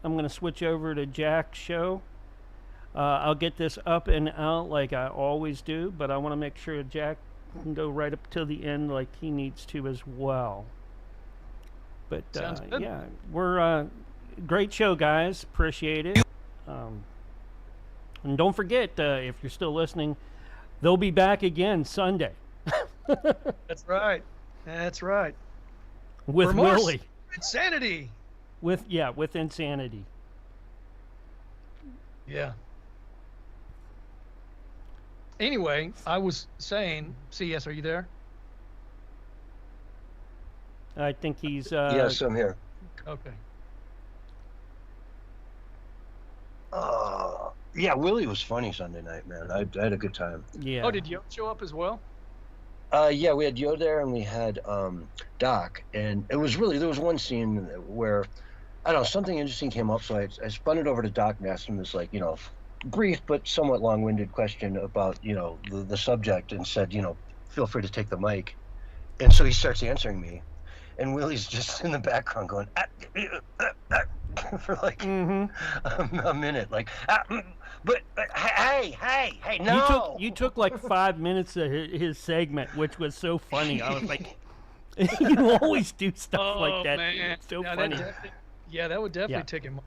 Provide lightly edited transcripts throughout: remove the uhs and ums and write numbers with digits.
I'm going to switch over to Jack's show. I'll get this up and out like I always do, but I want to make sure Jack can go right up till the end like he needs to as well. But Sounds good. yeah, we're great show, guys. Appreciate it. Um, and don't forget, if you're still listening, they'll be back again Sunday That's right. That's right. with For more Willie. insanity. With Insanity. Yeah. Anyway, I was saying, CS, are you there? I think he's Yes, I'm here. Okay. Yeah, Willie was funny Sunday night, man. I had a good time. yeah. Oh, did Yo show up as well? Yeah, we had Yo there and we had Doc, and it was really, there was one scene where, I don't know, something interesting came up, so I spun it over to Doc and asked him this, like, brief but somewhat long-winded question about, the subject, and said, feel free to take the mic. And so he starts answering me, and Willie's just in the background going, for like a minute, like, but hey, no. You took like 5 minutes of his segment, which was so funny. I was like, you always do stuff like that. Man. It's so Yeah, funny. That would definitely Yeah. take him.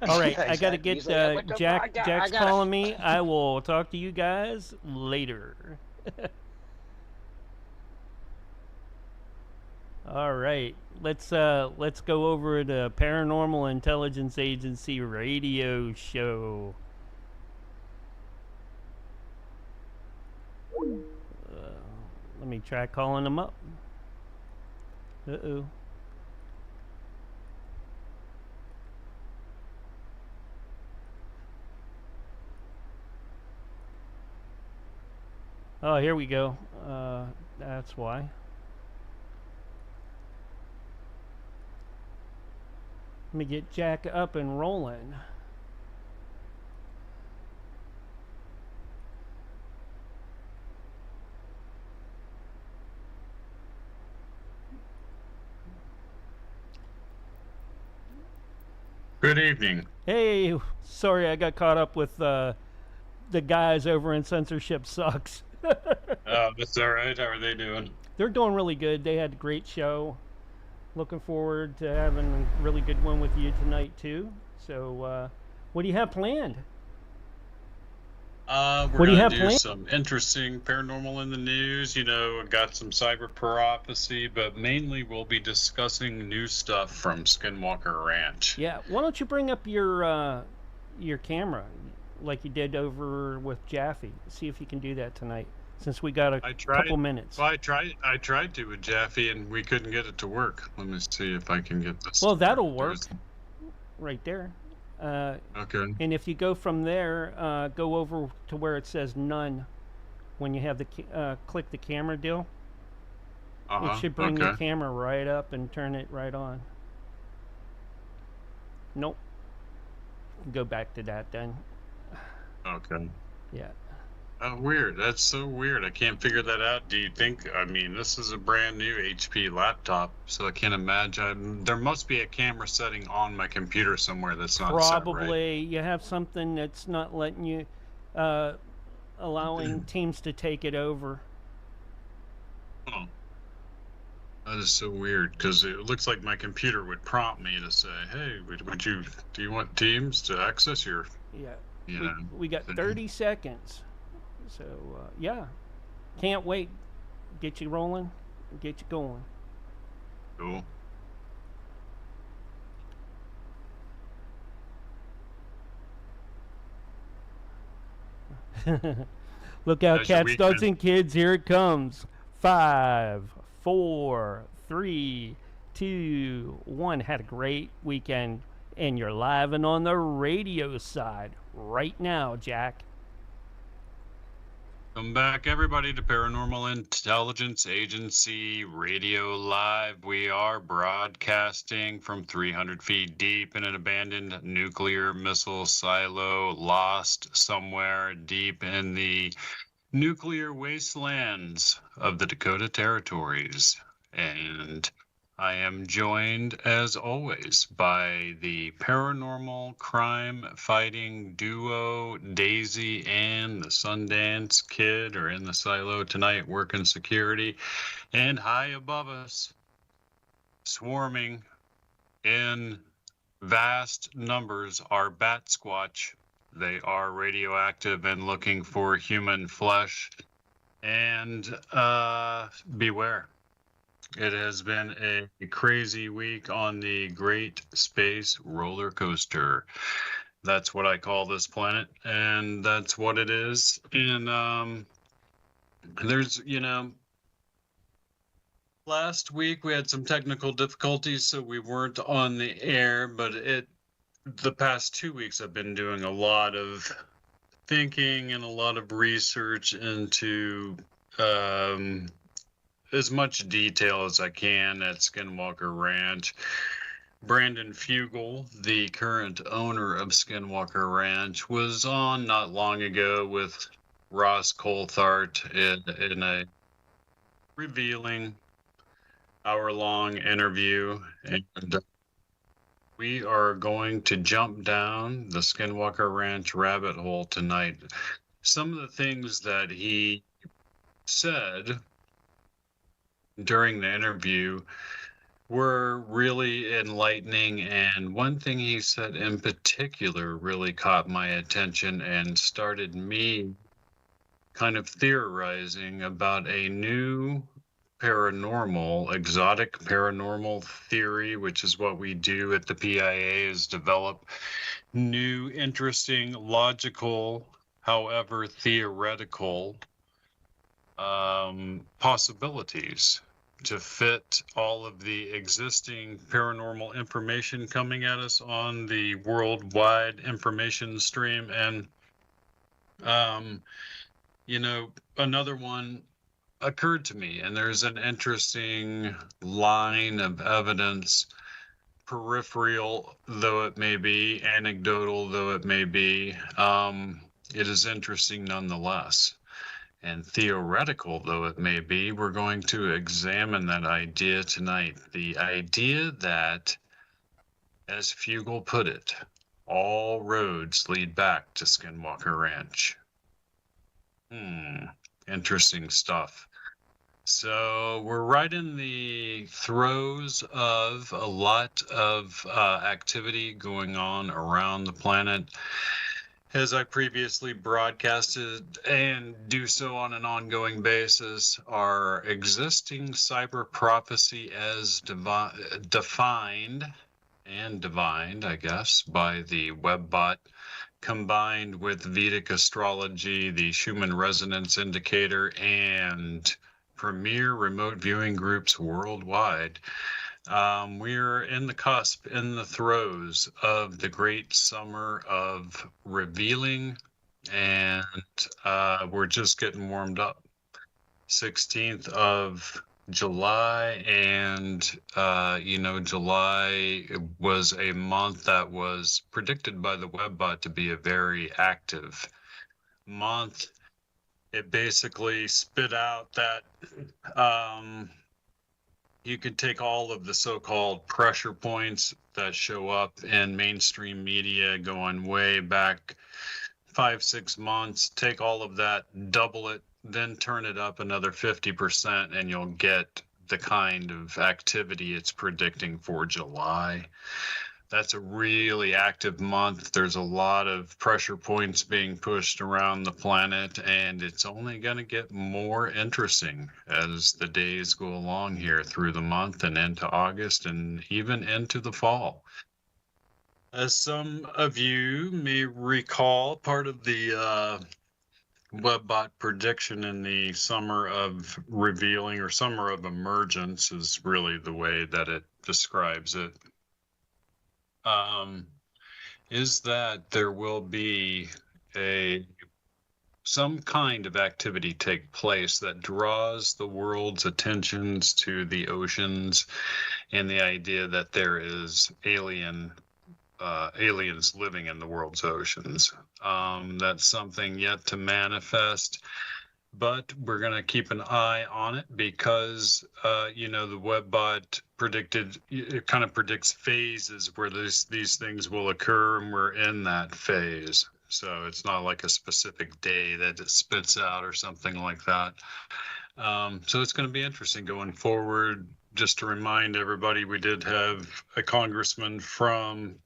All right, Yeah, I got to exactly. get He's like, "What the Jack. fuck? Jack's I gotta-" calling me. I will talk to you guys later. All right, let's go over to Paranormal Intelligence Agency radio show. Let me try calling them up. Uh-oh. Oh, here we go. That's why. Let me get Jack up and rolling. Good evening. Hey, sorry I got caught up with the guys over in Censorship Sucks. That's all right. How are they doing? They're doing really good. They had a great show. Looking forward to having a really good one with you tonight too. So, what do you have planned? We're What do you gonna have do planned? some interesting paranormal in the news. Got some cyber prophecy, but mainly we'll be discussing new stuff from Skinwalker Ranch. Yeah, why don't you bring up your camera like you did over with Jaffe? See if you can do that tonight, since we got a I tried. couple minutes. Well, I tried to with Jaffe, and we couldn't get it to work. Let me see if I can get this. Well, to that'll work. work right there. Okay. And if you go from there, go over to where it says none. When you have the click the camera deal, Uh-huh. it should bring okay. the camera right up and turn it right on. Nope. Go back to that then. Okay. Yeah. Weird. That's so weird. I can't figure that out. Do you think? I mean, this is a brand new HP laptop, so I can't imagine. There must be a camera setting on my computer somewhere that's not set right. Probably you have something that's not letting you, allowing teams to take it over. Oh, that is so weird because it looks like my computer would prompt me to say, "Hey, do you want Teams to access your?" Yeah. You know. We got 30 seconds. So, yeah. Can't wait. Get you rolling. Get you going. Cool. Look out, How's your cats, dogs, weekend? and kids. Here it comes. 5, 4, 3, 2, 1. Had a great weekend. And you're live and on the radio side right now, Jack. Come back, everybody, to Paranormal Intelligence Agency Radio Live. We are broadcasting from 300 feet deep in an abandoned nuclear missile silo, lost somewhere deep in the nuclear wastelands of the Dakota Territories. And I am joined, as always, by the paranormal crime fighting duo Daisy and the Sundance Kid are in the silo tonight working security. And high above us, swarming in vast numbers, are Bat Squatch. They are radioactive and looking for human flesh. And beware. It has been a crazy week on the Great Space Roller Coaster. That's what I call this planet, and that's what it is. And there's, last week we had some technical difficulties, so we weren't on the air, but the past 2 weeks I've been doing a lot of thinking and a lot of research into as much detail as I can at Skinwalker Ranch. Brandon Fugel, the current owner of Skinwalker Ranch, was on not long ago with Ross Coulthart in a revealing hour-long interview, and we are going to jump down the Skinwalker Ranch rabbit hole tonight. Some of the things that he said during the interview were really enlightening, and one thing he said in particular really caught my attention and started me kind of theorizing about a new exotic paranormal theory, which is what we do at the PIA, is develop new, interesting, logical, however theoretical possibilities to fit all of the existing paranormal information coming at us on the worldwide information stream. And another one occurred to me, and there's an interesting line of evidence, peripheral though it may be, anecdotal though it may be. It is interesting nonetheless. And theoretical though it may be, we're going to examine that idea tonight. The idea that, as Fugel put it, all roads lead back to Skinwalker Ranch. Interesting stuff. So we're right in the throes of a lot of activity going on around the planet. As I previously broadcasted and do so on an ongoing basis, our existing cyber prophecy as defined and divined, I guess, by the webbot, combined with Vedic astrology, the Schumann resonance indicator, and premier remote viewing groups worldwide. We're in the cusp, in the throes of the great summer of revealing, and we're just getting warmed up. 16th of July, and July was a month that was predicted by the webbot to be a very active month. It basically spit out that you could take all of the so-called pressure points that show up in mainstream media going way back 5-6 months, take all of that, double it, then turn it up another 50%, and you'll get the kind of activity it's predicting for July. That's a really active month. There's a lot of pressure points being pushed around the planet, and it's only going to get more interesting as the days go along here through the month and into August and even into the fall. As some of you may recall, part of the webbot prediction in the summer of revealing, or summer of emergence is really the way that it describes it, is that there will be some kind of activity take place that draws the world's attentions to the oceans, and the idea that there is aliens living in the world's oceans. That's something yet to manifest. but we're going to keep an eye on it because, the WebBot it kind of predicts phases where these things will occur, and we're in that phase. So it's not like a specific day that it spits out or something like that. So it's going to be interesting going forward. Just to remind everybody, we did have a congressman from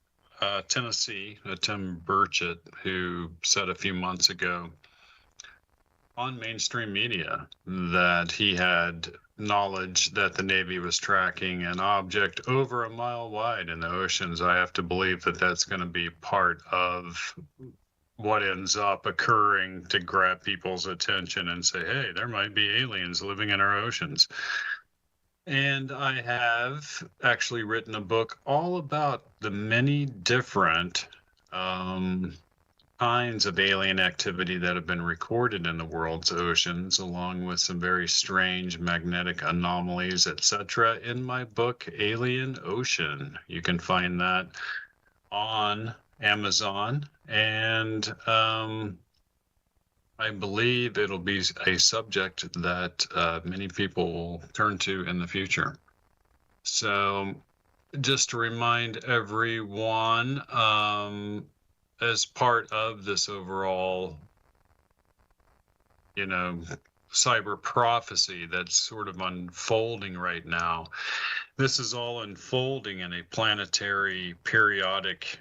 Tennessee, Tim Burchett, who said a few months ago on mainstream media that he had knowledge that the Navy was tracking an object over a mile wide in the oceans. I have to believe that that's going to be part of what ends up occurring to grab people's attention and say, hey, there might be aliens living in our oceans. And I have actually written a book all about the many different kinds of alien activity that have been recorded in the world's oceans, along with some very strange magnetic anomalies, etc., in my book, Alien Ocean. You can find that on Amazon, and I believe it'll be a subject that many people will turn to in the future. So just to remind everyone, as part of this overall, cyber prophecy that's sort of unfolding right now, this is all unfolding in a planetary periodically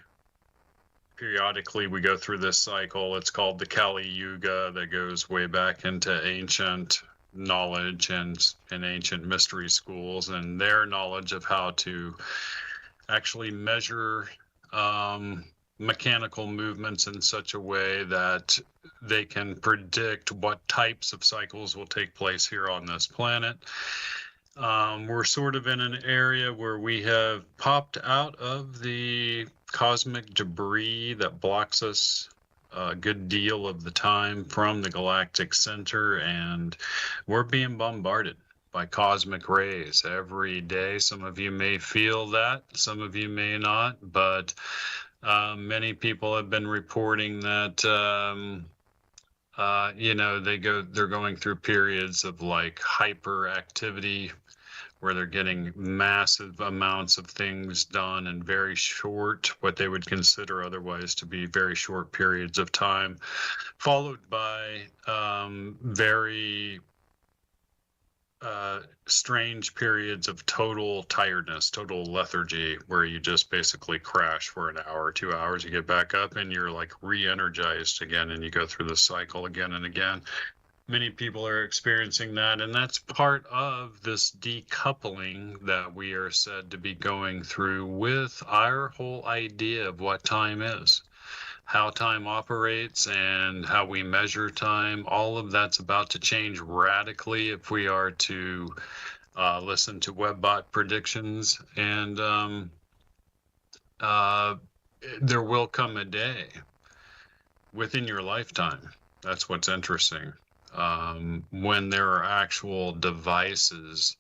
we go through this cycle. It's called the Kali Yuga, that goes way back into ancient knowledge and ancient mystery schools and their knowledge of how to actually measure mechanical movements in such a way that they can predict what types of cycles will take place here on this planet. We're sort of in an area where we have popped out of the cosmic debris that blocks us a good deal of the time from the galactic center, and we're being bombarded by cosmic rays every day. Some of you may feel that, some of you may not, but many people have been reporting that they're going through periods of like hyperactivity where they're getting massive amounts of things done in very short, what they would consider otherwise to be very short periods of time, followed by very strange periods of total tiredness, total lethargy, where you just basically crash for an hour or 2 hours, you get back up and you're like re-energized again, and you go through the cycle again and again. Many people are experiencing that, and that's part of this decoupling that we are said to be going through with our whole idea of what time is, how time operates, and how we measure time. All of that's about to change radically if we are to listen to WebBot predictions. And there will come a day within your lifetime. That's what's interesting. When there are actual devices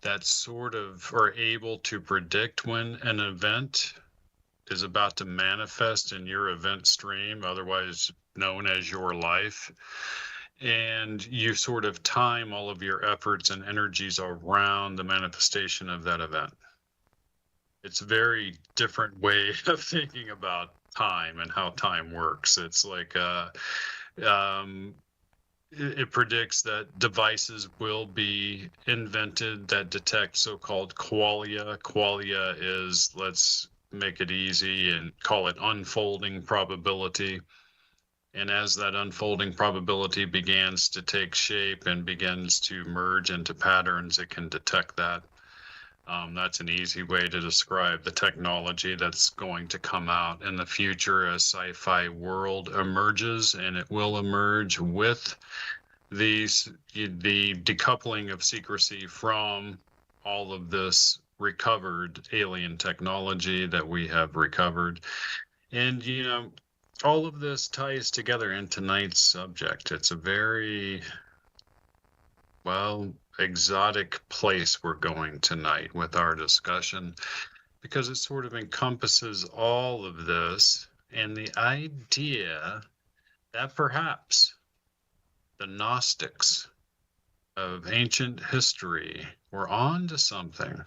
that sort of are able to predict when an event is about to manifest in your event stream, otherwise known as your life, and you sort of time all of your efforts and energies around the manifestation of that event. It's a very different way of thinking about time and how time works. It's like it predicts that devices will be invented that detect so-called qualia. Qualia is, let's make it easy and call it unfolding probability. And as that unfolding probability begins to take shape and begins to merge into patterns, it can detect that. That's an easy way to describe the technology that's going to come out in the future as sci-fi world emerges, and it will emerge with the decoupling of secrecy from all of this recovered alien technology that we have recovered. And, all of this ties together in tonight's subject. It's a very, exotic place we're going tonight with our discussion, because it sort of encompasses all of this and the idea that perhaps the Gnostics of ancient history were on to something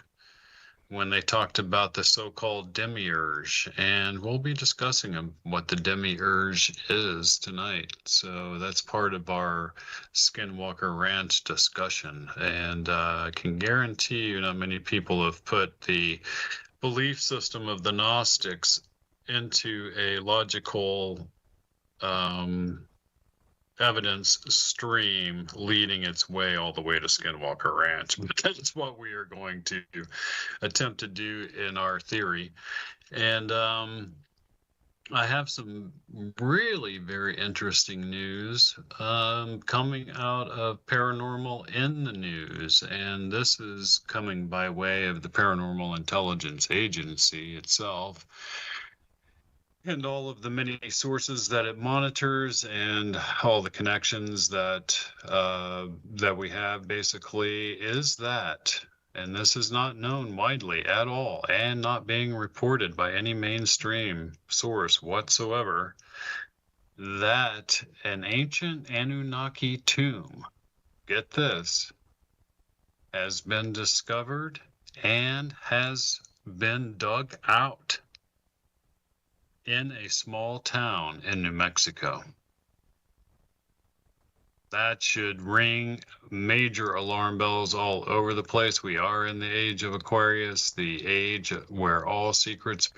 when they talked about the so-called demiurge, and we'll be discussing what the demiurge is tonight. So that's part of our Skinwalker Ranch discussion, and I can guarantee you not many people have put the belief system of the Gnostics into a logical evidence stream leading its way all the way to Skinwalker Ranch. But that's what we are going to attempt to do in our theory. And I have some really very interesting news coming out of Paranormal in the News. And this is coming by way of the Paranormal Intelligence Agency itself, and all of the many sources that it monitors, and all the connections that that we have, basically, is that, and this is not known widely at all, and not being reported by any mainstream source whatsoever, that an ancient Anunnaki tomb, get this, has been discovered and has been dug out in a small town in New Mexico. That should ring major alarm bells all over the place. We are in the age of Aquarius, the age where all secrets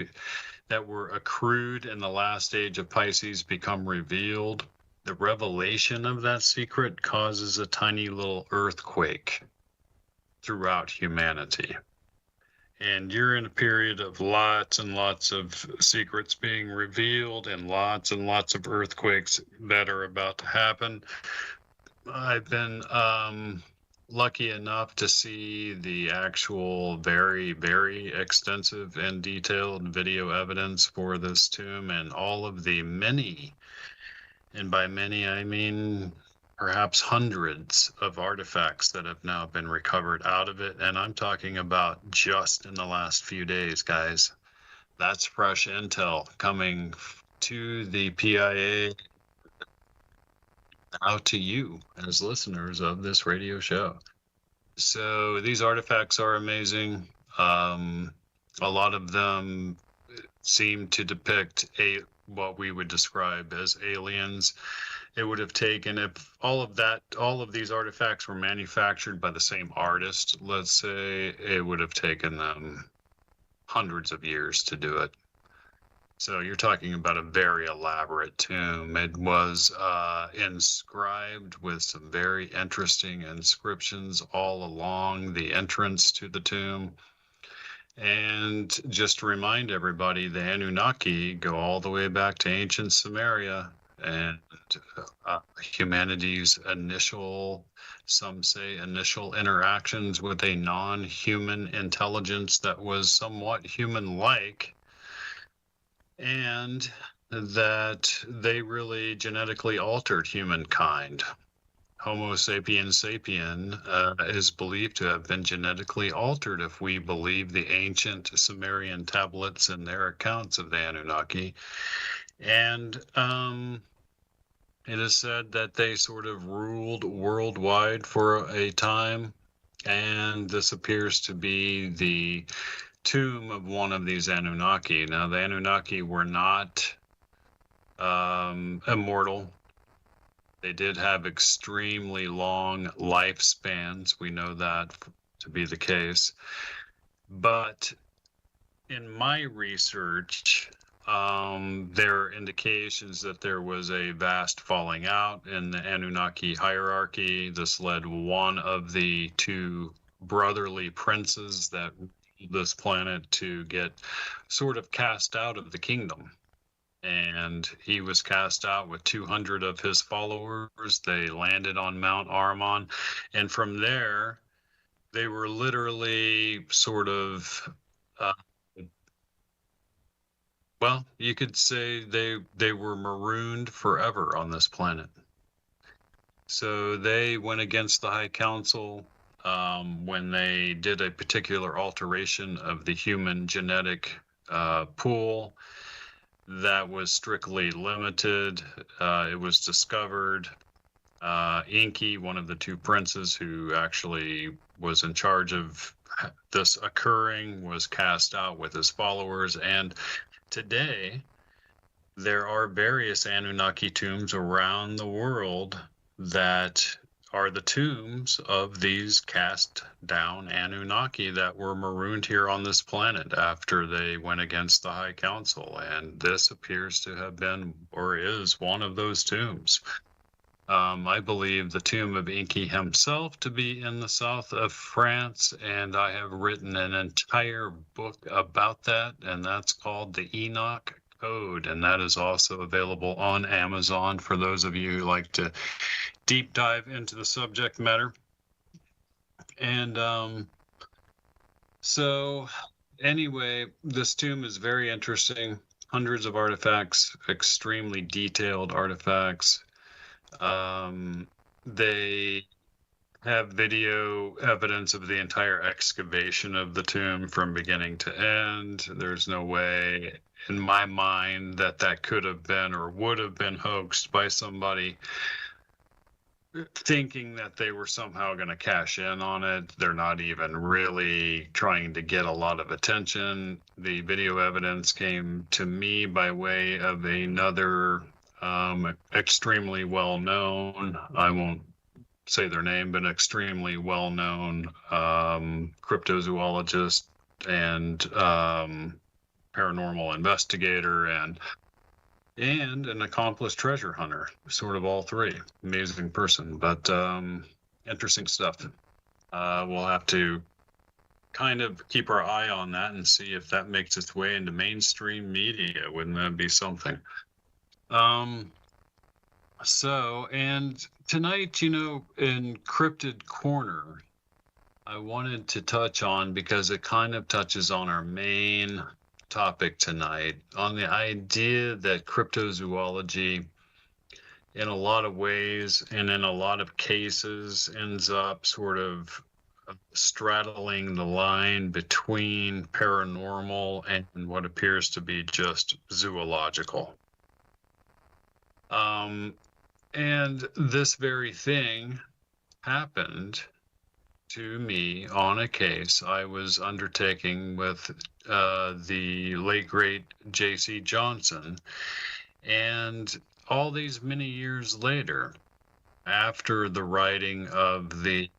that were accrued in the last age of Pisces become revealed. The revelation of that secret causes a tiny little earthquake throughout humanity. And you're in a period of lots and lots of secrets being revealed, and lots of earthquakes that are about to happen. I've been lucky enough to see the actual very, very extensive and detailed video evidence for this tomb, and all of the many, and by many I mean perhaps hundreds of artifacts that have now been recovered out of it. And I'm talking about just in the last few days, guys. That's fresh intel coming to the PIA, out to you as listeners of this radio show. So these artifacts are amazing. A lot of them seem to depict what we would describe as aliens. It would have taken, if all of these artifacts were manufactured by the same artist, let's say, it would have taken them hundreds of years to do it. So you're talking about a very elaborate tomb. It was inscribed with some very interesting inscriptions all along the entrance to the tomb. And just to remind everybody, the Anunnaki go all the way back to ancient Sumeria, and humanity's initial, some say initial interactions with a non-human intelligence that was somewhat human-like, and that they really genetically altered humankind. Homo sapiens sapien is believed to have been genetically altered, if we believe the ancient Sumerian tablets and their accounts of the Anunnaki. And it is said that they sort of ruled worldwide for a time, and this appears to be the tomb of one of these Anunnaki. Now, the Anunnaki were not immortal. They did have extremely long lifespans. We know that to be the case. But in my research, there are indications that there was a vast falling out in the Anunnaki hierarchy. This led one of the two brotherly princes that ruled this planet to get sort of cast out of the kingdom. And he was cast out with 200 of his followers. They landed on Mount Armon. And from there, they were literally sort of, well, you could say they were marooned forever on this planet. So they went against the High Council when they did a particular alteration of the human genetic pool that was strictly limited. It was discovered Inky, one of the two princes who actually was in charge of this occurring, was cast out with his followers. And today, there are various Anunnaki tombs around the world that are the tombs of these cast down Anunnaki that were marooned here on this planet after they went against the High Council. And this appears to have been, or is, one of those tombs. I believe the tomb of Inky himself to be in the south of France, and I have written an entire book about that, and that's called the Enoch Code, and that is also available on Amazon for those of you who like to deep dive into the subject matter. And so anyway, this tomb is very interesting. Hundreds of artifacts, extremely detailed artifacts. They have video evidence of the entire excavation of the tomb from beginning to end. There's no way in my mind that that could have been or would have been hoaxed by somebody thinking that they were somehow going to cash in on it. They're not even really trying to get a lot of attention. The video evidence came to me by way of another extremely well-known, I won't say their name, but extremely well-known cryptozoologist and paranormal investigator and an accomplished treasure hunter, sort of all three. Amazing person, but interesting stuff. We'll have to kind of keep our eye on that and see if that makes its way into mainstream media. Wouldn't that be something? So, and tonight, in Cryptid Corner, I wanted to touch on, because it kind of touches on our main topic tonight, on the idea that cryptozoology, in a lot of ways and in a lot of cases, ends up sort of straddling the line between paranormal and what appears to be just zoological. And this very thing happened to me on a case I was undertaking with the late great J.C. Johnson. And all these many years later, after the writing of the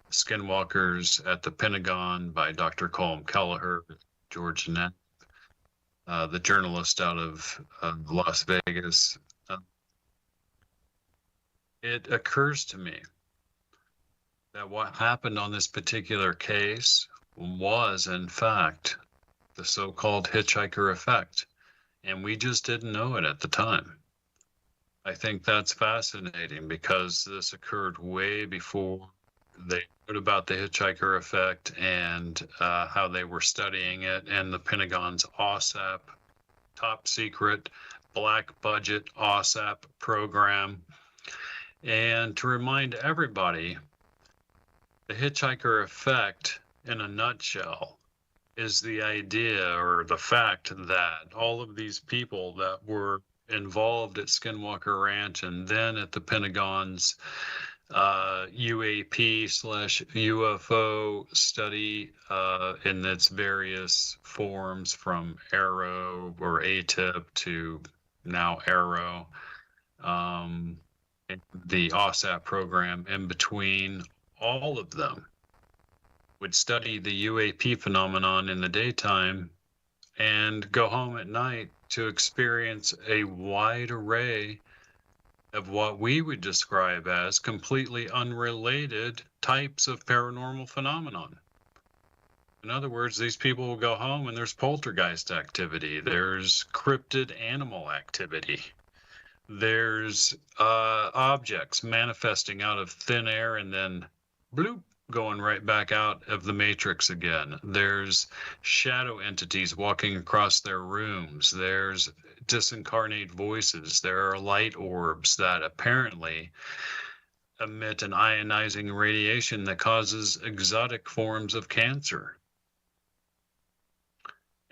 Skinwalkers at the Pentagon by Dr. Colm Kelleher, George Knapp, the journalist out of Las Vegas, it occurs to me that what happened on this particular case was, in fact, the so-called hitchhiker effect, and we just didn't know it at the time. I think that's fascinating, because this occurred way before they wrote about the hitchhiker effect and how they were studying it, and the Pentagon's OSAP, top secret, black budget OSAP program. And to remind everybody, the hitchhiker effect, in a nutshell, is the idea or the fact that all of these people that were involved at Skinwalker Ranch and then at the Pentagon's UAP/UFO study in its various forms, from ARROW or ATIP to now ARROW, the OSAP program in between, all of them would study the UAP phenomenon in the daytime and go home at night to experience a wide array of what we would describe as completely unrelated types of paranormal phenomenon. In other words, these people will go home and there's poltergeist activity, there's cryptid animal activity, there's objects manifesting out of thin air and then bloop, going right back out of the matrix again. There's shadow entities walking across their rooms. There's disincarnate voices. There are light orbs that apparently emit an ionizing radiation that causes exotic forms of cancer.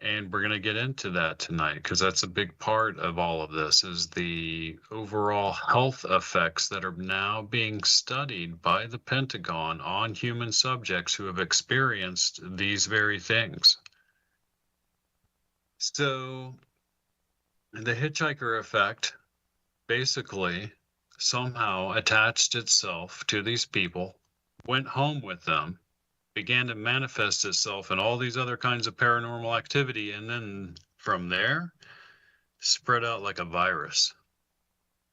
And we're going to get into that tonight because that's a big part of all of this is the overall health effects that are now being studied by the Pentagon on human subjects who have experienced these very things. So the hitchhiker effect basically somehow attached itself to these people, went home with them, began to manifest itself in all these other kinds of paranormal activity, and then from there spread out like a virus,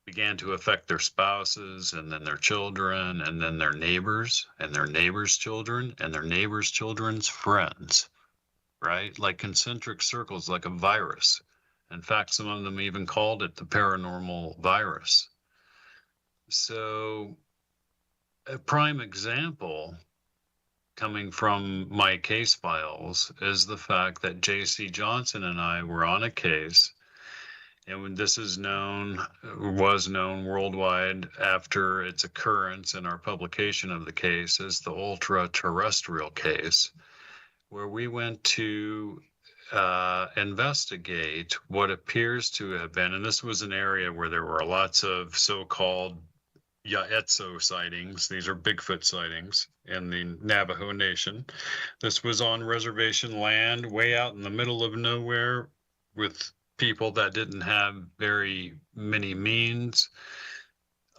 began to affect their spouses and then their children and then their neighbors and their neighbors' children and their neighbors' children's friends, right? Like concentric circles, like a virus. In fact, some of them even called it the paranormal virus. So a prime example coming from my case files is the fact that J.C. Johnson and I were on a case, and when this is known, was known worldwide after its occurrence in our publication of the case, as the ultra-terrestrial case, where we went to investigate what appears to have been, and this was an area where there were lots of so-called Yaetso sightings. These are Bigfoot sightings in the Navajo Nation. This was on reservation land, way out in the middle of nowhere, with people that didn't have very many means,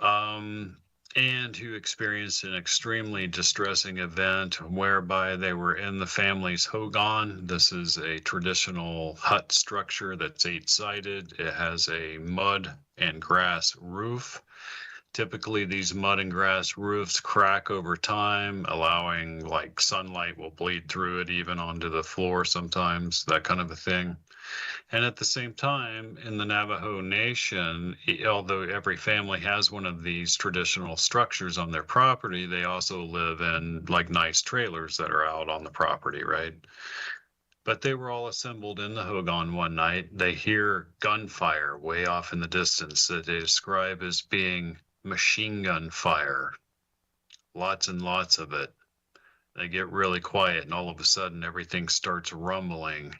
and who experienced an extremely distressing event whereby they were in the family's hogan. This is a traditional hut structure that's 8-sided. It has a mud and grass roof. Typically, these mud and grass roofs crack over time, allowing like sunlight will bleed through it even onto the floor sometimes, that kind of a thing. And at the same time, in the Navajo Nation, although every family has one of these traditional structures on their property, they also live in like nice trailers that are out on the property, right? But they were all assembled in the hogan one night. They hear gunfire way off in the distance that they describe as being machine gun fire, lots and lots of it. They get really quiet, and all of a sudden everything starts rumbling,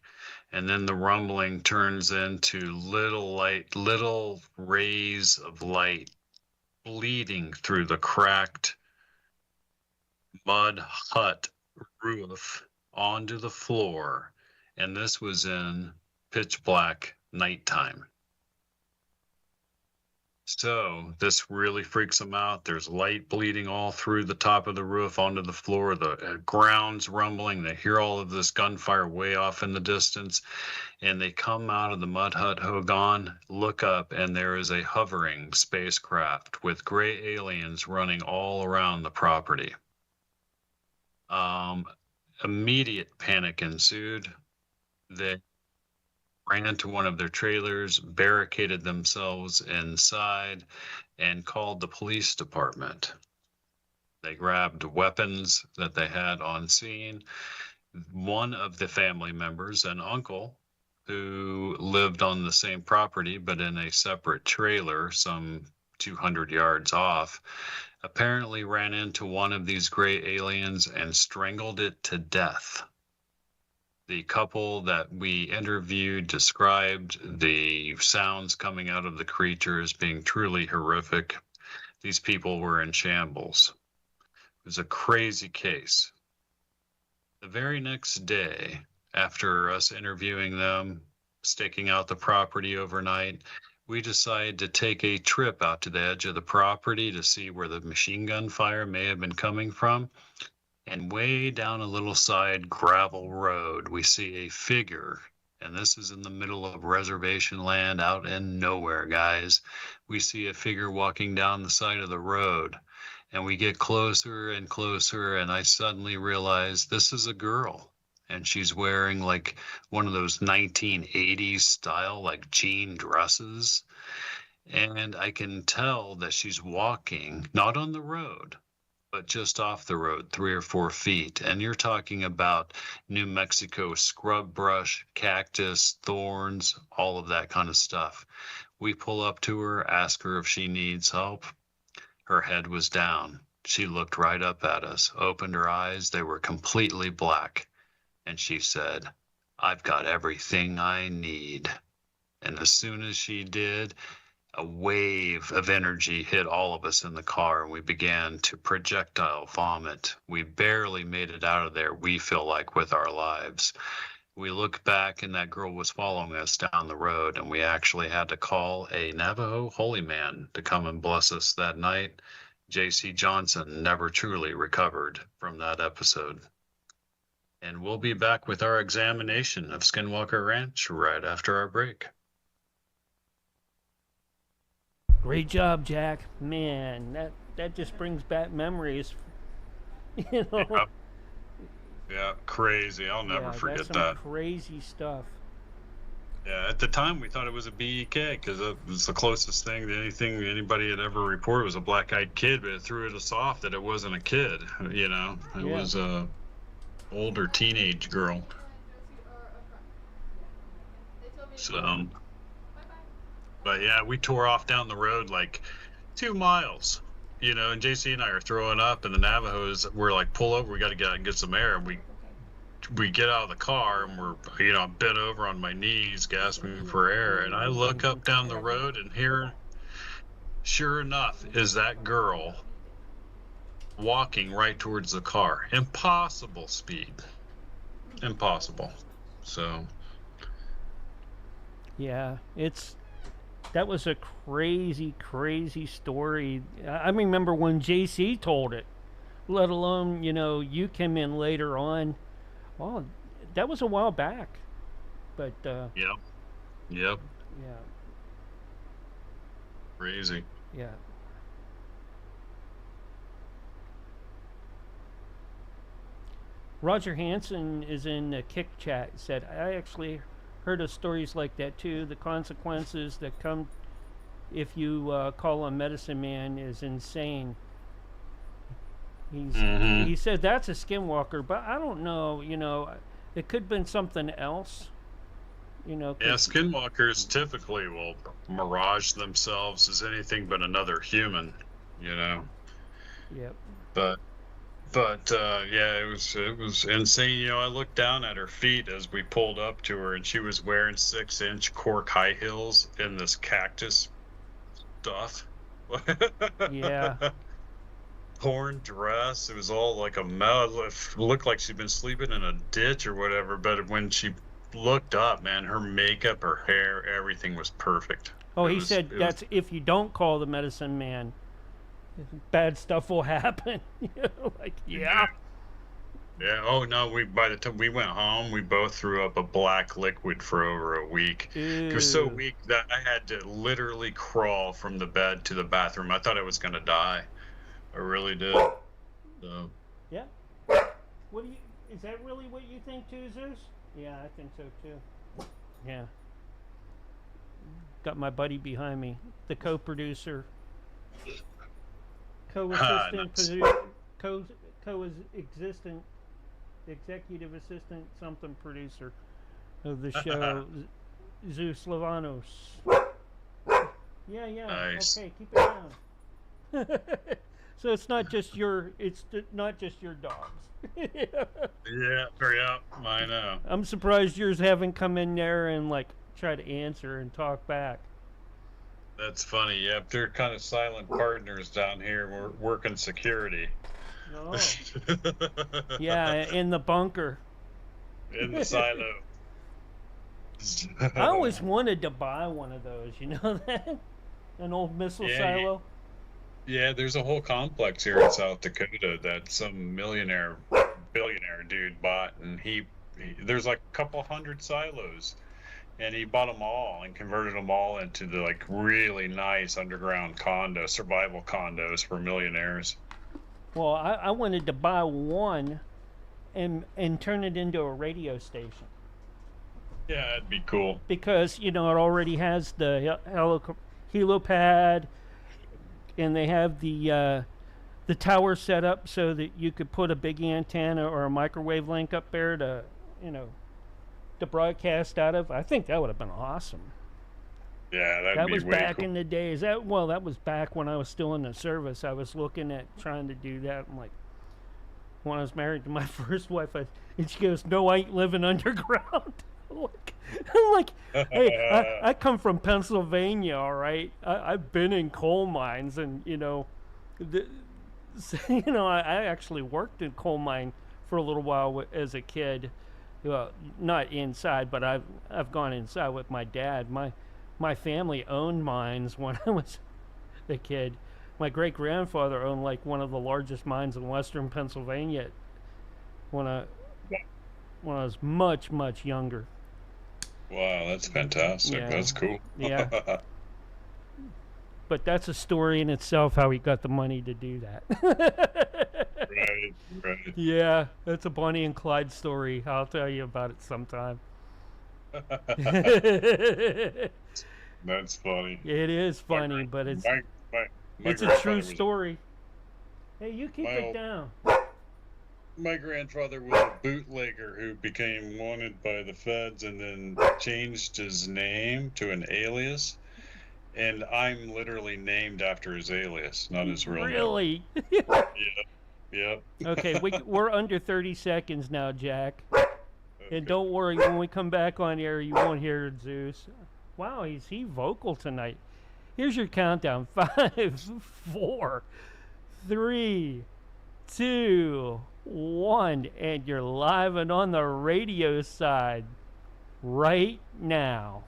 and then the rumbling turns into little rays of light bleeding through the cracked mud hut roof onto the floor, and this was in pitch black nighttime. So this really freaks them out. There's light bleeding all through the top of the roof onto the floor. The ground's rumbling. They hear all of this gunfire way off in the distance, and they come out of the mud hut hogan, look up, and there is a hovering spacecraft with gray aliens running all around the property. Immediate panic ensued. They ran to one of their trailers, barricaded themselves inside, and called the police department. They grabbed weapons that they had on scene. One of the family members, an uncle, who lived on the same property but in a separate trailer some 200 yards off, apparently ran into one of these gray aliens and strangled it to death. The couple that we interviewed described the sounds coming out of the creature as being truly horrific. These people were in shambles. It was a crazy case. The very next day, after us interviewing them, staking out the property overnight, we decided to take a trip out to the edge of the property to see where the machine gun fire may have been coming from. And way down a little side gravel road, we see a figure. And this is in the middle of reservation land out in nowhere, guys. We see a figure walking down the side of the road. And we get closer and closer, and I suddenly realize this is a girl. And she's wearing like one of those 1980s style, like jean dresses. And I can tell that she's walking, not on the road, but just off the road, 3 or 4 feet. And you're talking about New Mexico scrub brush, cactus, thorns, all of that kind of stuff. We pull up to her, ask her if she needs help. Her head was down. She looked right up at us, opened her eyes. They were completely black. And she said, I've got everything I need. And as soon as she did, a wave of energy hit all of us in the car, and we began to projectile vomit. We barely made it out of there, we feel like, with our lives. We look back, and that girl was following us down the road, and we actually had to call a Navajo holy man to come and bless us that night. J.C. Johnson never truly recovered from that episode. And we'll be back with our examination of Skinwalker Ranch right after our break. Great job, Jack. Man, that just brings back memories. You know. Yeah, crazy. I'll never forget that's that. Crazy stuff. Yeah, at the time we thought it was a BEK because it was the closest thing to anything anybody had ever reported was a black-eyed kid, but it threw us off that it wasn't a kid. You know, it was a older teenage girl. So, but yeah, we tore off down the road like 2 miles. You know, and JC and I are throwing up, and the Navajos were like, "Pull over, we got to get out and get some air." And we get out of the car, and we're, you know, bent over on my knees, gasping for air. And I look up down the road, and here, sure enough, is that girl walking right towards the car. Impossible speed. Impossible. So. Yeah, that was a crazy, crazy story. I remember when JC told it, let alone, you know, you came in later on. Well, that was a while back. But, Yep. Yeah. Crazy. Yeah. Roger Hansen is in the Kick Chat. Said, I actually heard of stories like that too. The consequences that come if you call a medicine man is insane. He said that's a skinwalker, but I don't know. You know, it could have been something else. You know. Yeah, skinwalkers typically will mirage themselves as anything but another human. You know. Yep. But yeah, it was insane. You know, I looked down at her feet as we pulled up to her, and she was wearing 6-inch cork high heels in this cactus stuff. Yeah. Torn dress. It was all like a mess. It looked like she'd been sleeping in a ditch or whatever. But when she looked up, man, her makeup, her hair, everything was perfect. Oh, he said that's if you don't call the medicine man, bad stuff will happen. You know, like, yeah. Yeah. Oh no. By the time we went home, we both threw up a black liquid for over a week. Ew. It was so weak that I had to literally crawl from the bed to the bathroom. I thought I was gonna die. I really did. So. Yeah. What do you? Is that really what you think too, Zeus? Yeah, I think so too. Yeah. Got my buddy behind me, the co-producer. Co-assistant, co-existent, executive assistant, something producer of the show, Zeus Lavanos. Yeah. Nice. Okay, keep it down. So it's not just your dogs. Yeah, I know. I'm surprised yours haven't come in there and like try to answer and talk back. That's funny. Yep, they're kind of silent partners down here. We're working security. Oh. Yeah, in the bunker. In the silo. I always wanted to buy one of those. You know that? An old missile silo. Yeah, there's a whole complex here in South Dakota that some billionaire dude bought, and there's like a couple hundred silos. And he bought them all and converted them all into the like really nice underground survival condos for millionaires. Well, I wanted to buy one and turn it into a radio station. Yeah, that'd be cool. Because, you know, it already has the helipad, and they have the tower set up so that you could put a big antenna or a microwave link up there to, you know, to broadcast out of. I think that would have been awesome. Yeah, that was way back cool. in the days. That was back when I was still in the service. I was looking at trying to do that. I'm like, when I was married to my first wife, and she goes, "No, I ain't living underground." I'm like, hey, I come from Pennsylvania, all right? I've been in coal mines, and the, I actually worked in coal mine for a little while as a kid. Well, not inside, but I've gone inside with my dad. My family owned mines when I was a kid. My great grandfather owned like one of the largest mines in western Pennsylvania when I was much younger. Wow, that's fantastic. Yeah, That's cool. yeah. But that's a story in itself how he got the money to do that. Right, right. Yeah, that's a Bonnie and Clyde story. I'll tell you about it sometime. That's funny. It is My funny, grand- but it's my it's a grandfather true was story. Hey, you keep my it old- down. my grandfather was a bootlegger who became wanted by the feds and then changed his name to an alias. And I'm literally named after his alias, not his real name. Really? Yep. Yep. Okay, we're under 30 seconds now, Jack. Okay. And don't worry, when we come back on air, you won't hear Zeus. Wow, is he vocal tonight? Here's your countdown: 5, 4, 3, 2, 1, and you're live and on the radio side right now.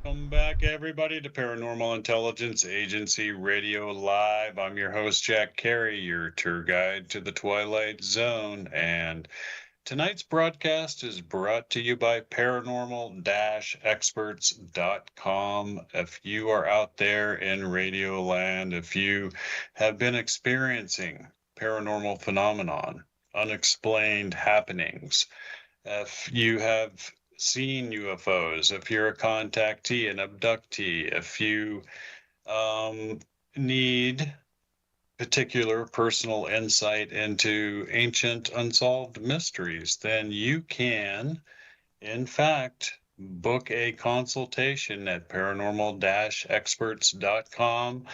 Welcome back, everybody, to Paranormal Intelligence Agency Radio Live. I'm your host, Jack Carey, your tour guide to the Twilight Zone. And tonight's broadcast is brought to you by paranormal-experts.com. If you are out there in radio land, if you have been experiencing paranormal phenomenon, unexplained happenings, if you have seen UFOs, if you're a contactee, an abductee, if you need particular personal insight into ancient unsolved mysteries, then you can, in fact, book a consultation at paranormal-experts.com.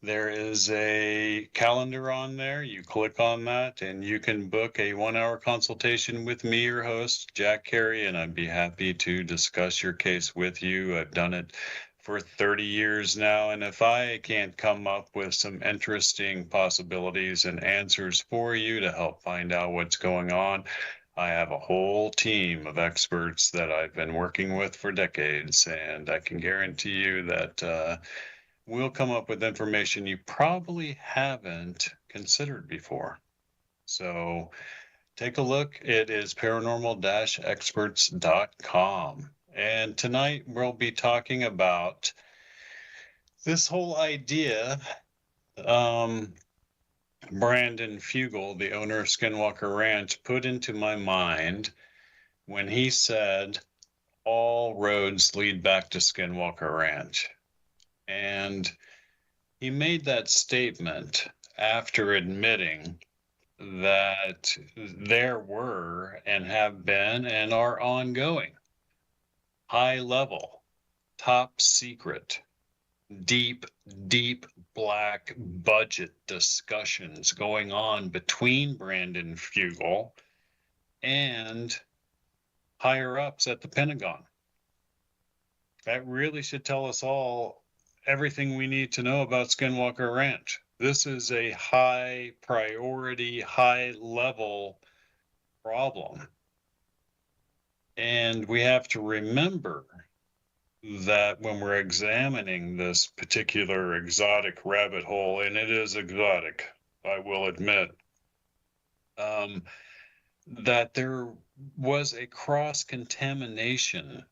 There is a calendar on there. You click on that and you can book a 1-hour consultation with me, your host, Jack Carey, and I'd be happy to discuss your case with you. I've done it for 30 years now, and if I can't come up with some interesting possibilities and answers for you to help find out what's going on, I have a whole team of experts that I've been working with for decades, and I can guarantee you that we'll come up with information you probably haven't considered before. So take a look. It is paranormal-experts.com. And tonight we'll be talking about this whole idea. Brandon Fugel, the owner of Skinwalker Ranch, put into my mind when he said, all roads lead back to Skinwalker Ranch. And he made that statement after admitting that there were and have been and are ongoing high level, top secret, deep black budget discussions going on between Brandon Fugel and higher ups at the Pentagon. That really should tell us all everything we need to know about Skinwalker Ranch. This is a high priority, high level problem. And we have to remember that when we're examining this particular exotic rabbit hole, and it is exotic, I will admit, that there was a cross-contamination,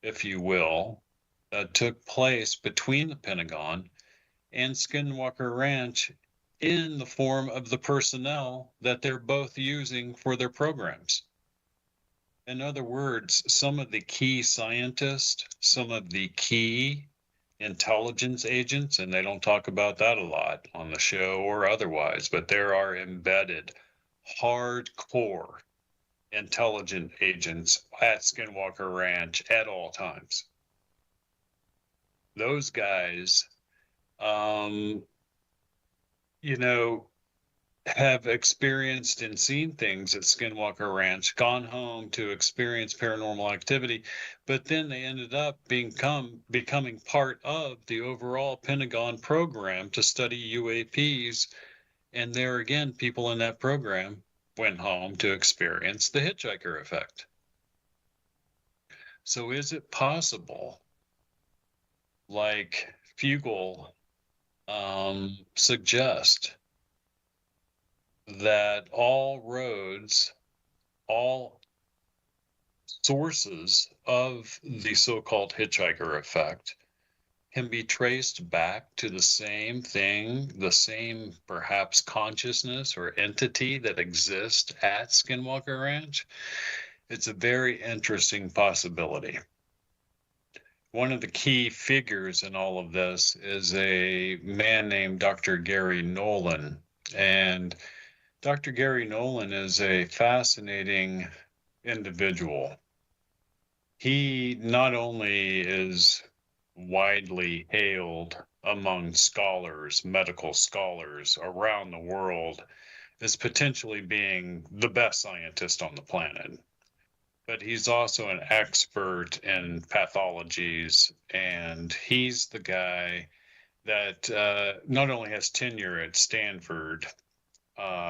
if you will, that took place between the Pentagon and Skinwalker Ranch in the form of the personnel that they're both using for their programs. In other words, some of the key scientists, some of the key intelligence agents, and they don't talk about that a lot on the show or otherwise, but there are embedded, hardcore intelligent agents at Skinwalker Ranch at all times. Those guys, have experienced and seen things at Skinwalker Ranch, gone home to experience paranormal activity, but then they ended up becoming part of the overall Pentagon program to study UAPs. And there again, people in that program went home to experience the hitchhiker effect. So is it possible, like Fugel suggest, that all roads, all sources of the so-called hitchhiker effect can be traced back to the same thing, the same perhaps consciousness or entity that exists at Skinwalker Ranch? It's a very interesting possibility. One of the key figures in all of this is a man named Dr. Gary Nolan. And Dr. Gary Nolan is a fascinating individual. He not only is widely hailed among scholars, medical scholars around the world, as potentially being the best scientist on the planet, but he's also an expert in pathologies, and he's the guy that not only has tenure at Stanford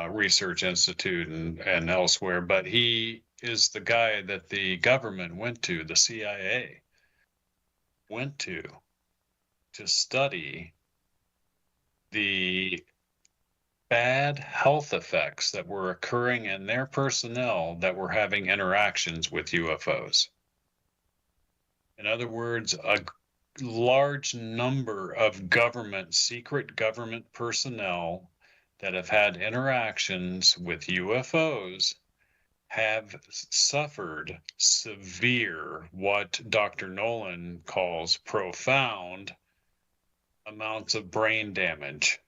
Research Institute and elsewhere, but he is the guy that the government went to, the CIA went to study the bad health effects that were occurring in their personnel that were having interactions with UFOs. In other words, a large number of secret government personnel that have had interactions with UFOs have suffered severe, what Dr. Nolan calls profound, amounts of brain damage.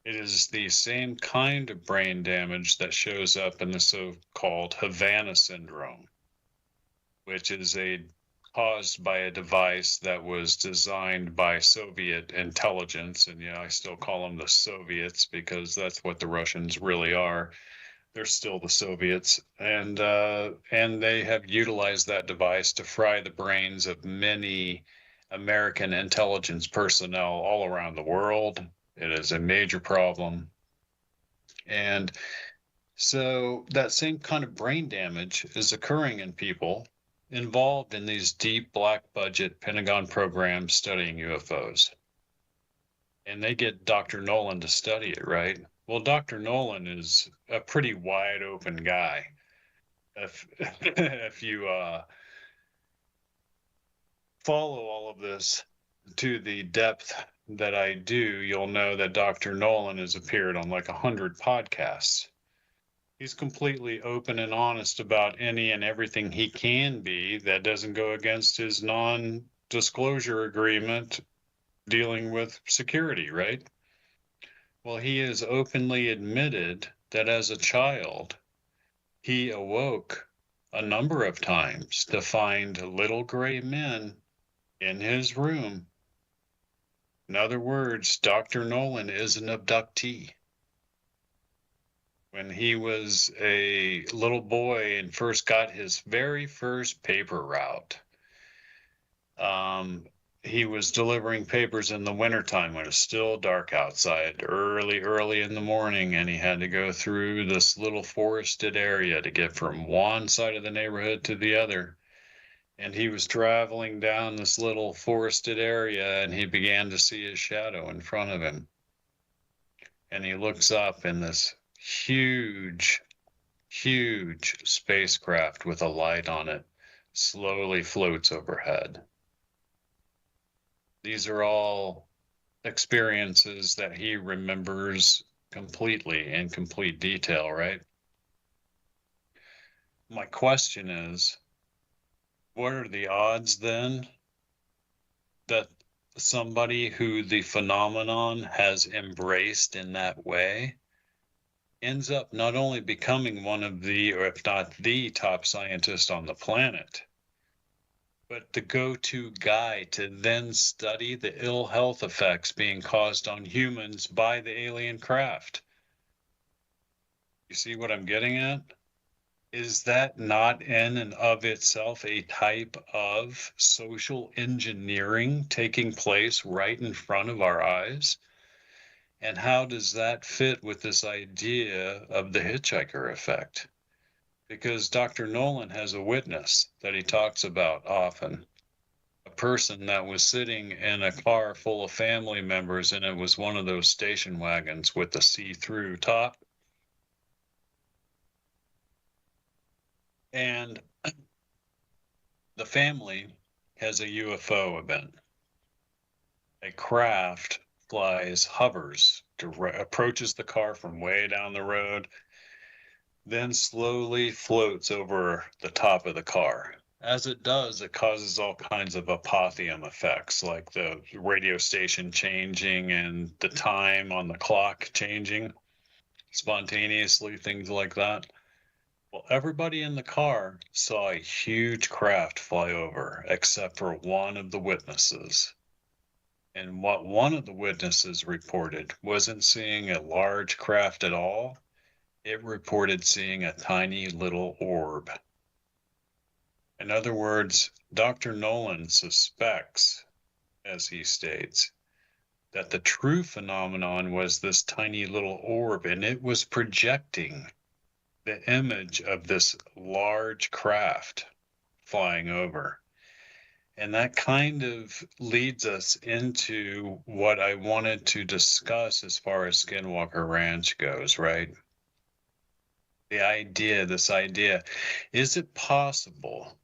It is the same kind of brain damage that shows up in the so-called Havana syndrome, which is caused by a device that was designed by Soviet intelligence. And yeah, I still call them the Soviets because that's what the Russians really are. They're still the Soviets, and they have utilized that device to fry the brains of many American intelligence personnel all around the world. It is a major problem. And so that same kind of brain damage is occurring in people involved in these deep black budget Pentagon programs studying UFOs. And they get Dr. Nolan to study it, right? Well, Dr. Nolan is a pretty wide open guy. If you follow all of this to the depth that I do, you'll know that Dr. Nolan has appeared on like 100 podcasts. He's completely open and honest about any and everything he can be that doesn't go against his non-disclosure agreement dealing with security, right? Well, he has openly admitted that as a child, he awoke a number of times to find little gray men in his room. In other words, Dr. Nolan is an abductee. When he was a little boy and first got his very first paper route, he was delivering papers in the wintertime when it's still dark outside, early in the morning, and he had to go through this little forested area to get from one side of the neighborhood to the other. And he was traveling down this little forested area, and he began to see his shadow in front of him. And he looks up, and this huge spacecraft with a light on it slowly floats overhead. These are all experiences that he remembers completely in complete detail, right? My question is, what are the odds then that somebody who the phenomenon has embraced in that way ends up not only becoming one of the, or if not the top scientist on the planet, but the go-to guy to then study the ill health effects being caused on humans by the alien craft? You see what I'm getting at? Is that not in and of itself a type of social engineering taking place right in front of our eyes? And how does that fit with this idea of the hitchhiker effect? Because Dr. Nolan has a witness that he talks about often, a person that was sitting in a car full of family members, and it was one of those station wagons with the see-through top. And the family has a UFO event. A craft hovers, approaches the car from way down the road, then slowly floats over the top of the car. As it does, it causes all kinds of apotheum effects, like the radio station changing and the time on the clock changing spontaneously, things like that. Well, everybody in the car saw a huge craft fly over, except for one of the witnesses. And what one of the witnesses reported wasn't seeing a large craft at all. It reported seeing a tiny little orb. In other words, Dr. Nolan suspects, as he states, that the true phenomenon was this tiny little orb, and it was projecting the image of this large craft flying over. And that kind of leads us into what I wanted to discuss as far as Skinwalker Ranch goes, right? This idea, is it possible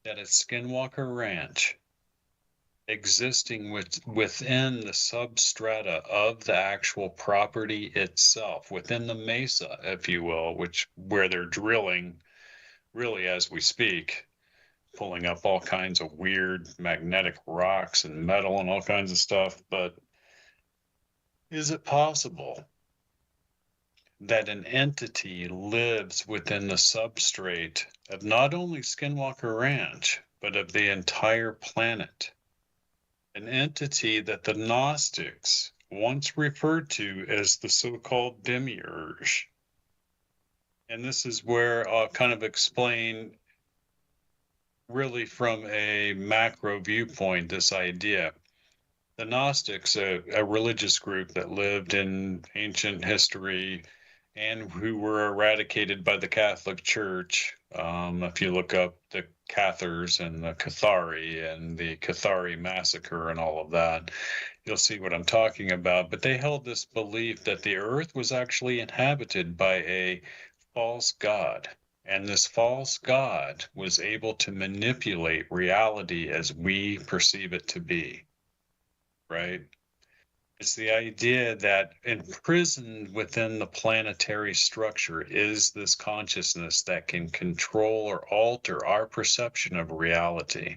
that at Skinwalker Ranch, existing within the substrata of the actual property itself, within the mesa, if you will, where they're drilling really as we speak, pulling up all kinds of weird magnetic rocks and metal and all kinds of stuff. But is it possible that an entity lives within the substrate of not only Skinwalker Ranch, but of the entire planet? An entity that the Gnostics once referred to as the so-called demiurge. And this is where I'll kind of explain really from a macro viewpoint this idea. The Gnostics, a religious group that lived in ancient history and who were eradicated by the Catholic Church. If you look up the Cathars and the Cathari and the Cathari massacre and all of that, you'll see what I'm talking about. But they held this belief that the earth was actually inhabited by a false god. And this false god was able to manipulate reality as we perceive it to be, right? It's the idea that imprisoned within the planetary structure is this consciousness that can control or alter our perception of reality.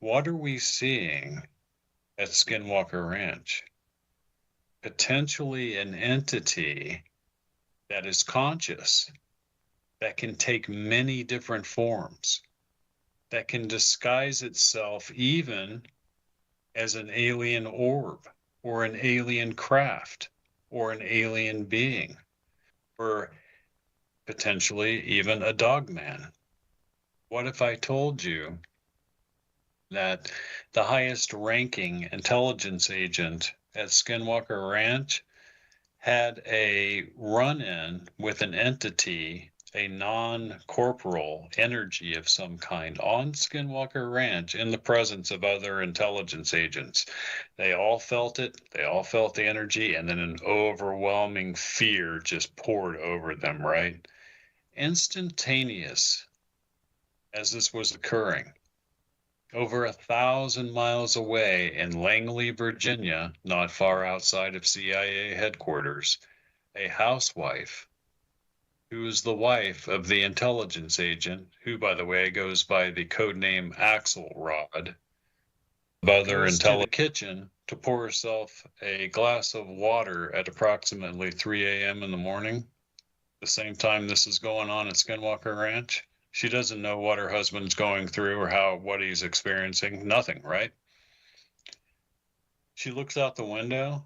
What are we seeing at Skinwalker Ranch? Potentially an entity that is conscious, that can take many different forms, that can disguise itself even as an alien orb, or an alien craft, or an alien being, or potentially even a dogman. What if I told you that the highest ranking intelligence agent at Skinwalker Ranch had a run-in with an entity, a non-corporal energy of some kind on Skinwalker Ranch in the presence of other intelligence agents? They all felt it, they all felt the energy, and then an overwhelming fear just poured over them, right? Instantaneous as this was occurring. Over 1,000 miles away in Langley, Virginia, not far outside of CIA headquarters, a housewife who is the wife of the intelligence agent, who, by the way, goes by the codename Axelrod, goes to the kitchen to pour herself a glass of water at approximately 3 a.m. in the morning, the same time this is going on at Skinwalker Ranch. She doesn't know what her husband's going through or what he's experiencing. Nothing, right? She looks out the window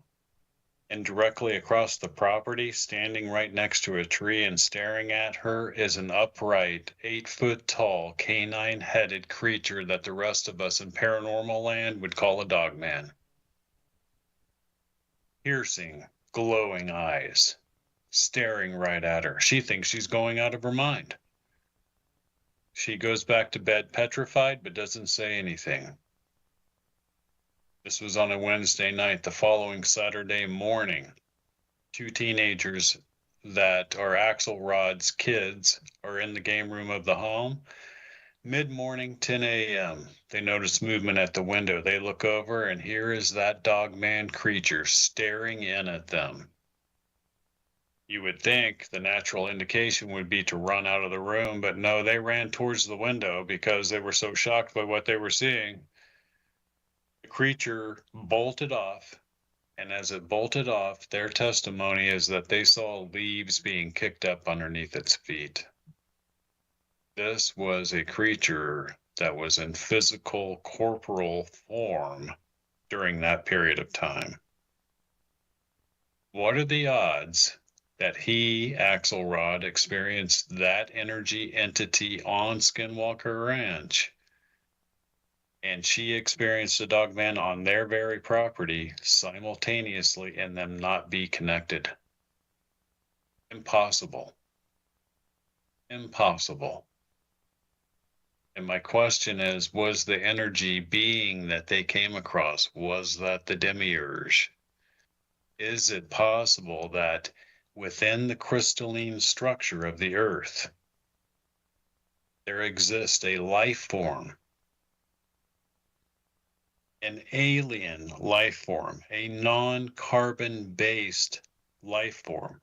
And directly across the property, standing right next to a tree and staring at her, is an upright, 8-foot-tall, canine-headed creature that the rest of us in paranormal land would call a dogman. Piercing, glowing eyes, staring right at her. She thinks she's going out of her mind. She goes back to bed petrified, but doesn't say anything. This was on a Wednesday night. The following Saturday morning, 2 teenagers that are Axelrod's kids are in the game room of the home. Mid-morning, 10 a.m., they notice movement at the window. They look over, and here is that dogman creature staring in at them. You would think the natural indication would be to run out of the room, but no, they ran towards the window because they were so shocked by what they were seeing. The creature bolted off, and as it bolted off, their testimony is that they saw leaves being kicked up underneath its feet. This was a creature that was in physical, corporal form during that period of time. What are the odds that he, Axelrod, experienced that energy entity on Skinwalker Ranch, and she experienced a dogman on their very property simultaneously, and them not be connected? Impossible. Impossible. And my question is, was the energy being that they came across, was that the demiurge? Is it possible that within the crystalline structure of the earth, there exists a life form, an alien life form, a non-carbon based life form,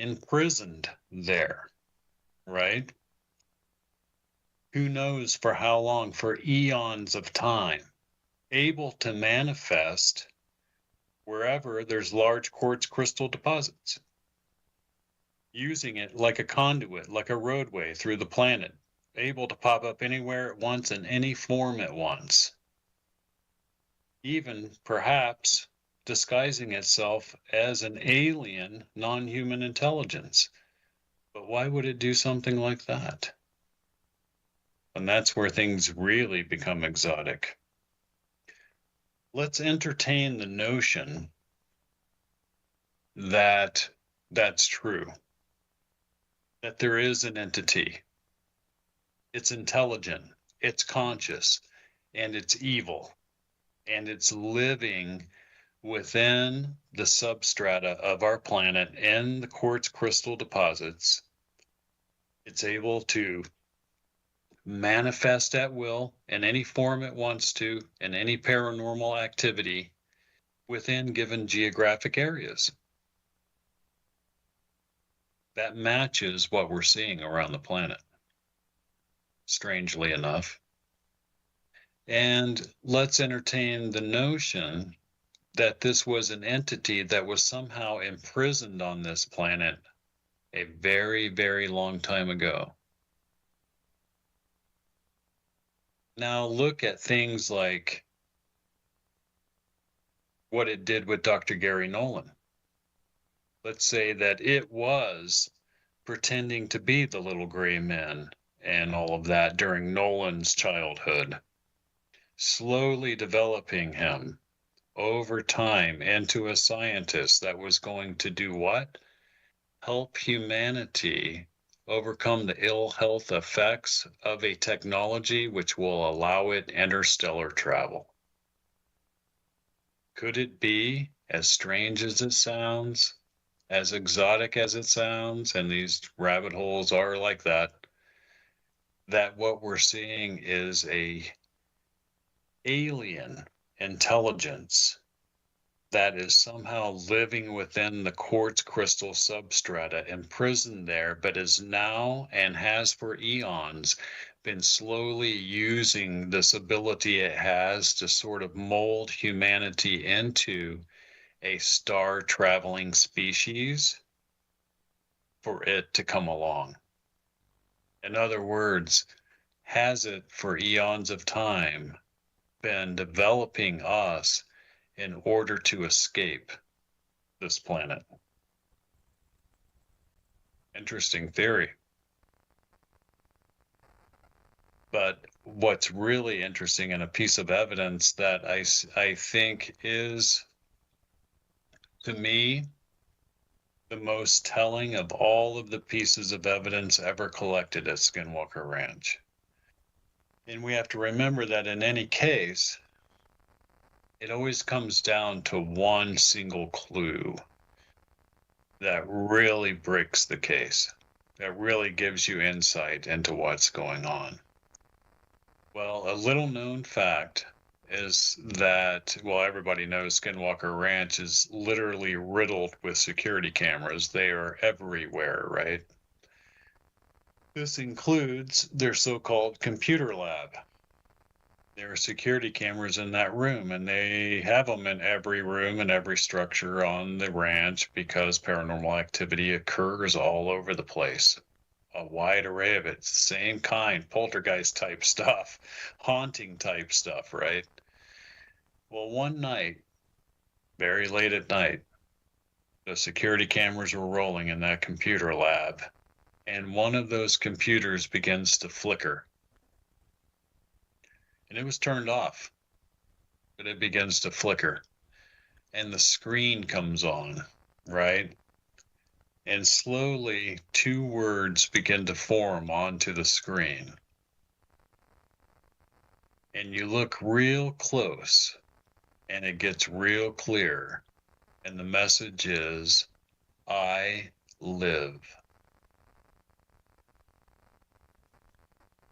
imprisoned there, right? Who knows for how long, for eons of time, able to manifest wherever there's large quartz crystal deposits, using it like a conduit, like a roadway through the planet, able to pop up anywhere at once in any form at once, even perhaps disguising itself as an alien non-human intelligence. But why would it do something like that? And that's where things really become exotic. Let's entertain the notion that that's true, that there is an entity. It's intelligent, it's conscious, and it's evil, and it's living within the substrata of our planet in the quartz crystal deposits. It's able to manifest at will in any form it wants to, in any paranormal activity within given geographic areas. That matches what we're seeing around the planet, strangely enough. And let's entertain the notion that this was an entity that was somehow imprisoned on this planet a very, very long time ago. Now look at things like what it did with Dr. Gary Nolan. Let's say that it was pretending to be the little gray men and all of that during Nolan's childhood, slowly developing him over time into a scientist that was going to do what? Help humanity overcome the ill health effects of a technology which will allow it interstellar travel. Could it be, as strange as it sounds, as exotic as it sounds, and these rabbit holes are like that, that what we're seeing is a alien intelligence that is somehow living within the quartz crystal substrata, imprisoned there, but is now and has for eons been slowly using this ability it has to sort of mold humanity into a star traveling species for it to come along. In other words, has it for eons of time been developing us in order to escape this planet. Interesting theory. But what's really interesting and a piece of evidence that I think is, to me, the most telling of all of the pieces of evidence ever collected at Skinwalker Ranch. And we have to remember that in any case, it always comes down to one single clue that really breaks the case, that really gives you insight into what's going on. Well, a little known fact is that, well, everybody knows Skinwalker Ranch is literally riddled with security cameras. They are everywhere, right? This includes their so-called computer lab. There are security cameras in that room, and they have them in every room and every structure on the ranch because paranormal activity occurs all over the place. A wide array of it, same kind, poltergeist type stuff, haunting type stuff, right? Well, one night, very late at night, the security cameras were rolling in that computer lab, and one of those computers begins to flicker. And it was turned off, but it begins to flicker, and the screen comes on, right? And slowly, two words begin to form onto the screen. And you look real close, and it gets real clear. And the message is, I live.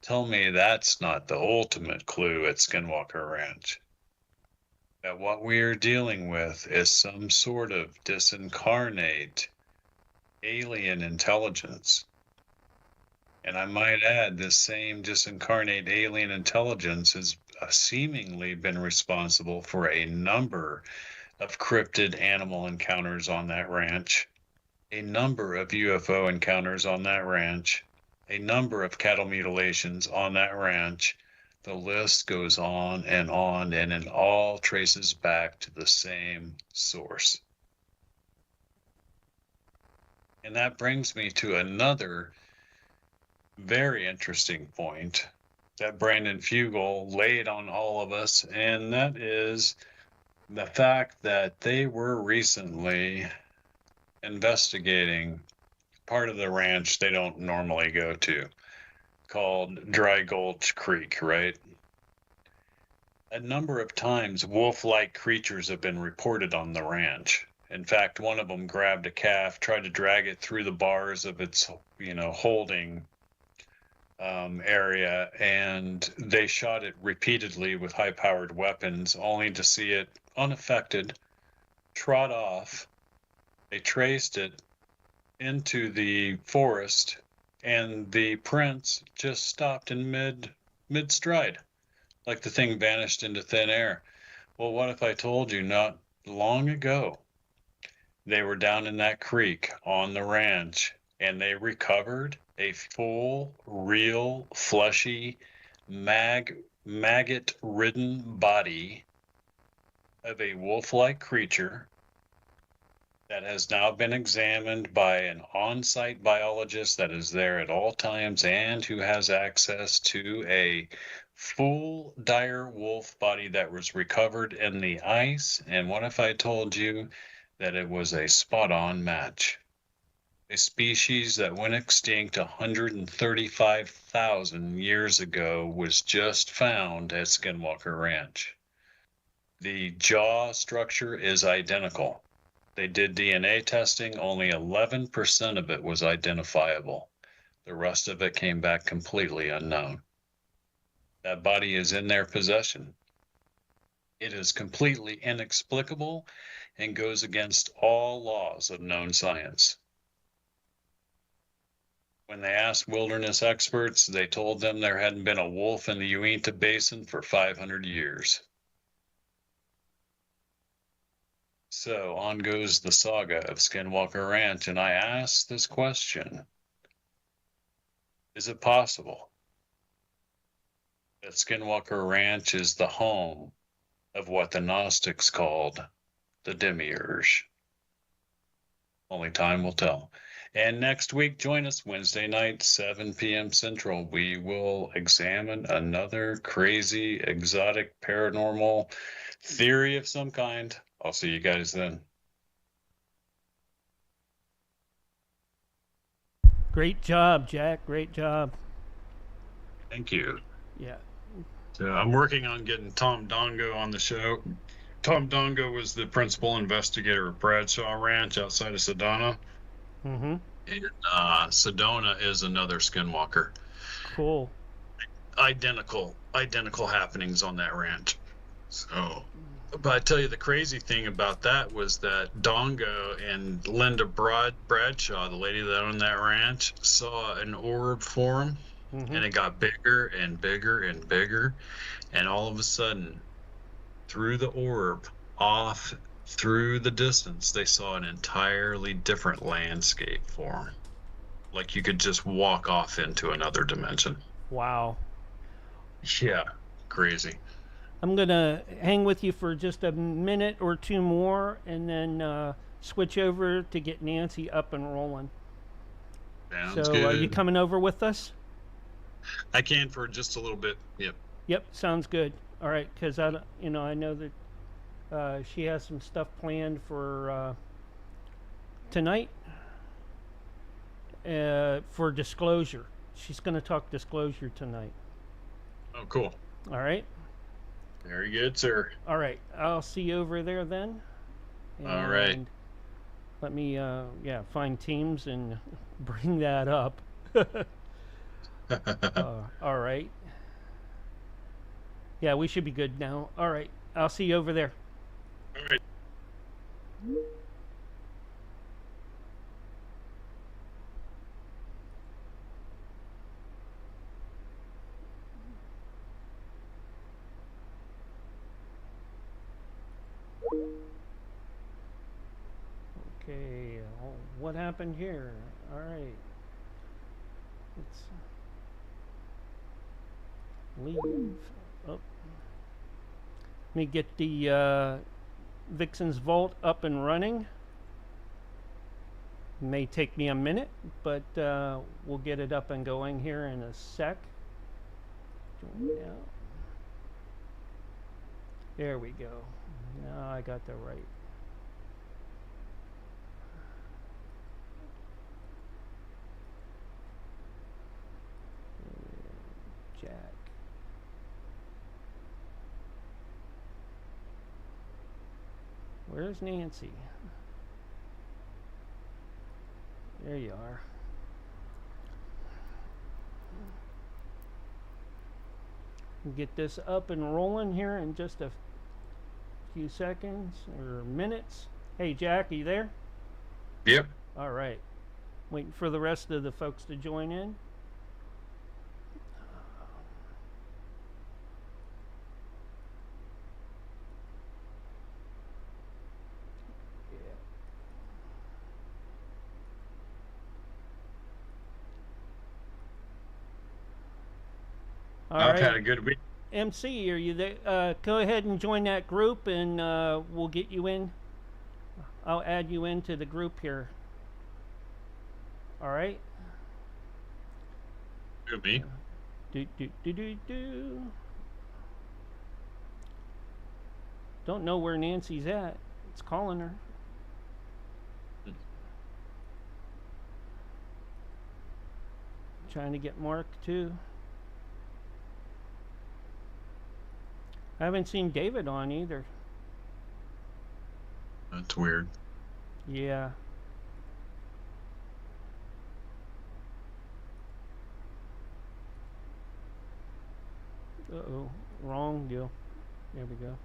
Tell me that's not the ultimate clue at Skinwalker Ranch. That what we are dealing with is some sort of disincarnate alien intelligence. And I might add, this same disincarnate alien intelligence has seemingly been responsible for a number of cryptid animal encounters on that ranch, a number of UFO encounters on that ranch, a number of cattle mutilations on that ranch. The list goes on, and it all traces back to the same source. And that brings me to another very interesting point that Brandon Fugel laid on all of us, and that is the fact that they were recently investigating part of the ranch they don't normally go to, called Dry Gulch Creek, right? A number of times wolf-like creatures have been reported on the ranch. In fact, one of them grabbed a calf, tried to drag it through the bars of its, holding area, and they shot it repeatedly with high-powered weapons, only to see it unaffected, trot off. They traced it into the forest, and the prints just stopped in mid-stride, like the thing vanished into thin air. Well, what if I told you not long ago they were down in that creek on the ranch, and they recovered a full, real, fleshy, maggot-ridden body of a wolf-like creature that has now been examined by an on-site biologist that is there at all times and who has access to a full dire wolf body that was recovered in the ice. And what if I told you that it was a spot-on match? A species that went extinct 135,000 years ago was just found at Skinwalker Ranch. The jaw structure is identical. They did DNA testing, only 11% of it was identifiable. The rest of it came back completely unknown. That body is in their possession. It is completely inexplicable and goes against all laws of known science. When they asked wilderness experts, they told them there hadn't been a wolf in the Uinta Basin for 500 years. So on goes the saga of Skinwalker Ranch, and I ask this question: is it possible that Skinwalker Ranch is the home of what the Gnostics called the Demiurge? Only time will tell. And next week, join us Wednesday night, 7 p.m. Central. We will examine another crazy, exotic, paranormal theory of some kind. I'll see you guys then. Great job, Jack. Great job. Thank you. Yeah. So I'm working on getting Tom Dongo on the show. Tom Dongo was the principal investigator of Bradshaw Ranch outside of Sedona. Mm-hmm. And Sedona is another skinwalker. Cool. Identical happenings on that ranch. So, but I tell you, the crazy thing about that was that Dongo and Linda Bradshaw, the lady that owned that ranch, saw an orb form, Mm-hmm. and it got bigger and bigger and bigger, and all of a sudden, through the orb, off through the distance, they saw an entirely different landscape form. Like you could just walk off into another dimension. Wow. Yeah, crazy. I'm going to hang with you for just a minute or two more and then switch over to get Nancy up and rolling. Sounds so good. Are you coming over with us? I can for just a little bit. Yep. Yep, sounds good. All right, because I know that she has some stuff planned for tonight for disclosure. She's going to talk disclosure tonight. Oh, cool. All right. Very good, sir. All right, I'll see you over there then. All right. Let me find Teams and bring that up. All right. Yeah, we should be good now. All right, I'll see you over there. All right. Okay, what happened here? All right. Let's leave. Oh. Let me get the Vixen's Vault up and running. May take me a minute, but we'll get it up and going here in a sec. Join now. There we go. Now I got the right. Jack. Where's Nancy? There you are. We'll get this up and rolling here in just a few seconds or minutes. Hey, Jack, are you there? Yep. All right. Waiting for the rest of the folks to join in. I've had a good week. MC, are you there? Go ahead and join that group, and we'll get you in. I'll add you into the group here. All right. Could be. Don't know where Nancy's at. It's calling her. Trying to get Mark too. I haven't seen David on either. That's weird. Yeah. Uh-oh. Wrong deal. There we go.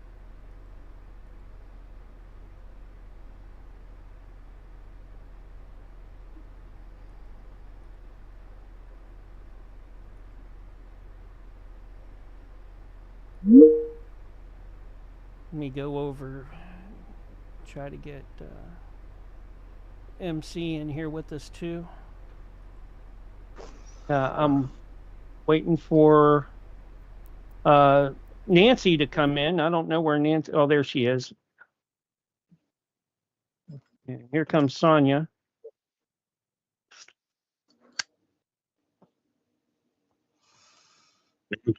Let me go over, try to get MC in here with us too. I'm waiting for Nancy to come in. I don't know where Nancy, oh, there she is. And here comes Sonia.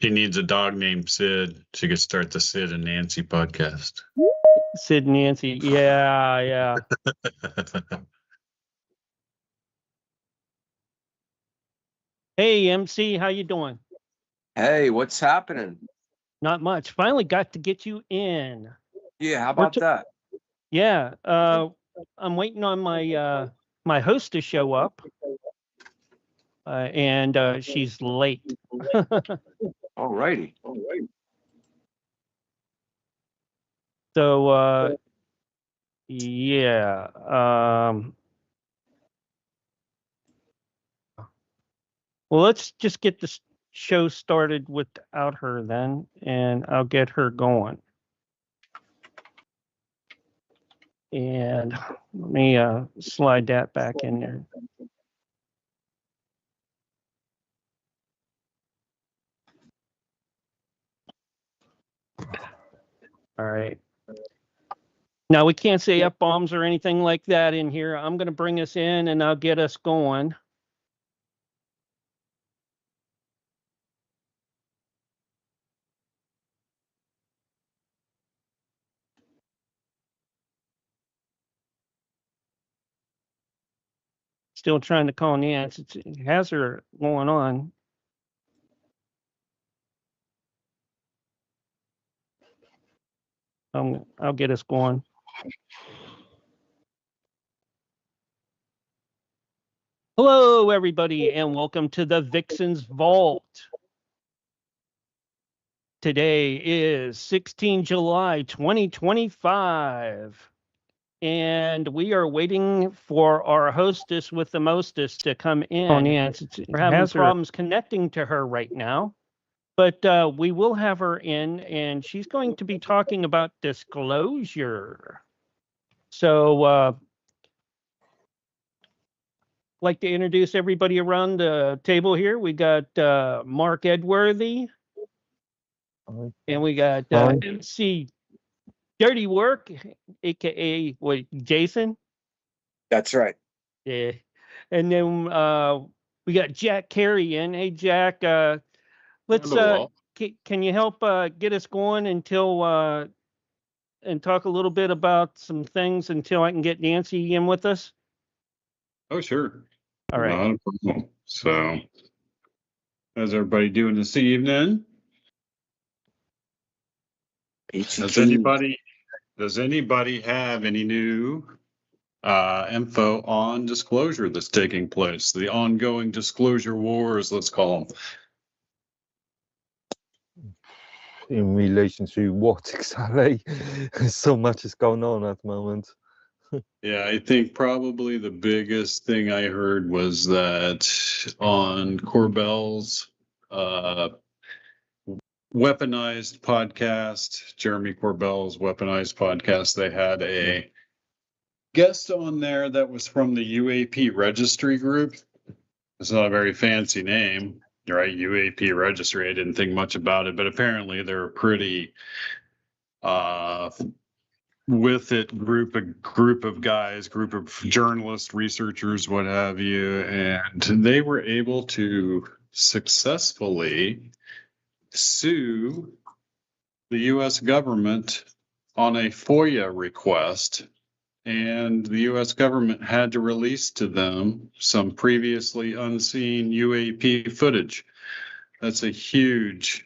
She needs a dog named Sid. She could start the Sid and Nancy podcast. Sid and Nancy. Yeah, yeah. Hey, MC, how you doing? Hey, what's happening? Not much. Finally got to get you in. Yeah, how about that? Yeah. I'm waiting on my my host to show up. And she's late. Alrighty. So yeah. Well, let's just get the show started without her then, and I'll get her going. And let me slide that back in there. All right. Now, we can't say F-bombs or anything like that in here. I'm going to bring us in, and I'll get us going. Still trying to call Nance. It has her going on. I'll get us going. Hello, everybody, and welcome to the Vixen's Vault. Today is 16 July 2025, and we are waiting for our hostess with the mostest to come in. Oh, Nance, we're having problems connecting to her right now, but we will have her in, and she's going to be talking about disclosure. So, like to introduce everybody around the table here. We got Mark Edworthy, and we got MC Dirty Work, aka Jason. That's right. Yeah, and then we got Jack Carey in. Hey, Jack, let's can you help get us going until and talk a little bit about some things until I can get Nancy in with us? Oh, sure. All right. So, how's everybody doing this evening? Does anybody have any new info on disclosure that's taking place? The ongoing disclosure wars, let's call them. In relation to what exactly? So much is going on at the moment. Yeah, I think probably the biggest thing I heard was that on Corbell's weaponized podcast, Jeremy Corbell's weaponized podcast, they had a guest on there that was from the UAP registry group. It's not a very fancy name, right? UAP registry. I didn't think much about it, but apparently they're a pretty with it group of guys, group of journalists, researchers, what have you, and they were able to successfully sue the U.S. government on a FOIA request, and the U.S. government had to release to them some previously unseen UAP footage. That's a huge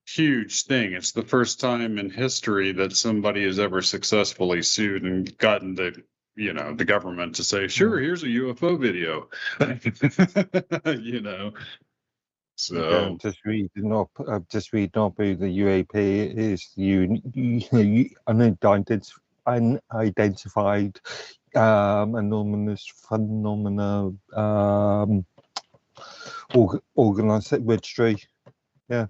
thing. It's the first time in history that somebody has ever successfully sued and gotten the government to say, sure, here's a UFO video. So just reading up who the UAP is. Unidentified anomalous phenomena organized registry. Yeah.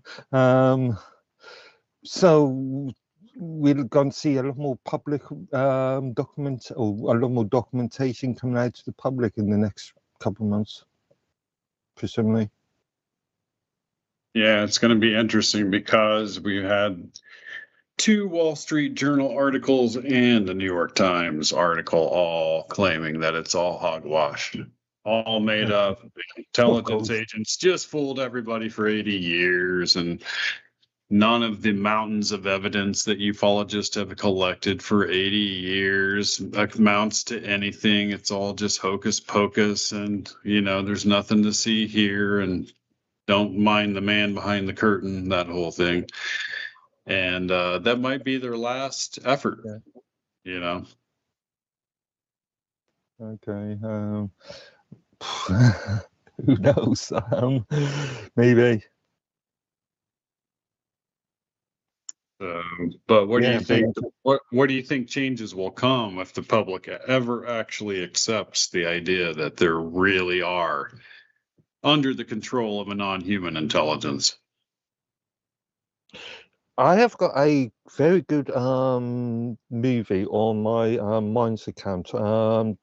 So we're going to see a lot more public documents, or a lot more documentation coming out to the public in the next couple of months, presumably. Yeah, it's going to be interesting because we've had 2 Wall Street Journal articles and the New York Times article all claiming that it's all hogwash. all made up. Intelligence agents just fooled everybody for 80 years, and none of the mountains of evidence that ufologists have collected for 80 years amounts to anything. It's all just hocus pocus, and there's nothing to see here, and don't mind the man behind the curtain, that whole thing. And that might be their last effort, Okay. Who knows? Maybe. But what do you think? What do you think changes will come if the public ever actually accepts the idea that there really are under the control of a non-human intelligence? I have got a very good movie on my Minds account.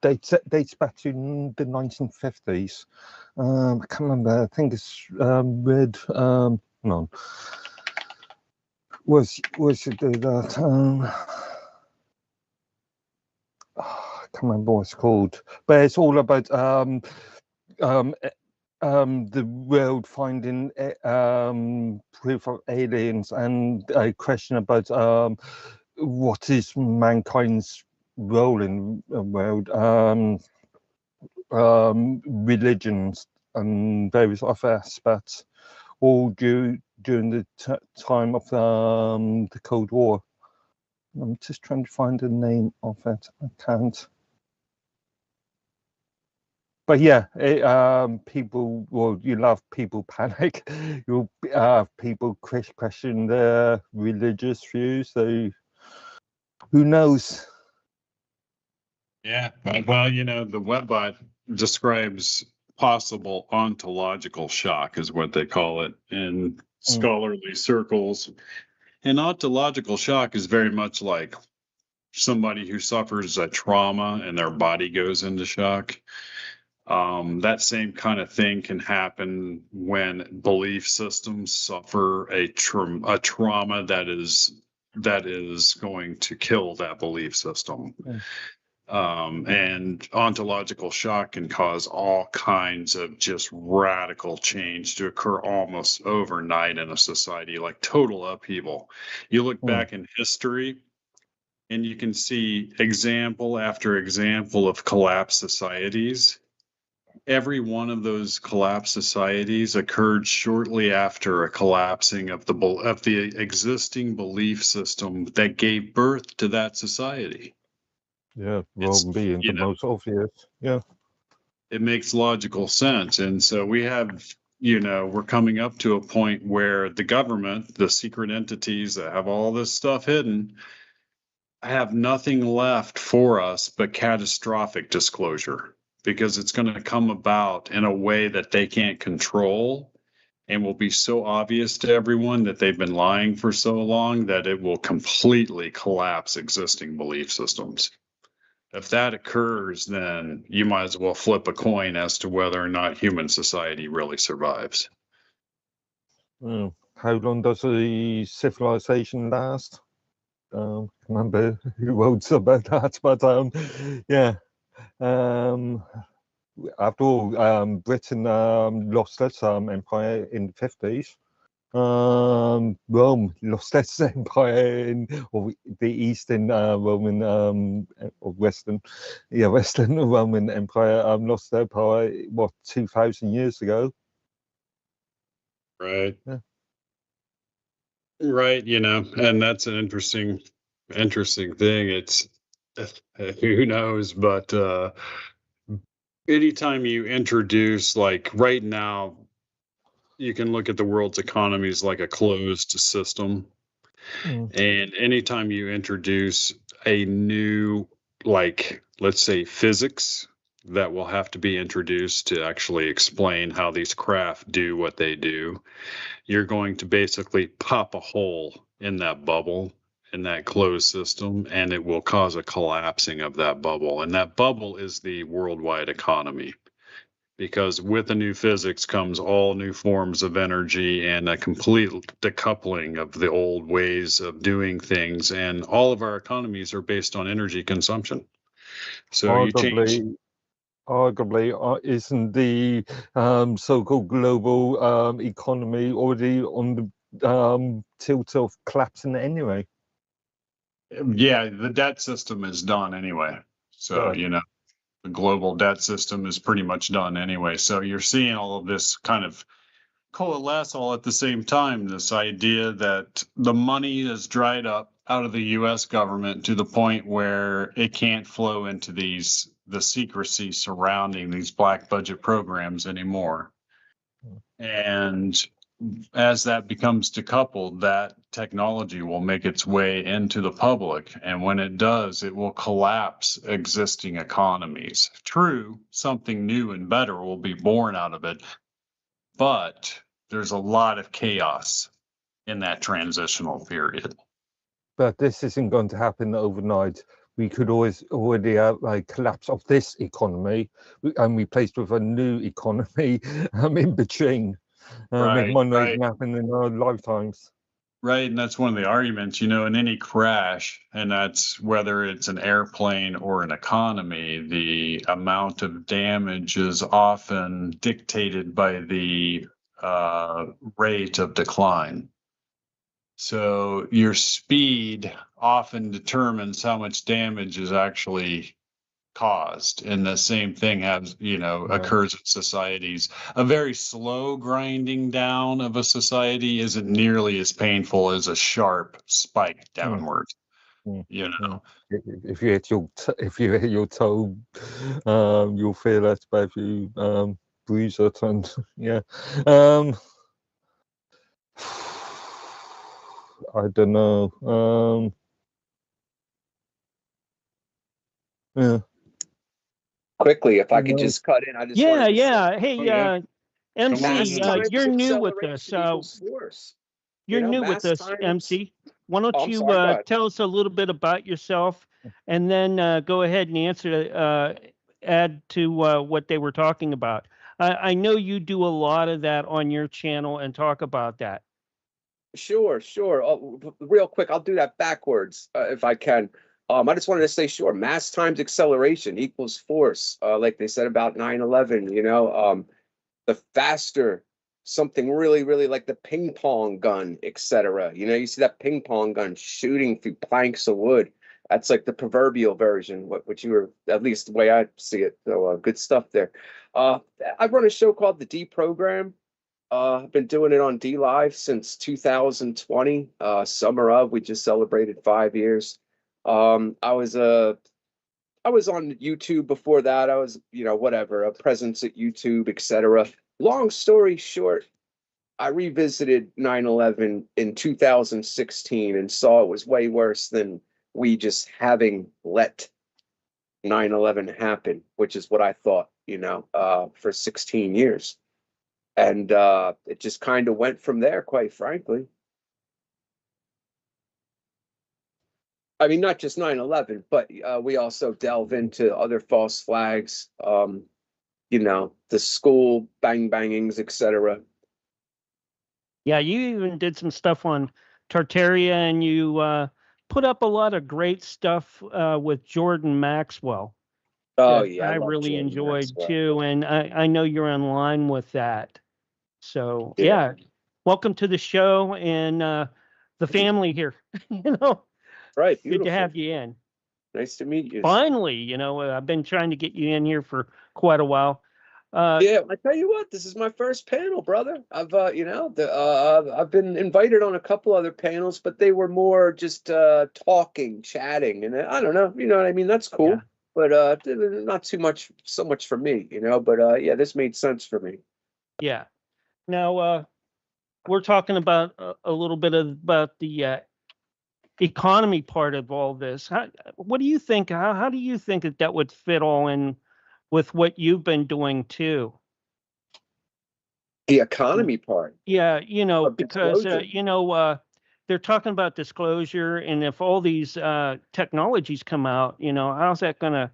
Dates back to the 1950s. I can't remember. I think it's Red. No. Was it that? I can't remember what it's called, but it's all about the world finding proof of aliens, and a question about what is mankind's role in the world, religions and various other aspects, all during the time of the Cold War. I'm just trying to find the name of it. I can't. But yeah, people. Well, you love people panic. You'll people question their religious views. So who knows? Yeah. Well, the Webbot describes possible ontological shock, is what they call it in scholarly circles. And ontological shock is very much like somebody who suffers a trauma and their body goes into shock. That same kind of thing can happen when belief systems suffer a trauma that is going to kill that belief system. And ontological shock can cause all kinds of just radical change to occur almost overnight in a society, like total upheaval. You look back in history and you can see example after example of collapsed societies. Every one of those collapsed societies occurred shortly after a collapsing of the existing belief system that gave birth to that society. Yeah, Rome being the most obvious. Yeah. It makes logical sense. And so we have, we're coming up to a point where the government, the secret entities that have all this stuff hidden, have nothing left for us but catastrophic disclosure, because it's going to come about in a way that they can't control and will be so obvious to everyone that they've been lying for so long that it will completely collapse existing belief systems. If that occurs, then you might as well flip a coin as to whether or not human society really survives. How long does the civilization last? Remember who wrote about that, but yeah. After all, Britain lost its empire in the 50s. Rome lost its empire or the Eastern Roman or Western Roman Empire lost their power 2,000 years ago. Right. Yeah. Right, and that's an interesting thing. It's who knows, but anytime you introduce, like right now, you can look at the world's economies like a closed system. And anytime you introduce a new, like, let's say physics that will have to be introduced to actually explain how these craft do what they do, you're going to basically pop a hole in that bubble, in that closed system, and it will cause a collapsing of that bubble. And that bubble is the worldwide economy. Because with the new physics comes all new forms of energy and a complete decoupling of the old ways of doing things. And all of our economies are based on energy consumption. So you change. arguably, isn't the so-called global economy already on the tilt of collapsing anyway? Yeah, the debt system is done anyway. So, Right. the global debt system is pretty much done anyway. So you're seeing all of this kind of coalesce all at the same time. This idea that the money is dried up out of the US government to the point where it can't flow into the secrecy surrounding these black budget programs anymore. And as that becomes decoupled, that technology will make its way into the public. And when it does, it will collapse existing economies. True, something new and better will be born out of it, but there's a lot of chaos in that transitional period. But this isn't going to happen overnight. We could already have a collapse of this economy and replaced with a new economy in between. It might not even happen in our lifetimes. Right, and that's one of the arguments, in any crash, and that's whether it's an airplane or an economy, the amount of damage is often dictated by the rate of decline. So your speed often determines how much damage is actually caused. And the same thing occurs in societies. A very slow grinding down of a society isn't nearly as painful as a sharp spike downward. If you hit your toe, you'll feel that, but if you bruise it, and I don't know. Quickly, if I could just cut in, I just wanted to say, Hey, MC, you're new with this. You're new with this, MC. Why don't you tell us a little bit about yourself, and then go ahead and add to what they were talking about. I know you do a lot of that on your channel and talk about that. Sure. Real quick, I'll do that backwards if I can. I just wanted to say, sure, mass times acceleration equals force, like they said about 9/11. The faster something really, really like the ping pong gun, etc. You see that ping pong gun shooting through planks of wood. That's like the proverbial version, what you were, at least the way I see it. So good stuff there. I run a show called The D Program. I've been doing it on D Live since 2020. Summer of, we just celebrated 5 years. I was on YouTube before that. I was, a presence at YouTube, etc. Long story short, I revisited 9/11 in 2016 and saw it was way worse than we just having let 9/11 happen, which is what I thought, for 16 years. And it just kind of went from there, quite frankly. I mean, not just 9/11, but we also delve into other false flags, the school bangings, etc. Yeah, you even did some stuff on Tartaria, and you put up a lot of great stuff with Jordan Maxwell. Oh, yeah. I really Jordan enjoyed Maxwell too, and I know you're in line with that. So, yeah. Welcome to the show and the family here. Right. Beautiful. Good to have you in. Nice to meet you. Finally, I've been trying to get you in here for quite a while. I tell you what, this is my first panel, brother. I've I've been invited on a couple other panels, but they were more just talking, chatting, and I don't know, what I mean? That's cool, but not so much for me, But this made sense for me. Yeah. Now we're talking about a little bit about the economy part of all this. What do you think? How do you think that would fit all in with what you've been doing too? The economy part. Yeah, because they're talking about disclosure, and if all these technologies come out, how's that gonna?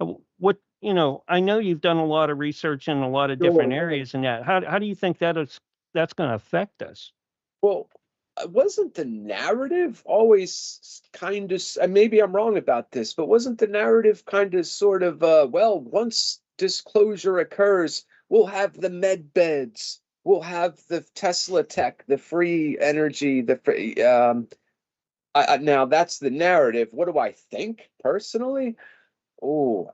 I know you've done a lot of research in a lot of different areas, and that. How do you think that's going to affect us? Well, wasn't the narrative always kind of, and maybe I'm wrong about this, but wasn't the narrative kind of sort of, once disclosure occurs, we'll have the med beds, we'll have the Tesla tech, the free energy, the free. Now that's the narrative. What do I think personally? Oh,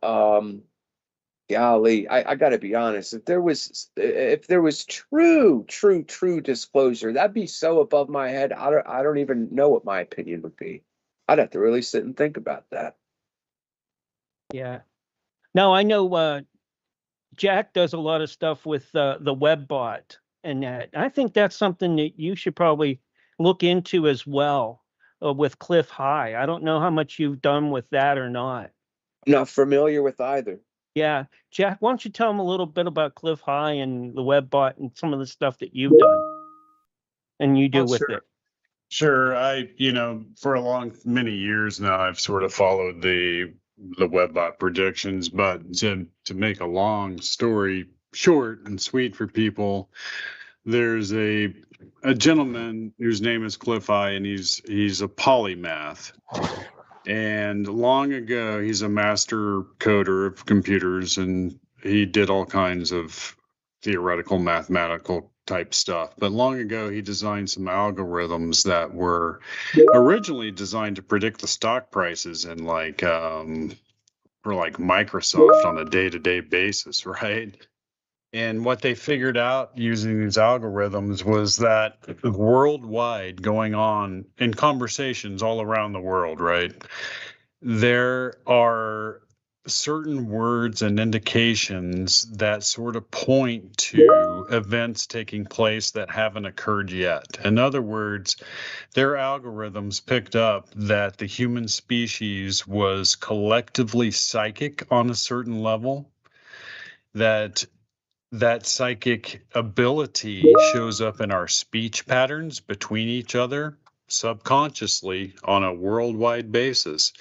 golly, I got to be honest. If there was true disclosure, that'd be so above my head. I don't even know what my opinion would be. I'd have to really sit and think about that. Yeah. Now I know Jack does a lot of stuff with the WebBot and that. I think that's something that you should probably look into as well with Cliff High. I don't know how much you've done with that or not. Not familiar with either. Yeah, Jack, why don't you tell them a little bit about Cliff High and the WebBot and some of the stuff that you've done and you do with sure. it. Sure. For many years now, I've sort of followed the WebBot predictions, but to make a long story short and sweet for people, there's a gentleman whose name is Cliff High, and he's a polymath. And long ago, he's a master coder of computers, and he did all kinds of theoretical mathematical type stuff. But long ago, he designed some algorithms that were originally designed to predict the stock prices and for like Microsoft on a day-to-day basis, right? And what they figured out using these algorithms was that worldwide, going on in conversations all around the world, right, there are certain words and indications that sort of point to events taking place that haven't occurred yet. In other words, their algorithms picked up that the human species was collectively psychic on a certain level, that psychic ability shows up in our speech patterns between each other subconsciously on a worldwide basis.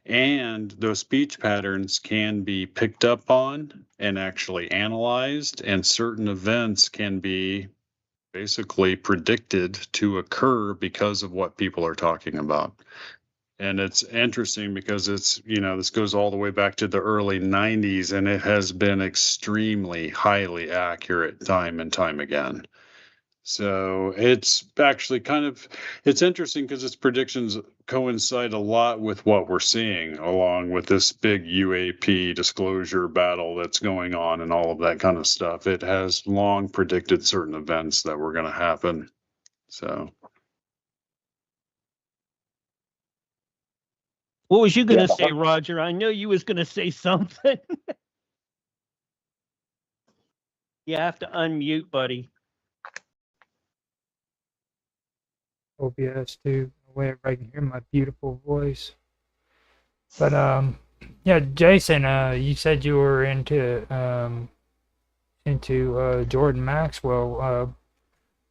And those speech patterns can be picked up on and actually analyzed, and certain events can be basically predicted to occur because of what people are talking about. And it's interesting because this goes all the way back to the early 90s, and it has been extremely highly accurate time and time again. So it's actually it's interesting because its predictions coincide a lot with what we're seeing, along with this big UAP disclosure battle that's going on and all of that kind of stuff. It has long predicted certain events that were going to happen. So. What was you going to say, Roger? I know you was going to say something. You have to unmute, buddy. OBS too, the way everybody can hear my beautiful voice. But yeah, Jason, you said you were into Jordan Maxwell.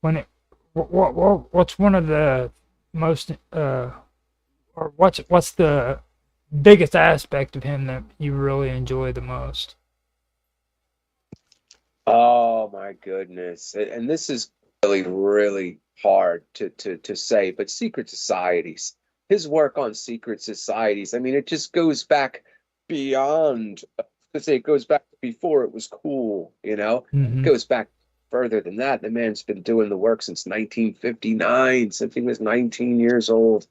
What's one of the most or what's the biggest aspect of him that you really enjoy the most? Oh my goodness. And this is really hard to say, but secret societies, his work on secret societies, I mean, it just goes back beyond, it goes back before it was cool, It goes back further than that. The man's been doing the work since 1959, since he was 19 years old.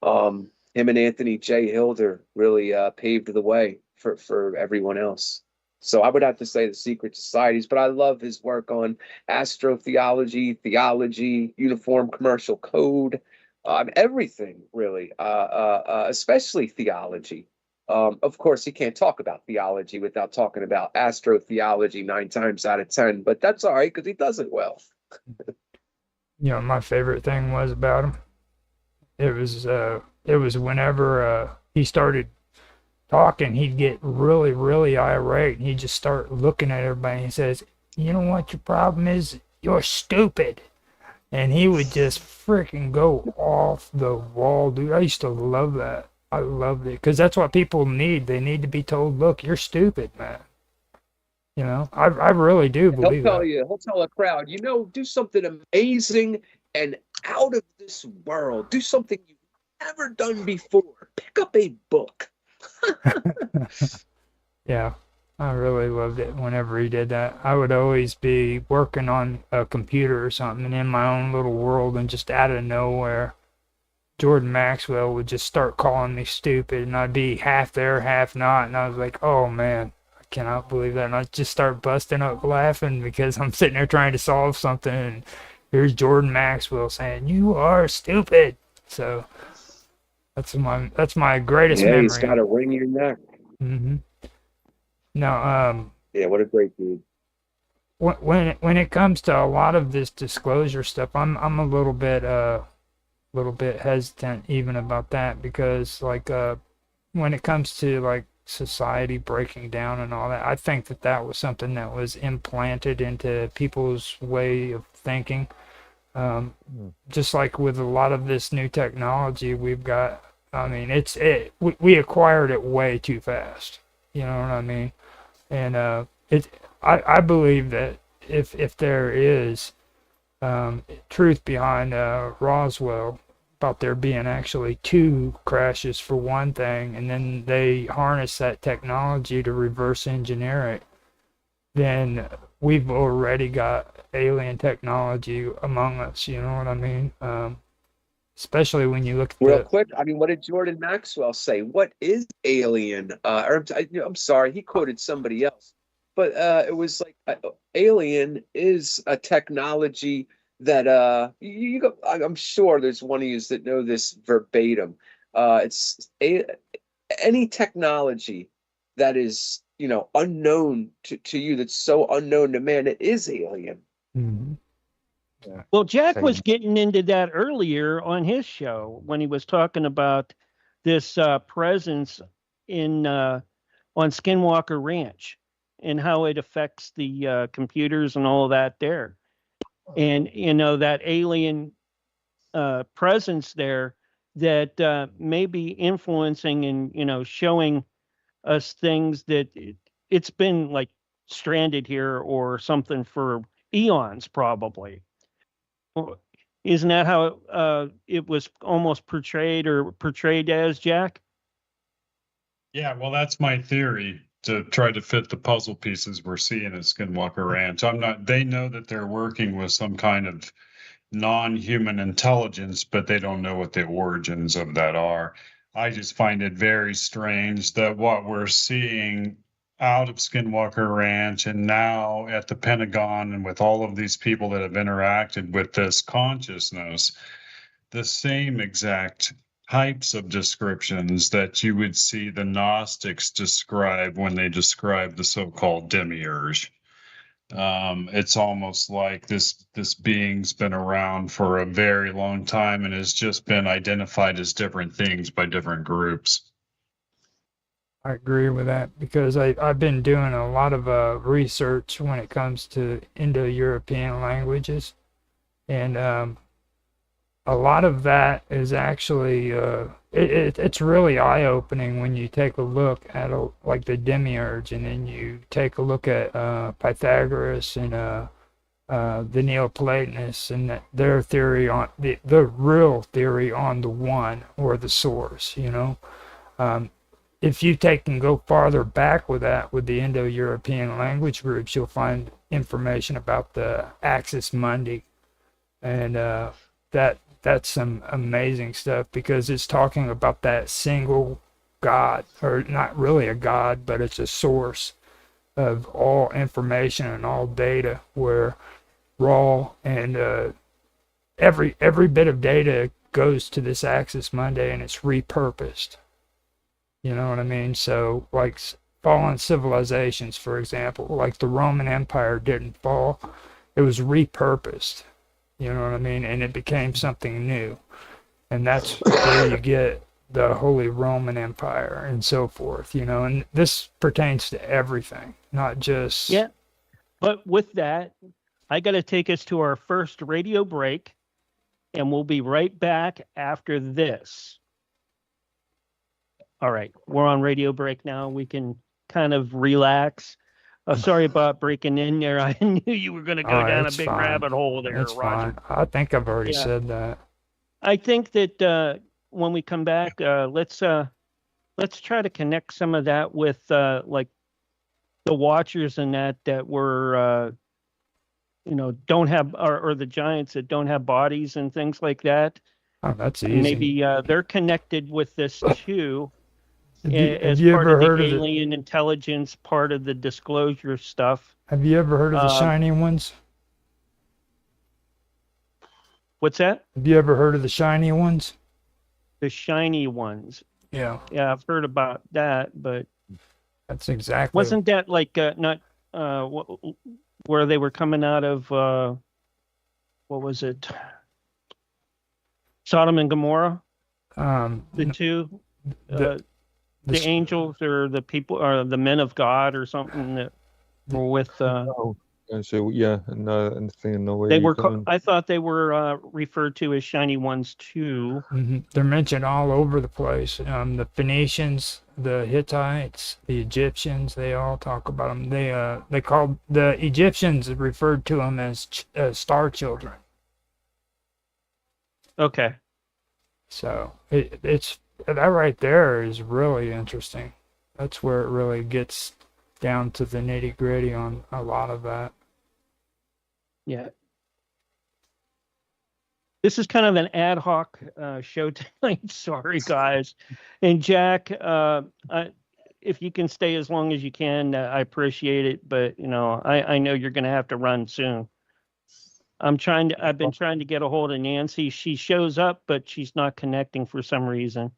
Him and Anthony J. Hilder really paved the way for everyone else. So I would have to say the secret societies, but I love his work on astrotheology, theology, uniform commercial code, everything really, especially theology. Of course, he can't talk about theology without talking about astrotheology 9 times out of 10, but that's all right because he does it well. My favorite thing was about him. It was whenever he started talking, he'd get really, really irate, and he'd just start looking at everybody and he says, "You know what your problem is? You're stupid." And he would just freaking go off the wall, dude. I used to love that. I loved it because that's what people need. They need to be told, "Look, you're stupid, man." I really do believe that. He'll tell a crowd, do something amazing and out of this world. Do something you've never done before. Pick up a book. Yeah. I really loved it whenever he did that. I would always be working on a computer or something in my own little world, and just out of nowhere, Jordan Maxwell would just start calling me stupid, and I'd be half there, half not, and I was like, oh man, I cannot believe that. And I'd just start busting up laughing because I'm sitting there trying to solve something, and here's Jordan Maxwell saying, "You are stupid." So that's my greatest Yeah, he's memory. got a ring in your neck. hmm Now, Yeah, what a great dude. when it comes to a lot of this disclosure stuff, I'm a little bit hesitant even about that, because like when it comes to like society breaking down and all that, I think that was something that was implanted into people's way of thinking. Just like with a lot of this new technology we've got, I mean, we acquired it way too fast. You know what I mean? And I believe that if there is truth behind Roswell, about there being actually two crashes for one thing, and then they harness that technology to reverse engineer it, then we've already got alien technology among us. You know what I mean? Especially when you look at Real quick, I mean, what did Jordan Maxwell say? What is alien? I'm sorry, he quoted somebody else, but it was like alien is a technology that I'm sure there's one of you that know this verbatim. Any technology that is unknown to you, that's so unknown to man, it is alien. Mhm. Well, Jack was Same. getting into that earlier on his show when he was talking about this presence in on Skinwalker Ranch and how it affects the computers and all of that there. And that alien presence there that may be influencing and showing us things that it's been like stranded here or something for eons probably. Well, isn't that how it was almost portrayed as, Jack? Yeah, well, that's my theory to try to fit the puzzle pieces we're seeing at Skinwalker Ranch. They know that they're working with some kind of non-human intelligence, but they don't know what the origins of that are. I just find it very strange that what we're seeing out of Skinwalker Ranch and now at the Pentagon, and with all of these people that have interacted with this consciousness, the same exact types of descriptions that you would see the Gnostics describe when they describe the so-called demiurge. It's almost like this being's been around for a very long time and has just been identified as different things by different groups. I agree with that, because I've been doing a lot of research when it comes to Indo-European languages, and a lot of that is actually it's really eye-opening when you take a look at like the demiurge, and then you take a look at Pythagoras and the Neoplatonists and their theory on the real theory on the one or the source. If you take and go farther back with that, with the Indo-European language groups, you'll find information about the Axis Mundi, and that's some amazing stuff, because it's talking about that single God, or not really a God, but it's a source of all information and all data, where raw and every bit of data goes to this Axis Mundi, and it's repurposed. You know what I mean? So, like fallen civilizations, for example, like the Roman Empire didn't fall, it was repurposed. You know what I mean? And it became something new. And that's where you get the Holy Roman Empire and so forth, and this pertains to everything, not just. Yeah. But with that, I got to take us to our first radio break, and we'll be right back after this. All right, we're on radio break now. We can kind of relax. Sorry about breaking in there. I knew you were going to go down a It's big fine. rabbit hole there, It's Roger. fine. I think I've already Yeah. said that. I think that when we come back, let's try to connect some of that with like the Watchers and that were don't have or the Giants that don't have bodies and things like that. Oh, that's And easy. maybe they're connected with this too, Have as you part ever of the heard of the alien intelligence, part of the disclosure stuff. Have you ever heard of the Um, shiny ones? What's that? Have you ever heard of the shiny ones? The shiny ones. Yeah, Yeah, I've heard about that, but that's exactly. wasn't that like not where they were coming out of what was it? Sodom and Gomorrah? The two, the the angels or the people or the men of God or something that were with. Oh, so yeah, no, anything no way. They were. I thought they were referred to as shiny ones too. They're mentioned all over the place. The Phoenicians, the Hittites, the Egyptians, they all talk about them. They called the Egyptians referred to them as star children. Okay. So it's that right there is really interesting. That's where it really gets down to the nitty gritty on a lot of that. Yeah. This is kind of an ad hoc show tonight. Sorry, guys. And Jack, if you can stay as long as you can, I appreciate it. But I know you're going to have to run soon. I've been trying to get a hold of Nancy. She shows up, but she's not connecting for some reason.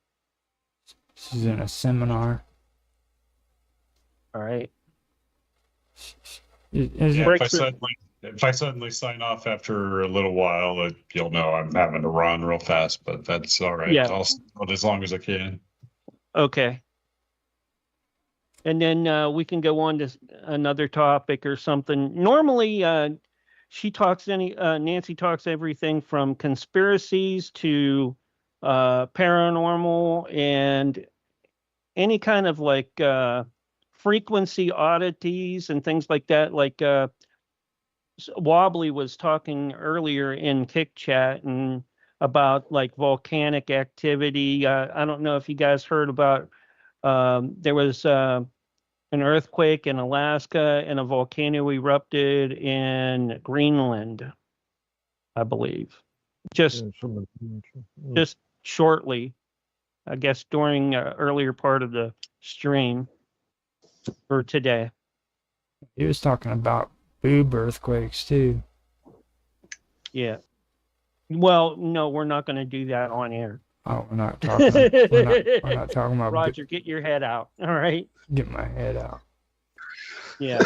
She's in a seminar. All right. If I suddenly sign off after a little while, you'll know I'm having to run real fast, but that's all right. Yeah. I'll stay as long as I can. Okay. And then we can go on to another topic or something. Normally, Nancy talks everything from conspiracies to paranormal and any kind of like frequency oddities and things like that. Like Wobbly was talking earlier in Kick Chat and about like volcanic activity. I don't know if you guys heard about there was an earthquake in Alaska and a volcano erupted in Greenland, I believe. Just shortly, I guess during earlier part of the stream for today. He was talking about boob earthquakes too. Yeah. Well, no, we're not going to do that on air. Oh, we're not talking. we're not talking about. Roger, get your head out. All right. Get my head out. Yeah.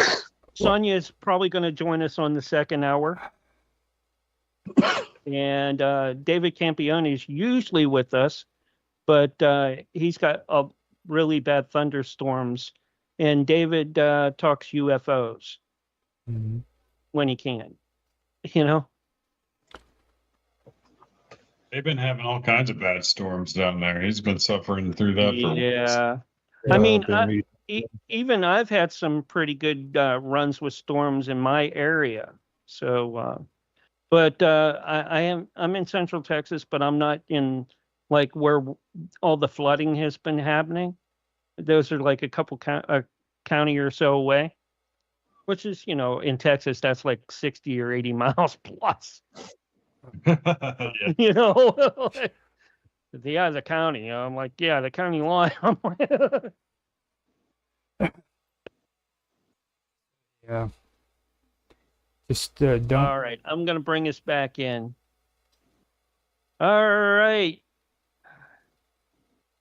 Sonia is probably going to join us on the second hour. And David Campione is usually with us, but he's got really bad thunderstorms. And David talks UFOs when he can. They've been having all kinds of bad storms down there. He's been suffering through that for Yeah. I mean, even I've had some pretty good runs with storms in my area. So, but I'm in Central Texas, but I'm not in like where all the flooding has been happening. Those are like a couple county or so away, which is, in Texas, that's like 60 or 80 miles plus. Yeah. The county. I'm like, yeah, the county line. Yeah. Just don't. All right, I'm gonna bring us back in. All right.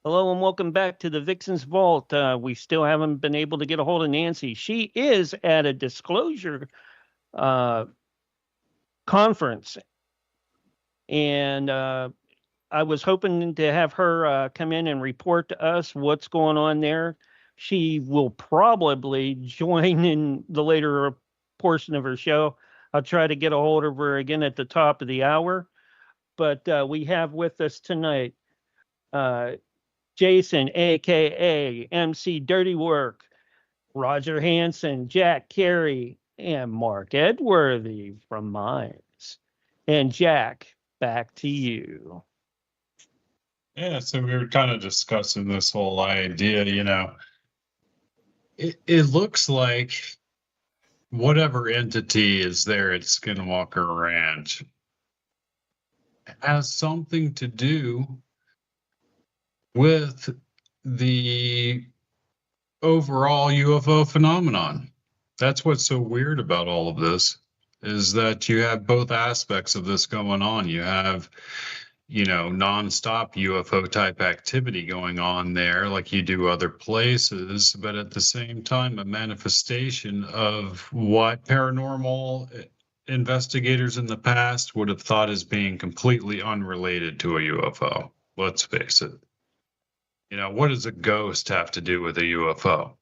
Hello and welcome back to the Vixen's Vault. We still haven't been able to get a hold of Nancy. She is at a disclosure conference. And I was hoping to have her come in and report to us what's going on there. She will probably join in the later portion of her show. I'll try to get a hold of her again at the top of the hour. But we have with us tonight Jason, a.k.a. MC Dirty Work, Roger Hanson, Jack Carey, and Mark Edworthy from Mines. And Jack, back to you. Yeah, so we were kind of discussing this whole idea, It looks like whatever entity is there at Skinwalker Ranch has something to do with the overall UFO phenomenon. That's what's so weird about all of this, is that you have both aspects of this going on. You have, nonstop UFO type activity going on there, like you do other places, but at the same time, a manifestation of what paranormal investigators in the past would have thought as being completely unrelated to a UFO. Let's face it. What does a ghost have to do with a UFO?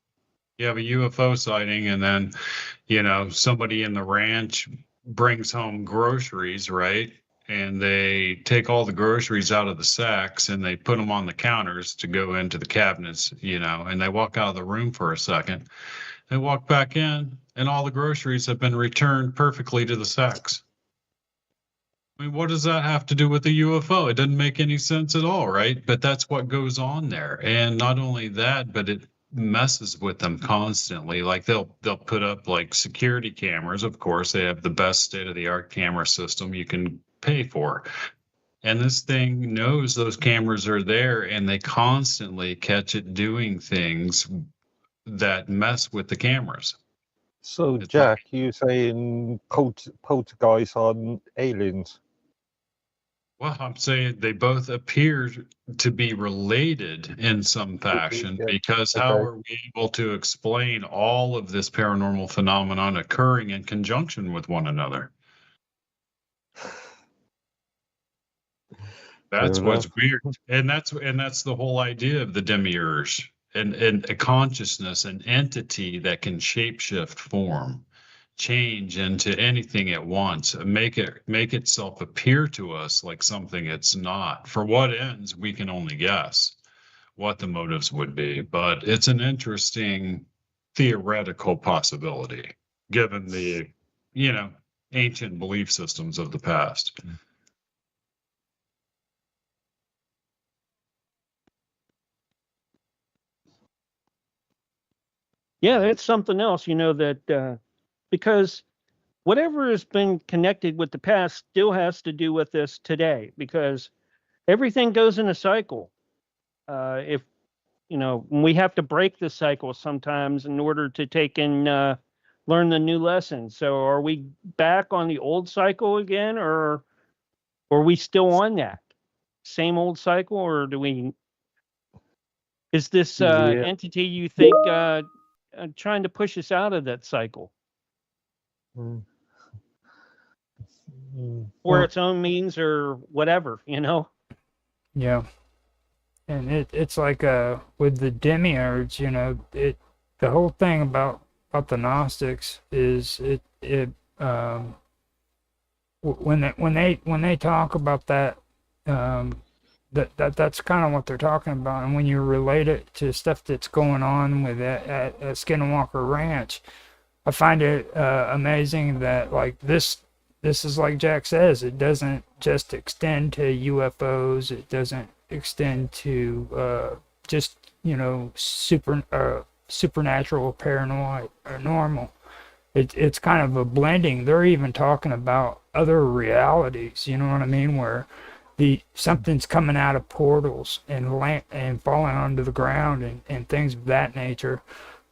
You have a UFO sighting, and then, somebody in the ranch brings home groceries, right? And they take all the groceries out of the sacks and they put them on the counters to go into the cabinets, and they walk out of the room for a second. They walk back in, and all the groceries have been returned perfectly to the sacks. I mean, what does that have to do with the UFO? It doesn't make any sense at all, right? But that's what goes on there. And not only that, but it messes with them constantly. Like they'll put up like security cameras. Of course, they have the best state-of-the-art camera system you can pay for. And this thing knows those cameras are there, and they constantly catch it doing things that mess with the cameras. So, It's Jack, you saying poltergeists are aliens? Well, I'm saying they both appear to be related in some fashion, Yeah. because how Okay. are we able to explain all of this paranormal phenomenon occurring in conjunction with one another? That's Fair what's enough. weird. And that's the whole idea of the demiurge, and a consciousness, an entity that can shapeshift form, change into anything it wants, make itself appear to us like something it's not. For what ends, we can only guess what the motives would be, but it's an interesting theoretical possibility given the, ancient belief systems of the past. Yeah, that's something else, that because whatever has been connected with the past still has to do with this today, because everything goes in a cycle. If we have to break the cycle sometimes in order to take and learn the new lessons. So are we back on the old cycle again, or are we still on that same old cycle, or is this Yeah. entity, you think, trying to push us out of that cycle Mm. for Well, its own means or whatever? yeah. And it's like with the demiurge, the whole thing about the Gnostics is when they talk about that, that's kind of what they're talking about. And when you relate it to stuff that's going on with at Skinwalker Ranch, I find it amazing that like this is like Jack says, it doesn't just extend to UFOs. It doesn't extend to just supernatural, paranormal, or normal. It's kind of a blending. They're even talking about other realities. You know what I mean? Where something's coming out of portals and falling onto the ground and things of that nature.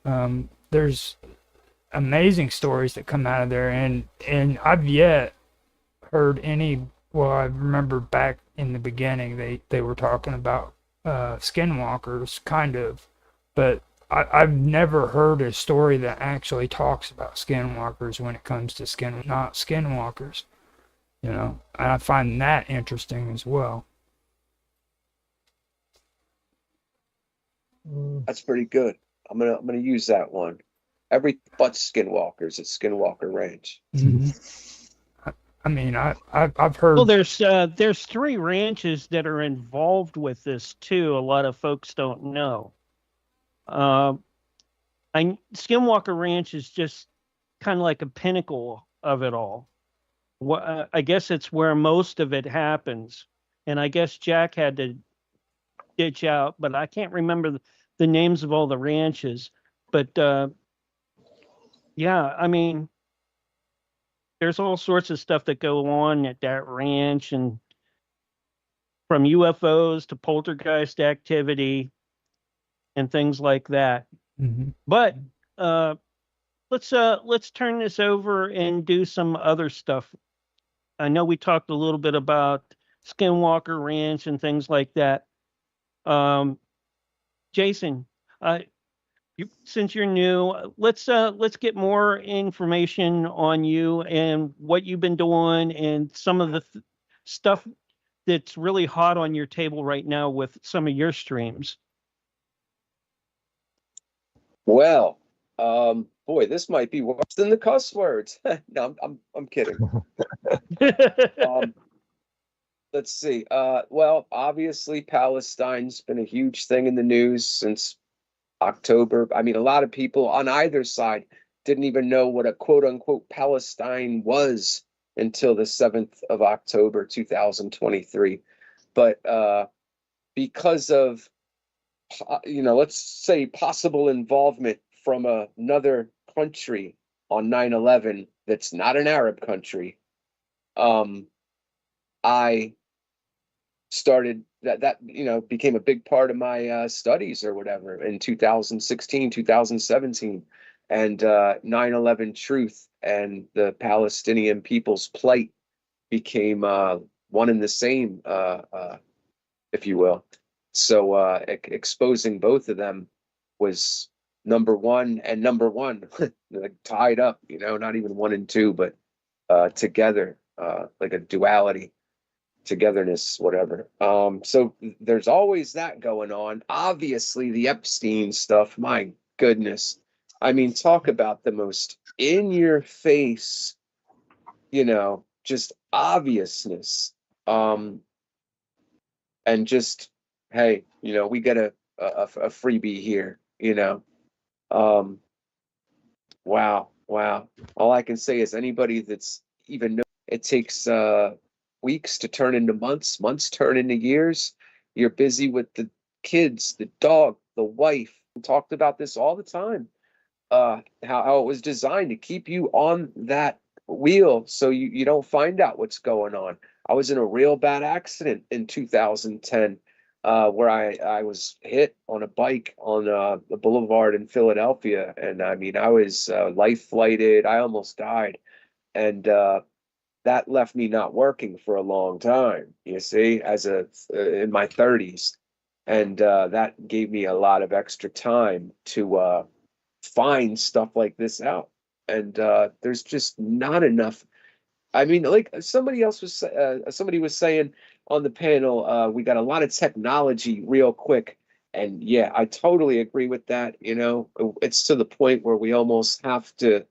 There's amazing stories that come out of there, and I've yet heard any. Well, I remember back in the beginning they were talking about skinwalkers, kind of, but I've never heard a story that actually talks about skinwalkers when it comes to not skinwalkers. And I find that interesting as well. That's pretty good. I'm gonna use that one. Every but skinwalkers at Skinwalker Ranch. Mm-hmm. I mean, I've heard. Well, there's 3 ranches that are involved with this too. A lot of folks don't know. Skinwalker Ranch is just kind of like a pinnacle of it all. I guess it's where most of it happens, and I guess Jack had to ditch out, but I can't remember the names of all the ranches. But yeah, I mean, there's all sorts of stuff that go on at that ranch, and from UFOs to poltergeist activity and things like that. Mm-hmm. But uh, let's turn this over and do some other stuff. I know we talked a little bit about Skinwalker Ranch and things like that. Um, Jason, since you're new, let's get more information on you and what you've been doing and some of the stuff that's really hot on your table right now with some of your streams. Well, boy, this might be worse than the cuss words. No, I'm kidding. Let's see. Well, obviously, Palestine's been a huge thing in the news since October. I mean, a lot of people on either side didn't even know what a quote unquote Palestine was until the 7th of October, 2023. But because of, let's say possible involvement from another country on 9/11 that's not an Arab country, I started that became a big part of my studies or whatever in 2016, 2017, and 9/11 truth and the Palestinian people's plight became one and the same, if you will. So exposing both of them was number one, and number one like tied up, not even one and two, but together, like a duality, togetherness, whatever. So there's always that going on. Obviously, the Epstein stuff, my goodness. I mean, talk about the most in your face, just obviousness. And just, hey, we get a freebie here, wow. All I can say is anybody that's even know it takes weeks to turn into months, months turn into years. You're busy with the kids, the dog, the wife. We talked about this all the time. How it was designed to keep you on that wheel so you don't find out what's going on. I was in a real bad accident in 2010 where I was hit on a bike on the boulevard in Philadelphia. And I mean, I was life flighted. I almost died. And that left me not working for a long time, you see, in my 30s. And that gave me a lot of extra time to find stuff like this out. And there's just not enough. I mean, like somebody was saying on the panel, we got a lot of technology real quick. And yeah, I totally agree with that. It's to the point where we almost have to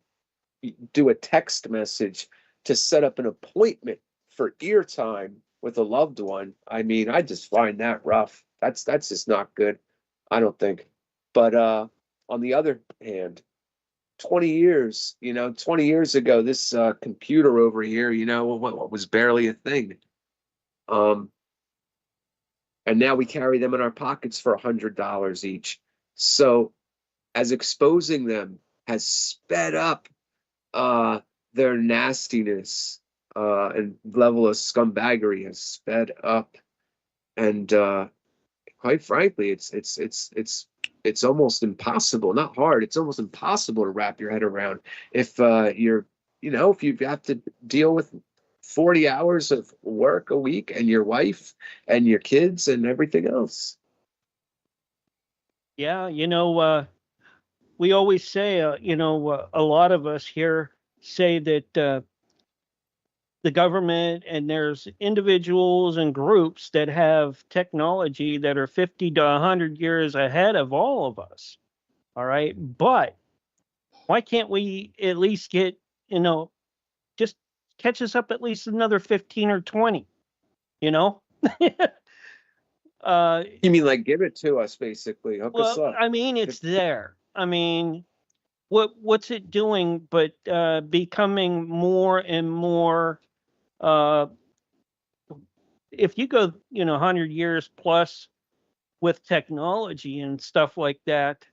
do a text message to set up an appointment for ear time with a loved one. I mean, I just find that rough. That's just not good, I don't think. But on the other hand, 20 years ago, this computer over here, what was barely a thing. And now we carry them in our pockets for $100 each. So as exposing them has sped up their nastiness and level of scumbaggery has sped up. And quite frankly, it's almost impossible, not hard, it's almost impossible to wrap your head around if if you have to deal with 40 hours of work a week and your wife and your kids and everything else. Yeah, we always say, a lot of us here say that the government and there's individuals and groups that have technology that are 50 to 100 years ahead of all of us. All right. But why can't we at least get, just catch us up at least another 15 or 20, You mean like give it to us, basically? Hook us up. I mean, it's there. I mean, what's it doing but becoming more and more if you go 100 years plus with technology and stuff like that,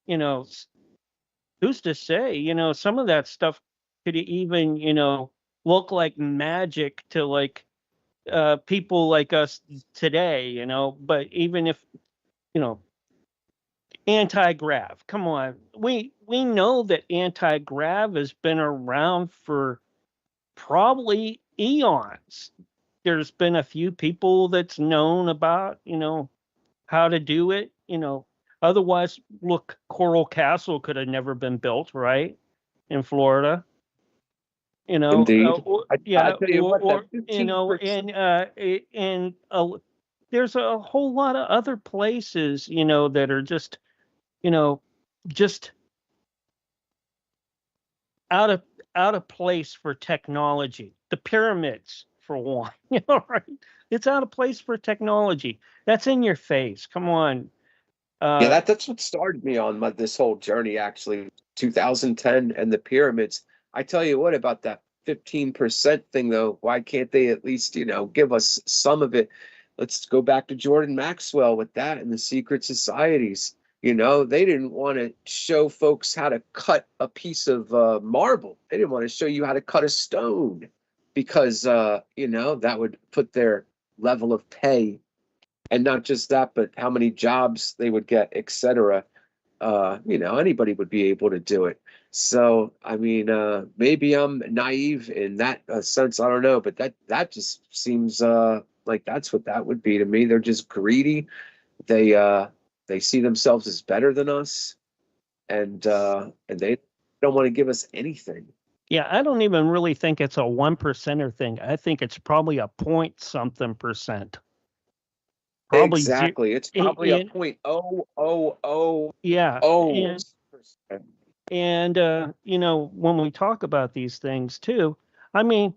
you know, who's to say, some of that stuff could even, look like magic to like people like us today, but even if, you know, anti-grav, come on. We know that anti-grav has been around for probably eons. There's been a few people that's known about, how to do it, Otherwise, look, Coral Castle could have never been built, right? In Florida, Indeed. I yeah, tell you what, that and there's a whole lot of other places, that are just, just out of place for technology. The pyramids, for one, right? It's out of place for technology. That's in your face. Come on. Yeah, that's what started me on this whole journey, actually. 2010 and the pyramids. I tell you what about that 15% thing, though. Why can't they at least, give us some of it? Let's go back to Jordan Maxwell with that and the secret societies. They didn't want to show folks how to cut a piece of marble. They didn't want to show you how to cut a stone because, that would put their level of pay, and not just that, but how many jobs they would get, etc. Anybody would be able to do it. So, I mean, maybe I'm naive in that sense. I don't know, but that just seems like that's what that would be to me. They're just greedy. They see themselves as better than us, and they don't want to give us anything. Yeah, I don't even really think it's a 1%er thing. I think it's probably a point something percent. Probably exactly. It's probably a 0.000. Yeah. And when we talk about these things too, I mean,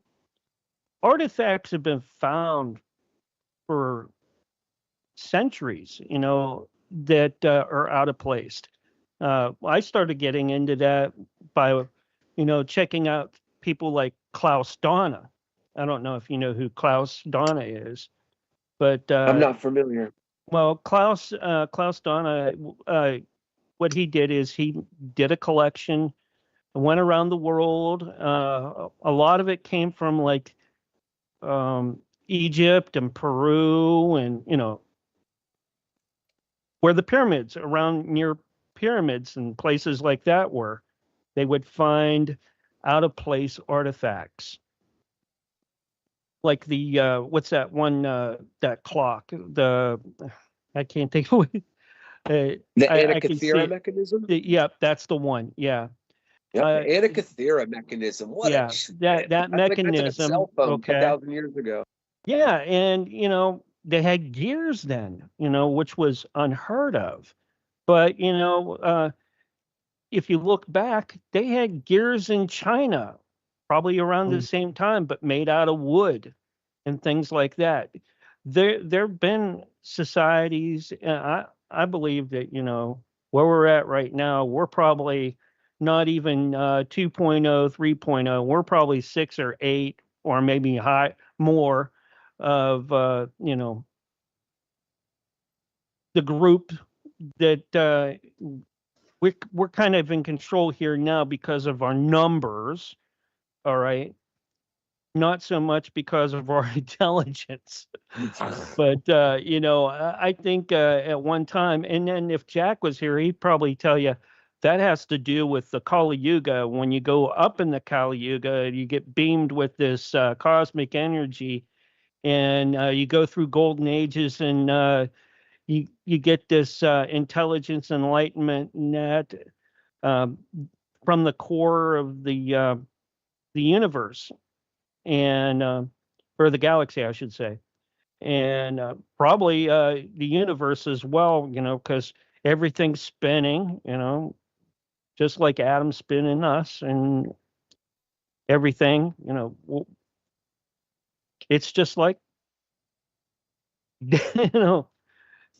artifacts have been found for centuries, that are out of place. I started getting into that by, checking out people like Klaus Donna. I don't know if you know who Klaus Donna is, but I'm not familiar. Well, Klaus Donna, what he did is he did a collection, went around the world. A lot of it came from like Egypt and Peru, and where the pyramids, around near pyramids and places like that were, they would find out of place artifacts. Like the what's that one, that clock? I can't think of it. The Antikythera mechanism? Yep, that's the one. Yeah. Yep, the Antikythera mechanism. What? Yeah, that mechanism. Like cell phone okay. 2,000 years ago. Yeah, and they had gears then, which was unheard of. But if you look back, they had gears in China, probably around the same time, but made out of wood and things like that. There've been societies, and I believe that where we're at right now, we're probably not even 2.0, 3.0. We're probably 6 or 8, or maybe more of the group that we're kind of in control here now because of our numbers. All right. Not so much because of our intelligence, but I think at one time, and then if Jack was here, he'd probably tell you that has to do with the Kali Yuga. When you go up in the Kali Yuga, you get beamed with this cosmic energy, and you go through golden ages, and you get this intelligence, enlightenment, and that from the core of the universe, and or the galaxy, I should say, and probably the universe as well, because everything's spinning, just like atoms spin in us, and everything, it's just like,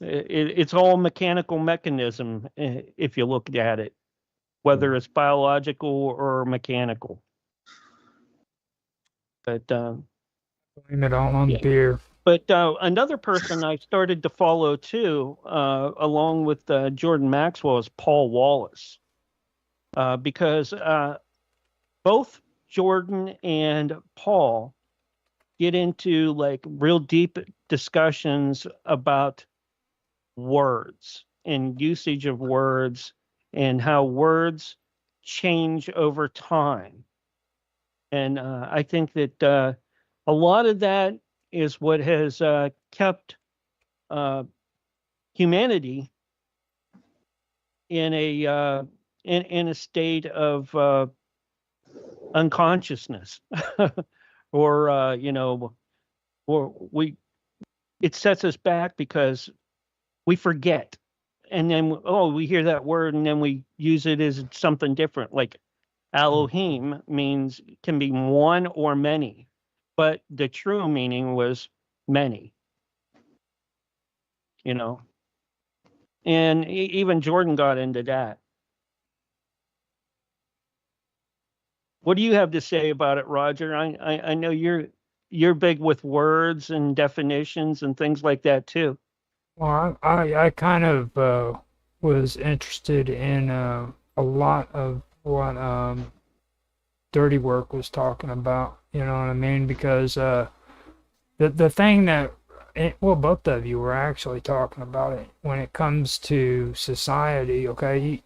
it's all mechanical mechanism, if you look at it, whether it's biological or mechanical. But blame it all on yeah. beer. But another person I started to follow too, along with Jordan Maxwell, is Paul Wallace, because both Jordan and Paul get into like real deep discussions about words and usage of words and how words change over time. And I think that a lot of that is what has kept uh, humanity in a state of unconsciousness, or or it sets us back because we forget, and then we hear that word and then we use it as something different. Like Elohim can be one or many, but the true meaning was many. And even Jordan got into that. What do you have to say about it, Roger? I know you're big with words and definitions and things like that too. Well, I kind of was interested in a lot of what Dirty Work was talking about. You know what I mean? Because the thing that both of you were actually talking about it when it comes to society. Okay,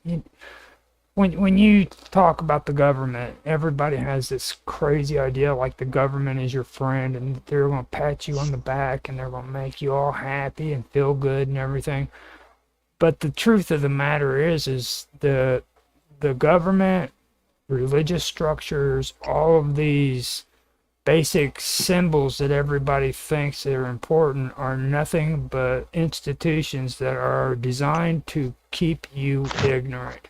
when you talk about the government, everybody has this crazy idea like the government is your friend and they're going to pat you on the back and they're going to make you all happy and feel good and everything. But the truth of the matter is the government, religious structures, all of these basic symbols that everybody thinks are important are nothing but institutions that are designed to keep you ignorant.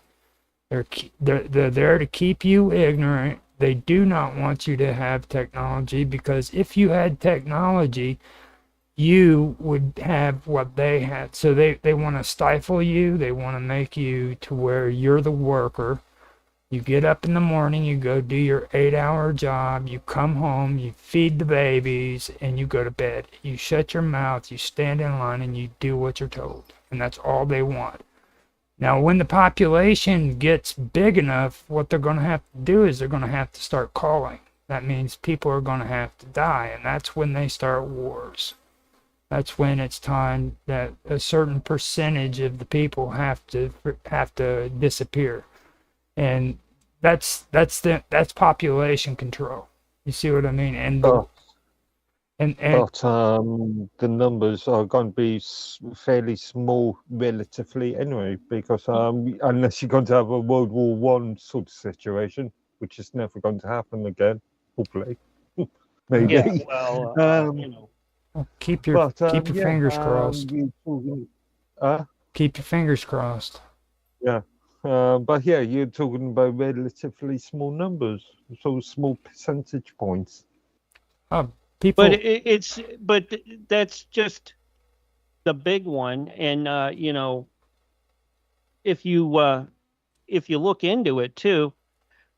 They're there to keep you ignorant. They do not want you to have technology, because if you had technology, you would have what they had. So they want to stifle you. They want to make you to where you're the worker. You get up in the morning, you go do your 8-hour job, you come home, you feed the babies, and you go to bed. You shut your mouth, you stand in line, and you do what you're told. And that's all they want. Now, when the population gets big enough, what they're going to have to do is they're going to have to start calling. That means people are going to have to die, and that's when they start wars. That's when it's time that a certain percentage of the people have to disappear, and that's population control. You see what I mean? And But the numbers are going to be fairly small relatively anyway, because unless you're going to have a World War One sort of situation, which is never going to happen again, hopefully. Maybe. Yeah, well, keep your fingers crossed. Keep your fingers crossed. Yeah. But yeah, you're talking about relatively small numbers, so small percentage points. People, but that's just the big one. And if you look into it too,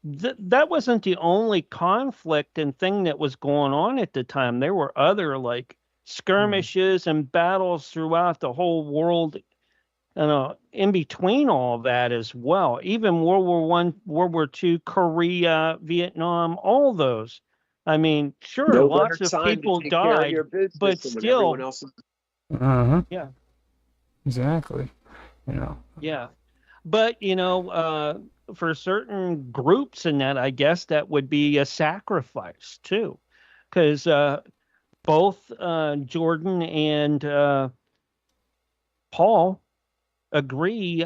that wasn't the only conflict and thing that was going on at the time. There were other like skirmishes and battles throughout the whole world, in between all that as well. Even World War I, World War II, Korea, Vietnam, all those. I mean, sure, lots of people died, but still. Yeah. Exactly. Yeah, but for certain groups in that, I guess that would be a sacrifice too, because both Jordan and Paul agree.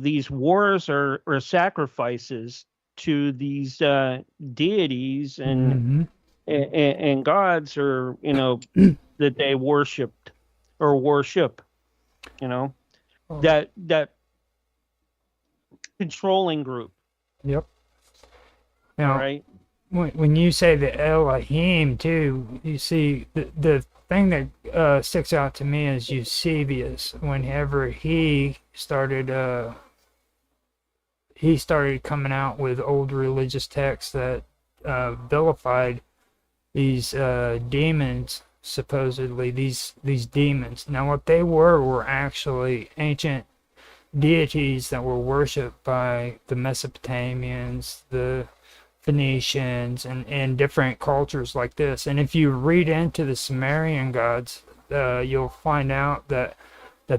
These wars are sacrifices to these deities and gods, or that they worshipped or worship. That controlling group. Yep. Now, right. When you say the Elohim too, you see the thing that sticks out to me is Eusebius. Whenever he started coming out with old religious texts that vilified these demons supposedly these demons. Now, what they were actually ancient deities that were worshipped by the Mesopotamians, the Phoenicians, and different cultures like this. And if you read into the Sumerian gods, you'll find out that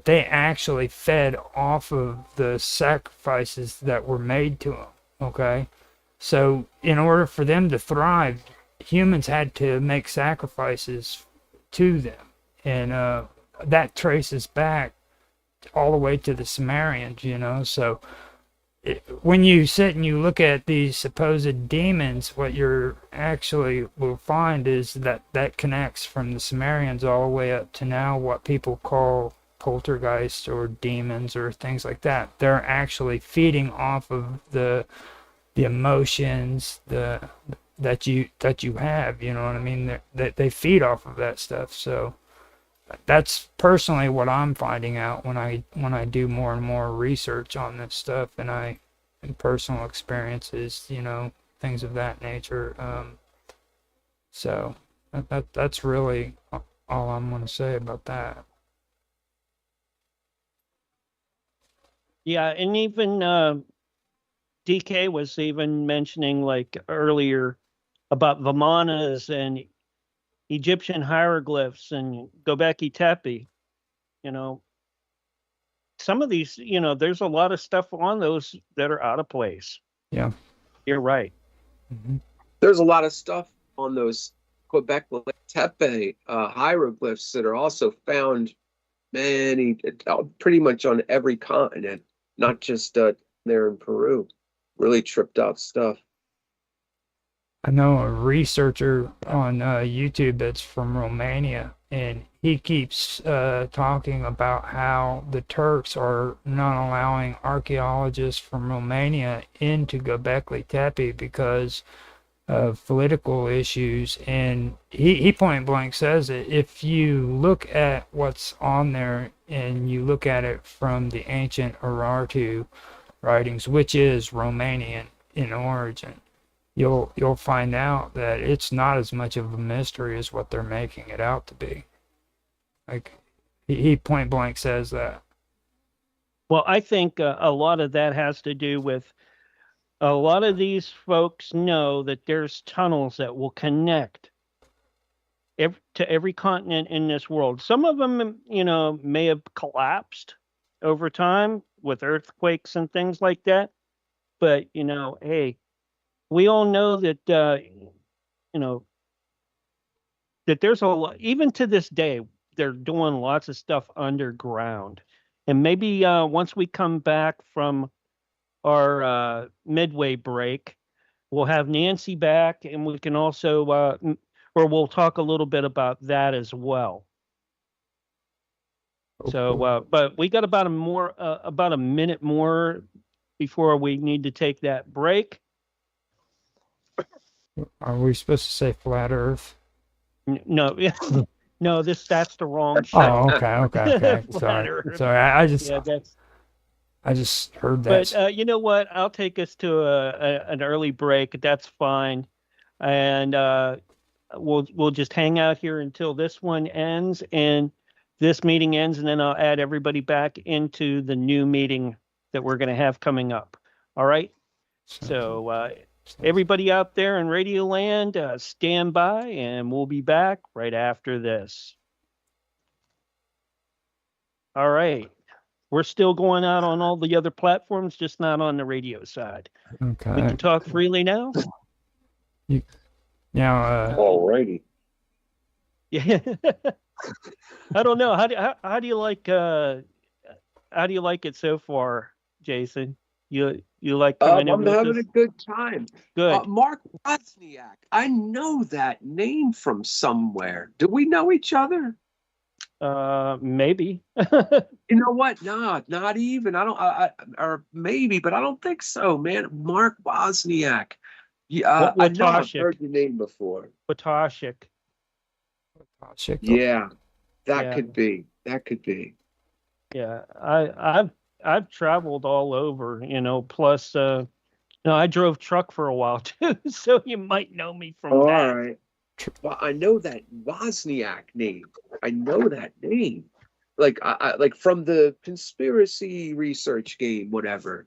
they actually fed off of the sacrifices that were made to them. Okay, so in order for them to thrive, humans had to make sacrifices to them, and that traces back all the way to the Sumerians. So when you sit and you look at these supposed demons, what you're actually will find is that connects from the Sumerians all the way up to now what people call poltergeists or demons or things like that. They're actually feeding off of the emotions that you have. You know what I mean? They feed off of that stuff. So that's personally what I'm finding out when I do more and more research on this stuff, and personal experiences, things of that nature. So that's really all I'm going to say about that. Yeah, and even DK was even mentioning like earlier about Vimanas and Egyptian hieroglyphs and Göbekli Tepe. Some of these, there's a lot of stuff on those that are out of place. Yeah, you're right. Mm-hmm. There's a lot of stuff on those Göbekli Tepe hieroglyphs that are also found pretty much on every continent, not just there in Peru. Really tripped out stuff. I know a researcher on YouTube that's from Romania, and he keeps talking about how the Turks are not allowing archaeologists from Romania into Göbekli Tepe because of political issues. And he point blank says that if you look at what's on there and you look at it from the ancient Urartu writings, which is Romanian in origin, you'll find out that it's not as much of a mystery as what they're making it out to be. Like, he point blank says that. Well, I think a lot of that has to do with a lot of these folks know that there's tunnels that will connect to every continent in this world. Some of them, may have collapsed over time with earthquakes and things like that. But, hey, we all know that, that there's a lot, even to this day, they're doing lots of stuff underground. And maybe once we come back from our midway break, we'll have Nancy back, and we can also, or we'll talk a little bit about that as well. So, but we got about a minute more before we need to take that break. Are we supposed to say flat Earth? No, no, that's the wrong show. Oh, okay. Sorry. I just heard that. But you know what? I'll take us to an early break. That's fine, and we'll just hang out here until this one ends and this meeting ends, and then I'll add everybody back into the new meeting that we're going to have coming up. All right. So everybody out there in Radio Land, stand by, and we'll be back right after this. All right. We're still going out on all the other platforms, just not on the radio side. Okay. We can talk freely now. Alrighty. Yeah. I don't know. How do you like it so far, Jason? You like I'm having a good time. Good. Mark Wozniak. I know that name from somewhere. Do we know each other? Maybe. You know what? No, not even. Or maybe, but I don't think so, man. Mark Wozniak. Yeah, I know I've heard your name before. Potashik. Yeah, that could be. That could be. Yeah, I've traveled all over, plus I drove truck for a while too, so you might know me from that. All right. Well, I know that Wozniak name. I know that name. Like I like from the conspiracy research game, whatever.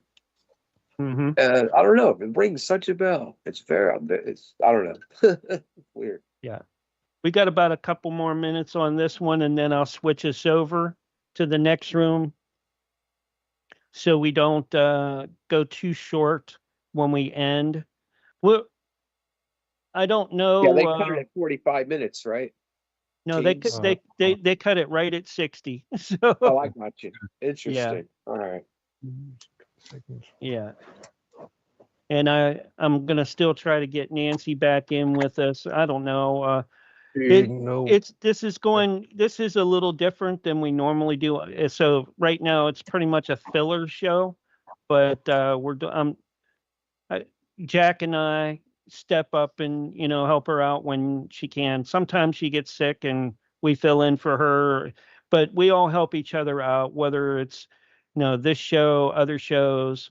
Mm-hmm. I don't know. It rings such a bell. It's very. It's I don't know. Weird. Yeah. We got about a couple more minutes on this one, and then I'll switch us over to the next room so we don't go too short when we end. Well, I don't Yeah, know. they cut it at 45 minutes, right? No, James? they cut it right at 60. So Oh, I got you. yeah, Interesting. All right. yeah. And I'm gonna still try to get Nancy back in with us. I don't know. It No. this is a little different than we normally do. So right now it's pretty much a filler show, but I, Jack and I step up and help her out when she can. Sometimes she gets sick and we fill in for her, but we all help each other out, whether it's this show, other shows.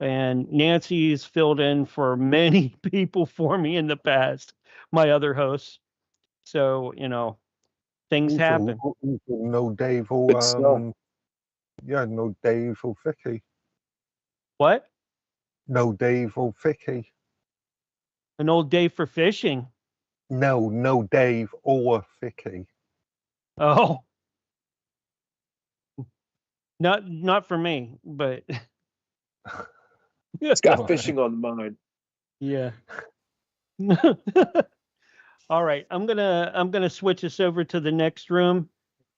And Nancy's filled in for many people for me in the past, my other hosts. So, things happen. No Dave or Good stuff. no Dave or Vicky. What? No Dave or Vicky. An old day for fishing. No Dave or Vicky. Oh. Not for me, but It's got fishing on the mind. yeah. All right, I'm gonna switch us over to the next room.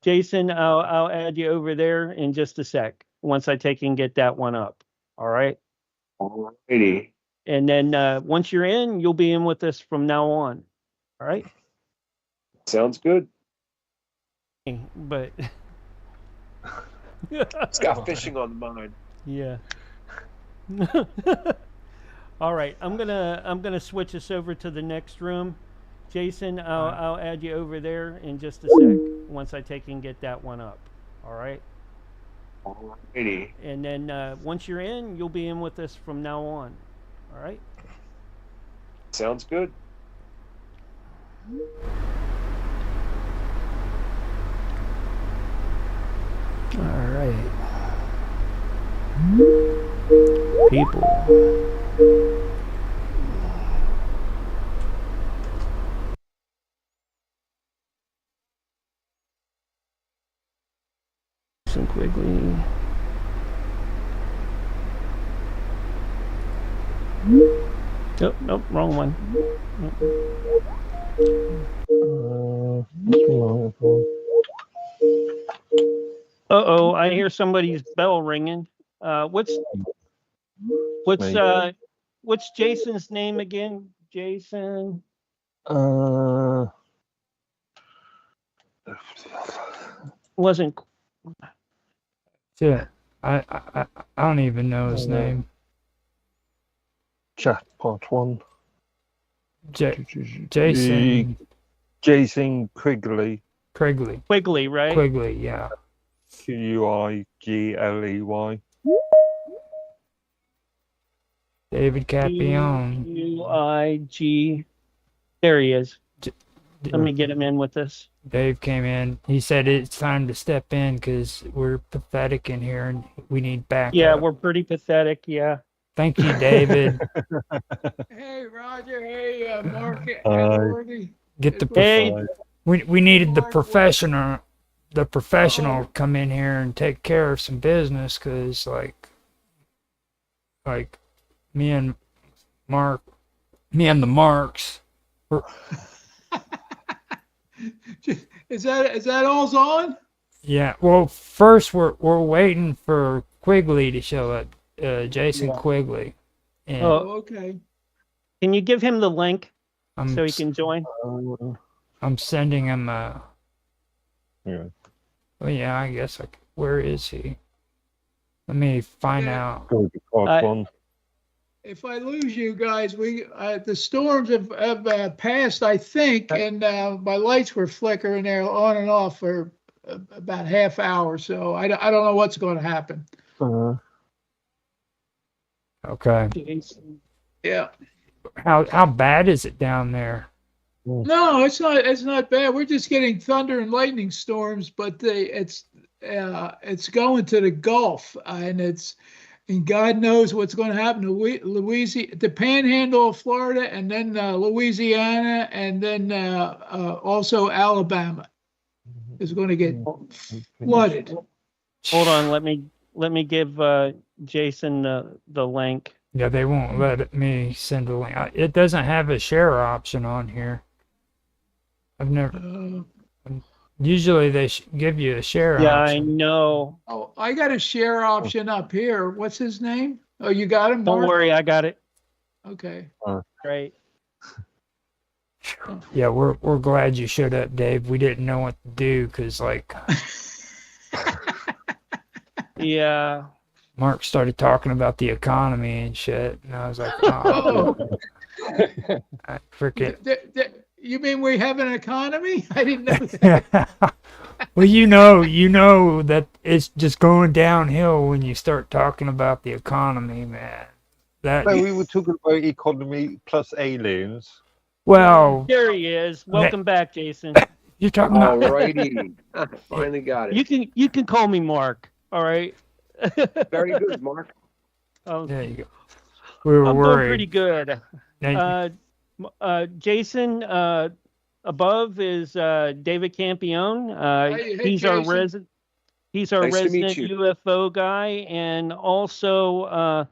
Jason, I'll add you over there in just a sec once I take and get that one up. All right. Alrighty. And then once you're in, you'll be in with us from now on. All right. Sounds good. But It's got fishing on the mind. yeah. All right, I'm gonna switch us over to the next room. Jason, I'll add you over there in just a sec once I take and get that one up. All right. Alrighty. And then once you're in, you'll be in with us from now on. All right. Sounds good. All right. People. Some Quigley. Nope, wrong one. Uh-oh, I hear somebody's bell ringing. What's Jason's name again? Jason. Wasn't. Yeah, I don't even know his name. Jackpot one. Jason Jason Quigley. Quigley, right? Quigley, yeah. Quigley. David Capione. Uig. There he is. Let me get him in with us. Dave came in. He said it's time to step in because we're pathetic in here and we need backup. Yeah, we're pretty pathetic. Yeah. Thank you, David. Hey, Roger. Hey, Mark. Get the we needed the professional to come in here and take care of some business because like me and the Marks. Is that all's on? Yeah. Well, first we're waiting for Quigley to show up. Jason Quigley. And Okay. Can you give him the link so he can join? I'm sending him. Yeah. Well, yeah. I guess. Where is he? Let me find out. Go to part one. If I lose you guys, the storms have passed, I think, and my lights were flickering there on and off for about half hour. So I don't know what's going to happen. Okay. Yeah. How bad is it down there? No, it's not. It's not bad. We're just getting thunder and lightning storms, but it's going to the Gulf, and God knows what's going to happen to Louisiana, the Panhandle of Florida, and then Louisiana, and then also Alabama is going to get flooded. Hold on, let me give Jason the link. Yeah, they won't let me send a link. It doesn't have a share option on here. I've never. Usually they give you a share Yeah, option. I know. Oh, I got a share option up here. What's his name? Oh, you got him, Don't Mark? worry, I got it. Okay. Right. Yeah, we're glad you showed up, Dave. We didn't know what to do because like Yeah. Mark started talking about the economy and shit, and I was like, oh, I freaking. You mean we have an economy? I didn't know that. Well, you know that it's just going downhill when you start talking about the economy, man. That No, we were talking about economy plus aliens. well, There he is. Welcome back, Jason. you're talking about Alrighty. Finally got it. You can call me Mark. All right. Very good, Mark. there you go. We were I'm worried. doing pretty good. Jason, above is David Campione. Hey, he's our Jason. resident. He's our Nice to meet resident you. UFO guy, and also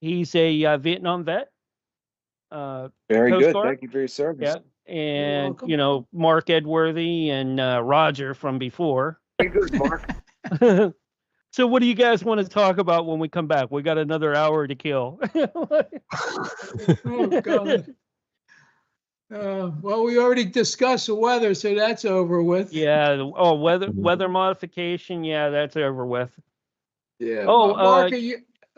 he's a Vietnam vet. Very Coast good. Guard? Thank you for your service. Yeah, and welcome. Mark Edworthy and Roger from before. Very good, Mark. So, what do you guys want to talk about when we come back? We got another hour to kill. Oh, God. Well, we already discussed the weather, so that's over with. Yeah. Oh, weather modification. Yeah, that's over with. Yeah. Oh, Mark,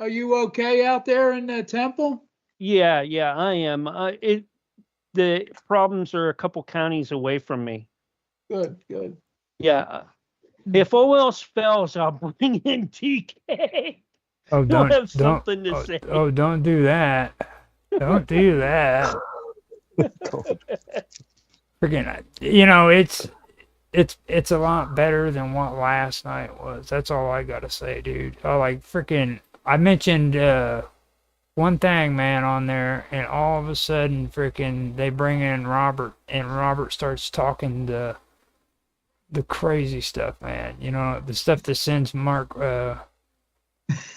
are you okay out there in the temple? Yeah, I am. The problems are a couple counties away from me. Good. Yeah. If all else fails, I'll bring in TK. Oh, He'll have something to say. Oh, don't do that. Don't do that. Freaking, it's a lot better than what last night was. That's all I gotta say, dude. I mentioned one thing, man, on there, and all of a sudden, freaking, they bring in Robert, and Robert starts talking the crazy stuff, man. The stuff that sends Mark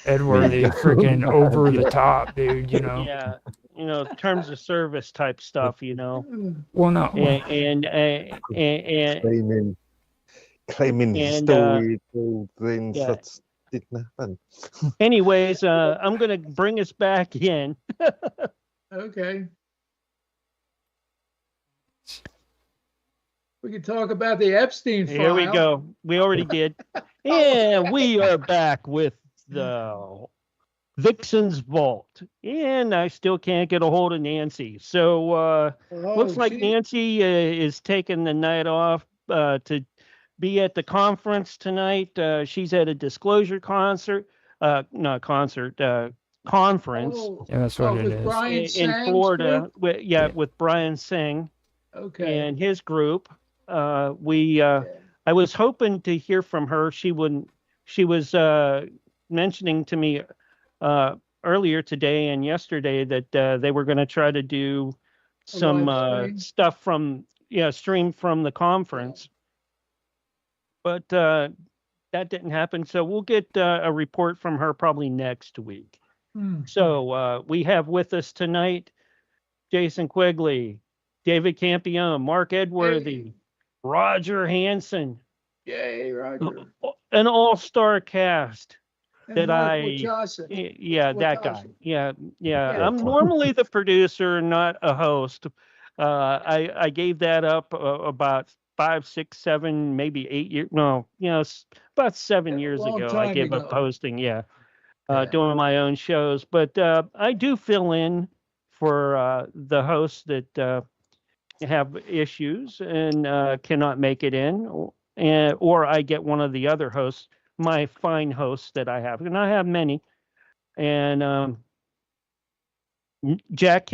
Edworthy freaking over the top, dude. Yeah. Terms of service type stuff. Well, no. And claiming And, historical things yeah. that didn't happen. anyways, I'm gonna bring us back in. Okay. We can talk about the Epstein file. Here we go. We already did. And we are back with the Vixen's Vault. And I still can't get a hold of Nancy. So looks like Nancy is taking the night off to be at the conference tonight. She's at a disclosure conference. Yeah, that's what it with is. Brian in Sang's Florida. group? With Brian Singh Okay. and his group. I was hoping to hear from her. She was mentioning to me earlier today and yesterday that they were going to try to do some live stream? stuff stream from the conference, but that didn't happen. So we'll get a report from her probably next week. So we have with us tonight Jason Quigley, David Campione, Mark Edworthy, Roger Hansen. Yay, Roger. An all-star cast. And That Mark I- Wachowski. Yeah, that guy. Wachowski. Yeah. Yeah. I'm normally the producer, not a host. I gave that up about 5, 6, 7, maybe 8 years. No, about 7 years long ago. I time gave up ago. hosting. Yeah. Yeah. Doing my own shows, but I do fill in for the hosts that have issues and cannot make it in, or I get one of the other hosts, my fine hosts that I have, and I have many, and Jack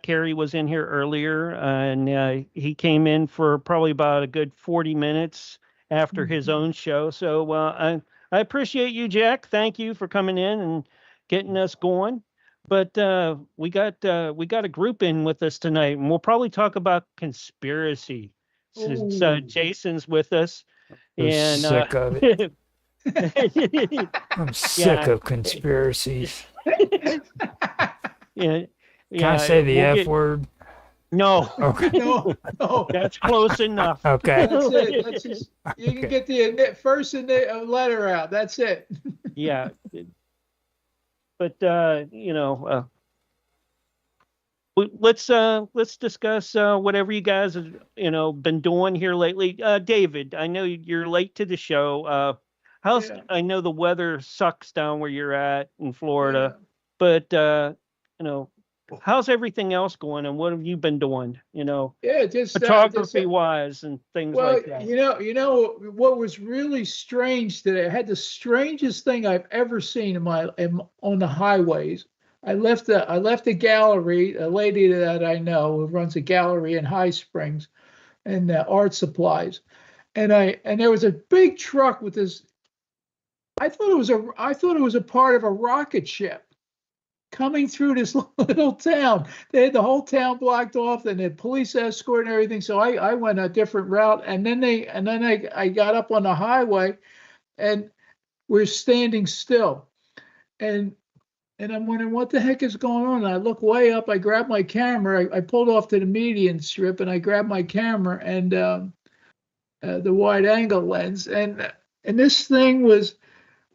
Carey was in here earlier, and he came in for probably about a good 40 minutes after his own show. So I appreciate you, Jack. Thank you for coming in and getting us going. But we got a group in with us tonight, and we'll probably talk about conspiracy since Ooh. Jason's with us. I'm And sick of it. I'm sick of conspiracies. yeah, Can I say the F word? No. Okay. No, no. That's close enough. Okay. That's it. That's just, you can get the first letter out. That's it. Yeah. But let's discuss whatever you guys have been doing here lately. David, I know you're late to the show. Yeah. I know the weather sucks down where you're at in Florida, Yeah. but how's everything else going, and what have you been doing? Yeah, just Photography wise and things well, like that. what was really strange today. I had the strangest thing I've ever seen on the highways. I left a gallery, a lady that I know who runs a gallery in High Springs, and art supplies, and there was a big truck with this. I thought it was a part of a rocket ship coming through this little town. They had the whole town blocked off, and they had police escort and everything. So I went a different route, and then I got up on the highway, and we're standing still, and I'm wondering what the heck is going on. And I look way up. I grab my camera. I pulled off to the median strip, and I grabbed my camera and the wide angle lens, and this thing was.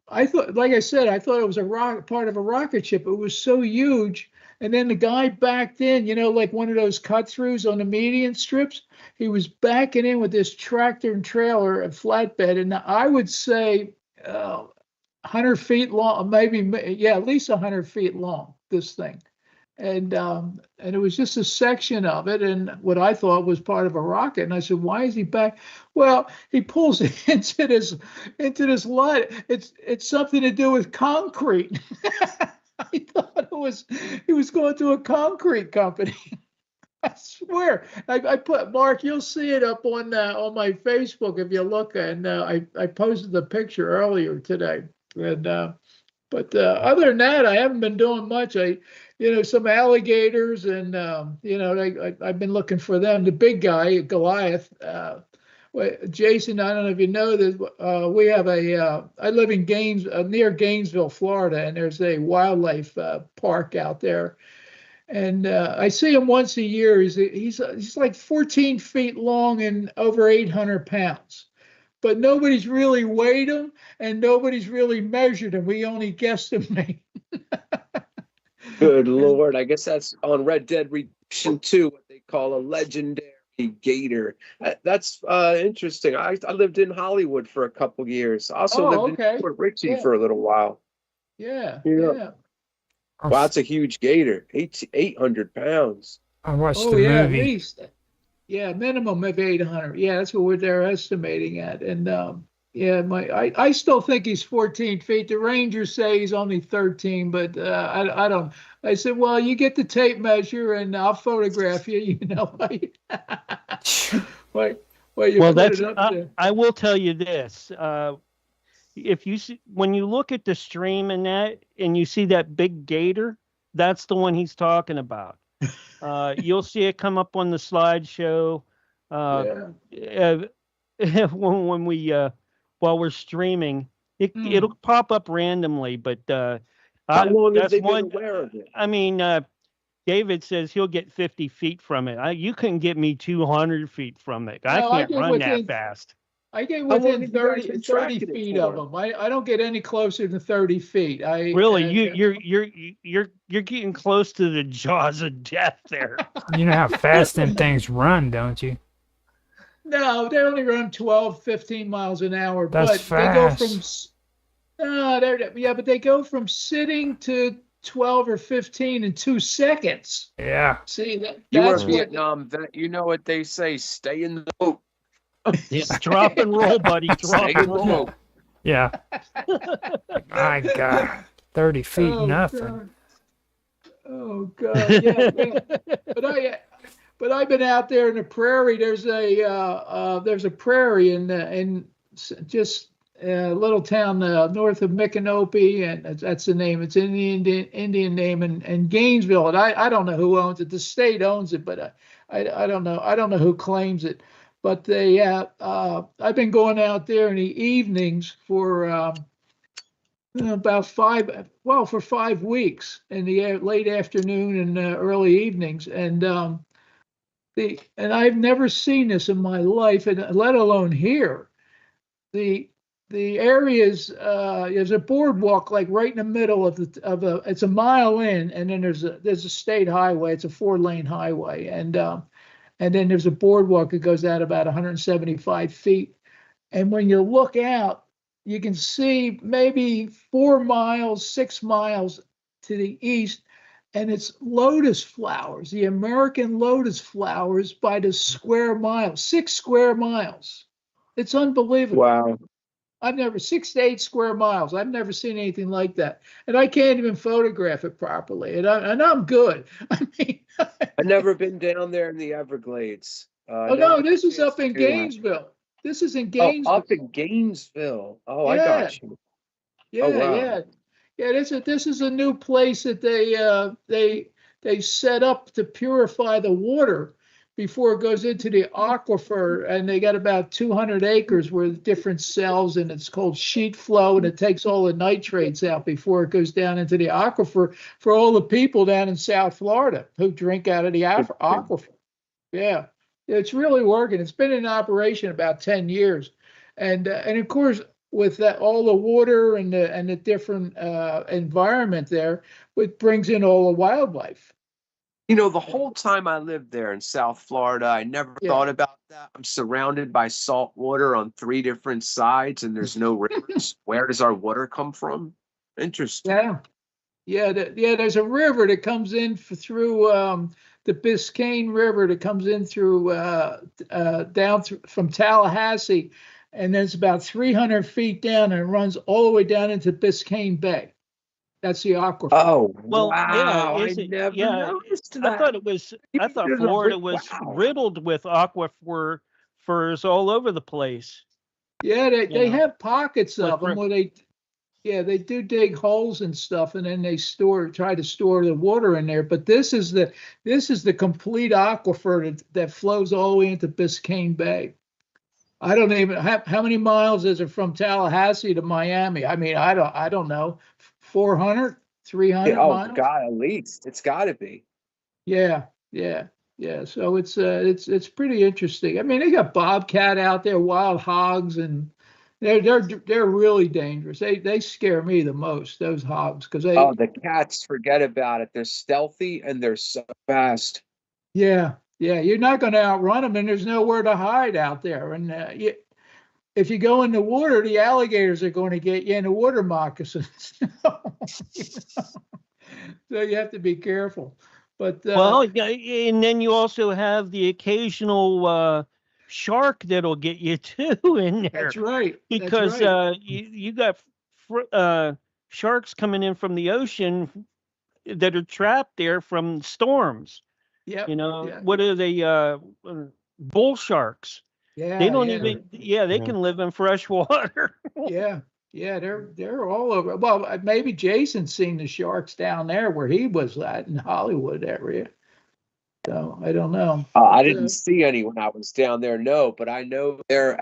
I thought, like I said, I thought it was part of a rocket ship. It was so huge. And then the guy backed in, like one of those cut throughs on the median strips. He was backing in with this tractor and trailer and flatbed. And I would say 100 feet long, at least 100 feet long, this thing. And it was just a section of it, and what I thought was part of a rocket. And I said, "Why is he back?" Well, he pulls it into this light. It's something to do with concrete. I thought he was going to a concrete company. I swear. I put Mark. You'll see it up on my Facebook if you look. And I posted the picture earlier today. And but other than that, I haven't been doing much. Some alligators, and I've been looking for them. The big guy, Goliath. Jason, I don't know if you know this. We have I live in near Gainesville, Florida, and there's a wildlife park out there. And I see him once a year. He's like 14 feet long and over 800 pounds. But nobody's really weighed him, and nobody's really measured him. We only guesstimate. Good Lord. I guess that's on Red Dead Redemption 2, what they call a legendary gator. That's interesting. I lived in Hollywood for a couple years. I also lived in Fort Ritchie for a little while. Yeah. Wow, that's a huge gator. 800 pounds. I watched the movie. At least. Yeah, minimum of 800. Yeah, that's what they're estimating at. And I still think he's 14 feet. The Rangers say he's only 13, but I don't. I said, well, you get the tape measure and I'll photograph you. I will tell you this. If you see, when you look at the stream in that and you see that big gator, that's the one he's talking about. You'll see it come up on the slideshow when we while we're streaming. It'll pop up randomly, but how long have they been aware of it? I mean, David says he'll get 50 feet from it. You couldn't get me 200 feet from it. I can't run that fast. I get within 30 feet of them. I don't get any closer than 30 feet. You're getting close to the jaws of death there. You know how fast them things run, don't you? No, they only run 12, 15 miles an hour. That's fast. But they go from sitting to 12 or 15 in 2 seconds. Yeah. See, you are Vietnam vet. You know what they say, stay in the boat. Drop and roll, buddy. Drop and roll. Yeah. My God. 30 feet, nothing. Oh God, yeah, yeah. But I've been out there in the prairie. There's a prairie just a little town north of Micanopy, and that's the name. It's in the Indian name, and Gainesville. And I don't know who owns it. The state owns it, but I don't know. I don't know who claims it. But I've been going out there in the evenings for for 5 weeks in the late afternoon and early evenings, and I've never seen this in my life, and let alone here. The areas there's a boardwalk like right in the middle of it's a mile in, and then there's a state highway. It's a 4-lane highway, and then there's a boardwalk that goes out about 175 feet. And when you look out, you can see maybe 4 miles, 6 miles to the east, and it's lotus flowers, the American lotus flowers by the square mile, 6 square miles. It's unbelievable. Wow. 6 to 8 square miles. I've never seen anything like that. And I can't even photograph it properly. And I'm good. I mean, I've never been down there in the Everglades. oh no, this is up in Gainesville. This is in Gainesville. Oh, up in Gainesville. Oh, yeah. I got you. Yeah, oh, wow. yeah. This is a new place that they set up to purify the water before it goes into the aquifer, and they got about 200 acres with different cells, and it's called sheet flow, and it takes all the nitrates out before it goes down into the aquifer for all the people down in South Florida who drink out of the aquifer. Yeah, it's really working. It's been in operation about 10 years, and of course with that, all the water and the different environment there, it brings in all the wildlife. You know, the whole time I lived there in South Florida, I never thought about that. I'm surrounded by salt water on 3 different sides, and there's no rivers. Where does our water come from? Interesting. Yeah. There's a river that comes in through the Biscayne River that comes in through from Tallahassee, and then it's about 300 feet down, and it runs all the way down into Biscayne Bay. That's the aquifer. Oh, Well, wow. yeah, I never noticed that. I thought Florida was riddled with aquifers all over the place. Yeah, they have pockets of them where they do dig holes and stuff, and then they try to store the water in there. But this is the complete aquifer that flows all the way into Biscayne Bay. I don't even how many miles is it from Tallahassee to Miami? I mean, I don't know. 400, 300 miles? Oh God, at least it's got to be. Yeah. So it's pretty interesting. I mean, they got bobcat out there, wild hogs, and they're really dangerous. They scare me the most, those hogs, because the cats, forget about it. They're stealthy and they're so fast. Yeah, you're not going to outrun them, and there's nowhere to hide out there. And if you go in the water, the alligators are going to get you in the water moccasins. So you have to be careful. But and then you also have the occasional shark that'll get you too in there. That's right. Because you got sharks coming in from the ocean that are trapped there from storms. Yeah. What are they? Bull sharks. Yeah. They don't even. Yeah, they can live in fresh water. Yeah, they're all over. Well, maybe Jason's seen the sharks down there where he was at in the Hollywood area. So I don't know. I didn't see any when I was down there, no, but I know there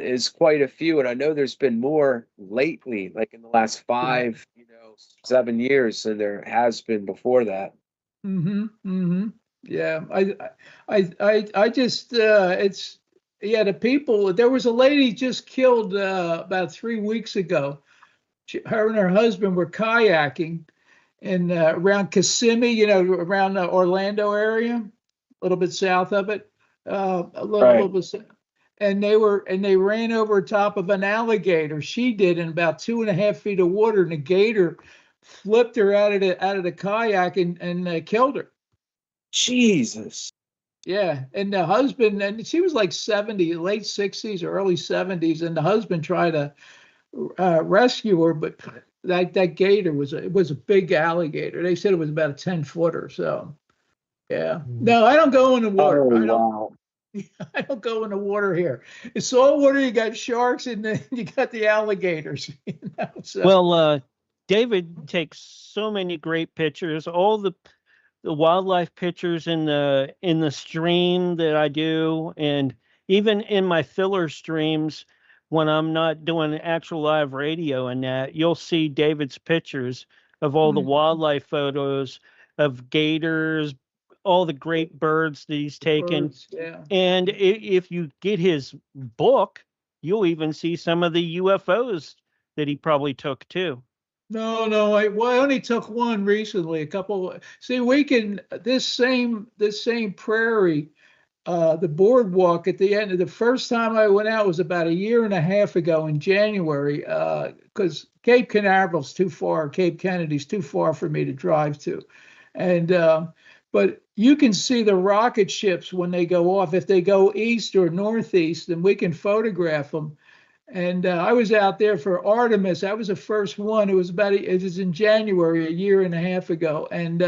is quite a few, and I know there's been more lately, like in the last 5, 7 years, than there has been before that. Yeah, I just it's. Yeah, the people. There was a lady just killed about 3 weeks ago. Her and her husband were kayaking in around Kissimmee, around the Orlando area, a little bit south of it, a little bit. And they ran over top of an alligator. She did in about 2.5 feet of water, and the gator flipped her out of the kayak and killed her. Jesus. Yeah, and the husband, and she was like 70, late 60s or early 70s, and the husband tried to rescue her, but that gator was a big alligator. They said it was about a 10-footer. So yeah. No, I don't go in the water. Oh, I don't. wow. I don't go in the water here. It's salt water. You got sharks, and then you got the alligators. So. Well, David takes so many great pictures. All the wildlife pictures in the stream that I do, and even in my filler streams when I'm not doing actual live radio and that, you'll see David's pictures of all the wildlife photos of gators, all the great birds that he's taken. Birds, yeah. And if you get his book, you'll even see some of the UFOs that he probably took too. No, I only took one recently. A couple. See, we can this same prairie, the boardwalk at the end of the first time I went out was about 1.5 years ago in January, because Cape Canaveral's too far, Cape Kennedy's too far for me to drive to, and but you can see the rocket ships when they go off, if they go east or northeast, and we can photograph them. And I was out there for Artemis. That was the first one. It was in January 1.5 years ago, and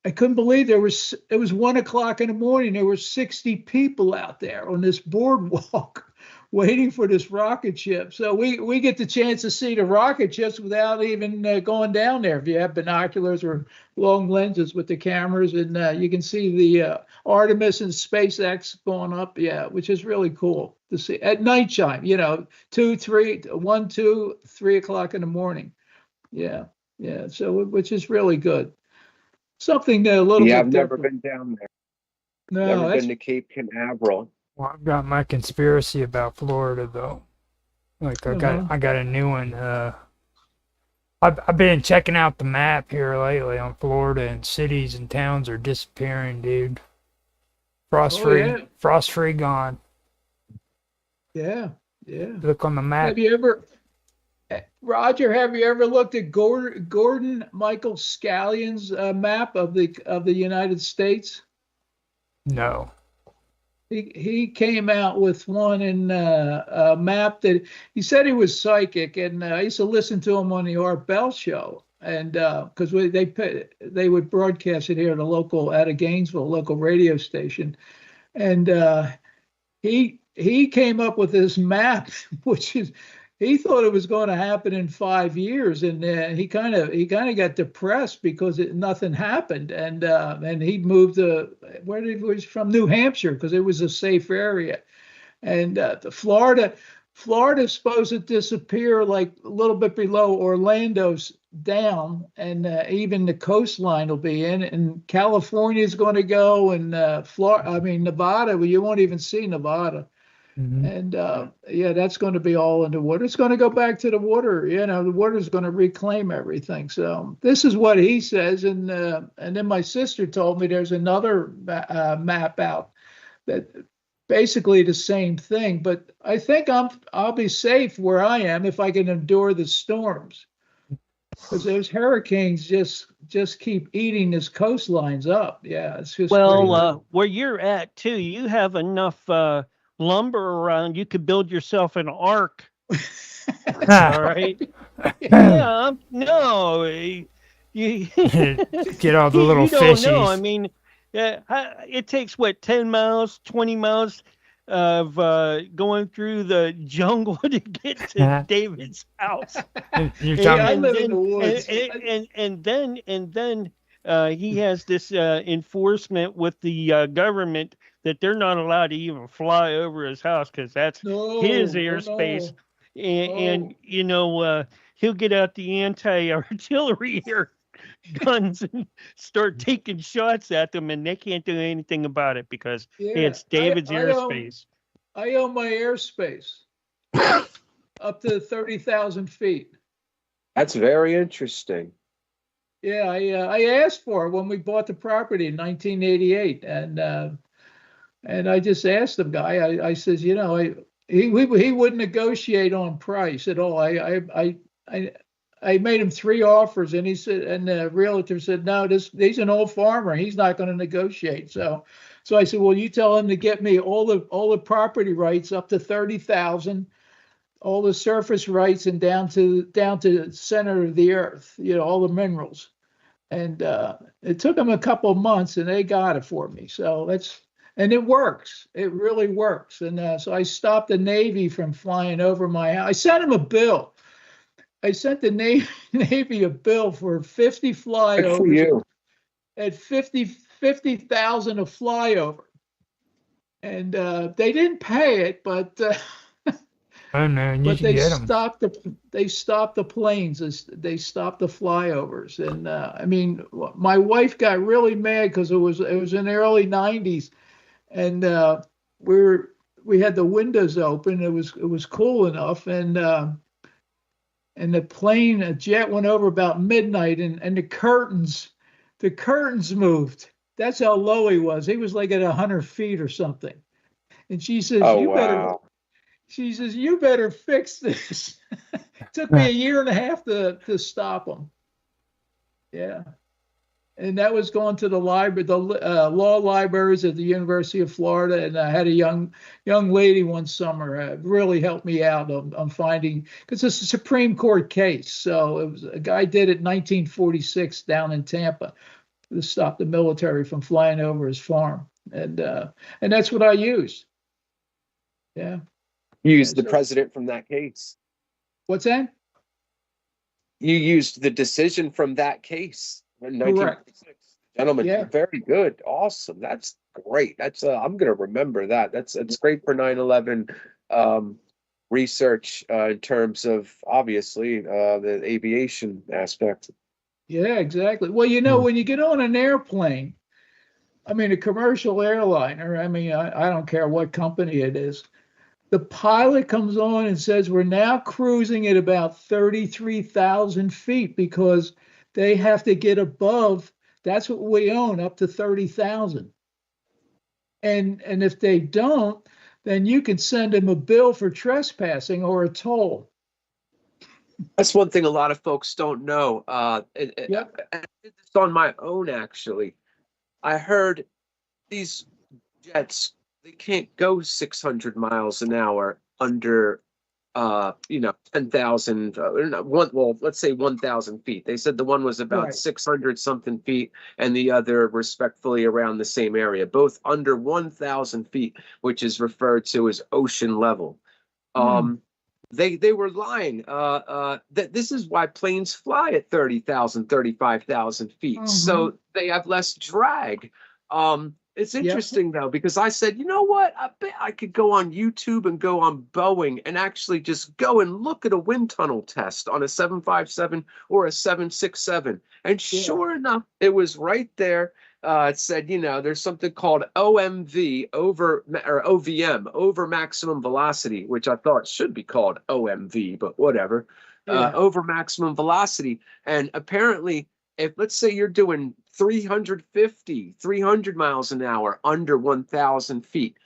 I couldn't believe it was 1 o'clock in the morning. There were 60 people out there on this boardwalk waiting for this rocket ship. So we get the chance to see the rocket ships without even going down there. If you have binoculars or long lenses with the cameras, and you can see the Artemis and SpaceX going up, which is really cool to see at nighttime. 2, 3, 1, 2, 3 o'clock in the morning. Yeah. So which is really good. Something a little bit I've never different. been down there. No, Never been to Cape Canaveral. Well, I've got my conspiracy about Florida though. Like I got a new one. I've been checking out the map here lately on Florida, and cities and towns are disappearing, dude. Frost free gone. Yeah. Look on the map. Roger, have you ever looked at Gordon Michael Scallion's map of the United States? No. He came out with one in a map that he said he was psychic, and I used to listen to him on the Art Bell show, and because they would broadcast it here out of Gainesville, local radio station, and he came up with this map, which is. He thought it was going to happen in 5 years, and he kind of got depressed because nothing happened, and he moved to where he was from, New Hampshire, because it was a safe area, and the Florida's supposed to disappear like a little bit below Orlando's down, and even the coastline will be in, and California's going to go, and Nevada, well, you won't even see Nevada. Mm-hmm. And that's going to be all in the water. It's going to go back to the water. The water's going to reclaim everything. So this is what he says. And then my sister told me there's another map out that basically the same thing. But I think I'll be safe where I am if I can endure the storms, because those hurricanes just keep eating this coastlines up. Yeah, it's just crazy. Where you're at too, you have enough. Lumber around, you could build yourself an ark. All right. Yeah. No. You get all the little fishies. No, I mean, it takes 10 miles, 20 miles of going through the jungle to get to David's house. I live in the woods. And then he has this enforcement with the government that they're not allowed to even fly over his house because that's his airspace. And he'll get out the anti-artillery air guns and start taking shots at them, and they can't do anything about it because it's David's airspace. I own my airspace up to 30,000 feet. That's very interesting. Yeah, I asked for it when we bought the property in 1988, and I just asked the guy. I says, he wouldn't negotiate on price at all. I made him 3 offers, and he said, and the realtor said, no, he's an old farmer. He's not going to negotiate. So I said, well, you tell him to get me all the property rights up to 30,000. all the surface rights and down to the center of the earth, all the minerals. And it took them a couple of months, and they got it for me. So and it works. It really works. And so I stopped the Navy from flying over my house. I sent them a bill. I sent the Navy a bill for 50 flyovers. Good for you. At 50,000 a flyover. And they didn't pay it, but Oh man, you but should they get them. stopped the planes. They stopped the flyovers. And I mean, my wife got really mad because it was in the early 90s, and we had the windows open. It was cool enough, and a jet went over about midnight, and the curtains moved. That's how low he was. He was like at 100 feet or something. And she says, Oh, "You better." wow. She says, "You better fix this." It took me a year and a half to stop them. Yeah. And that was going to the library, the law libraries at the University of Florida. And I had a young lady one summer really helped me out on finding, because it's a Supreme Court case. So it was a guy did it in 1946 down in Tampa to stop the military from flying over his farm. And that's what I used. Yeah. You used Yeah, the so- president from that case. What's that? You used the decision from that case in 1946. Gentlemen, Yeah. very good. Awesome. That's great. That's I'm going to remember that. That's great for 9/11 research in terms of obviously the aviation aspect. Yeah, exactly. Well, when you get on an airplane, I mean, a commercial airliner, I mean, I don't care what company it is. The pilot comes on and says, we're now cruising at about 33,000 feet because they have to get above, that's what we own, up to 30,000. And if they don't, then you can send them a bill for trespassing or a toll. That's one thing a lot of folks don't know. Yep. I did this on my own, actually. I heard these jets, they can't go 600 miles an hour under 10,000, let's say 1,000 feet. They said the one was about Right. 600 something feet and the other respectfully around the same area, both under 1,000 feet, which is referred to as ocean level. They were lying. That this is why planes fly at 30,000, 35,000 feet. So they have less drag. It's interesting though, because I said, you know what? I bet I could go on YouTube and go on Boeing and actually just go and look at a wind tunnel test on a 757 or a 767. And sure enough, it was right there. It said, there's something called OMV or OVM, over maximum velocity, which I thought should be called OMV, but whatever. Over maximum velocity. And apparently, if let's say you're doing 300 miles an hour under 1,000 feet,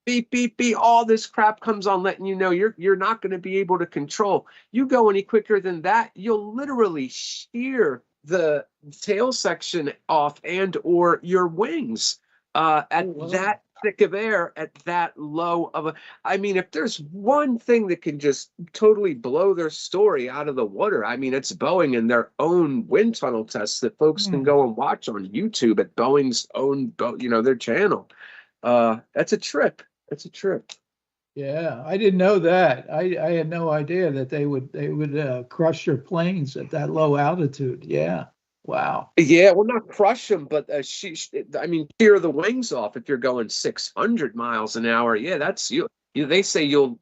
beep, beep, beep, all this crap comes on letting you know you're not going to be able to control. You go any quicker than that, you'll literally shear the tail section off and or your wings at that thick of air, at that low of a. I mean, if there's one thing that can just totally blow their story out of the water, I mean, it's Boeing and their own wind tunnel tests that folks can go and watch on YouTube at Boeing's own, their channel. That's a trip. That's a trip. Yeah, I didn't know that. I had no idea that they would crush their planes at that low altitude. Yeah. Wow. Yeah, well, not crush them, but shear the wings off if you're going 600 miles an hour. Yeah, that's you. They say you're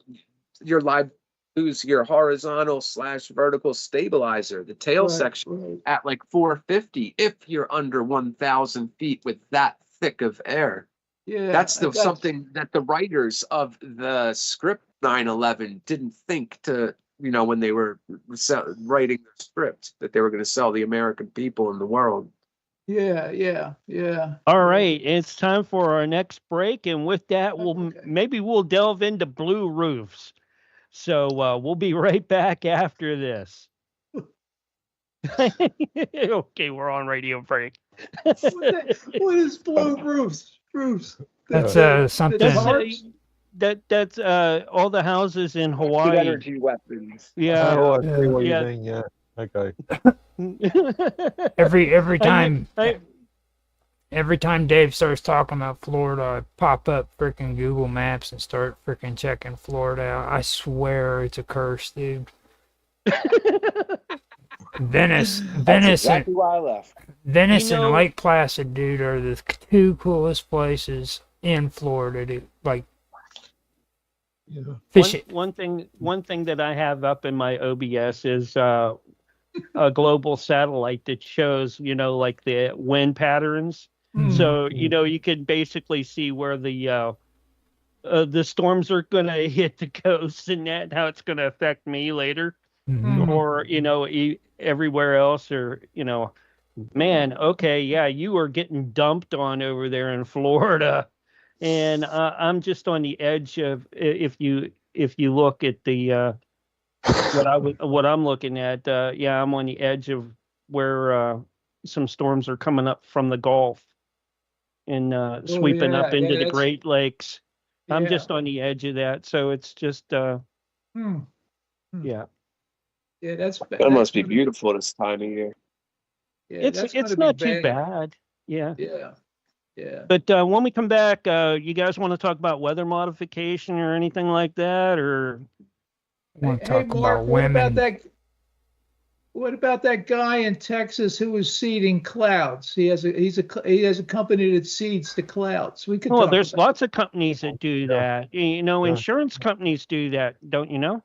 liable to lose your horizontal/vertical stabilizer, the tail section, at like 450 if you're under 1,000 feet with that thick of air. Yeah, that's something that the writers of the script 9/11 didn't think to, when they were writing the script, that they were going to sell the American people in the world. Yeah. All right, it's time for our next break, and with that, we'll delve into blue roofs. So we'll be right back after this. Okay, we're on radio break. What is blue roofs? That's something. that's all the houses in Good Hawaii. energy weapons. Yeah. Oh, I see what you Yeah. mean. Yeah. Okay. Every time I, every time Dave starts talking about Florida, I pop up freaking Google Maps and start freaking checking Florida out. I swear it's a curse, dude. Venice, That's exactly why I left. Venice You know- and Lake Placid, dude, are the two coolest places in Florida, dude. Like, Yeah. fish it. one thing that I have up in my OBS is a global satellite that shows, like the wind patterns. So, you can basically see where the storms are going to hit the coast and how it's going to affect me later, or, everywhere else, or, man, okay, yeah, you are getting dumped on over there in Florida. And I'm just on the edge of, if you look at the what I'm looking at, yeah, I'm on the edge of where some storms are coming up from the Gulf and sweeping up into the that's- Great Lakes. I'm Yeah. just on the edge of that, so it's just Hmm. yeah. Yeah, that's That must be gonna beautiful this time of year. Yeah, It's that's gonna be not too bad. bad. Yeah. Yeah. Yeah. But when we come back, you guys want to talk about weather modification or anything like that, or Want to Hey, talk Mark, about what women? about that? What about that guy in Texas who was seeding clouds? He has a company that seeds the clouds. We could well, talk there's about lots of companies that do that. Yeah. Insurance companies do that, don't you know?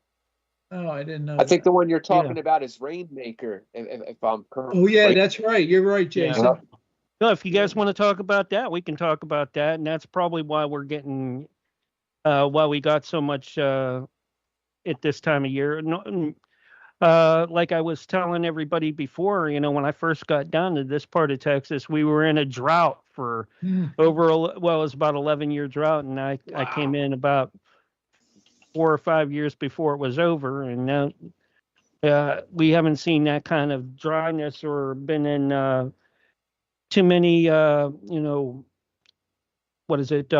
Oh, I didn't know. I think that. the one you're talking about is Rainmaker, if I'm correct. Oh yeah, that's right. You're right, Yeah. Jason. No, if you guys want to talk about that, we can talk about that, and that's probably why we're getting why we got so much at this time of year. Like I was telling everybody before, when I first got down to this part of Texas, we were in a drought for Hmm. it was about 11-year drought, and I came in about 4 or 5 years before it was over, and now we haven't seen that kind of dryness or been in too many what is it,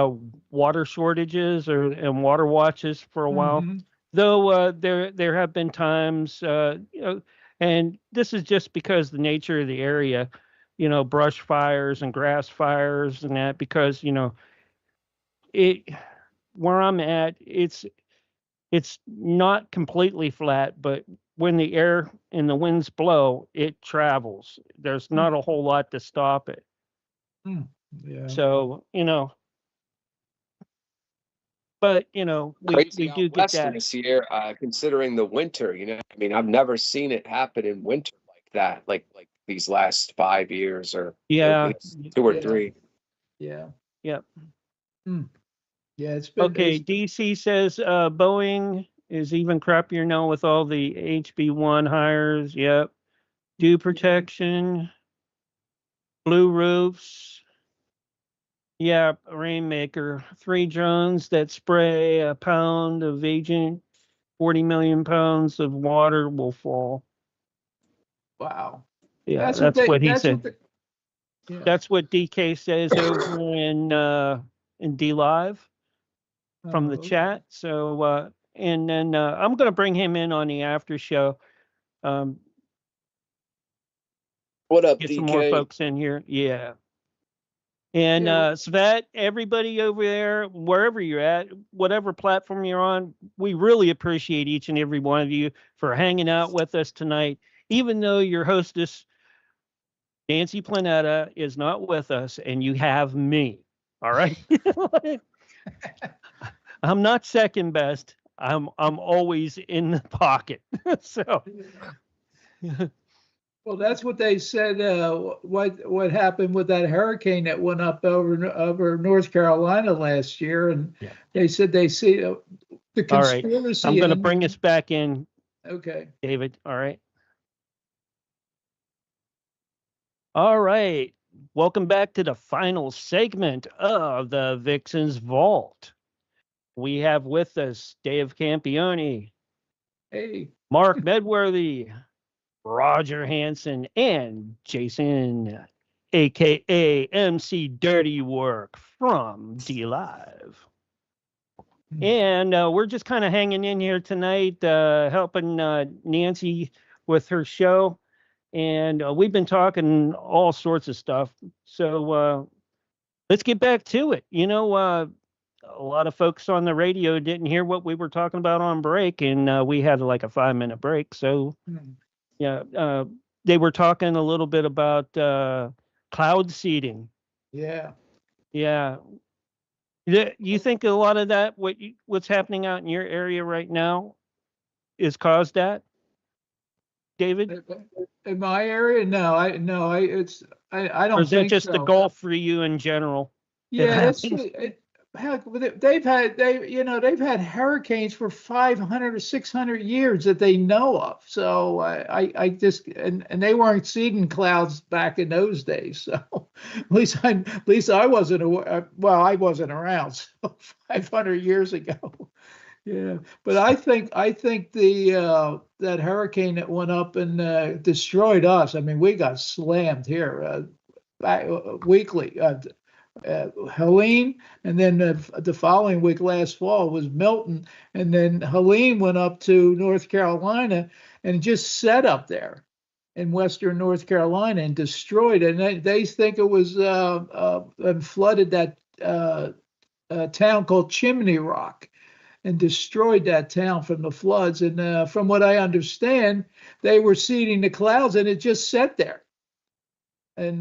water shortages and water watches for a while. Mhm. Though there have been times, and this is just because the nature of the area, brush fires and grass fires and that, because it where I'm at, it's not completely flat, but when the air and the winds blow, it travels. There's not a whole lot to stop it. Yeah. So but we Crazy do out get west that. this year, considering the winter. I mean, I've never seen it happen in winter like that, like these last 5 years or Yeah. at least 2 or Yeah. 3. Yeah. Yep. Yeah. It's been Okay, DC says Boeing is even crappier now with all the HB1 hires. Yep. Dew protection, blue roofs. Yeah, Rainmaker. 3 drones that spray a pound of agent, 40 million pounds of water will fall. Wow. Yeah, that's what he said. Yeah. That's what DK says over in D Live from the Oh, okay. chat. So and then I'm going to bring him in on the after show. What up, Get DK? some more folks in here. Yeah. And Yeah. Svet, everybody over there, wherever you're at, whatever platform you're on, we really appreciate each and every one of you for hanging out with us tonight. Even though your hostess, Nancy Planetta, is not with us, and you have me. All right. I'm not second best. I'm always in the pocket. So Well, that's what they said. What happened with that hurricane that went up over North Carolina last year, and Yeah. they said they see the all right. conspiracy. I'm going to bring us back in, Okay. David. All right. All right. Welcome back to the final segment of the Vixen's Vault. We have with us Dave Campione, Hey. Mark Medworthy, Roger Hansen, and Jason, aka MC Dirty Work from D Live. And we're just kind of hanging in here tonight, helping Nancy with her show. And we've been talking all sorts of stuff. So let's get back to it. A lot of folks on the radio didn't hear what we were talking about on break, and we had like a 5-minute break. So, yeah, they were talking a little bit about cloud seeding. Yeah. Yeah. You think a lot of that, what's happening out in your area right now, is caused that, David? In my area, no, I Or don't is that think just the so. Gulf for you in general? Yeah, heck, they've had hurricanes for 500 or 600 years that they know of. So I just and they weren't seeding clouds back in those days. So at least I wasn't aware. Well, I wasn't around. So 500 years ago. Yeah, but I think the that hurricane that went up and destroyed us. I mean, we got slammed here weekly. Helene, and then the following week, last fall, was Milton, and then Helene went up to North Carolina and just set up there in western North Carolina and destroyed it. And they think it was and flooded that town called Chimney Rock and destroyed that town from the floods. And from what I understand, they were seeding the clouds and it just sat there. And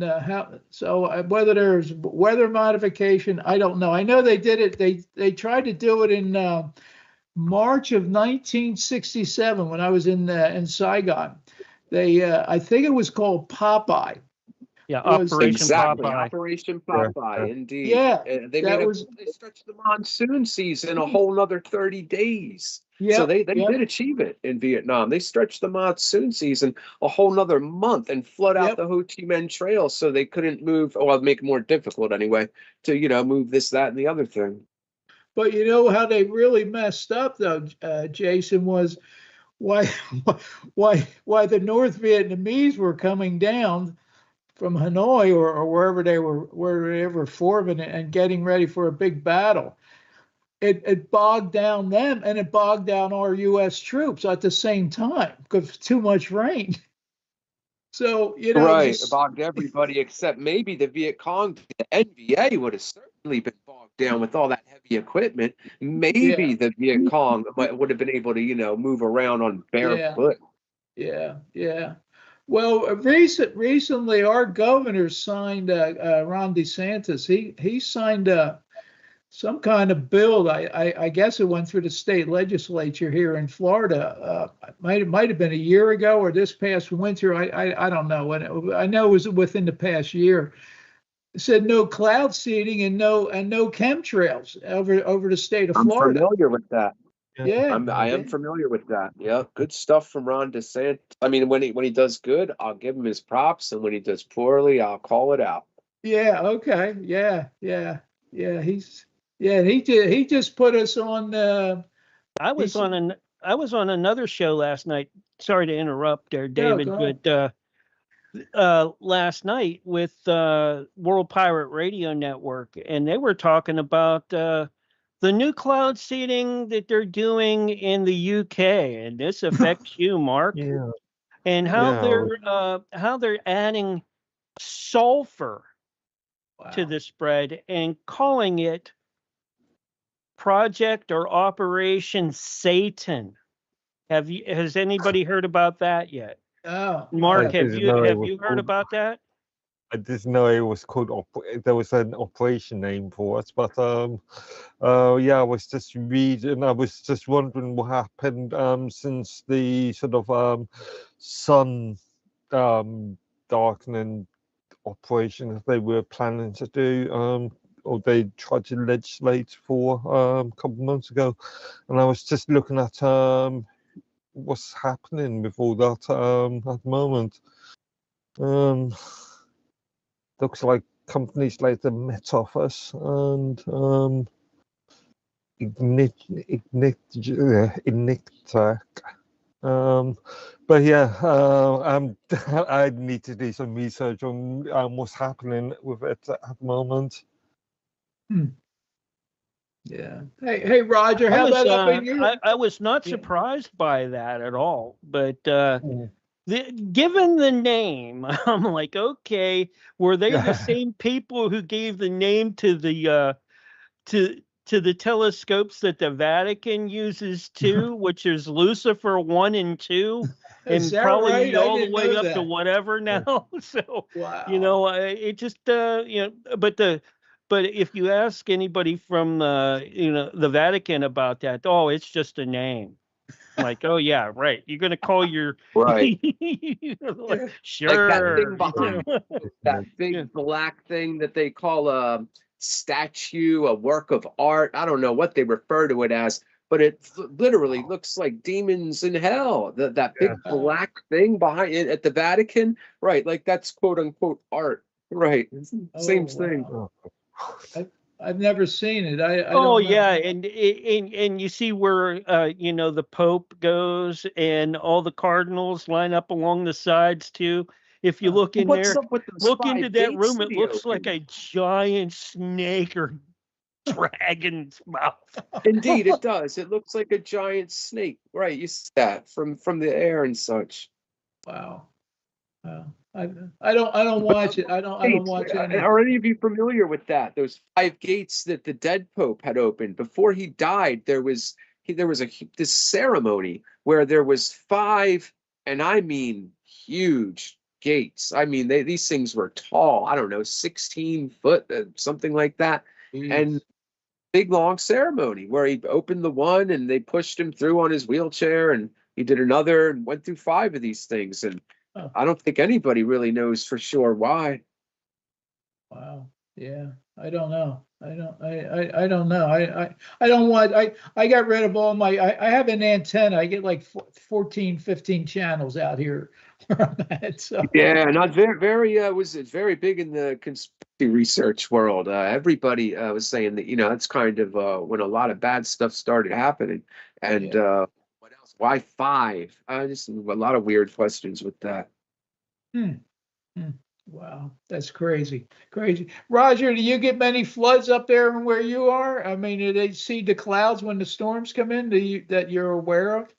whether there's weather modification, I don't know. I know they did it. They tried to do it in March of 1967 when I was in Saigon. I think it was called Popeye. Yeah, Operation Popeye. Operation Popeye, indeed. Yeah, they stretched the monsoon season a whole nother 30 days. Yeah, so they did achieve it in Vietnam. They stretched the monsoon season a whole nother month and flood out the Ho Chi Minh Trail, so they couldn't move. Well, make it more difficult anyway to move this, that, and the other thing. But you know how they really messed up though, Jason, was why the North Vietnamese were coming down from Hanoi or wherever they were forming and getting ready for a big battle. It bogged down them and it bogged down our U.S. troops at the same time because too much rain. So it bogged everybody except maybe the Viet Cong. The NVA would have certainly been bogged down with all that heavy equipment. Maybe the Viet Cong would have been able to move around on barefoot. Yeah. Well, recently our governor signed Ron DeSantis. He signed some kind of bill. I guess it went through the state legislature here in Florida. Might have been a year ago or this past winter. I don't know. I know it was within the past year. It said no cloud seeding and no chemtrails over the state of Florida. I'm familiar with that. Yeah, I am familiar with that. Yeah, good stuff from Ron DeSantis. I mean, when he does good, I'll give him his props, and when he does poorly, I'll call it out. Yeah. Okay. Yeah. He just put us on. I was on another show last night. Sorry to interrupt there, David, but last night with World Pirate Radio Network, and they were talking about the new cloud seeding that they're doing in the UK, and this affects you, Mark. Yeah. And how they're adding sulfur to the spread and calling it Project or Operation Satan. Has anybody heard about that yet? Oh, Mark, have you heard about that? I didn't know it was called. There was an operation name for it, but I was just reading. I was just wondering what happened since the sort of sun darkening operation that they were planning to do, or they tried to legislate for a couple of months ago, and I was just looking at what's happening with all that at the moment. Looks like companies like the Met Office and Ignitec. But I need to do some research on what's happening with it at the moment. Yeah. Hey, Roger, how about up in your? I was not Yeah. surprised by that at all, but Mm. given the name, I'm like, okay, were they the Yeah. same people who gave the name to the to the telescopes that the Vatican uses too, which is Lucifer 1 and 2, Is and that right? probably I all the didn't way know up to that. whatever now. So, Wow. it just but if you ask anybody from the Vatican about that, oh, it's just a name. Like, oh yeah, right. You're gonna call your Right. like, Yeah. Like that sure. thing behind that Yeah. big black thing that they call a statue, a work of art. I don't know what they refer to it as, but it literally looks like demons in hell. That big Yeah. black thing behind it at the Vatican, right? Like that's quote unquote art, right? Same thing. Wow. I've never seen it. I Oh don't know. yeah, and you see where the Pope goes, and all the cardinals line up along the sides too. If you look in What's there, up with those look into five that gates room, to it be looks like open? a giant snake or dragon's mouth. Indeed, it does. It looks like a giant snake, right? You see that from the air and such. Wow. Wow. I don't watch it. I don't Gates, watch any. are any of you familiar with that? Those five gates that the dead Pope had opened before he died. There was this ceremony where there was five, and I mean huge gates. I mean these things were tall. I don't know, 16 foot, something like that, and big long ceremony where he opened the one and they pushed him through on his wheelchair, and he did another and went through five of these things, and Oh, I don't think anybody really knows for sure why. wow. Yeah. I don't know. I don't know. I don't want I got rid of all my I have an antenna. I get like 14, 15 channels out here where I'm at. So Yeah, not very was it very big in the conspiracy research world. Everybody was saying that, that's kind of when a lot of bad stuff started happening. And yeah. what else? Why five? Just a lot of weird questions with that. Hmm. Hmm. Wow, that's crazy. Crazy. Roger, do you get many floods up there where you are? I mean, do they see the clouds when the storms come in that you're aware of?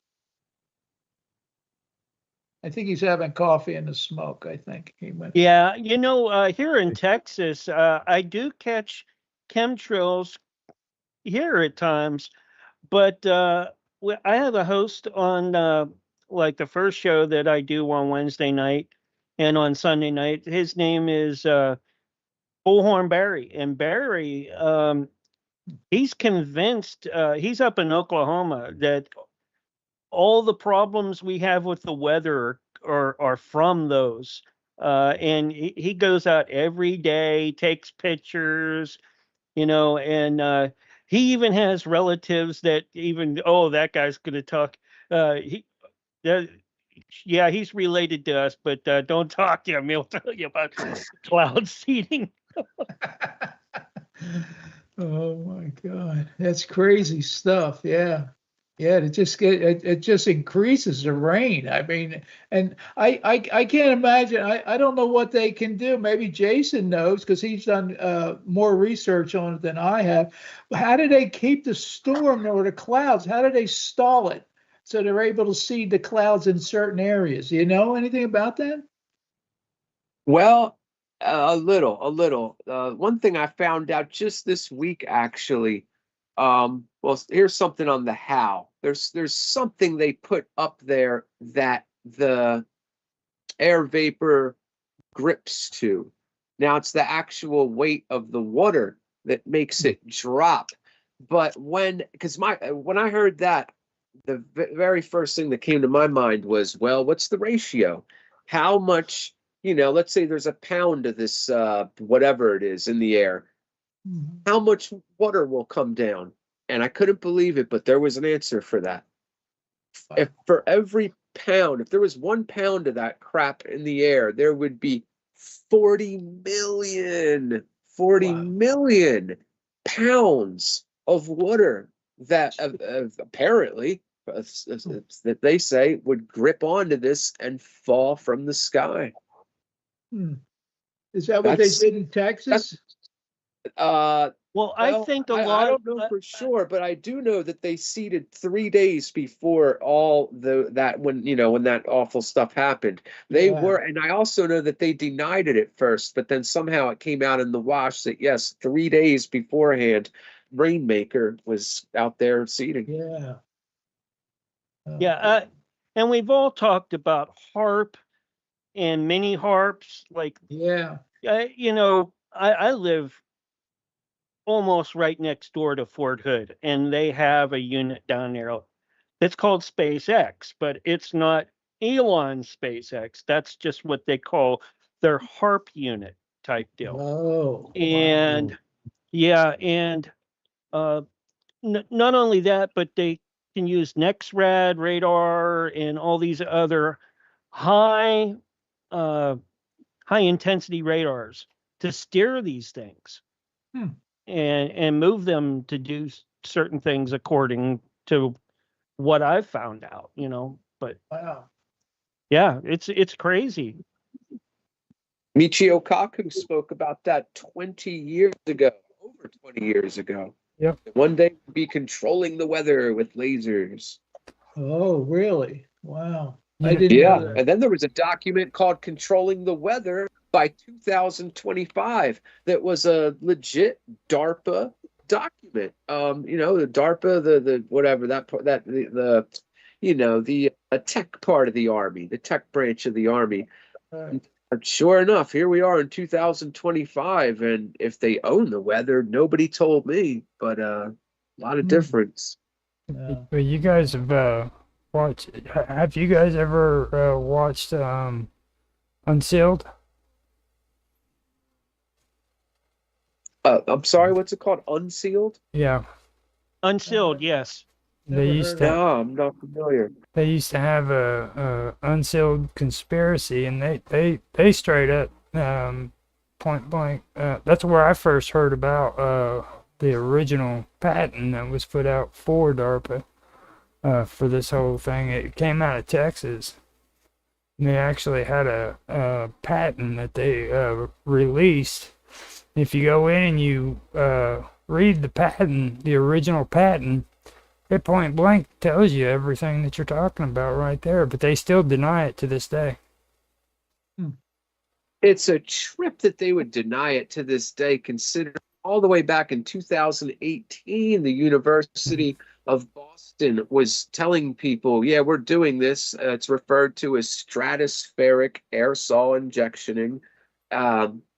I think he's having coffee in the smoke. I think he went. Yeah, here in Texas, I do catch chemtrails here at times, but I have a host on like the first show that I do on Wednesday night and on Sunday night. His name is Bullhorn Barry, and Barry, he's convinced. He's up in Oklahoma that all the problems we have with the weather are from those. And he goes out every day, takes pictures, and he even has relatives that even, oh, that guy's going to talk. He, that, yeah, he's related to us, but don't talk to him. He'll tell you about cloud seeding. Oh my God, that's crazy stuff. Yeah. Yeah, it just increases the rain. I mean, and I can't imagine. I don't know what they can do. Maybe Jason knows because he's done more research on it than I have. How do they keep the storm or the clouds? How do they stall it so they're able to see the clouds in certain areas? Do you know anything about that? Well, a little. One thing I found out just this week, actually. Well, here's something on the how. There's something they put up there that the air vapor grips to. Now it's the actual weight of the water that makes it drop. But when I heard that, the very first thing that came to my mind was, well, what's the ratio? How much, let's say there's a pound of this whatever it is in the air. How much water will come down? And I couldn't believe it, but there was an answer for that. If for every pound, if there was 1 pound of that crap in the air, there would be 40 million pounds of water that apparently that they say would grip onto this and fall from the sky. Is that what they did in Texas? Well, I Well, think a I lot. don't know for sure, but I do know that they seeded 3 days before all that when when that awful stuff happened. They Yeah. were, and I also know that they denied it at first, but then somehow it came out in the wash that yes, 3 days beforehand, Rainmaker was out there seeding. Yeah. Yeah, and we've all talked about harp and mini harps. Like, Yeah. I live almost right next door to Fort Hood, and they have a unit down there. It's called SpaceX, but it's not Elon's SpaceX. That's just what they call their harp unit type deal. Oh. And yeah, and not only that, but they can use NexRad radar and all these other high uh, high intensity radars to steer these things Hmm. and move them to do certain things according to what I've found out. But Wow. yeah, it's crazy. Michio Kaku spoke about that 20 years ago, over 20 years ago. Yep. One day we'll be controlling the weather with lasers. Oh, really? Wow. Yeah. I didn't Yeah, know that. and then there was a document called Controlling the Weather by 2025 that was a legit DARPA document. The DARPA, the whatever that the tech part of the Army, the tech branch of the Army. Right. But sure enough, here we are in 2025, and if they own the weather, nobody told me, but a lot of Hmm. difference. Yeah. But you guys have watched? Have you guys ever watched Unsealed? I'm sorry, what's it called? Unsealed? Yeah, Unsealed, yes. they Never used heard to. of No, I'm not familiar. They used to have a unsealed conspiracy, and they straight up point blank. That's where I first heard about the original patent that was put out for DARPA for this whole thing. It came out of Texas. And they actually had a patent that they released. If you go in and you read the patent, the original patent, it point blank tells you everything that you're talking about right there, but they still deny it to this day. It's a trip that they would deny it to this day, considering all the way back in 2018, the University of Boston was telling people, yeah, we're doing this. It's referred to as stratospheric aerosol injectioning.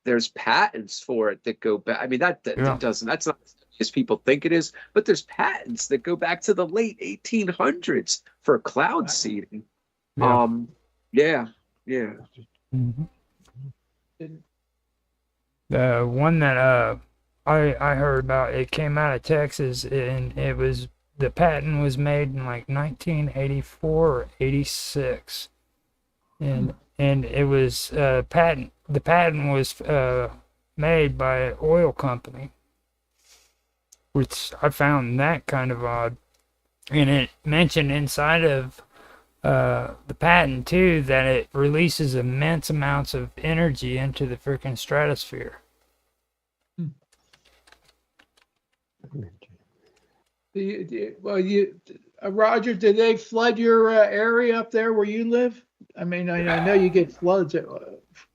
There's patents for it that go back. I mean, that Yeah. doesn't, that's not as people think it is, but there's patents that go back to the late 1800s for cloud seeding. Yeah. Yeah. Mhm. Didn't- The one that I heard about, it came out of Texas, and the patent was made in like 1984 or 86, and it was the patent was made by an oil company, which I found that kind of odd. And it mentioned inside of the patent too that it releases immense amounts of energy into the freaking stratosphere. Roger, did they flood your area up there where you live? I mean, I know you get floods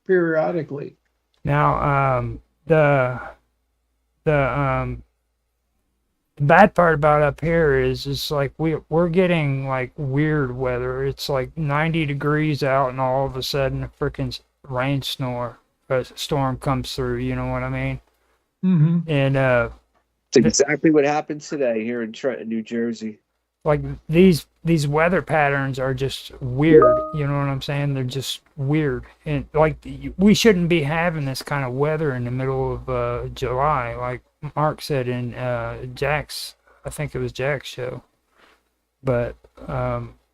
periodically. Now, the bad part about up here is it's like we're getting like weird weather. It's like 90 degrees out, and all of a sudden a freaking storm comes through. You know what I mean? Mm-hmm. And It's exactly what happened today here in Trenton, New Jersey. like these weather patterns are just weird. You know what I'm saying? They're just weird, and like we shouldn't be having this kind of weather in the middle of July, like Mark said in Jack's. I think it was Jack's show, but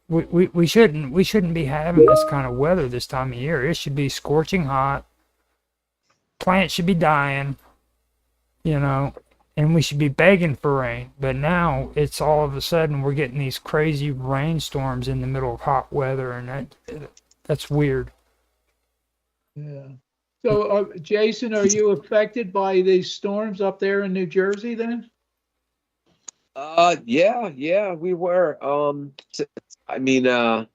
we shouldn't be having this kind of weather this time of year. It should be scorching hot. Plants should be dying, and we should be begging for rain. But now it's all of a sudden we're getting these crazy rainstorms in the middle of hot weather, and that's weird. Yeah. So, Jason, are you affected by these storms up there in New Jersey then? Yeah, we were. I mean, the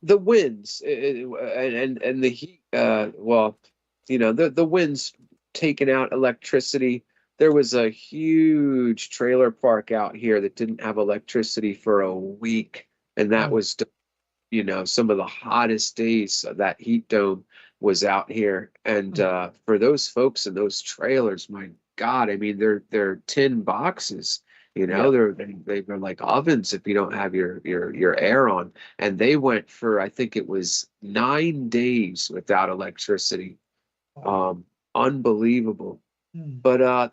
winds and the heat. Well, the winds taking out electricity. There was a huge trailer park out here that didn't have electricity for a week, and that was, some of the hottest days. That heat dome was out here, and for those folks in those trailers, my God, I mean, they're tin boxes. They're like ovens if you don't have your air on. And they went for, I think it was 9 days without electricity. Unbelievable. But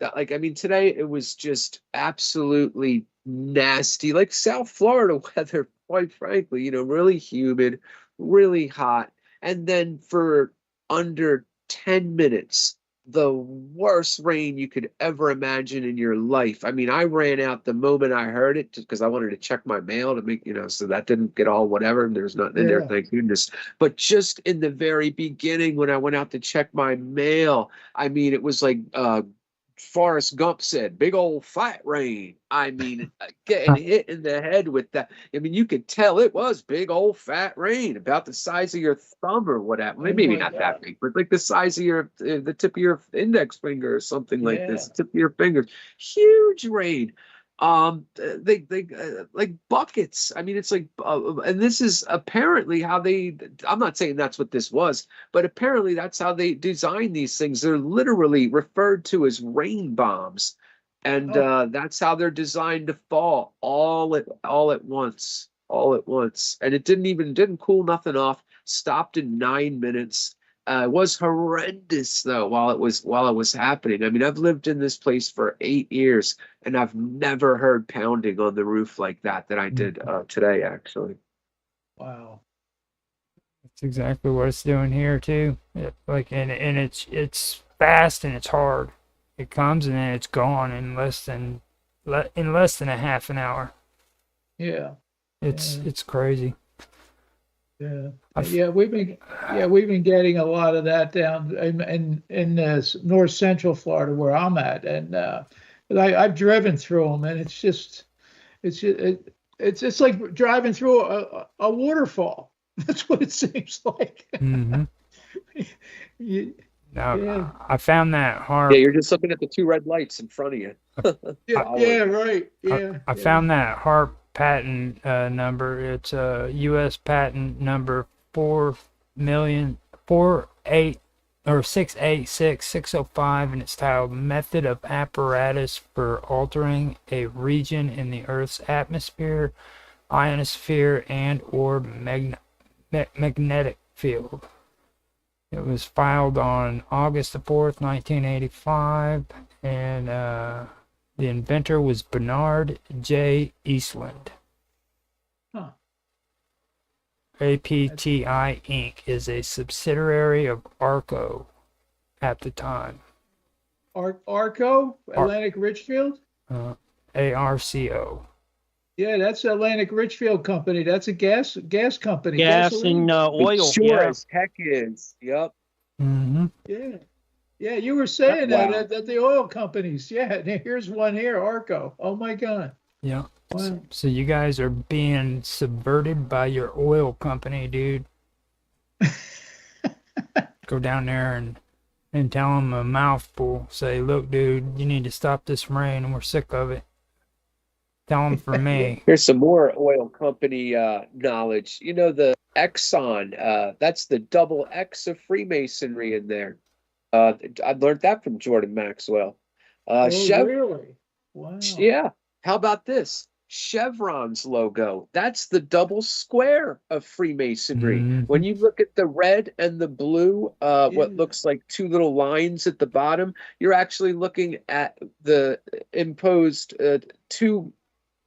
today it was just absolutely nasty, like South Florida weather, quite frankly, really humid, really hot. And then for under 10 minutes, the worst rain you could ever imagine in your life. I mean, I ran out the moment I heard it just because I wanted to check my mail to make, so that didn't get all whatever. And there's nothing in there, thank goodness. But just in the very beginning, when I went out to check my mail, I mean, it was like Forrest Gump said, big old fat rain. I mean, getting hit in the head with that. I mean, you could tell it was big old fat rain, about the size of your thumb or whatever. Maybe not that big, but like the size of the tip of your index finger or something like this, tip of your finger. Huge rain. They like buckets. I mean, it's like, and this is apparently how I'm not saying that's what this was, but apparently that's how they design these things. They're literally referred to as rain bombs, and that's how they're designed to fall all at once, and it didn't cool nothing off. Stopped in 9 minutes. It was horrendous though while it was happening. I mean, I've lived in this place for 8 years, and I've never heard pounding on the roof like that I did today, actually. Wow. That's exactly what it's doing here too. And it's fast and it's hard. It comes and then it's gone in less than a half an hour. Yeah. It's crazy. Yeah. We've been getting a lot of that down in north central Florida where I'm at, and I've driven through them, and it's like driving through a waterfall. That's what it seems like. Mm-hmm. I found that hard. Yeah, you're just looking at the two red lights in front of you. Right. Yeah. I found that HARP patent number. It's U.S. patent number 4686605, and it's titled "Method of Apparatus for Altering a Region in the Earth's Atmosphere, Ionosphere, and/or Magnetic Field." It was filed on August the 4th, 1985, and the inventor was Bernard J. Eastland. APTI Inc. is a subsidiary of ARCO at the time. ARCO? Atlantic Richfield? ARCO. Yeah, that's Atlantic Richfield Company. That's a gas company. Gas and oil. Sure as heck is. Yep. Mm-hmm. Yeah. Yeah, you were saying that the oil companies. Yeah, here's one here, ARCO. Oh my God. Yeah. Wow. So you guys are being subverted by your oil company, dude. Go down there and tell them a mouthful. Say, look, dude, you need to stop this rain, and we're sick of it. Tell them from me. Here's some more oil company knowledge. The Exxon, that's the double X of Freemasonry in there. I learned that from Jordan Maxwell. Really? Wow. Yeah. How about this? Chevron's logo. That's the double square of Freemasonry. Mm-hmm. When you look at the red and the blue, what looks like two little lines at the bottom, you're actually looking at the imposed two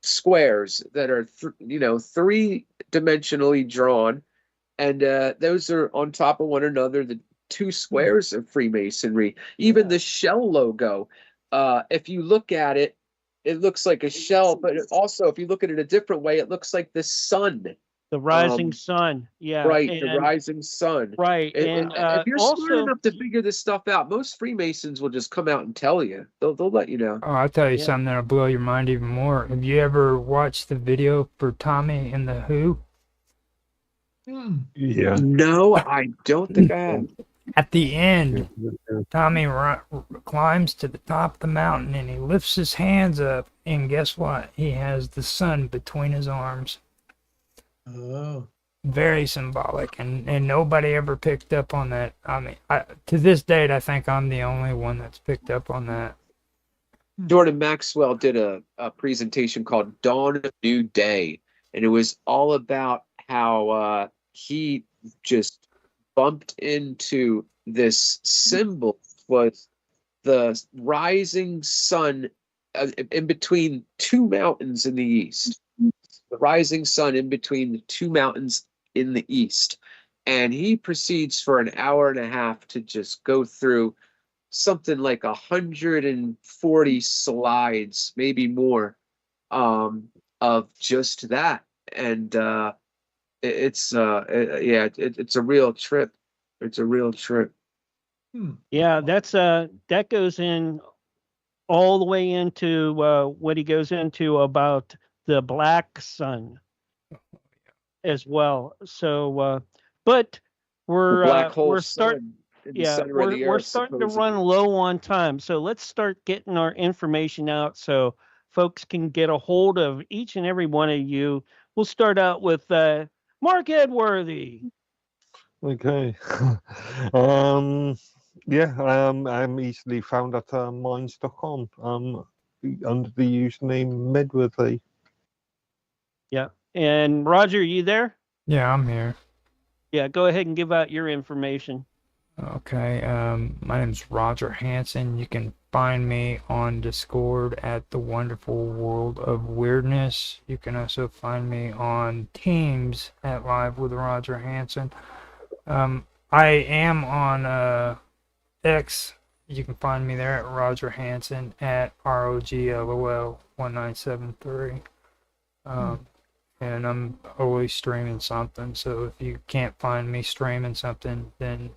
squares that are, three-dimensionally drawn, and those are on top of one another, the two squares of Freemasonry. Even the shell logo, if you look at it, it looks like a shell, but also, if you look at it a different way, it looks like the sun The rising sun. Yeah. Right, the And rising sun. right. And If you're smart also, enough to figure this stuff out, most Freemasons will just come out and tell you. They'll let you know. Oh, I'll tell you Yeah. something that'll blow your mind even more. Have you ever watched the video for Tommy and the Who? Hmm. Yeah. No, I don't think I have. At the end, Tommy climbs to the top of the mountain and he lifts his hands up, and guess what? He has the sun between his arms. Oh. Very symbolic, and nobody ever picked up on that. I mean, to this date, I think I'm the only one that's picked up on that. Jordan Maxwell did a presentation called Dawn of New Day, and it was all about how he just bumped into this symbol, was the rising sun in between two mountains in the east. The rising sun in between the two mountains in the east. And he proceeds for an hour and a half to just go through something like 140 slides, maybe more, of just that. And it's a real trip. It's a real trip. yeah, that goes in all the way into what he goes into about the black sun as well. So, but The we're black hole we're start sun in the yeah center of the we're earth, starting to supposedly. run low on time. So let's start getting our information out so folks can get a hold of each and every one of you. We'll start out with Mark Edworthy. Okay. Yeah, I'm easily found at mine.com under the username Medworthy. Yeah, and Roger, you there? Yeah, I'm here. Yeah, go ahead and give out your information. Okay, my name's Roger Hansen. You can find me on Discord at the Wonderful World of Weirdness. You can also find me on Teams at Live with Roger Hansen. I am on X. You can find me there at Roger Hansen at ROGLOL1973. And I'm always streaming something. So if you can't find me streaming something, then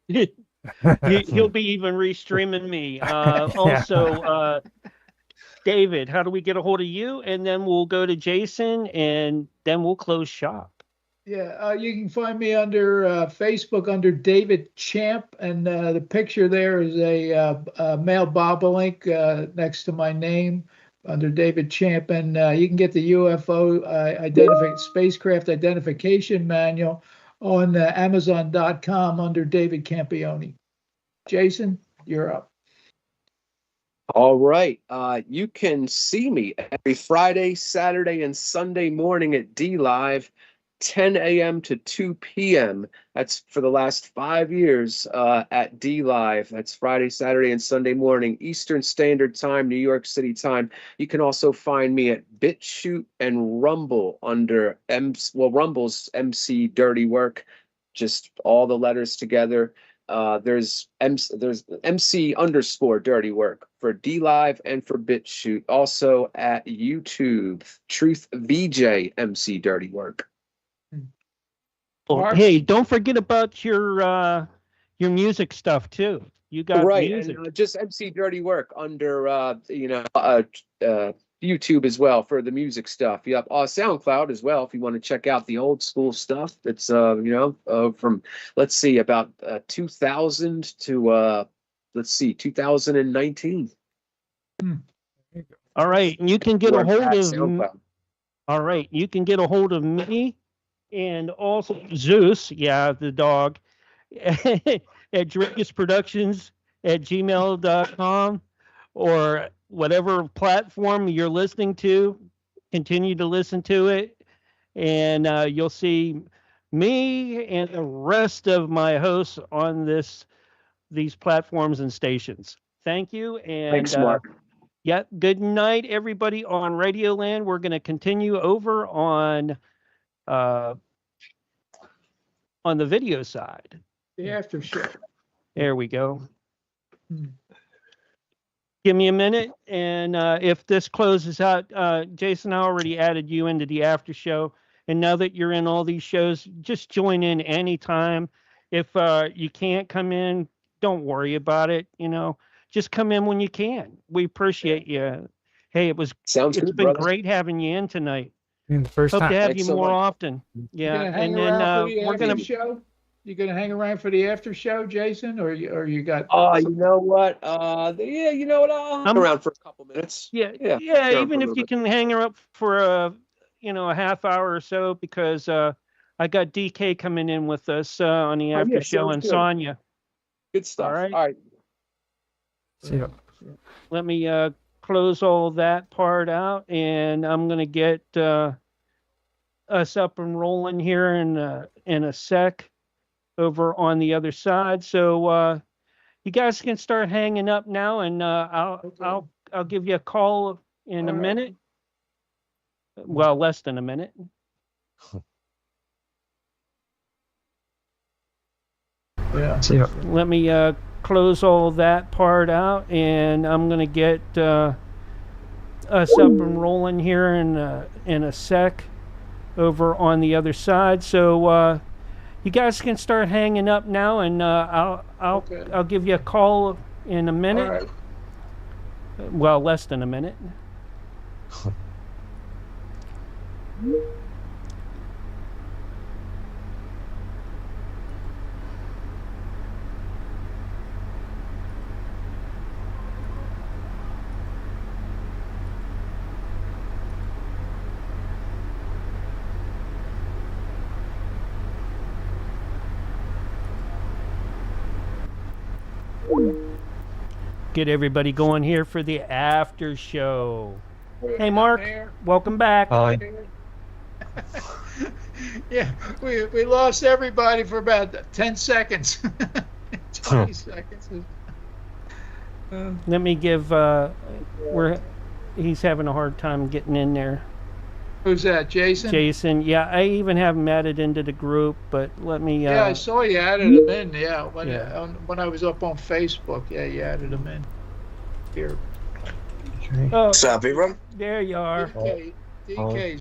He'll be even restreaming me. Also, David, how do we get a hold of you? And then we'll go to Jason, and then we'll close shop. Yeah, you can find me under Facebook under David Champ, and the picture there is a male bobolink next to my name under David Champ, and you can get the UFO spacecraft identification manual on Amazon.com under David Campione. Jason, you're up. All right. You can see me every Friday, Saturday, and Sunday morning at D Live, 10 a.m. to 2 p.m. That's for the last 5 years at D Live. That's Friday, Saturday, and Sunday morning, Eastern Standard Time, New York City time. You can also find me at BitChute and Rumble under Rumble's MC Dirty Work, just all the letters together. There's MC _ Dirty Work for D Live and for BitChute. Also at YouTube, Truth VJ MC Dirty Work. Mark? Hey, don't forget about your music stuff too. You got Right, music. and just MC Dirty Work under YouTube as well for the music stuff. Yep, SoundCloud as well if you want to check out the old school stuff. That's from let's see about 2000 to 2019. All right, and you can get a hold of SoundCloud. All right, you can get a hold of me and also Zeus, yeah, the dog, at Dreagus Productions at gmail.com or whatever platform you're listening to. Continue to listen to it, and you'll see me and the rest of my hosts on these platforms and stations. Thank you, and Thanks, Mark. yeah, good night, everybody on Radio Land. We're going to continue over on the video side. The after show. There we go. give me a minute, and if this closes out, Jason, I already added you into the after show, and now that you're in all these shows, just join in anytime. If you can't come in, don't worry about it. Just come in when you can. We appreciate you. Hey, Sounds it's good, been brother. great having you in tonight. And the first Hope to time. have Thanks you so more much. often. You Yeah, gonna hang and then around for the we're after gonna. show? You gonna hang around for the after show, Jason, or you got? You know what? Yeah, you know what? I'll hang around for a couple minutes. Yeah, Yeah. yeah. Sure, Even for a if little you bit. can hang her up for a half hour or so, because I got DK coming in with us on the Oh, after yeah, show, sounds and good. Sonia. Good stuff. All right. All right. See ya. Let me close all that part out, and I'm gonna get us up and rolling here in a sec over on the other side. So you guys can start hanging up now, and I'll give you a call in a All right. minute. Well, less than a minute. Yeah. See ya. Let me close all that part out, and I'm gonna get us up and rolling here in a sec over on the other side. So you guys can start hanging up now, and I'll give you a call in a minute. All right. Well, less than a minute. Get everybody going here for the after show. Hey, Mark, welcome back. Hi. Yeah, we lost everybody for about 10 seconds. 20 seconds. Let me give. He's having a hard time getting in there. Who's that, Jason? Jason. Yeah, I even have him added into the group, but let me. Yeah, I saw you added him in. Yeah, Yeah. When I was up on Facebook, yeah, you added him in. Here. Oh, What's up, everyone? there you are. DK.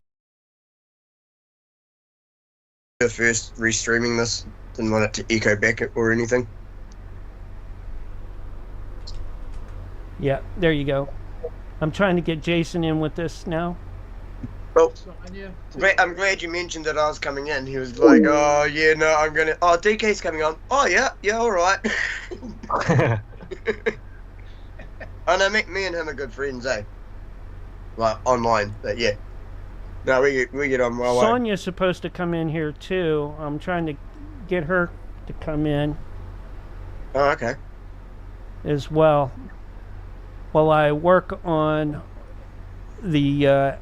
First restreaming this, didn't want it to echo back or anything. Yeah, there you go. I'm trying to get Jason in with this now. Well, Sonia. I'm glad you mentioned that I was coming in. He was like, "Oh yeah, no, I'm gonna. Oh, DK's coming on. Oh yeah, all right." I know, me and him are good friends, eh? Like online, but yeah. No, we get on well. Sonia's supposed to come in here too. I'm trying to get her to come in Oh, okay. as well while I work on the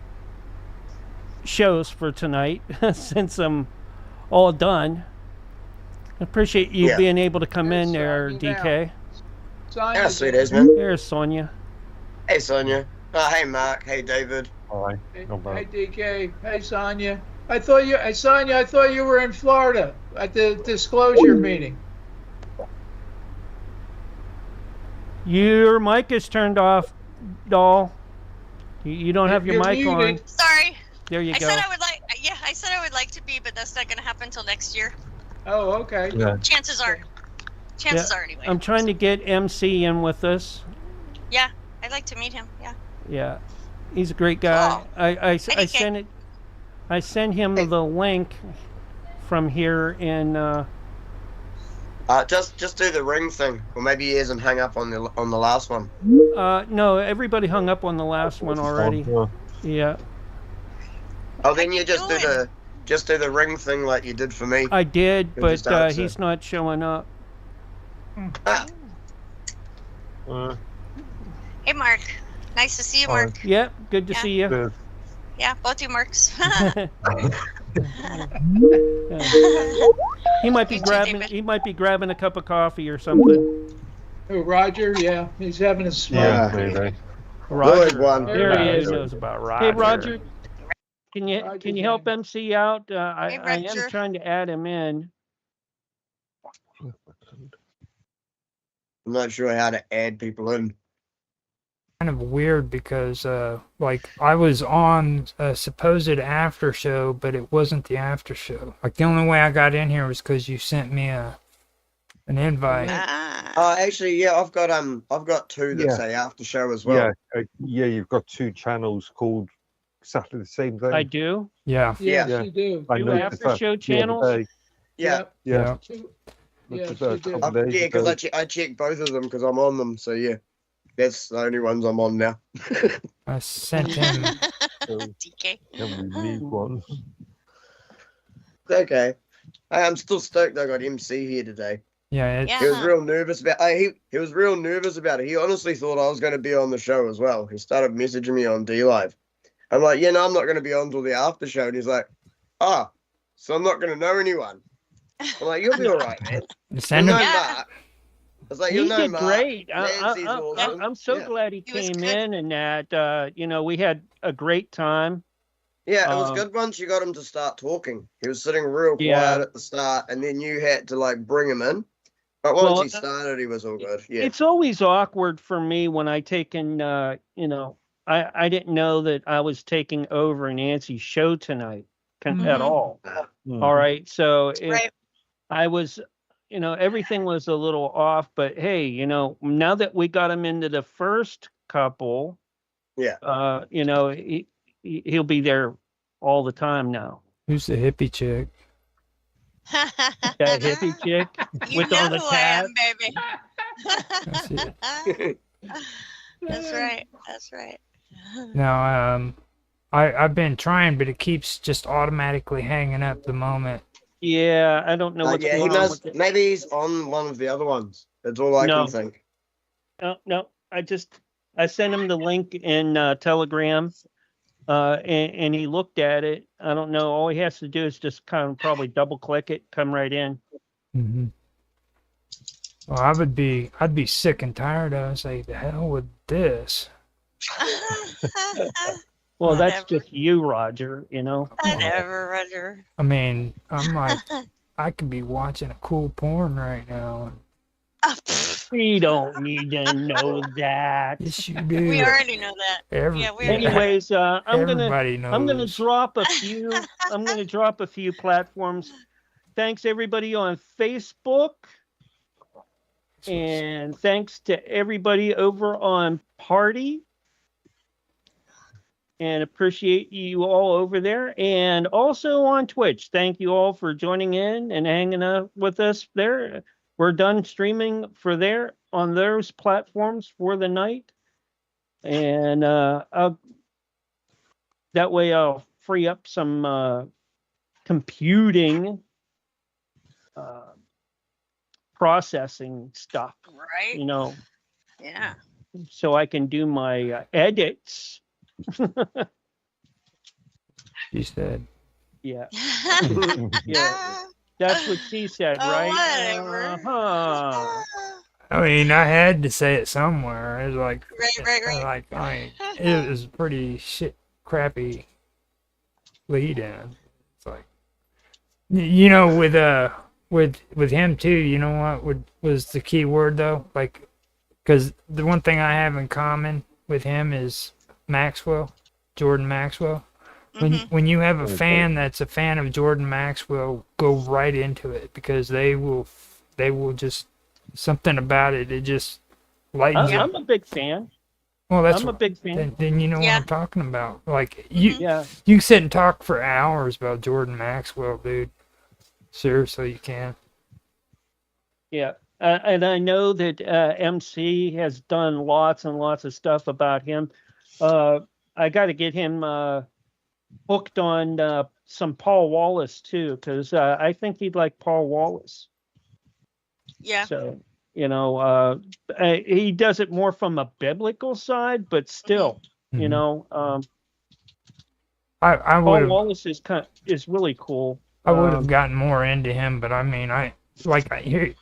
shows for tonight since I'm all done. I appreciate you Yeah. being able to come in Yes, there, you DK. Sonia. Yeah, sweet as man. There's Sonia. Hey, Sonia. Oh, hey, Mark. Hey, David. Hi. Hey, No bad. DK. Hey, Sonia. Sonia, I thought you were in Florida at the disclosure meeting. Your mic is turned off, doll. You don't have your You're mic on. muted. Sorry. There you I go. said I would like. Yeah, I said I would like to be, but that's not going to happen until next year. Oh, okay. Yeah. Chances are. Chances are anyway. I'm trying to get MC in with us. Yeah, I'd like to meet him. Yeah. Yeah, he's a great guy. Oh. I DK. sent it. I sent him the link from here, and Just do the ring thing, or maybe he hasn't hung up on the last one. no, everybody hung up on the last one already. Yeah, Oh, then you just do the ring thing like you did for me. I did, You'll but just answer. he's not showing up. Ah, Hey, Mark. Nice to see you, Mark. Yep, good to Yeah. see you. Good. Yeah, both you Marks. He might be You too, grabbing. David. He might be grabbing a cup of coffee or something. Oh, Roger, yeah, he's having a smoke. Yeah, maybe. good one. There he is. Knows about Roger. Hey, Roger, can Roger, you help MC out? Hey, I am Roger. trying to add him in. I'm not sure how to add people in. kind of weird because like I was on a supposed after show, but it wasn't the after show. Like the only way I got in here was because you sent me an invite. Actually, yeah, I've got two that Yeah. say after show as well. Yeah, you've got 2 channels called exactly the same thing. I do. Yeah. Yes, Yeah. you do. I Do noticed after that show the other channels? day. Yeah. Yeah. Two- Looked Yes, at that a you do. couple days Yeah, because ago. I check both of them because I'm on them. So yeah, that's the only ones I'm on now. I sent him. So DK. can we leave one? Okay. I'm still stoked I got MC here today. Yeah. It's, He was real nervous about he was real nervous about it. He honestly thought I was going to be on the show as well. He started messaging me on D Live. I'm like, yeah, no, I'm not going to be on till the after show. And he's like, so I'm not going to know anyone. I'm like, you'll be all right, man. send You'll him. know Yeah. Mark. I was like, He you'll know did Mark. great. Nancy's awesome. I'm so Yeah. glad he He was came good. in and that, we had a great time. Yeah, it was Um, good once you got him to start talking. He was sitting real quiet Yeah. at the start, and then you had to like bring him in. But once Well, he started, he was all good. Yeah. It's always awkward for me when I take in, I didn't know that I was taking over Nancy's show tonight at Mhm. all. Mm. All right. So Right. I was, everything was a little off, but hey, now that we got him into the first couple, Yeah. he'll be there all the time now. Who's the hippie chick? That hippie chick You with know all the who I am, tats. baby. That's it. That's right. That's right. No, I've been trying, but it keeps just automatically hanging up the moment. Yeah, I don't know what's Yeah, he going on must. with it. Maybe he's on one of the other ones. That's all I No. can think. No, I sent him the link in Telegram, and he looked at it. I don't know. All he has to do is just kind of probably double click it, come right in. Mm-hmm. Well, I'd be sick and tired of it. Say, the hell with this. Well, that's Whatever. just you, Roger. Whatever, Roger. I mean, I'm like, I could be watching a cool porn right now. We don't need to know that. Yes, you do. We already know that. Yeah, we already know. Anyways, everybody knows. I'm gonna drop a few. I'm gonna drop a few platforms. Thanks everybody on Facebook, and thanks to everybody over on Party. And appreciate you all over there, and also on Twitch. Thank you all for joining in and hanging out with us there. We're done streaming on those platforms for the night, and that way I'll free up some computing processing stuff, Right? Yeah. so I can do my edits. She said. Yeah, yeah, that's what she said, Oh, right? whatever. Uh-huh. I mean, I had to say it somewhere. It was like, Right. it was a pretty crappy lead in. It's like, with him too. You know what was the key word though? Like, because the one thing I have in common with him is Jordan Maxwell. When you have a fan that's a fan of Jordan Maxwell, go right into it because they will just something about it. It just lightens up. I'm a big fan. Well, I'm a big fan. Then you know Yeah. what I'm talking about. Like you Yeah, can sit and talk for hours about Jordan Maxwell, dude. Seriously, you can. yeah. And I know that MC has done lots and lots of stuff about him. I got to get him hooked on some Paul Wallace too, because I think he'd like Paul Wallace. Yeah. So, he does it more from a biblical side, but still, I Paul would Wallace is really cool. I would have gotten more into him, but I mean,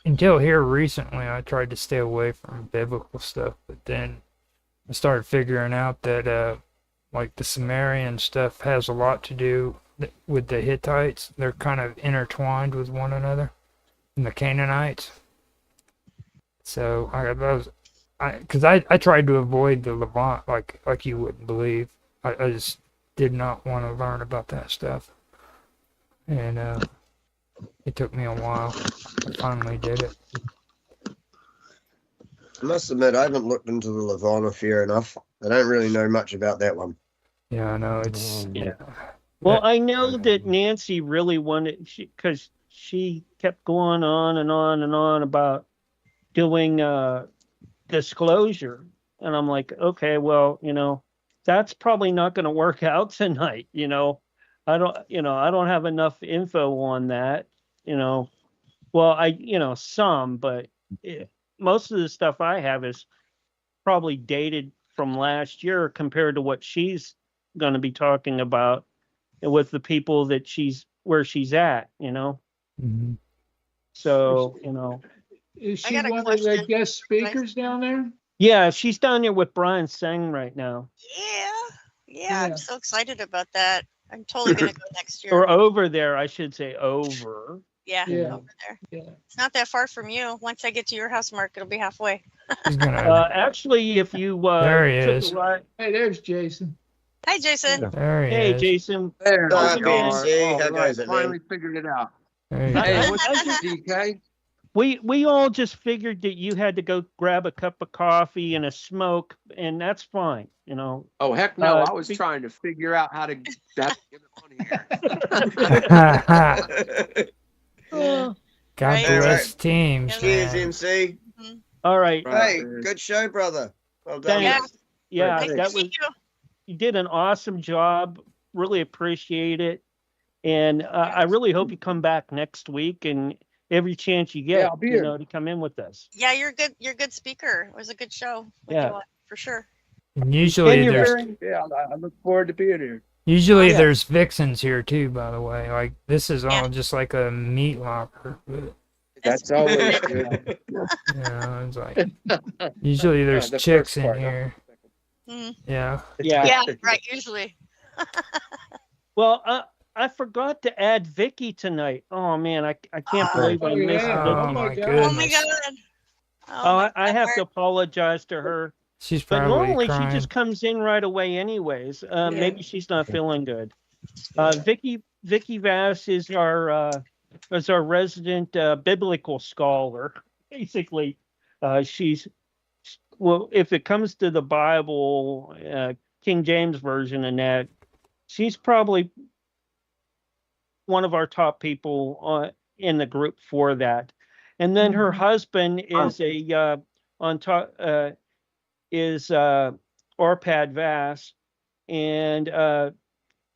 until here recently, I tried to stay away from biblical stuff, but then I started figuring out that like the Sumerian stuff has a lot to do with the Hittites. They're kind of intertwined with one another, and the Canaanites. So I tried to avoid the Levant like you wouldn't believe. I just did not want to learn about that stuff, and it took me a while. I finally did it. I must admit, I haven't looked into the Levant affair enough. I don't really know much about that one. Yeah, I know it's Yeah. Well, I know that Nancy really wanted, because she kept going on and on and on about doing disclosure. And I'm like, okay, well, that's probably not going to work out tonight. I don't have enough info on that, well, some, but most of the stuff I have is probably dated from last year compared to what she's going to be talking about with the people that where she's at. Mhm. So, Is I she got a one of the question. guest speakers down there? yeah, she's down there with Brian Seng right now, Yeah. Yeah, Yeah. I'm so excited about that. I'm totally gonna go next year. or over there, I should say over. Yeah, Yeah. over there. Yeah. It's not that far from you. Once I get to your house, Mark, it'll be halfway. He's gonna. Actually, if you There he took is. a ride, Hey, there's Jason. Hi, Jason. There he hey, is. Jason, There How's we it going? are. See, All how right, goes it, finally man? figured it out. There you I- go. Hey, I- what's up, DK? we all just figured that you had to go grab a cup of coffee and a smoke, and that's fine, Oh, heck no. I was trying to figure out how to get it on here. Uh, God Right. bless teams, Yeah. Cheers, man. MC. all right. Right. Hey, good show, brother. Well done. Thanks. Yeah, Nice to that was meet you. you did an awesome job. Really appreciate it, and I really hope you come back next week and every chance you get, Yeah, I'll be here. to come in with us. Yeah, you're good. You're a good speaker. It was a good show. with Yeah. you on, for sure. And usually And you're there's very, Yeah, I look forward to being here. usually Yeah. there's vixens here too. By the way, like this is all Yeah. just like a meat locker. But, That's always good. it's like usually there's the chicks first in part, here. Mm. Yeah. yeah. Yeah, right. Usually. Well, I forgot to add Vicky tonight. Oh man, I can't Oh, believe I yeah. missed it. Oh my my God. Oh my goodness. god. Oh, my I have God, to apologize to her. She's But probably normally crying. she just comes in right away anyways. Maybe she's not feeling good. Vicky Vass is our resident biblical scholar. Basically, she's well, if it comes to the Bible, King James version and that, she's probably one of our top people in the group for that. And then her husband is on top is Arpad Vass. And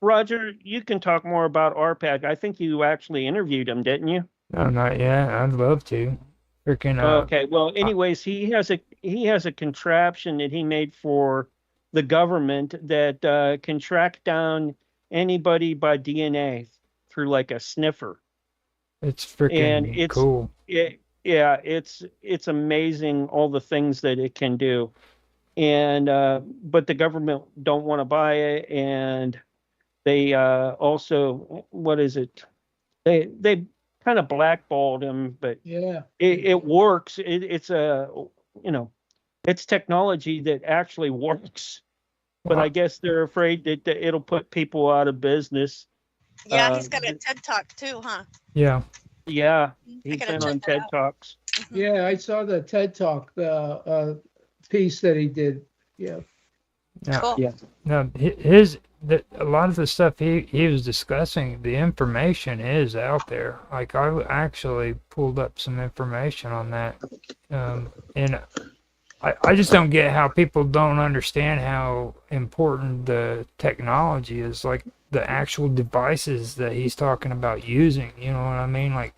Roger, you can talk more about Arpad. I think you actually interviewed him, didn't you? No, not yet. I'd love to. Freaking. Okay. Well, anyways, he has a contraption that he made for the government that can track down anybody by DNA through like a sniffer. It's freaking cool. It's amazing all the things that it can do. And but the government don't want to buy it, and they also, what is it? They kind of blackballed him, but Yeah. it works. It's it's technology that actually works. But Wow. I guess they're afraid that it'll put people out of business. Yeah, he's got a TED Talk too, huh? Yeah. Yeah, I he's gotta been check on that TED out. Talks. Yeah, I saw the TED Talk, the piece that he did. Yeah. Yeah. Cool. Yeah. No, a lot of the stuff he was discussing, the information is out there. Like I actually pulled up some information on that, and I just don't get how people don't understand how important the technology is. Like the actual devices that he's talking about using. You know what I mean? Like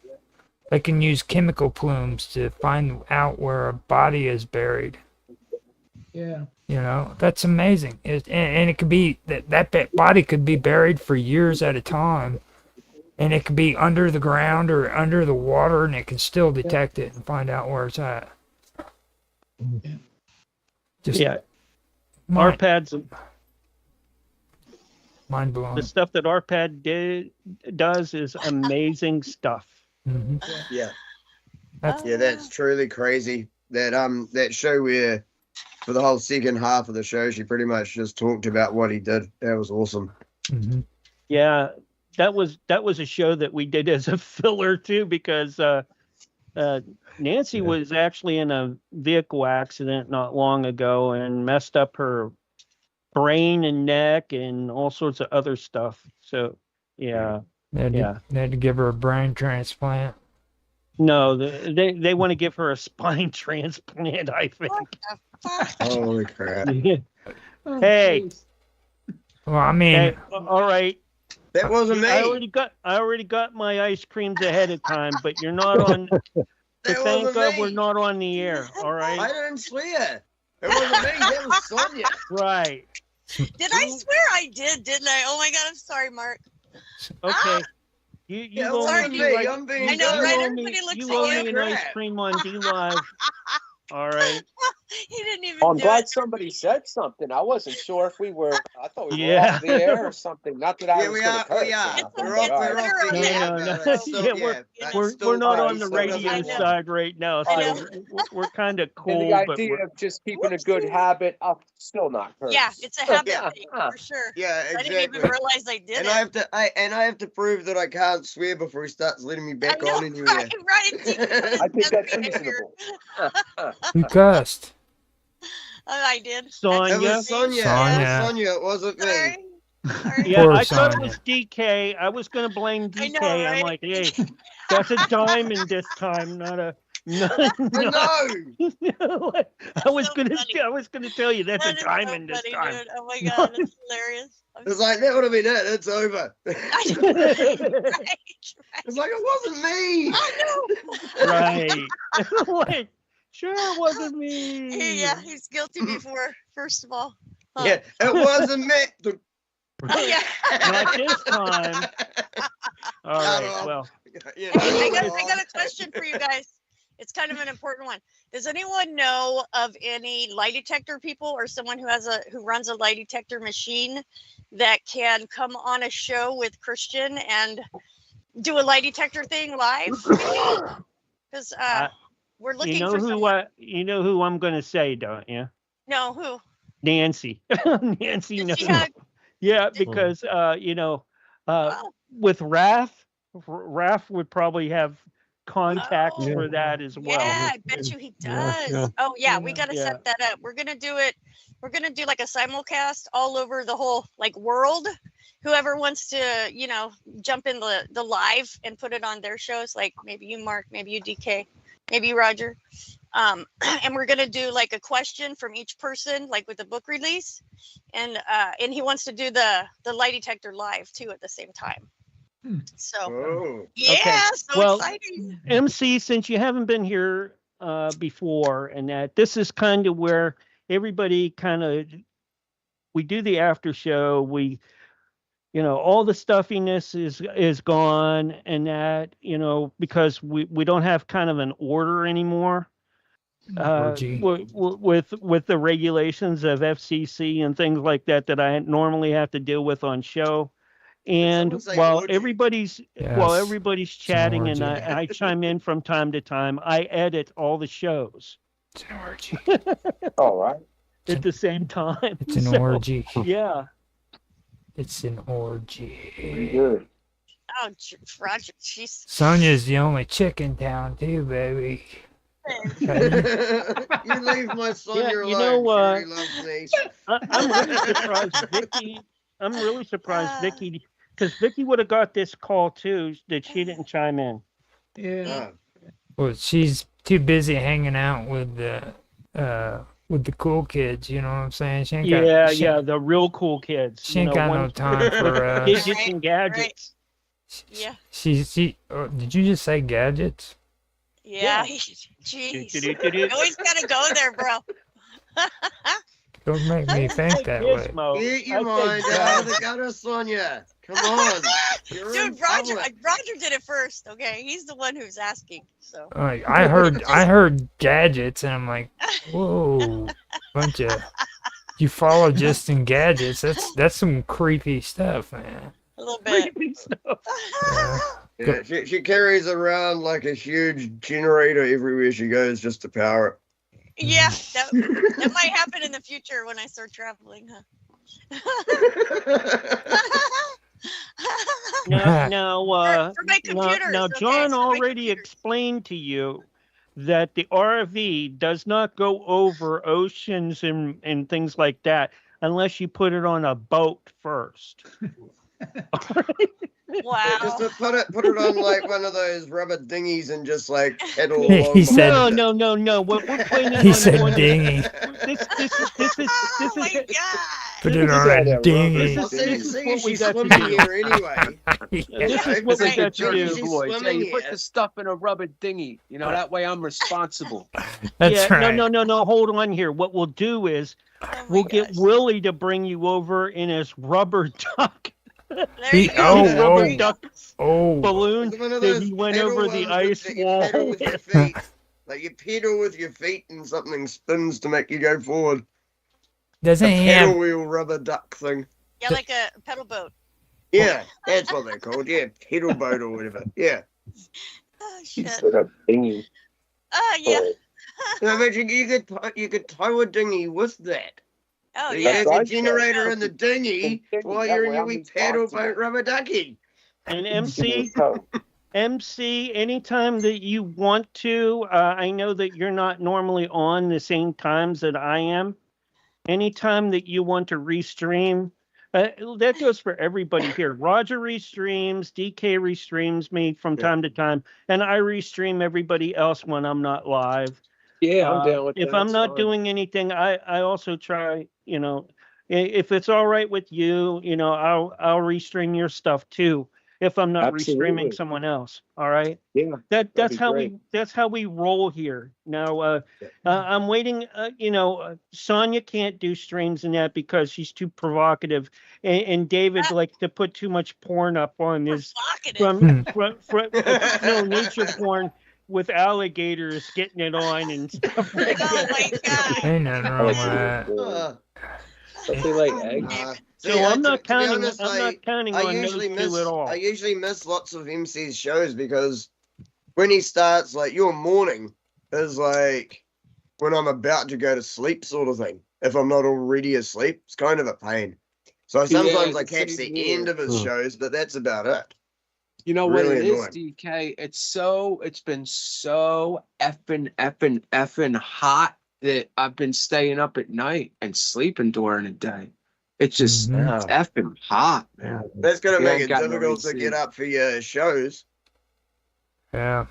they can use chemical plumes to find out where a body is buried. Yeah. You know, that's amazing. And it could be that body could be buried for years at a time, and it could be under the ground or under the water, and it can still detect it and find out where it's at. Just Arpad's mind blowing. the stuff that Arpad does is amazing stuff. Mm-hmm. Yeah. That's, Yeah, that's truly crazy. That show where for the whole second half of the show, she pretty much just talked about what he did. That was awesome. Mm-hmm. Yeah, that was a show that we did as a filler too, because Nancy was actually in a vehicle accident not long ago and messed up her brain and neck and all sorts of other stuff. So yeah. They had to give her a brain transplant. No, they want to give her a spine transplant, I think. Holy crap. Hey. Well, I mean, Hey, all right. That wasn't me. I already got my ice creams ahead of time, but you're not on. That Thank wasn't God me. we're not on the air. All I right. didn't swear. It wasn't me. That was Sonia. Right. Did I swear I did, didn't I? Oh my God, I'm sorry, Mark. Okay. You Yeah, it owe wasn't me, me. like, I'm being I know, you right? owe Everybody me, looks you at owe you. me an ice cream on D Live. All right. He didn't even I'm do glad it. somebody said something. I wasn't sure if we were. I thought we were Yeah. off the air or something. Not that I Yeah, was we going are. to curse. We are. It's We're okay. off. We're off the Literally, air. no, but no. still, Yeah, but We're still, not but on the still radio doesn't work. side right now, I know. so we're kind of And the cool, but idea we're of just keeping a good habit, I'll still not curse. Yeah, it's a habit Yeah. thing for sure. Yeah, I didn't even exactly. realize I did And it. I have to prove that I can't swear before he starts letting me back I know, on anywhere. right? I think that's reasonable. who cussed? I did. Sonia. It was Sonia. Sonia. It was Sonia. It wasn't me. Sorry. Sorry. Yeah, Poor I thought it Sonia. was DK. I was gonna blame I DK. know, I'm right? like, hey, that's a diamond this time, not a. No, No. I was so gonna. funny. I was gonna tell you that's That a is diamond so this funny, time. dude. Oh my God, that's hilarious. I'm It's like that would have been it. It's over. I know, right. It's like it wasn't me. I know. Right. Like, sure, it wasn't me. Yeah, he's guilty before, first of all. Huh. Yeah, it wasn't me. Oh, yeah. Not this time. All Shut right. up. Well, You I know. got a question for you guys. It's kind of an important one. Does anyone know of any lie detector people or someone who runs a lie detector machine that can come on a show with Christian and do a lie detector thing live? Because we're looking you know for who someone. you know who I'm gonna say, don't you? No, who? Nancy. Nancy Does knows. she have? Yeah, because with Raph would probably have contacts Oh. for that as well. Yeah, I bet you he does. yeah. Oh yeah, we gotta Yeah. set that up. We're gonna do it. We're gonna do like a simulcast all over the whole like world. Whoever wants to, jump in the live and put it on their shows, like maybe you, Mark, maybe you, DK, maybe you, Roger. And we're gonna do like a question from each person, like with the book release, and he wants to do the lie detector live too at the same time. So Oh. yeah, Okay. so Well, exciting. MC, since you haven't been here before, and that this is kind of where everybody we do the after show. We, all the stuffiness is gone, and that because we don't have kind of an order anymore. Orgy. With the regulations of FCC and things like that I normally have to deal with on show. And someone say while orgy? everybody's Yes, chatting and orgy. I chime in from time to time, I edit all the shows It's an orgy. All right. at the same time. It's an So, orgy. Yeah. It's an orgy. Good. Oh, Roger, she's Sonia's the only chick in town too, baby. You leave my Sonia Yeah, alone. She really loves me. I'm really surprised Vicky. I'm really surprised Vicky, because Vicky would have got this call too, that she didn't chime in. Yeah. Well, she's too busy hanging out with the cool kids. You know what I'm saying? She ain't got, The real cool kids. She ain't got no ones- time for gadgets Right, and gadgets. Yeah. She. Did you just say gadgets? Yeah. Jeez. You always gotta go there, bro. Don't make me think that way. Gizmo. Get your I mind said out of the gutter, Sonia. Come on. You're in Dude, Roger public. did it first. Okay, he's the one who's asking. So Like, I heard gadgets, and I'm like, whoa, bunch of you follow just in gadgets. That's some creepy stuff, man. a little bit. creepy stuff. Yeah. Yeah, she carries around like a huge generator everywhere she goes just to power it. Yeah, that might happen in the future when I start traveling, huh? For my computers. Now, okay, John for my already computers. explained to you that the RV does not go over oceans and things like that unless you put it on a boat first. Wow. Just to put it on like one of those rubber dinghies and just like pedal He along. said- behind it. No. What we're planning He on said doing dinghy. This Oh my is god. Put it This on is- a dinghy. Well, this is see, what we she's got to swimming do. here anyway. This Yeah, is what it's we like got to Jackie, do. she's Boys. Yeah, swimming you put here. the stuff in a rubber dinghy. You know, that way I'm responsible. That's Yeah, right. no. Hold on here. What we'll do is Oh my we'll get gosh. Willie to bring you over in his rubber duck. There He- you go. oh, There rubber you go. duck Oh, balloon It's one of that those he went pedal over the ones ice that you wall. pedal with your feet. Like you pedal with your feet and something spins to make you go forward. doesn't A he pedal have? wheel rubber duck thing. Yeah, like a pedal boat. Yeah, that's what they're called. Yeah, pedal boat or whatever. Yeah. Oh shit. Instead of dinghy. Yeah. No, but you could tow a dinghy with that. Oh You yeah. have That's your right. generator in the dinghy Dinghy, while that you're in way your I'm wee pedal responsible. boat rubber ducky. And So, MC, anytime that you want to, I know that you're not normally on the same times that I am. Anytime that you want to restream, that goes for everybody here. Roger restreams, DK restreams me from Yeah. time to time, and I restream everybody else when I'm not live. yeah, I'm down with that. If I'm It's not fine. doing anything, I also try, if it's all right with you, I'll restream your stuff too. If I'm not Absolutely. restreaming someone else, all right. Yeah. That's be how great. that's how we roll here. Now, I'm waiting. Sonia can't do streams and that because she's too provocative, and David likes to put too much porn up on his Provocative. from nature porn with alligators getting it on and stuff like Oh that. my god. Ain't nothing wrong with that. Something like eggs. So I'm not counting. I'm not counting on those two at all. I usually miss lots of MC's shows because when he starts, like your morning is like when I'm about to go to sleep, sort of thing. If I'm not already asleep, it's kind of a pain. So sometimes I it's catch same the here. end of his shows, but that's about it. You know what Really it is, annoying. DK? It's been so effing hot that I've been staying up at night and sleeping during the day. It's just Mhm. it's effing hot, man. That's gonna You make ain't it got no difficult to AC. get up for your shows. Yeah.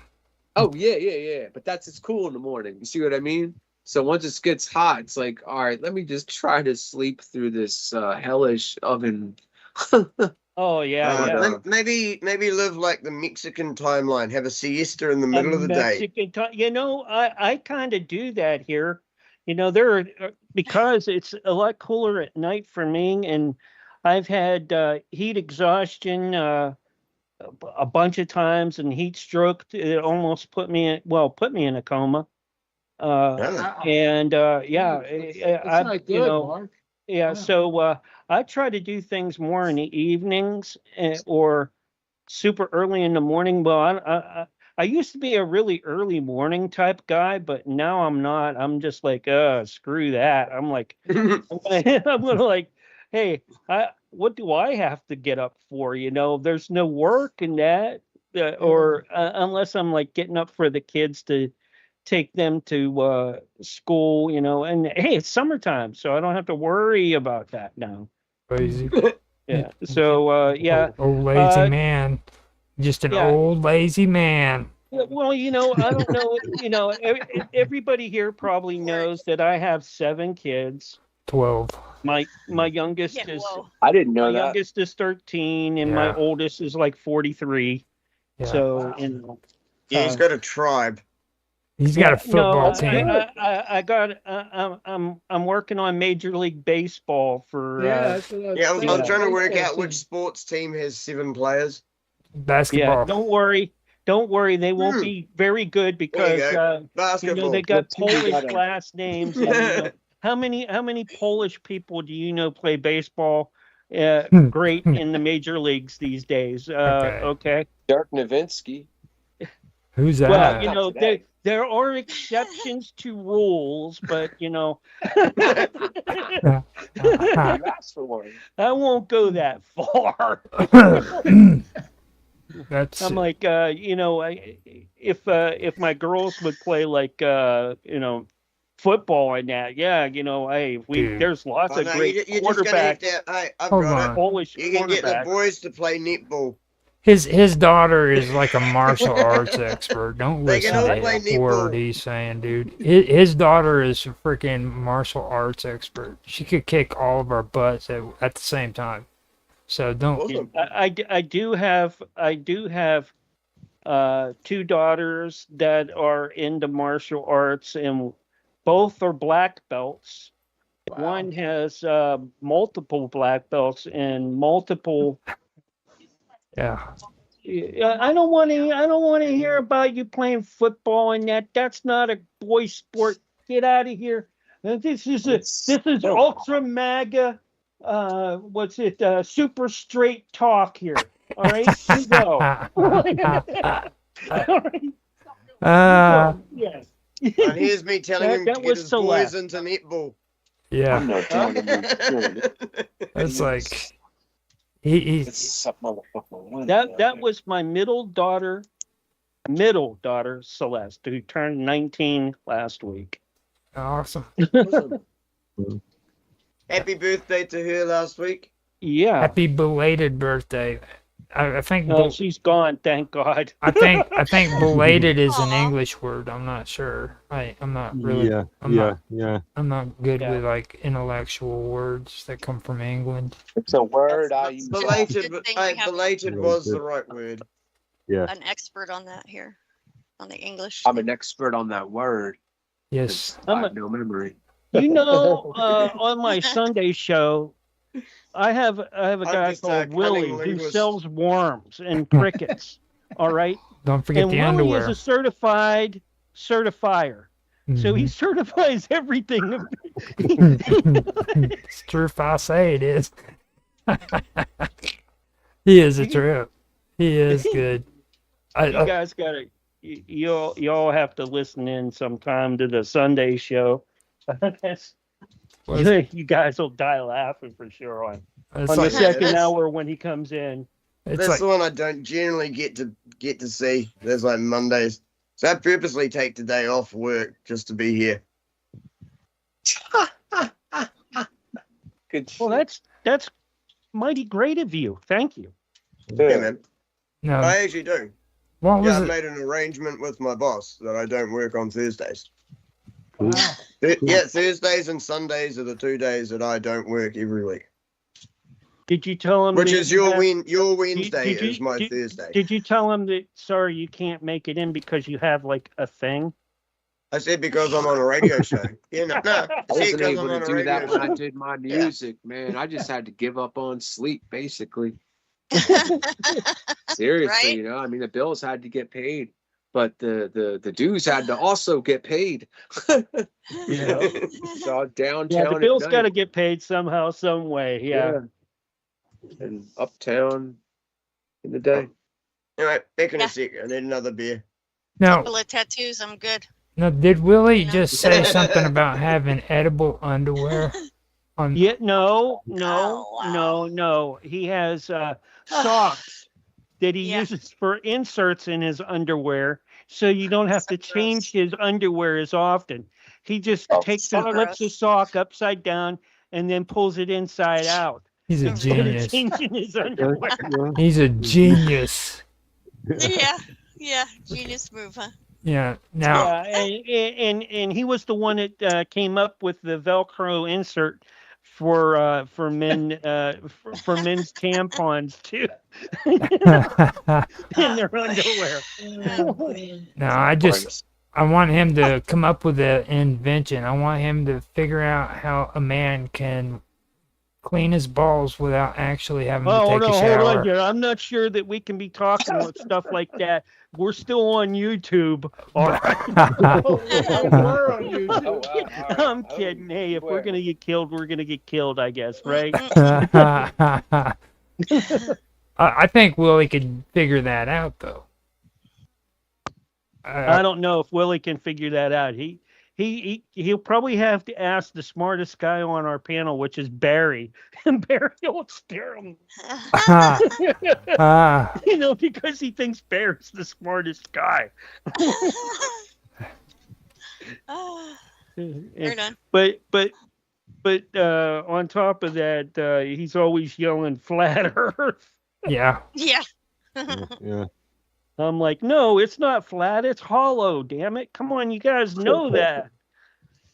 Oh yeah. But it's cool in the morning. You see what I mean? So once it gets hot, it's like, all right, let me just try to sleep through this hellish oven. Oh yeah. Maybe live like the Mexican timeline. Have a siesta in the middle of the day. Mexican time. I kind of do that here. There are because it's a lot cooler at night for me, and I've had heat exhaustion a bunch of times and heat stroke. It almost put me in a coma. And That's not good, Mark. yeah. Wow. So I try to do things more in the evenings or super early in the morning. Well, I used to be a really early morning type guy, but now I'm not. I'm just like, screw that. I'm like, I'm gonna like, hey, what do I have to get up for? There's no work in that, or unless I'm like getting up for the kids to take them to school, and hey, it's summertime, so I don't have to worry about that now. Crazy. Yeah. So yeah. Old lazy man. Just an yeah. old lazy man. Well, I don't know. Everybody here probably knows that I have 7 kids. 12. My youngest Yeah, is whoa. I didn't know my that. youngest is 13, and my Yeah. oldest is like 43. Yeah. So, Yeah, he's got a tribe. He's got a football no, team. I got. I'm working on Major League Baseball for. That's what I was Yeah, I was saying. trying to work Baseball out which team. sports team has 7 players. Basketball. Yeah, don't worry. They won't be very good because Basketball. they got Let's see who Polish got 'em. last names. And, how many Polish people do you know play baseball great in the major leagues these days? Okay. Dirk Nowitzki. Who's that? Well, Not today. there are exceptions to rules, but You asked for one. I won't go that far. That's I'm like, if my girls would play like, football and that, yeah, hey, Dude. there's lots Oh, of no, great you're just gonna have quarterbacks, to. Hey, I've Hold got on. it. Polish You can get the quarterbacks. boys to play netball. his daughter is like a martial arts expert. Don't They can listen all to play a word netball. he's saying, dude. His daughter is a freaking martial arts expert. She could kick all of our butts at the same time. So don't. Awesome. I do have two daughters that are into martial arts, and both are black belts. One has multiple black belts and multiple. Yeah. I don't want to. I don't want to hear about you playing football and that. That's not a boy sport. Get out of here. This is ultra MAGA. What's it? Super straight talk here. All right, you go. All right. Yes. And here's me telling him That to get was his Celeste. boys into netball. Yeah. I'm not telling him what to do. It's like he's It's a motherfucking win. That was my middle daughter, Celeste, who turned 19 last week. awesome. Awesome. Happy birthday to her last week. Yeah. Happy belated birthday. I think No, she's gone, thank God. I think belated is an Aw. English word. I'm not sure. I'm not really. Yeah, I'm yeah, yeah. I'm not good Yeah. with like intellectual words that come from England. It's a word I That's use. belated, Good but thing we hey, have- belated Yeah, was good. the right word. Yeah. An expert on that here, on the English. I'm an expert on that word. Yes. 'Cause I have no memory. On my Sunday show, I have a guy just a called cunning Willie who linguist. sells worms and crickets. All right. Don't forget And the Willie underwear. is a certified certifier. So he Mhm. certifies everything. It's true if I say it is. He is a trip. He is good. You guys gotta you all have to listen in sometime to the Sunday show. That's, you guys will die laughing for sure on It's the like, second that's- hour when he comes in. it's That's like the one I don't generally get to see. There's like Mondays. So I purposely take the day off work just to be here. Good. Well, that's mighty great of you. Thank you. Yeah, man. no. I actually do. What was Yeah, I it? made an arrangement with my boss that I don't work on Thursdays. Cool. Yeah, Thursdays and Sundays are the 2 days that I don't work every week. Did you tell him? Which that is you your have- your Wednesday did you- is my did- Thursday. Did you tell him that sorry you can't make it in because you have like a thing? I said because I'm on a radio show. Yeah, no, I I said wasn't because able I'm on to a do radio that when I show. did my music, man. I just had to give up on sleep, basically. Seriously, Right? you know, I mean, the bills had to get paid, but the dues had to also get paid. You know, so downtown. Yeah, the at bills night. got to get paid somehow, some way. Yeah. And uptown in the day. Anyway, back in Yeah. a sec. I need another beer. No, Couple of tattoos, I'm good. no. Did Willie No. just say something about having edible underwear? On Yeah. No. Oh, wow. No. He has socks that he Yeah. uses for inserts in his underwear, so you don't have So to change his underwear as often. He just Oh, takes so and flips the gross. sock upside down and then pulls it inside out. he's a Instead of genius. changing his underwear. He's a genius. Yeah. Genius move, huh? Yeah. Now, Yeah, and he was the one that came up with the Velcro insert for men for men's tampons too in their underwear. no. I want him to come up with an invention. I want him to figure out how a man can clean his balls without actually having to Oh, take no, a hold shower. on here. I'm not sure that we can be talking with stuff like that. We're still on YouTube. All right. We're on YouTube. Oh, wow. All right. I'm kidding. Hey, if we're gonna get killed, we're gonna get killed, I guess, right? I think Willie could figure that out, though. I don't know if Willie can figure that out. He'll probably have to ask the smartest guy on our panel, which is Barry, and Barry will stare him, because he thinks Barry's the smartest guy. You're done. But on top of that, he's always yelling flat Earth. Yeah. Yeah. Yeah. I'm like, no, it's not flat. It's hollow. Damn it! Come on, you guys know that.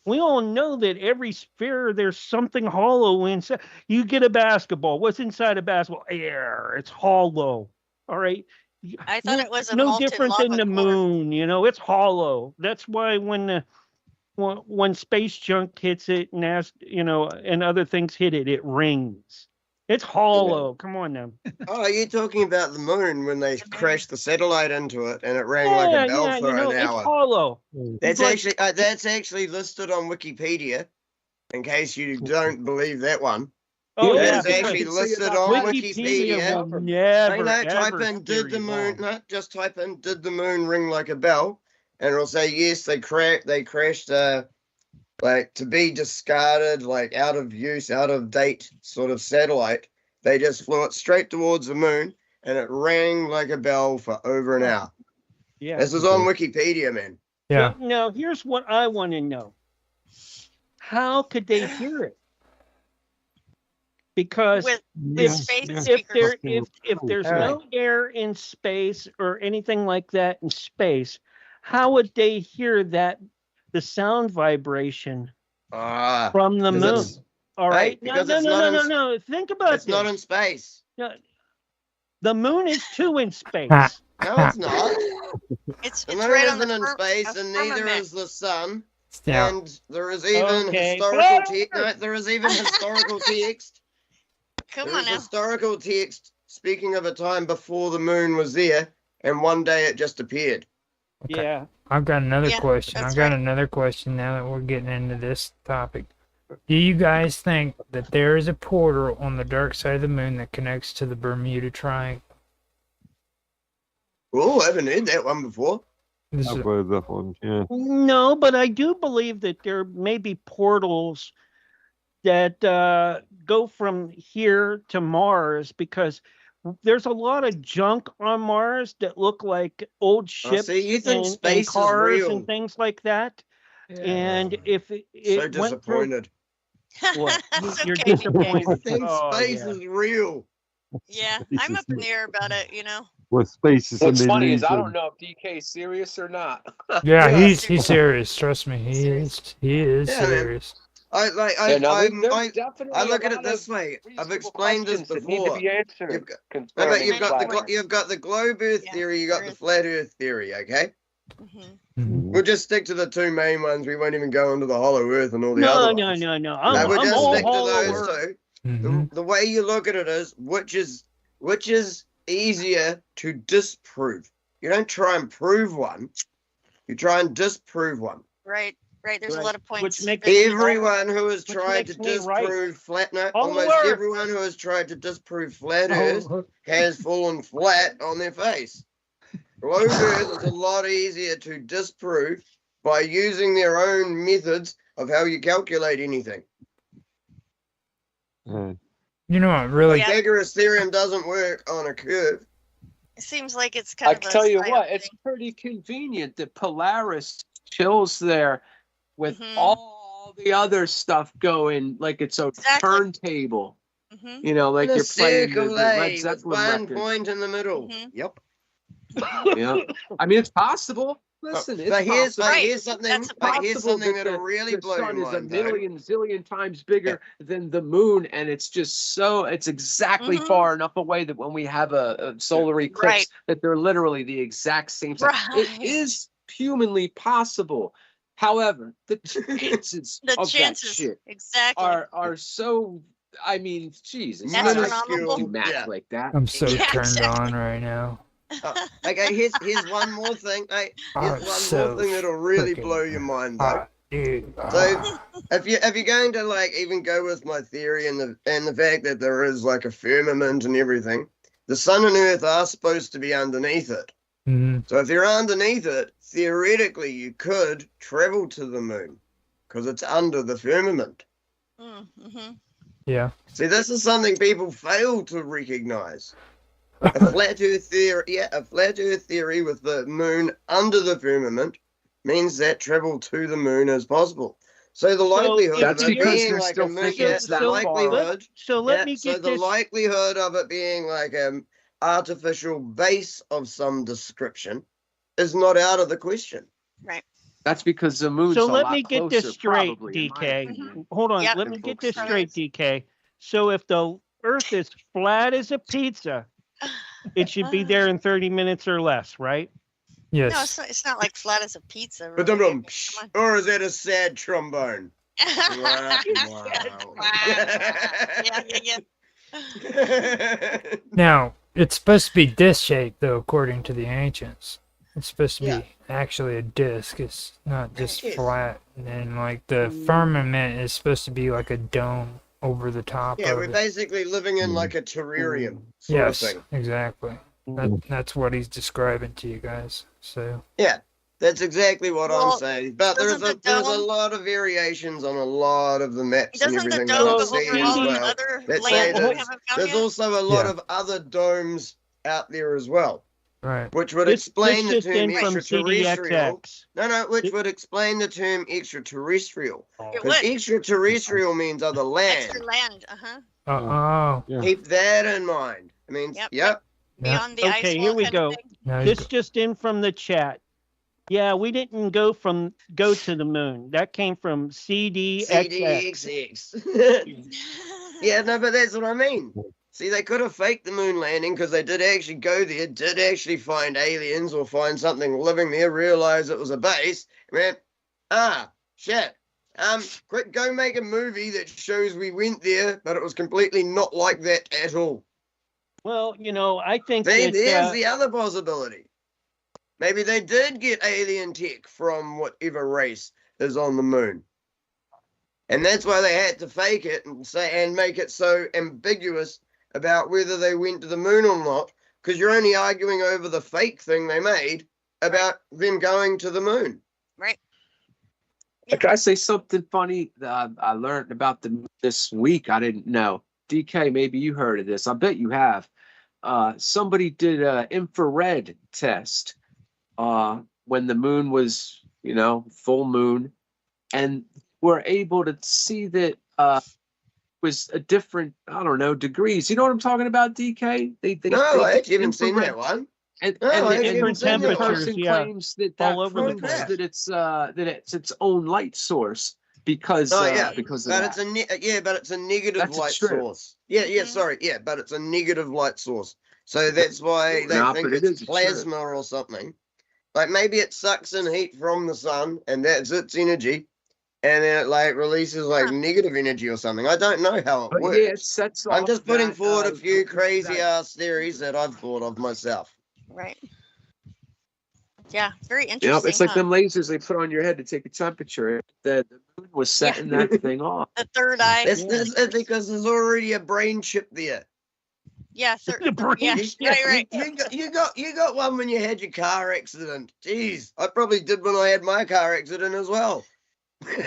We all know that every sphere there's something hollow inside. You get a basketball. What's inside a basketball? Air. It's hollow. All right. I thought it was a no molten different than lava the core. moon. It's hollow. That's why when space junk hits it and and other things hit it, it rings. It's hollow. Come on now. Oh, are you talking about the moon when they crashed the satellite into it and it rang like a bell for an it's hour? hollow. That's actually listed on Wikipedia. In case you don't believe that one, Oh, that yeah. is actually listed on Wikipedia. will never, No, ever type in steer "did the you moon?" wrong. No, just type in "did the moon ring like a bell?" and it'll say yes. They crashed. Like to be discarded, like out of use, out of date sort of satellite. They just flew it straight towards the moon and it rang like a bell for over an hour. Yeah. This is on Wikipedia, man. Yeah. So now here's what I want to know. How could they hear it? Because With if, space if speakers. there's no air in space or anything like that in space, how would they hear the sound vibration from the moon? All right. No. Think about it's this. not in space. No, the moon is too in space. No, it's not. It's The moon right on isn't the in space, and neither firmament. is the sun. Yeah. And there is even Okay. historical text. No, there is even historical text. Come There on is now. historical text speaking of a time before the moon was there, and one day it just appeared. Okay. Yeah. I've got another Yeah, question. that's I've got right. another question now that we're getting into this topic. Do you guys think that there is a portal on the dark side of the moon that connects to the Bermuda Triangle? Oh, I haven't heard that one before. This I've is, heard that one. Yeah. No, but I do believe that there may be portals that go from here to Mars, because there's a lot of junk on Mars that look like old ships see, you think and space is cars real. and things like that. And if it So went through, disappointed. what? That's You're okay. disappointed. I think Oh, space yeah. is real. Yeah, I'm up in the air about it, Well, space is What's an funny is I illusion. don't know if DK is serious or not. yeah, Yeah. he's serious. Trust me, he is Yeah, man. serious. I Yeah, no, there's definitely I look a at it lot this of way. I've reasonable explained this questions that need to before. be answered You've got, no, concerning but flat you've got the globe Earth Yeah, theory. You got the Earth. flat Earth theory. Okay, Mhm. we'll just stick to the two main ones. We won't even go into the hollow Earth and all the No, other no, ones. no, no. No, I'm we'll just all stick to hollow those Earth. two. Mhm. The way you look at it is which is easier to disprove. You don't try and prove one. You try and disprove one. Right. There's a Right. lot of points. Which makes that you- Everyone who has Which tried to makes me right. disprove flat, no, Hollow almost Earth. everyone who has tried to disprove flat Earth has fallen flat on their face. Globe Earth is a lot easier to disprove by using their own methods of how you calculate anything. Yeah. You know what? Really, Yeah. Pythagoras' theorem doesn't work on a curve. It seems like it's kind I of a tell you psyop what, it's thing. pretty convenient that Polaris chills there with Mhm. all the other stuff going like it's a Exactly. turntable. Mhm. You know, like In a you're playing the circle Led A with Zeppelin one record. point in the middle. Mhm. Yep. Yeah. I mean, it's possible. Listen, it's But here's possible. Right. here's something. That's But here's Possible something that that'll really the blow your sun is a mind. though. million zillion times bigger than the moon, and it's just so it's exactly Mhm. far enough away that when we have a solar eclipse, Right. that they're literally the exact same size. It Right. is humanly possible. However, the chances The of chances. that shit Exactly. are so. I mean, Jesus, Astronomical. do math Yeah. like that. I'm so Yeah, turned exactly. on right now. Okay, here's one more thing. Here's I'm one so more thing that'll really frickin' blow your mind, though. hot, dude. So, if you're going to like even go with my theory and the fact that there is like a firmament and everything, the sun and Earth are supposed to be underneath it. So if you're underneath it, theoretically you could travel to the moon because it's under the firmament. Mm-hmm. Yeah. See, this is something people fail to recognize. A flat Earth theory with the moon under the firmament means that travel to the moon is possible. So the likelihood That's of it because being they're like still a moon, thinking it's that the far likelihood, So let me so get the this. likelihood of it being like an artificial base of some description is not out of the question. Right. That's because the moon's So a let lot me get closer, this straight, probably, in my DK. opinion. Hold on, Yep. let me than get folks this think. straight, DK. So if the Earth is flat as a pizza, it should be there in 30 minutes or less, right? No, Yes. it's not like flat as a pizza. But Really. I dum-dum, mean, psh, come or is that a sad trombone? on. Wow. Yeah. Now, it's supposed to be disc shaped, though, according to the ancients. It's supposed to Yeah. be actually a disc. It's not just Yes. flat. And then, like, the firmament is supposed to be like a dome over the top Yeah, of we're it. basically living in like a terrarium sort Yes, of thing. exactly. That's what he's describing to you guys. So, Yeah, that's exactly what I'm Well, saying. But doesn't there's the a dome- lot of variations on a lot of the maps and Doesn't the everything that dome I've go seen over as all well. the other Let's say land that we there's, haven't found there's yet? also a lot Yeah. of other domes out there as well, right. which would This explain the just term in from extraterrestrial. CDXX. No, which would explain the term extraterrestrial. It Because would. extraterrestrial means other land. Extra land. Uh-huh. Oh, Keep that in mind. It means, Yep. yep. Beyond the ice Okay, wall here we kind of go. thing. now This just in from the chat. Yeah, we didn't go to the moon. That came from CDXX. CDXX. Yeah, no, but that's what I mean. See, they could have faked the moon landing because they did actually go there, did actually find aliens or find something living there, realize it was a base, and went, shit. Quick, go make a movie that shows we went there, but it was completely not like that at all. Well, I think See, that, there's the other possibility. Maybe they did get alien tech from whatever race is on the moon. And that's why they had to fake it and make it so ambiguous about whether they went to the moon or not, because you're only arguing over the fake thing they made about them going to the moon. Right. Can I say something funny that I learned about this week? I didn't know. DK, maybe you heard of this. I bet you have. Somebody did an infrared test when the moon was, full moon, and were able to see that was a different, I don't know, degrees. You know what I'm talking about, DK? They No, I did actually haven't seen infrared- that one. And, No, and, I the, haven't and seen the that one. person Yeah. claims that All over the proves place. that it's its own light source because because of but that. it's a negative That's light true. source. But it's a negative light source. So that's why they No, think but it it's is plasma or something. Like maybe it sucks in heat from the sun and that's its energy, and then it like releases like negative energy or something. I don't know how it But works. yeah, it sets I'm off just putting that, forward a few crazy that- ass theories that I've thought of myself. Right. Yeah, very You know, interesting. it's like huh? them lasers they put on your head to take a temperature. The moon was setting that thing off. The third eye. It's because there's already a brain chip there. Yeah, The brain yeah, chip. right. You got one when you had your car accident. Jeez, I probably did when I had my car accident as well.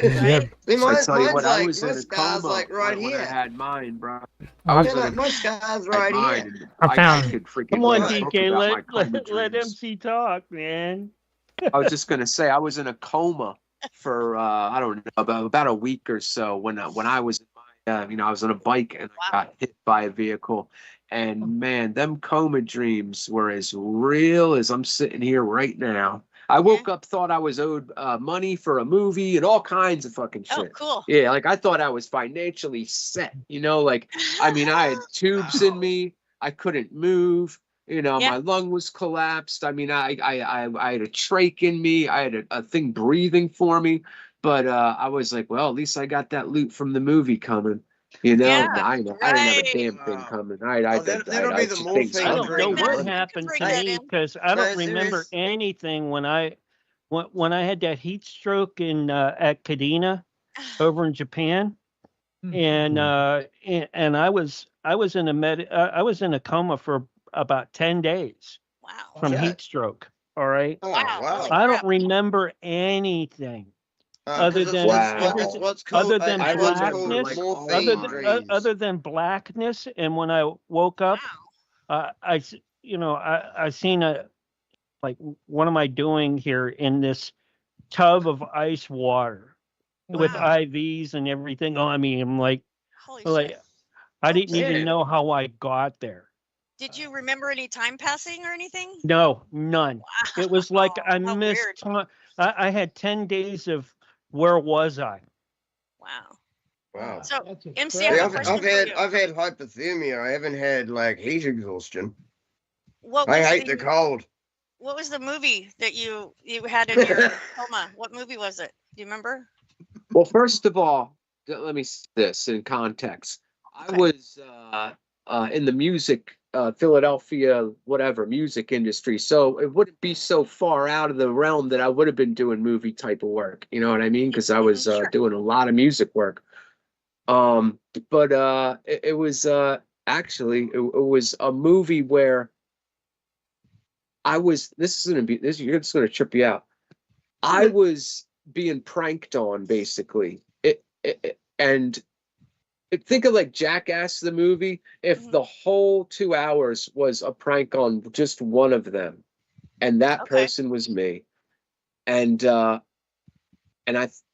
yeah. See, I tell you what, I like, was my in a scar's coma like right when I here. had mine, bro. I Yeah, like, my scar's right here. and I found- could freaking Come on, write a book DK, about my let coma let dreams. MC talk, man. I was just gonna say I was in a coma for I don't know about a week or so when I was in my I was on a bike and I got hit by a vehicle, and man, them coma dreams were as real as I'm sitting here right now. I woke up, thought I was owed money for a movie and all kinds of fucking shit. Oh, cool. Yeah, like I thought I was financially set. I had tubes in me. I couldn't move. My lung was collapsed. I had a trach in me. I had a thing breathing for me. But I was like, well, at least I got that loot from the movie coming. Yeah, I didn't have a damn thing coming. That'll be the just more things thing I coming. don't know dream. what happened bring to that me in. because I don't No, remember serious. anything when I had that heat stroke at Kadena over in Japan, and I was in a coma for about 10 days. Wow. Wow. from Okay. heat stroke. All right. Oh, Wow. wow. Holy I don't crap. remember anything other 'Cause than Wow. it's what's called other than I it's what's remember, called blackness, like, all morphine my- dreams. other than blackness, and when I woke up, Wow. I seen a like, what am I doing here in this tub of ice water with Wow. IVs and everything on me? I'm like, Holy like shit. I didn't even Damn. know how I got there. Did you remember any time passing or anything? No, none. It was like I How missed weird. time. I had 10 days of where was I? Wow. Wow. So, That's MC, I See, have a I've, question I've for had you. I've had hypothermia. I haven't had like heat exhaustion. What I was hate the cold. What was the movie that you had in your coma? What movie was it? Do you remember? Well, first of all, let me see this in context. I Okay. was in the music, Philadelphia, whatever, music industry. So it wouldn't be so far out of the realm that I would have been doing movie type of work. You know what I mean? Because I was Sure. doing a lot of music work. But it was actually, it was a movie where I was, this is going to be, this, you're just going to trip you out. I was being pranked on, basically. And think of like Jackass the movie. If the whole 2 hours was a prank on just one of them, and that Okay. person was me, and I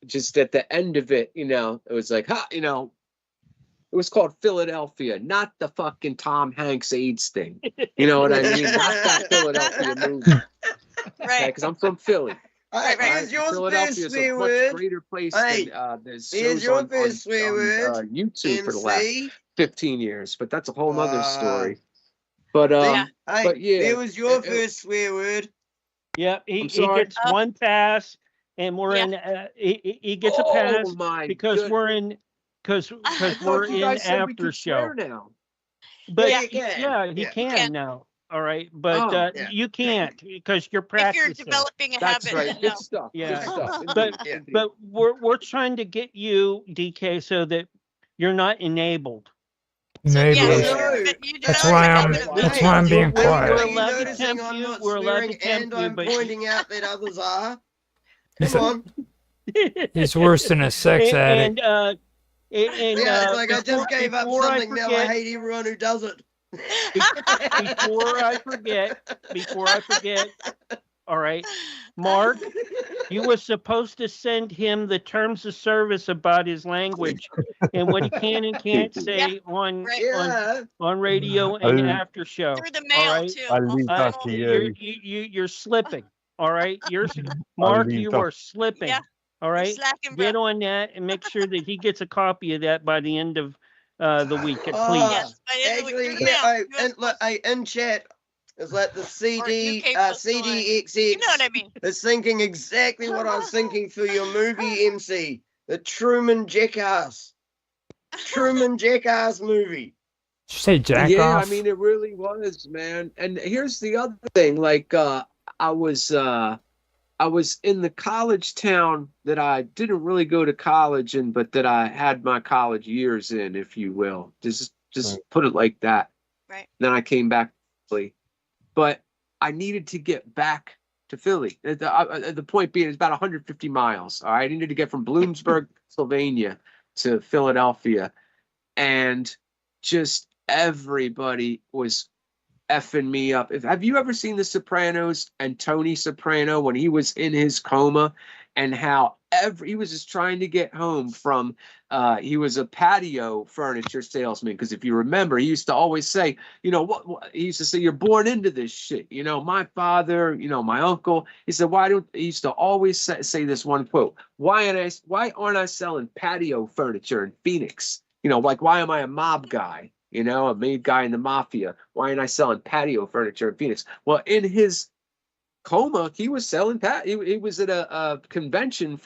just at the end of it, it was like, it was called Philadelphia, not the fucking Tom Hanks AIDS thing. You know what I mean? Not that Philadelphia movie. Right. Because I'm from Philly. Right, right. Here's your Philadelphia first is a swear much word. greater place Hey, than there's here's shows your on first swear word, YouTube for the last MC. 15 years, but that's a whole nother story. But Yeah. hey, yeah, there was your it- first swear word. Yep, I'm he sorry? gets one pass, and we're Yeah. in. He gets a Oh pass my because good- we're in. Because I thought we're you in guys said we after could show. swear now. But Yeah, you can. yeah, he Yeah. can can. now. All right, but Oh, yeah. you can't because you're If you're practicing. developing a That's habit, right. then Good no. stuff. Yeah. Good stuff. But Indeed, indeed. but we're trying to get you, DK, so that you're not enabled. So, yeah, Neighbors. No. you That's develop a why habit I'm. of That's doing why it. I'm being We're quiet. Are you allowed to noticing tempt I'm you. not We're allowed to swearing tempt and you, I'm but pointing out that others are? He's, Come on. he's worse than a sex addict. and Yeah, it's like I just gave up before something, now I forget- hate everyone who does it. before I forget, all right, Mark, you were supposed to send him the terms of service about his language and what he can and can't say on Right. Yeah. on radio and Oh. after show. Through the All mail, right? too. I leave Also, that to You're, you. you're slipping. All right, Mark, leave you that- are slipping. Yeah. All right, slacking, bro. get on that and make sure that he gets a copy of that by the end of the week, please. Yes, by the end of the week, Actually, through the yeah, mail. and look, in chat, it's like the CD, UK postal line. CDXX You know what I mean? is thinking exactly what I was thinking for your movie, MC. The Truman Jackass. Truman Jackass movie. Did you say jack Yeah, off? I mean, it really was, man. And here's the other thing, like I was in the college town that I didn't really go to college in, but that I had my college years in, if you will. Just Right. put it like that. Right. Then I came back to Philly. But I needed to get back to Philly. The point being, it's about 150 miles. All right, I needed to get from Bloomsburg, Pennsylvania, to Philadelphia, and just everybody was effing me up. Have you ever seen The Sopranos and Tony Soprano when he was in his coma, and how he was just trying to get home from he was a patio furniture salesman, because if you remember, he used to always say, what he used to say, you're born into this shit. My father, my uncle, he said, he used to always say this one quote, why aren't I selling patio furniture in Phoenix? Like, why am I a mob guy? A maid guy in the mafia. Why aren't I selling patio furniture in Phoenix? Well, in his coma, he was selling he was at a convention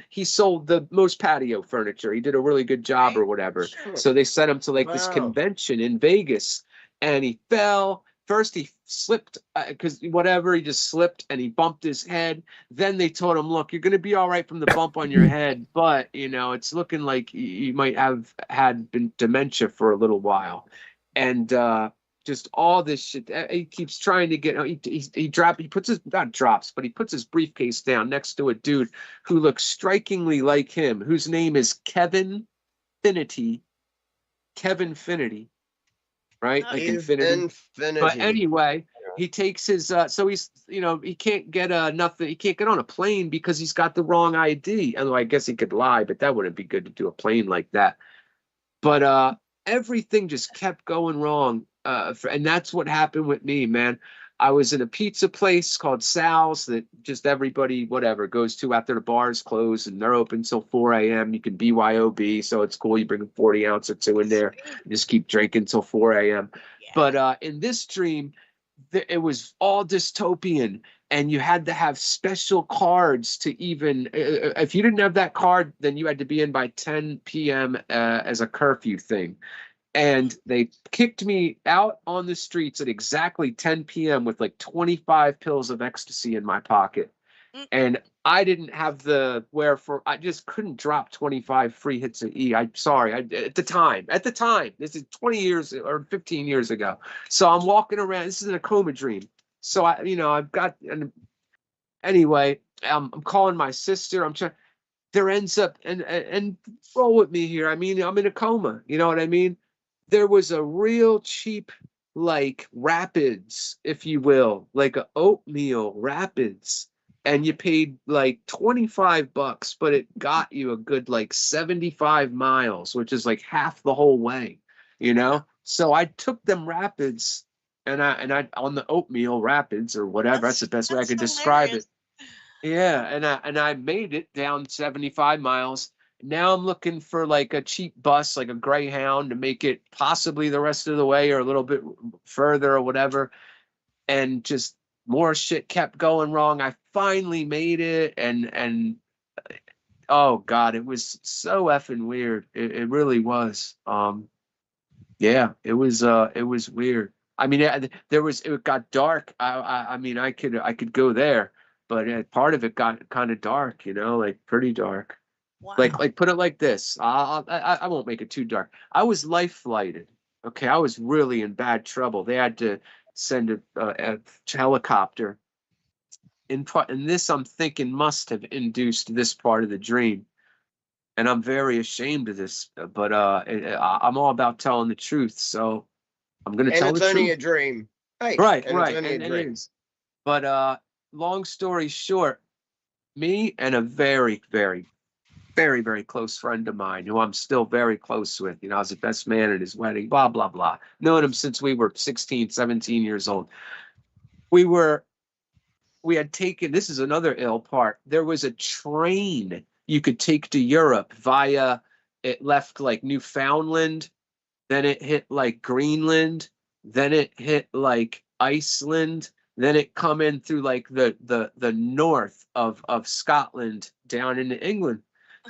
he sold the most patio furniture. He did a really good job or whatever. Sure. So they sent him to this Wow. convention in Vegas, and he fell. First he slipped because he just slipped and he bumped his head. Then they told him, look, you're going to be all right from the bump on your head, but it's looking like you might have had dementia for a little while. And just all this shit. He keeps trying to get. He puts his not drops, but he puts his briefcase down next to a dude who looks strikingly like him, whose name is Kevin Finity. Kevin Finity, right? Like Infinity. But anyway, he takes his. So he's, he can't get nothing. He can't get on a plane because he's got the wrong ID. And I guess he could lie, but that wouldn't be good to do a plane like that. But everything just kept going wrong. And that's what happened with me, man. I was in a pizza place called Sal's that just everybody, whatever, goes to after the bars close, and they're open till 4 a.m. You can BYOB, so it's cool. You bring a 40 ounce or two in there, and just keep drinking till 4 a.m. Yeah. But in this dream, it was all dystopian, and you had to have special cards to even, if you didn't have that card, then you had to be in by 10 p.m. As a curfew thing. And they kicked me out on the streets at exactly 10 p.m. with like 25 pills of ecstasy in my pocket. And I didn't have the I just couldn't drop 25 free hits of E. I'm sorry. At the time, this is 20 years or 15 years ago. So I'm walking around. This is in a coma dream. So I've got, anyway, I'm calling my sister. I'm trying, there ends up, and roll with me here. I mean, I'm in a coma. You know what I mean? There was a real cheap, like rapids, if you will, like a oatmeal rapids. And you paid like $25, but it got you a good like 75 miles, which is like half the whole way, So I took them rapids, and I on the oatmeal rapids or whatever. That's the best way I could describe it. Yeah, and I made it down 75 miles. Now I'm looking for like a cheap bus, like a Greyhound, to make it possibly the rest of the way or a little bit further or whatever. And just more shit kept going wrong. I finally made it, and oh God, it was so effing weird. It really was. Yeah, it was weird. I mean, it got dark. I mean, I could go there, but part of it got kind of dark, like pretty dark. Wow. Like put it like this. I won't make it too dark. I was life flighted. Okay, I was really in bad trouble. They had to send a helicopter. And this, I'm thinking, must have induced this part of the dream. And I'm very ashamed of this, but I'm all about telling the truth. So I'm going to tell the truth. And it's only a dream. Hey, right. And it is. But long story short, me and a very, very, very, very close friend of mine who I'm still very close with. I was the best man at his wedding, blah, blah, blah. Known him since we were 16, 17 years old. We had taken, this is another ill part. There was a train you could take to Europe via, it left like Newfoundland, then it hit like Greenland, then it hit like Iceland, then it come in through like the north of Scotland down into England.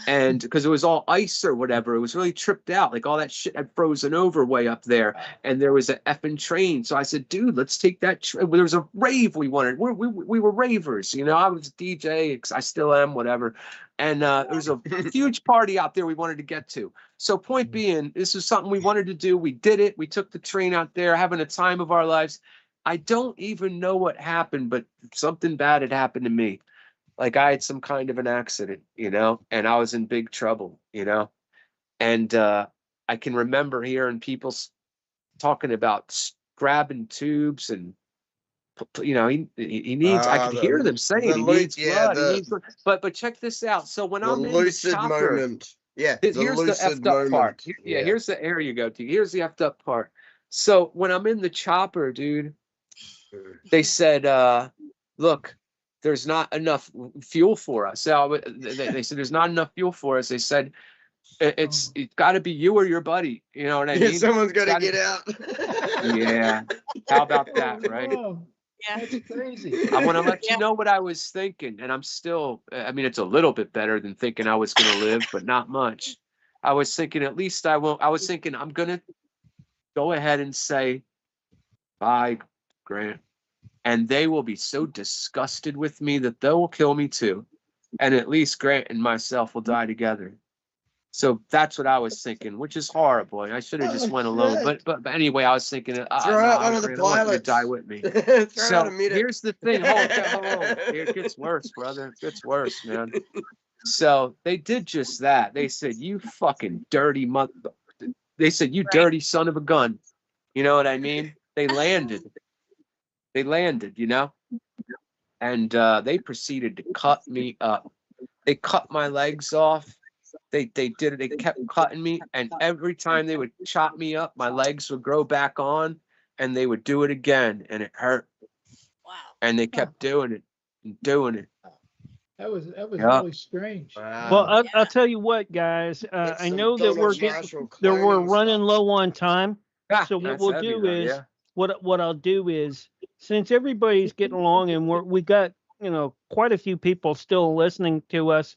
And because it was all ice or whatever, it was really tripped out. Like all that shit had frozen over way up there. And there was an effing train. So I said, dude, let's take that train. There was a rave we wanted. We were ravers. I was DJ. I still am, whatever. And there was a huge party out there we wanted to get to. So point being, this is something we wanted to do. We did it. We took the train out there, having a time of our lives. I don't even know what happened, but something bad had happened to me. Like I had some kind of an accident, and I was in big trouble, and I can remember hearing people talking about grabbing tubes and, he needs, I could hear them saying he needs blood. He needs blood. But check this out. So when I'm in the chopper, moment. Yeah, here's the effed up part. Here's the air you go to. Here's the effed up part. So when I'm in the chopper, dude, they said, look, there's not enough fuel for us. So they said there's not enough fuel for us. They said it's got to be you or your buddy. You know what I mean? Someone's got to get out. Yeah. How about that, right? Oh, Yeah. that's crazy. I want to let you know what I was thinking, and I'm still. I mean, it's a little bit better than thinking I was going to live, but not much. I was thinking at least I won't. I was thinking I'm going to go ahead and say bye, Grant. And they will be so disgusted with me that they will kill me too. And at least Grant and myself will die together. So that's what I was thinking, which is horrible. I should have just went alone. But anyway, I was thinking, Throw out one of the Grant, I want you to pilots. die with me. Throw out So a medic. here's the thing. Hold on. It gets worse, brother. It gets worse, man. So they did just that. They said, "You fucking dirty mother." They said, "You dirty son of a gun." You know what I mean? They landed. They landed, you know? And they proceeded to cut me up. They cut my legs off. They did it. They kept cutting me. And every time they would chop me up, my legs would grow back on and they would do it again. And it hurt. Wow. And they kept doing it and doing it. That was Yeah. really strange. Wow. Well, I'll tell you what, guys. That's I some know that Donald we're getting, Marshall that we're cloning running stuff. low on time. Yeah, So what that's we'll heavy, do though, is, yeah. what I'll do is, since everybody's getting along and we got, you know, quite a few people still listening to us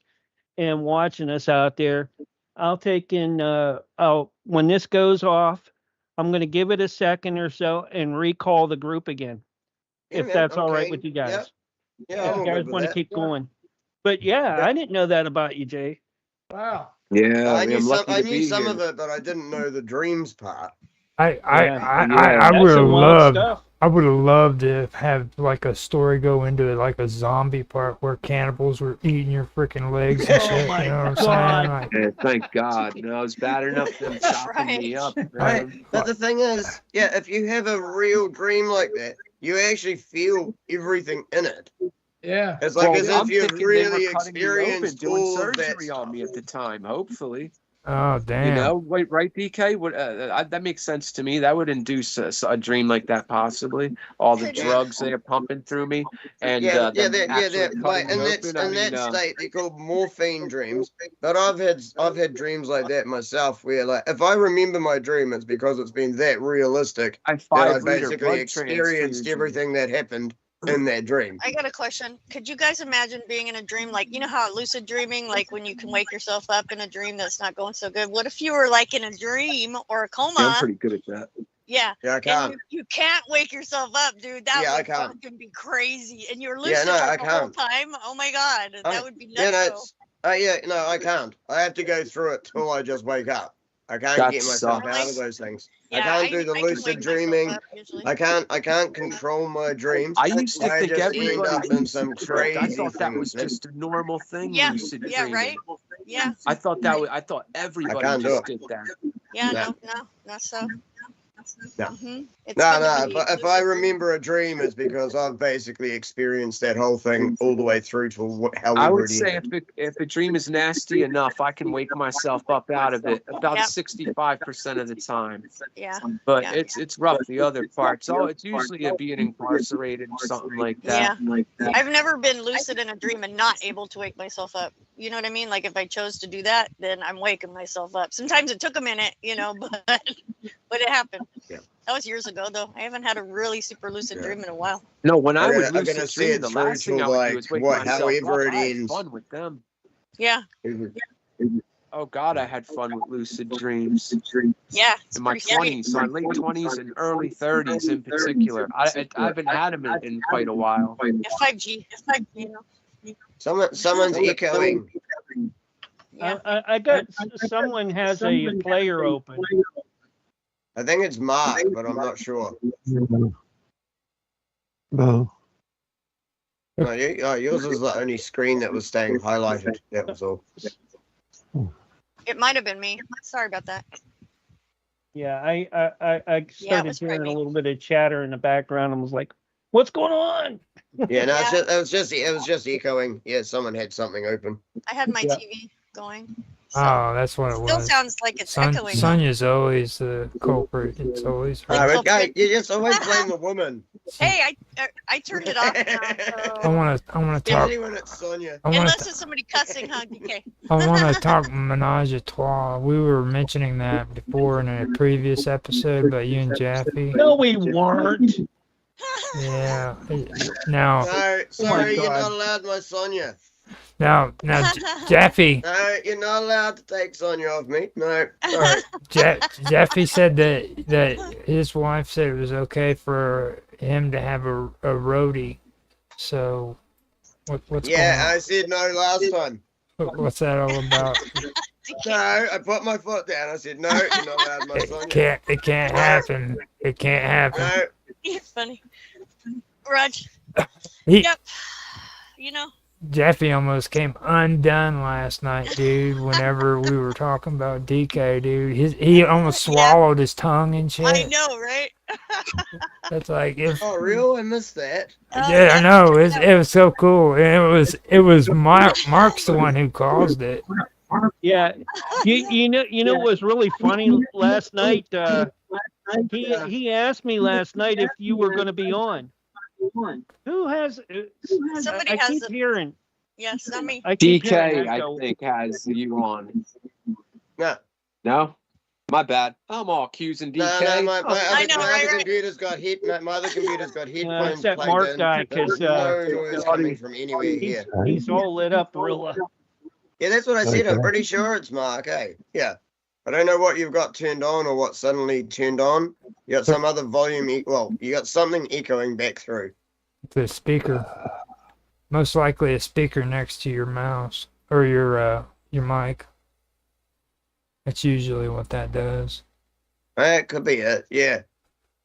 and watching us out there, I'll take in, when this goes off, I'm going to give it a second or so and recall the group again, Yeah, if man, that's all right okay. with you guys. Yep. Yeah, If I'm you all guys good with want to that. keep going. But yeah, Yeah. I didn't know that about you, Jay. Wow. Yeah, I man, knew I'm some. lucky I to knew be some here. of it, but I didn't know the dreams part. I That's would have some wild loved. stuff. I would have loved to have like a story go into like a zombie part where cannibals were eating your freaking legs and Oh shit. my You know what I'm God. saying? Like, Yeah, thank God. No, it's bad enough them chopping me Right. up, Right. man. But the thing is, yeah, if you have a real dream like that, you actually feel everything in it. Yeah. It's like as I'm if you've thinking they were really cutting me open, experienced doing all of that surgery on stuff. me at the time, hopefully. oh damn. You know, wait, right, DK? What, that makes sense to me. That would induce a dream like that, possibly. All the Could Yeah. drugs they are pumping through me, and Yeah, them that actually like cutting in me that open. I in that mean, state they're called morphine dreams. But I've had dreams like that myself, where like if I remember my dream, it's because it's been that realistic I that I 5 liter basically blood experienced transfusion. everything that happened in that dream. I got a question. Could you guys imagine being in a dream, like, you know how lucid dreaming, like when you can wake yourself up in a dream that's not going so good? What if you were like in a dream or a Yeah, I'm coma? pretty good at that. Yeah. Yeah, I And can't. you can't wake yourself up, dude. That Yeah, I would can't. fucking be crazy. And you're Yeah, lucid no, I like the whole can't. time. Oh my God. I- That would be Yeah, nuts. no, it's, yeah, no, I can't. I have to go through it till I just wake up. I can't That get myself sucks. out of those things. Yeah, I can't do the I can lucid wake myself dreaming. up usually. I can't control my dreams. I used to I think just end everybody up in lucid some dreamed. I crazy thought that was things, man. just a normal thing, Yeah, lucid yeah, dreaming. right? Yeah, I thought everybody can't do just it. did that. yeah, No. no, not so. No. It's No, good to no. be If I lucid. remember a dream, it's because I've basically experienced that whole thing all the way through to I however would it say ended. if a dream is nasty enough, I can wake myself up out of it about Yep. 65% of the time. Yeah, But yeah. it's rough the other parts. Oh, it's usually a being incarcerated or something like that. Yeah. I've never been lucid in a dream and not able to wake myself up. You know what I mean? Like if I chose to do that, then I'm waking myself up. Sometimes it took a minute, you know, but it happened. Yeah. That was years ago though. I haven't had a really super lucid Yeah. dream in a while. No, when I I'm would gonna lucid see dream, it the through last thing to I would do like is wake what myself however up. it I had ends. fun with them. Yeah. Oh God, I had fun with lucid dreams Yeah. It's in my pretty scary. 20s, my late 20s and early 30s in particular. I haven't had them in quite a while. F5G. You know. Someone's echoing. Yeah. I got someone has a player open. I think it's Mark, but I'm not sure. No. No, yours was the only screen that was staying highlighted. That was all. It might have been me. Sorry about that. Yeah, I it started was hearing probably a me. little bit of chatter in the background and was like, "What's going on?" Yeah, no, Yeah. it was just echoing. Yeah, someone had something open. I had my Yeah. TV going. So Oh, that's what it still was. sounds like it's echoing. Sonya's always the culprit. It's always her. Like- No, okay, you just always blame the woman. Hey, I turned it off now. I So. wanna talk. Especially when it's Sonia. I wanna Unless it's somebody cussing, huh, DK? I want to talk menage a trois. We were mentioning that before in a previous episode about you and Jaffe. No, we weren't. Yeah. Now, No, sorry, you're God. not allowed my Sonia. now, Jaffe, No, you're not allowed to take Sonia off me. No, sorry. Jaffe said that his wife said it was okay for him to have a roadie. So, what's Yeah, going I said no last time. on? What's that all about? No, I put my foot down. I said, no, you're not allowed, my son. It can't happen. It can't happen. No. You're funny. Raj. He, Yep. You know. Jeffy almost came undone last night, dude. Whenever we were talking about DK, dude, he almost swallowed his tongue and shit. I know, right? That's like if. Oh, real? I missed that. Yeah, I know. It was so cool, and it was Mark's the one who caused it. Yeah, you know what was really funny last night? He asked me last night if you were going to be on. Who has? Somebody I has keep it. hearing. Yes, not me. I keep hearing DK, that I go, think, has you on. No. No? My bad. I'm all accusing No, DK. my I know, other right? computer's got my other computer's got headphones it's that plugged Mark in. guy, 'cause, There's no noise coming from anywhere here. he's all lit up real. Yeah, that's what I said. I'm pretty sure it's Mark, eh? Yeah. I don't know what you've got turned on or what suddenly turned on. You got some other volume, you got something echoing back through. The speaker, most likely a speaker next to your mouse or your mic. That's usually what that does. It could be it, yeah.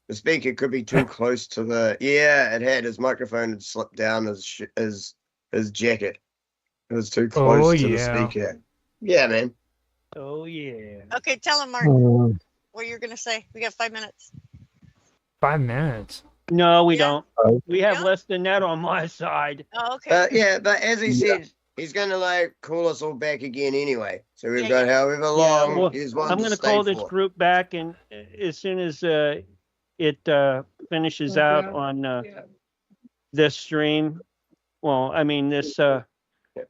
The speaker could be too close to the. Yeah, it had his microphone had slipped down his jacket. It was too close to the speaker. Yeah, man. Oh yeah. Okay, tell him, Mark, what you're gonna say. We got 5 minutes. 5 minutes. No, we Yeah. don't. We have No? less than that on my side. Oh, okay. Yeah, but as he said, he's gonna call us all back again anyway. So we've Yeah, got however long. well, he's one I'm to going to stay call this for. group back, and as soon as it finishes out on this stream, well, I mean this.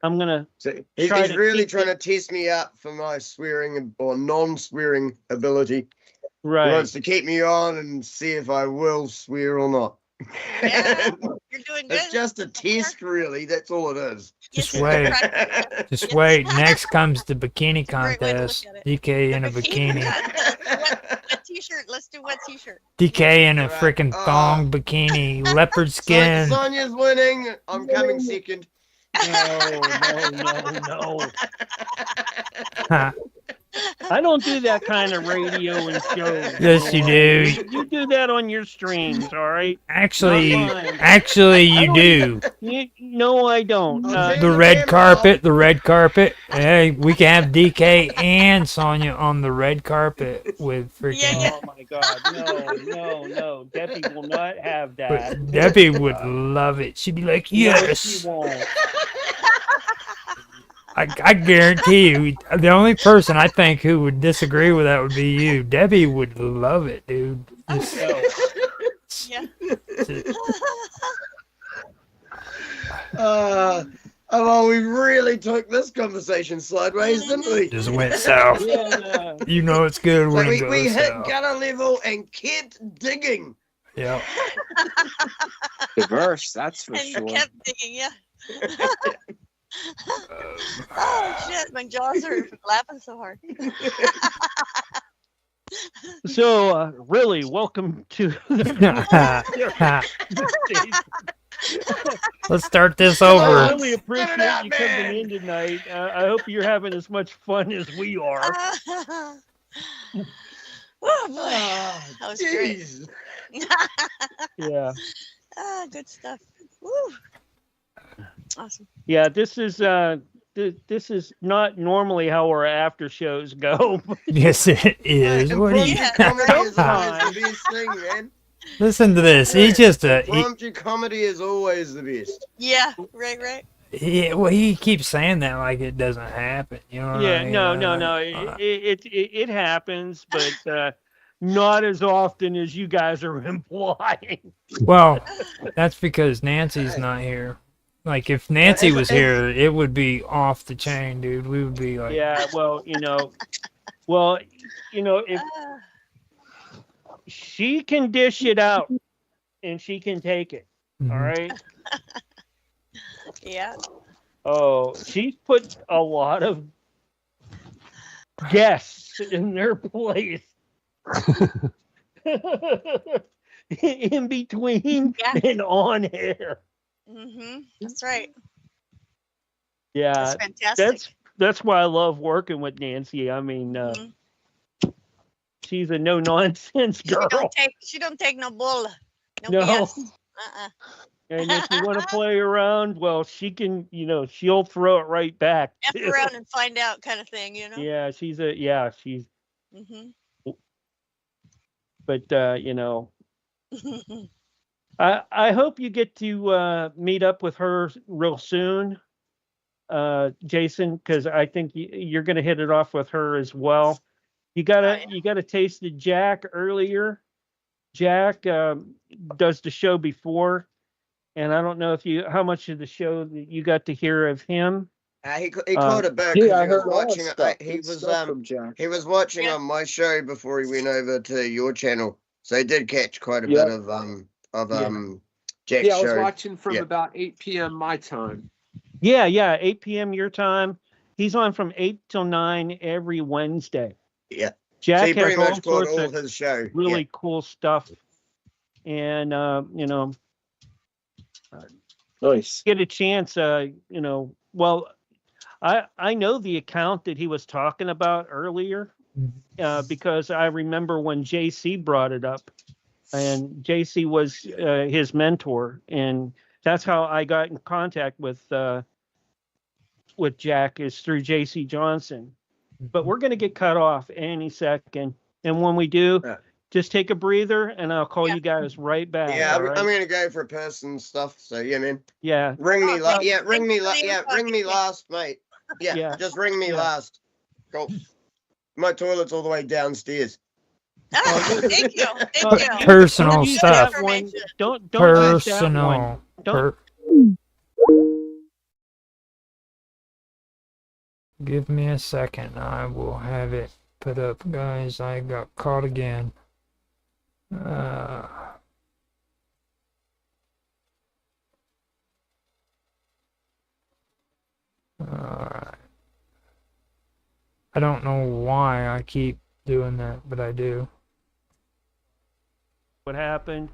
I'm gonna. So Try he's to really keep trying to test me out for my swearing or non-swearing ability. He Right. wants to keep me on and see if I will swear or not. Yeah, you're doing good. It's just a test, really. That's all it is. Just Yes, wait. practice. Just Yes. wait. Next comes the bikini Great way to look contest. at it. DK in a The bikini. Wet t-shirt. Let's do wet t-shirt. DK in a Right. freaking thong bikini, leopard skin. Sonia's winning. I'm coming second. No. I don't do that kind of radio and shows. Yes, you do. You do that on your streams, all right? Actually, Not mine. you do. No, I don't. The red carpet, Hey, we can have DK and Sonia on the red carpet with freaking. Yeah. Oh my God, no. Debbie will not have that. But Debbie would love it. She'd be like, No, yes. she won't. I guarantee you, the only person I think who would disagree with that would be you. Debbie would love it, dude. Just- Yeah. Well, we really took this conversation sideways, didn't we? just went south. Yeah, You know it's good So when it we goes hit south. gutter level and kept digging. Yeah. Diverse, that's for And sure. kept digging, yeah. Oh shit, my jaws are laughing so hard. So, really, welcome to Let's start this I over. really appreciate you coming in tonight. I hope you're having as much fun as we are. Oh boy, that was great. Jeez. Yeah. Good stuff. Woo. Awesome. Yeah, this is not normally how our after shows go. Yes, it is. What are you? Impromptu comedy is always Sometimes. the best thing, man. Listen to this. He's just Impromptu comedy is always the best. Yeah, right. he keeps saying that like it doesn't happen. You know? What I Yeah, mean? no. It happens, but not as often as you guys are implying. Well, that's because Nancy's not here. Like if Nancy was here, it would be off the chain, dude. We would be like, Yeah, if she can dish it out and she can take it, mhm. all right? Yeah. Oh, she's put a lot of guests in their place. In between Yeah. and on air. Mm-hmm. That's right. Yeah, That's fantastic. that's why I love working with Nancy. I mean, Mhm. she's a no nonsense girl. She don't take no bull. No, No. BS. Uh-uh. And if you want to play around, well, she can, she'll throw it right back. F too. around and find out kind of thing, you know? Yeah, she's hmm but I hope you get to meet up with her real soon, Jason, because I think you're going to hit it off with her as well. You gotta taste the Jack earlier. Jack does the show before, and I don't know how much of the show that you got to hear of him. He caught a bit. Yeah, I he was heard all watching. that stuff. He Good was stuff from Jack. he was watching Yeah. on my show before he went over to your channel, so he did catch quite a bit of Jack's Yeah, I was show. watching from Yeah. about 8 p.m. my time. Yeah, 8 p.m. your time. He's on from 8 till 9 every Wednesday. Yeah. Jack So he has pretty all much caught sorts all of his show. really cool stuff, and Nice. get a chance. Well, I know the account that he was talking about earlier, because I remember when JC brought it up, and JC was his mentor, and that's how I got in contact with Jack, is through JC Johnson. But we're going to get cut off any second, and when we do, just take a breather, and I'll call you guys right back. Yeah, all right? I'm gonna go for person stuff. So yeah, man. Yeah. Ring me, ring me, Thanks for the ring me info. last, mate. Yeah, Yeah. just ring me Yeah. last. Cool. My toilet's all the way downstairs. Ah, thank you. Thank Uh, you. Personal Don't use stuff. that one. Information. Don't use that one. Personal. Don't. Give me a second. I will have it put up, guys. I got caught again. Alright. I don't know why I keep doing that, but I do. What happened?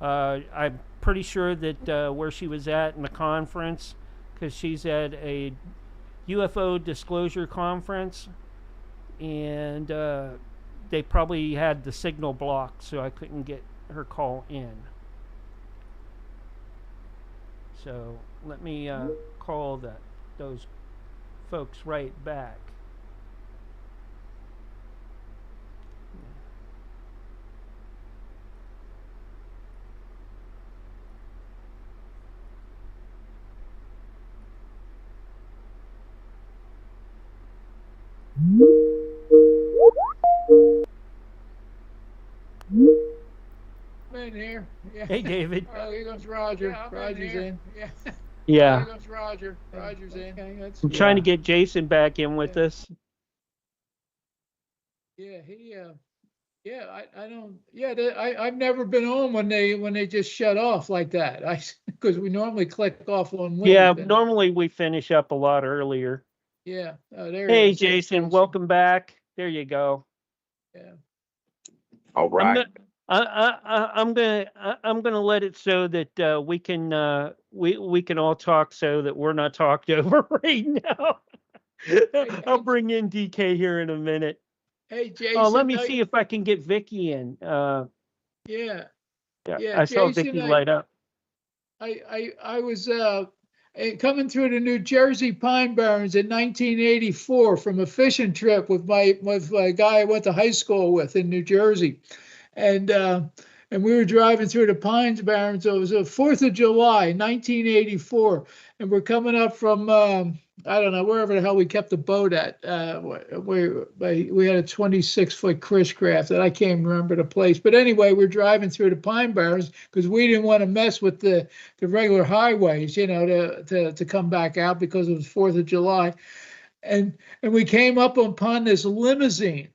I'm pretty sure that where she was at in the conference, because she's at a UFO disclosure conference, and they probably had the signal blocked, so I couldn't get her call in. So let me call those folks right back. I'm in here. Yeah. Hey, David. Oh, here goes Roger. Yeah, I'm in Roger's here. in. Yeah. Yeah, Here goes Roger. Roger's in. Okay, that's, I'm trying to get Jason back in with us. yeah, I don't, I've never been on when they just shut off like that. Because we normally click off on leave. Yeah, and- normally we finish up a lot earlier. Yeah. Oh, there Hey, he is. Jason, welcome back. There you go. Yeah. All right. I'm gonna let it so that we can all talk, so that we're not talked over right now. I'll bring in DK here in a minute. Hey, Jason. Oh, let me see if I can get Vicky in. Yeah. Yeah, Yeah, I saw Jason, Vicky light up. I was coming through the New Jersey Pine Barrens in 1984 from a fishing trip with a guy I went to high school with in New Jersey, and we were driving through the Pines Barrens. It was the 4th of July, 1984, and we're coming up from I don't know, wherever the hell we kept the boat at. We had a 26-foot Chris-Craft that I can't remember the place. But anyway, we're driving through the Pine Barrens because we didn't want to mess with the regular highways, to come back out because it was 4th of July. And we came up upon this limousine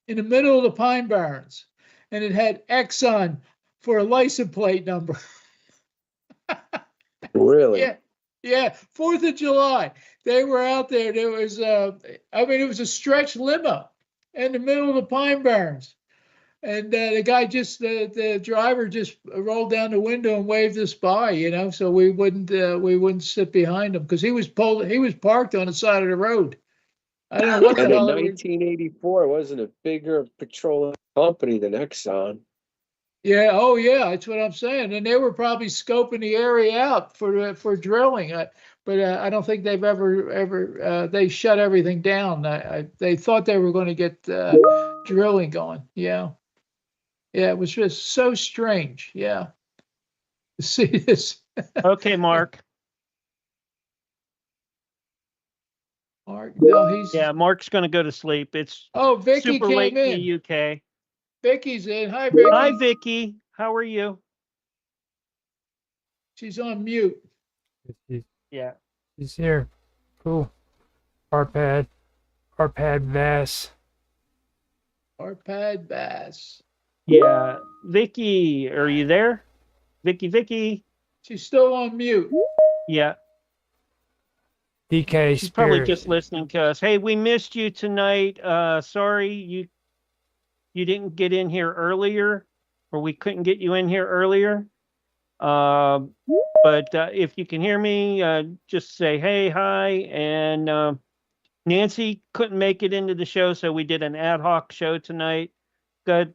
in the middle of the Pine Barrens, and it had Exxon for a license plate number. Really? Yeah, 4th of July. They were out there. There was, it was a stretch limo in the middle of the Pine Barrens. And the driver just rolled down the window and waved us by, so we wouldn't sit behind him because he was parked on the side of the road. I don't know what the And in hell it was. 1984, wasn't a bigger petroleum company than Exxon. Yeah, oh yeah, that's what I'm saying. And they were probably scoping the area out for drilling. But I don't think they've ever they shut everything down. They thought they were going to get drilling going. Yeah, yeah, it was just so strange. Yeah, to see this. Okay, Mark. Mark, no, he's. Yeah, Mark's going to go to sleep. It's Oh, Vicky super late came in in. the UK. Vicky's in. Hi, Vicky. Hi, Vicky. How are you? She's on mute. Yeah. He's here. Cool. Arpad Vass. Arpad Bass. Yeah. Vicky, are you there? Vicky. She's still on mute. Yeah. DK She's probably Spirit. just listening to us. Hey, we missed you tonight. Sorry you didn't get in here earlier, or we couldn't get you in here earlier. But if you can hear me, just say hey, hi. And Nancy couldn't make it into the show, so we did an ad hoc show tonight. Got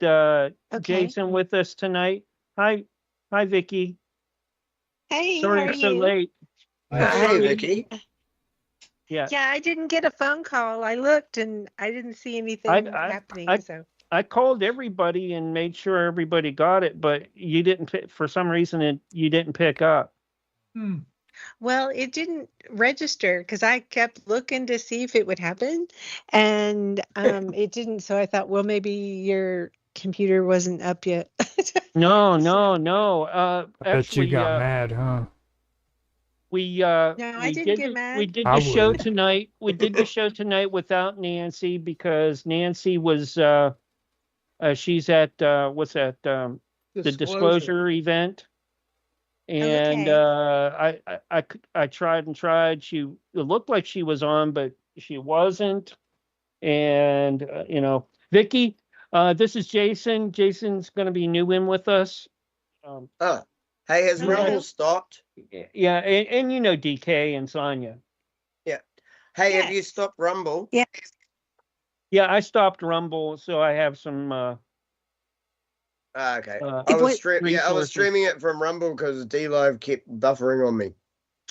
Jason with us tonight. Hi, Vicky. Hey, Sorry how are it's so you? late. Hey, Vicky. Yeah. Yeah, I didn't get a phone call. I looked and I didn't see anything happening. So I called everybody and made sure everybody got it, but you didn't pick, for some reason you didn't pick up. well, it didn't register because I kept looking to see if it would happen, and it didn't. So I thought, well, maybe your computer wasn't up yet. No. I bet Actually, you got mad, huh? No, I didn't get mad. We did I the show would. tonight. We did the show tonight without Nancy because Nancy was she's at what's that the disclosure event, and Okay. I tried and tried. It looked like she was on, but she wasn't. And Vicky, this is Jason. Jason's going to be new in with us. Oh, hey, has Hello. Rumble stopped? Yeah, and you know DK and Sonia. Yeah. Hey, have you Yes. stopped Rumble? Yeah. Yeah, I stopped Rumble, so I have some. Okay. It I was was- resources. streaming it from Rumble because D Live kept buffering on me,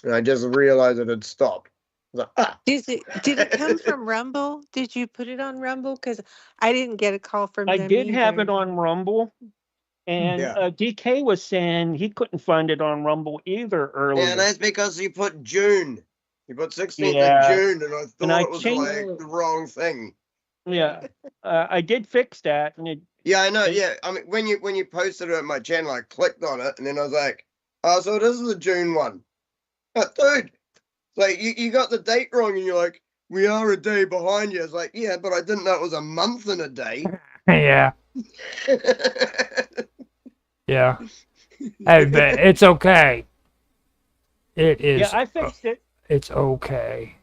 and I just realized it had stopped. I was like, Did it come from Rumble? Did you put it on Rumble? Because I didn't get a call from I them did have it either. on Rumble, and Yeah. DK was saying he couldn't find it on Rumble either earlier. yeah, that's because you put June. You put 16th Yeah. of June, and I thought I it was changed- like the wrong thing. Yeah, I did fix that, and it. Yeah, I know. Yeah, I mean, when you posted it on my channel, I clicked on it, and then I was like, "Oh, so this is the June one." Dude, like you got the date wrong, and you're like, "We are a day behind you." It's like, yeah, but I didn't know it was a month and a day. Yeah. Yeah. Hey, but it's okay. It is. Yeah, I fixed it. It's okay.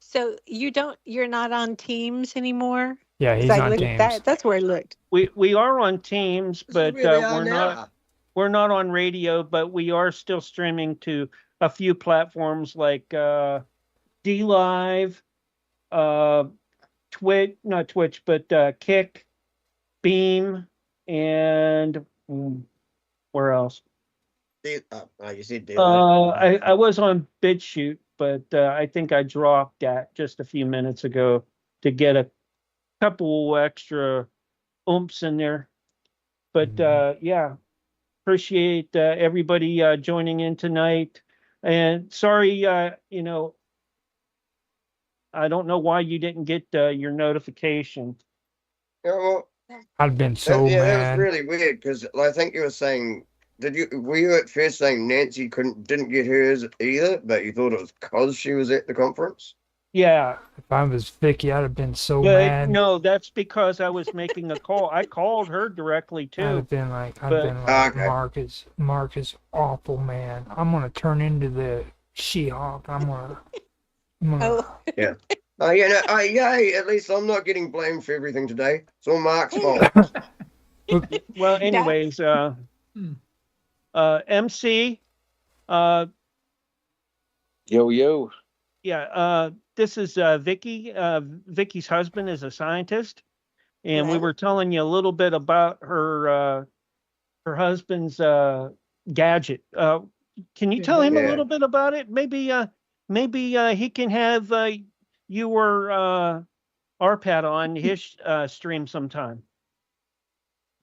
So you're not on Teams anymore? Yeah, 'Cause he's I on looked- Teams. That's where I looked. We are on Teams, but We are we're now. not. We're not on radio, but we are still streaming to a few platforms like D Live, Twitch, not Twitch, but Kick, Beam, and where else? You said D Live. I was on BitChute, but I think I dropped that just a few minutes ago to get a couple extra oomph in there. But yeah, appreciate everybody joining in tonight. And sorry, I don't know why you didn't get your notification. Yeah, well, I've been so that was mad. really weird because I think you were saying, were you at first saying Nancy didn't get hers either, but you thought it was because she was at the conference? Yeah, If I was Vicky, I'd have been so but mad. no, that's because I was making a call. I called her directly I'd too. have been like, Okay. Mark is awful, man. I'm gonna turn into the She-Hulk. I'm gonna Oh, Oh, yeah, no, yay, at least I'm not getting blamed for everything today. It's all Mark's fault. Well, anyways, MC, Yo. yeah, this is Vicky. Vicky's husband is a scientist, and we Right. were telling you a little bit about her husband's gadget. Can you tell him a Yeah. little bit about it? Maybe he can have you or Arpad on his stream sometime.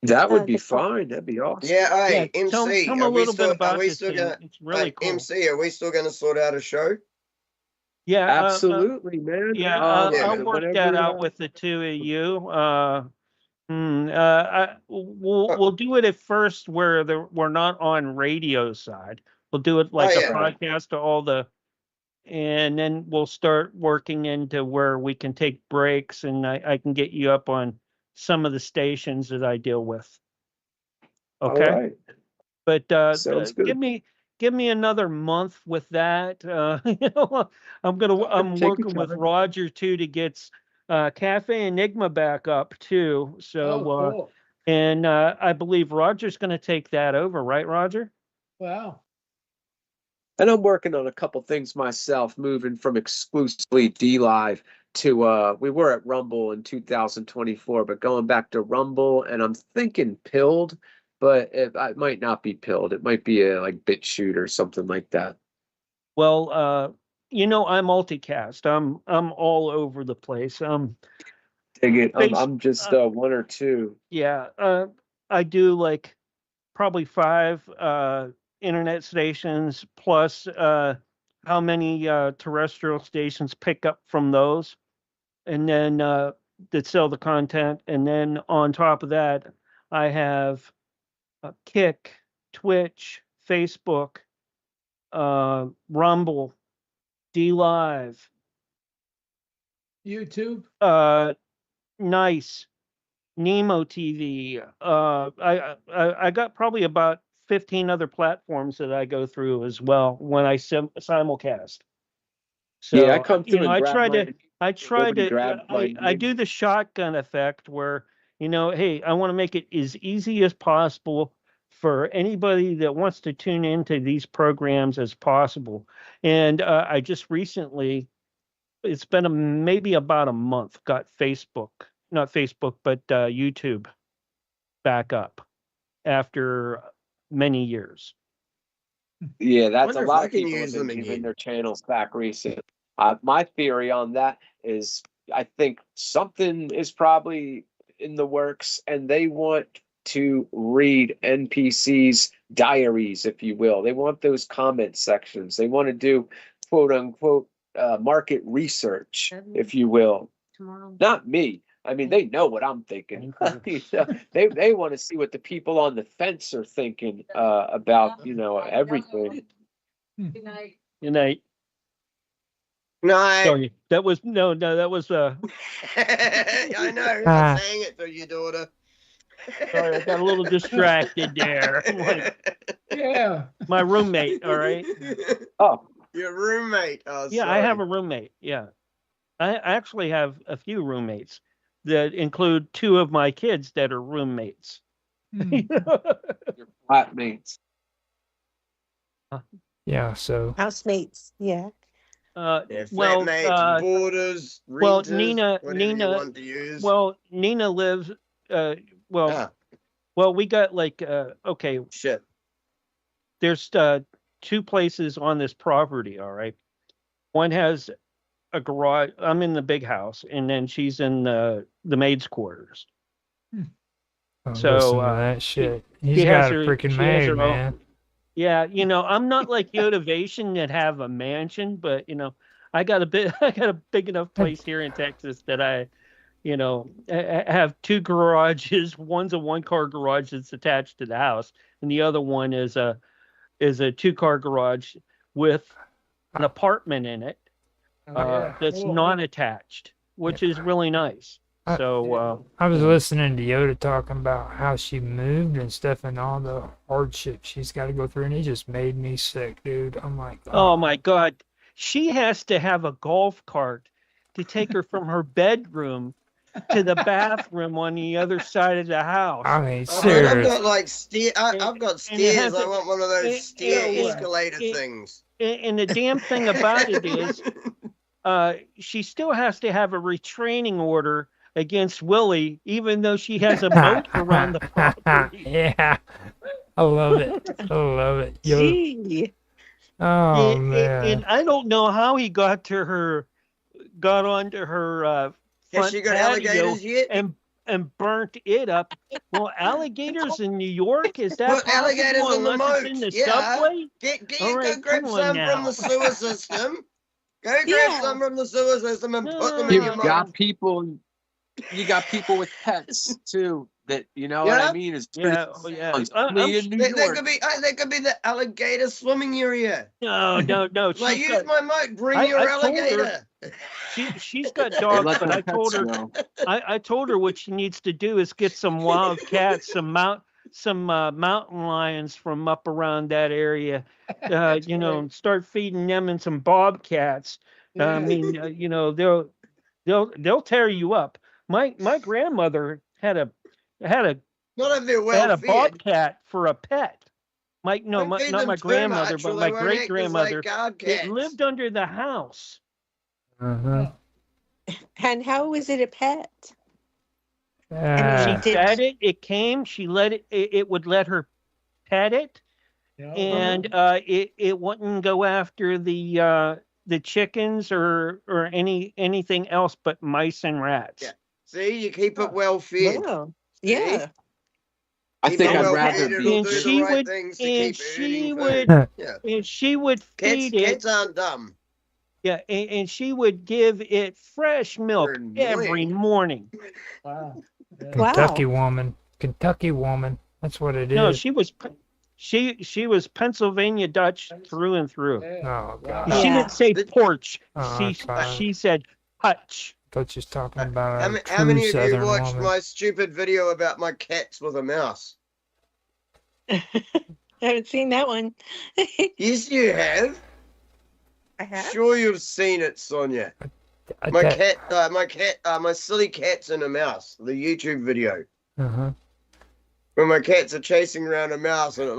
That would be The phone. fine. That'd be awesome. Yeah, hey, Yeah, tell MC, him a are we little bit still about this thing. gonna It's really cool. MC, are we still gonna sort out a show? Yeah, Absolutely, man. yeah, Yeah. I'll work that out with the two of you. We'll do it at first where we're not on radio side. We'll do it like Oh, a yeah. podcast to all the, and then we'll start working into where we can take breaks, and I can get you up on some of the stations that I deal with. Okay, All right. but Sounds good. give me another month with that. I'm Take your working with time. Roger too to get Cafe Enigma back up too. So Oh, cool. and I believe Roger's going to take that over, right, Roger? Wow. And I'm working on a couple things myself, moving from exclusively D Live to we were at Rumble in 2024, but going back to Rumble, and I'm thinking Pilled, but it might not be Pilled. It might be a like BitChute or something like that. Well, I multicast. I'm all over the place. Dig it. Face- I'm just one or two. Yeah, I do like probably 5 internet stations plus how many terrestrial stations pick up from those, and then that sell the content. And then on top of that, I have Kick, Twitch, Facebook, Rumble, D Live, YouTube. Nice, Nemo TV. I got probably about 15 other platforms that I go through as well when I simulcast. So Yeah, I come through and I grab try mine. Nobody grabbed my I do the shotgun effect where, hey, I want to make it as easy as possible for anybody that wants to tune into these programs as possible. And I just recently, it's been maybe about a month, got not Facebook, but YouTube back up after many years. Yeah, that's Wonder a if lot I of can people use have been them giving again. their channels back recently. My theory on that is I think something is probably in the works, and they want to read NPCs' diaries, if you will. They want those comment sections. They want to do quote unquote market research, if you will. Tomorrow. Not me. I mean, they know what I'm thinking. They want to see what the people on the fence are thinking about, everything. Good night. Good night. No, Sorry, that was that was I know. Ah. I'm saying it to your daughter. sorry, I got a little distracted there. Like, Yeah. my roommate, all right? Oh, Your roommate. Oh, Yeah, I have a roommate. Yeah. I actually have a few roommates that include 2 of my kids that are roommates. Hmm. your flatmates. Yeah, so Housemates. Yeah. Well, flatmates, boarders, well, renters, Nina- whatever you Nina- want to use. well, Nina lives, Ah, well, we got like, okay, shit. there's 2 places on this property, all right? One has a garage. I'm in the big house, and then she's in the maid's quarters. So, listen to that shit. He's she has got a her- freaking she has maid, her own- man. Yeah, I'm not like Yotivation that have a mansion, but I got a big enough place here in Texas that I have 2 garages. One's a 1-car garage that's attached to the house, and the other one is a 2-car garage with an apartment in it that's Cool. non-attached, which is really nice. So I was listening to Yoda talking about how she moved and stuff and all the hardship she's got to go through, and it just made me sick, dude. I'm like, oh my God, she has to have a golf cart to take her from her bedroom to the bathroom on the other side of the house. I mean, Oh, man, I've serious. got like I've got it stairs. has I a- want one of those it- stair it- escalator it- things. And the damn thing about it is, she still has to have a restraining order against Willie, even though she has a moat around the property. Yeah. I love it. I love it. Gee. Oh, And, man. and I don't know how he got onto her Has front she got patio alligators yet? and burnt it up. Well, alligators in New York, is that Put possible alligators in the unless it's in moat. the Yeah. subway? All right, go grab some from the sewer system. Go grab some from the sewer system and put them in your You've moat. got people. You got people with pets too. That you know what I mean is yeah. only in New That York. could be the alligator swimming area. No. Like, use my moat, bring I your told her- alligator. She's got dogs, let but the I told pets her know. I told her what she needs to do is get some wild cats, some mountain lions from up around that area, and start feeding them and some bobcats. I mean, they'll tear you up. My grandmother had a Not if they're well fed. bobcat for a pet. Don't feed Not them my too grandmother, much, or but they my won't great act as grandmother. like guard It cats. lived under the house. Uh-huh. And how was it a pet? She Ah. fed it. It came. She let it. It would let her pet it, and it wouldn't go after the chickens or anything else but mice and rats. Yeah. See, you keep it well fed. Wow. See? Yeah. I Keep think it I'd well rather fed, it'll be. And do she the right would- things to and keep she eating would- food. Yeah. And she would feed it. Cats aren't dumb. Yeah, and she would give it fresh milk They're every annoying. morning. Wow. Kentucky woman. Kentucky woman. That's what it is. No, she was Pennsylvania Dutch through and through. Oh, God. She Yeah. didn't say porch. Oh, okay. She said hutch. Thought you was talking about How, a how true many of you Southern watched woman. my stupid video about my cats with a mouse? I haven't seen that one. Yes, you have. I have. Sure, you've seen it, Sonia. My silly cats and a mouse. The YouTube video Uh-huh. where my cats are chasing around a mouse, and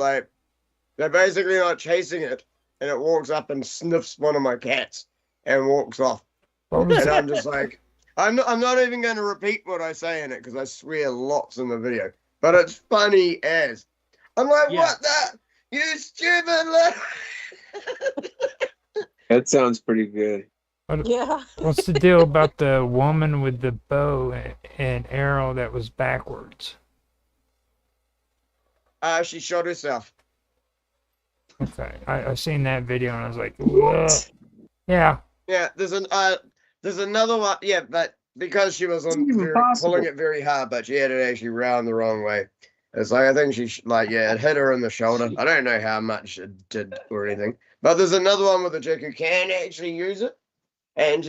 they're basically not chasing it, and it walks up and sniffs one of my cats and walks off. What was And I'm just like, I'm not even going to repeat what I say in it because I swear lots in the video, but it's funny as. I'm like, Yeah. what the? You stupid little. That sounds pretty good. Yeah. What's the deal about the woman with the bow and arrow that was backwards? She shot herself. Okay, I seen that video and I was like, "Whoa." Yeah. Yeah, there's another one. Yeah, but because she was even possible. pulling it very hard, but she had it actually round the wrong way. It's like I think it hit her in the shoulder. I don't know how much it did or anything. But there's another one with a chick who can actually use it, and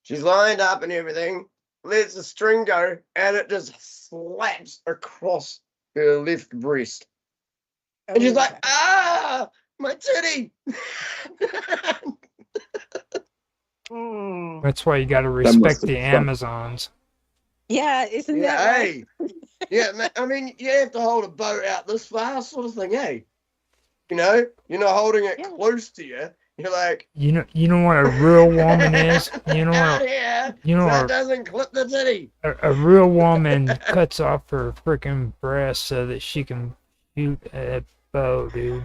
she's lined up and everything, lets the string go, and it just slaps across her left breast, and she's like, "Ah, my titty!" That's why you got to must respect have the sucked. Amazons. Yeah, isn't Yeah, that right? hey. Yeah, man, I mean, you have to hold a boat out this far, sort of thing, hey. You know, you're not holding it Yeah. close to you. You're like, You know what a real woman is? You know out what here, you know so it what doesn't clip the titty. a real woman cuts off her freaking breast so that she can shoot a bow, dude.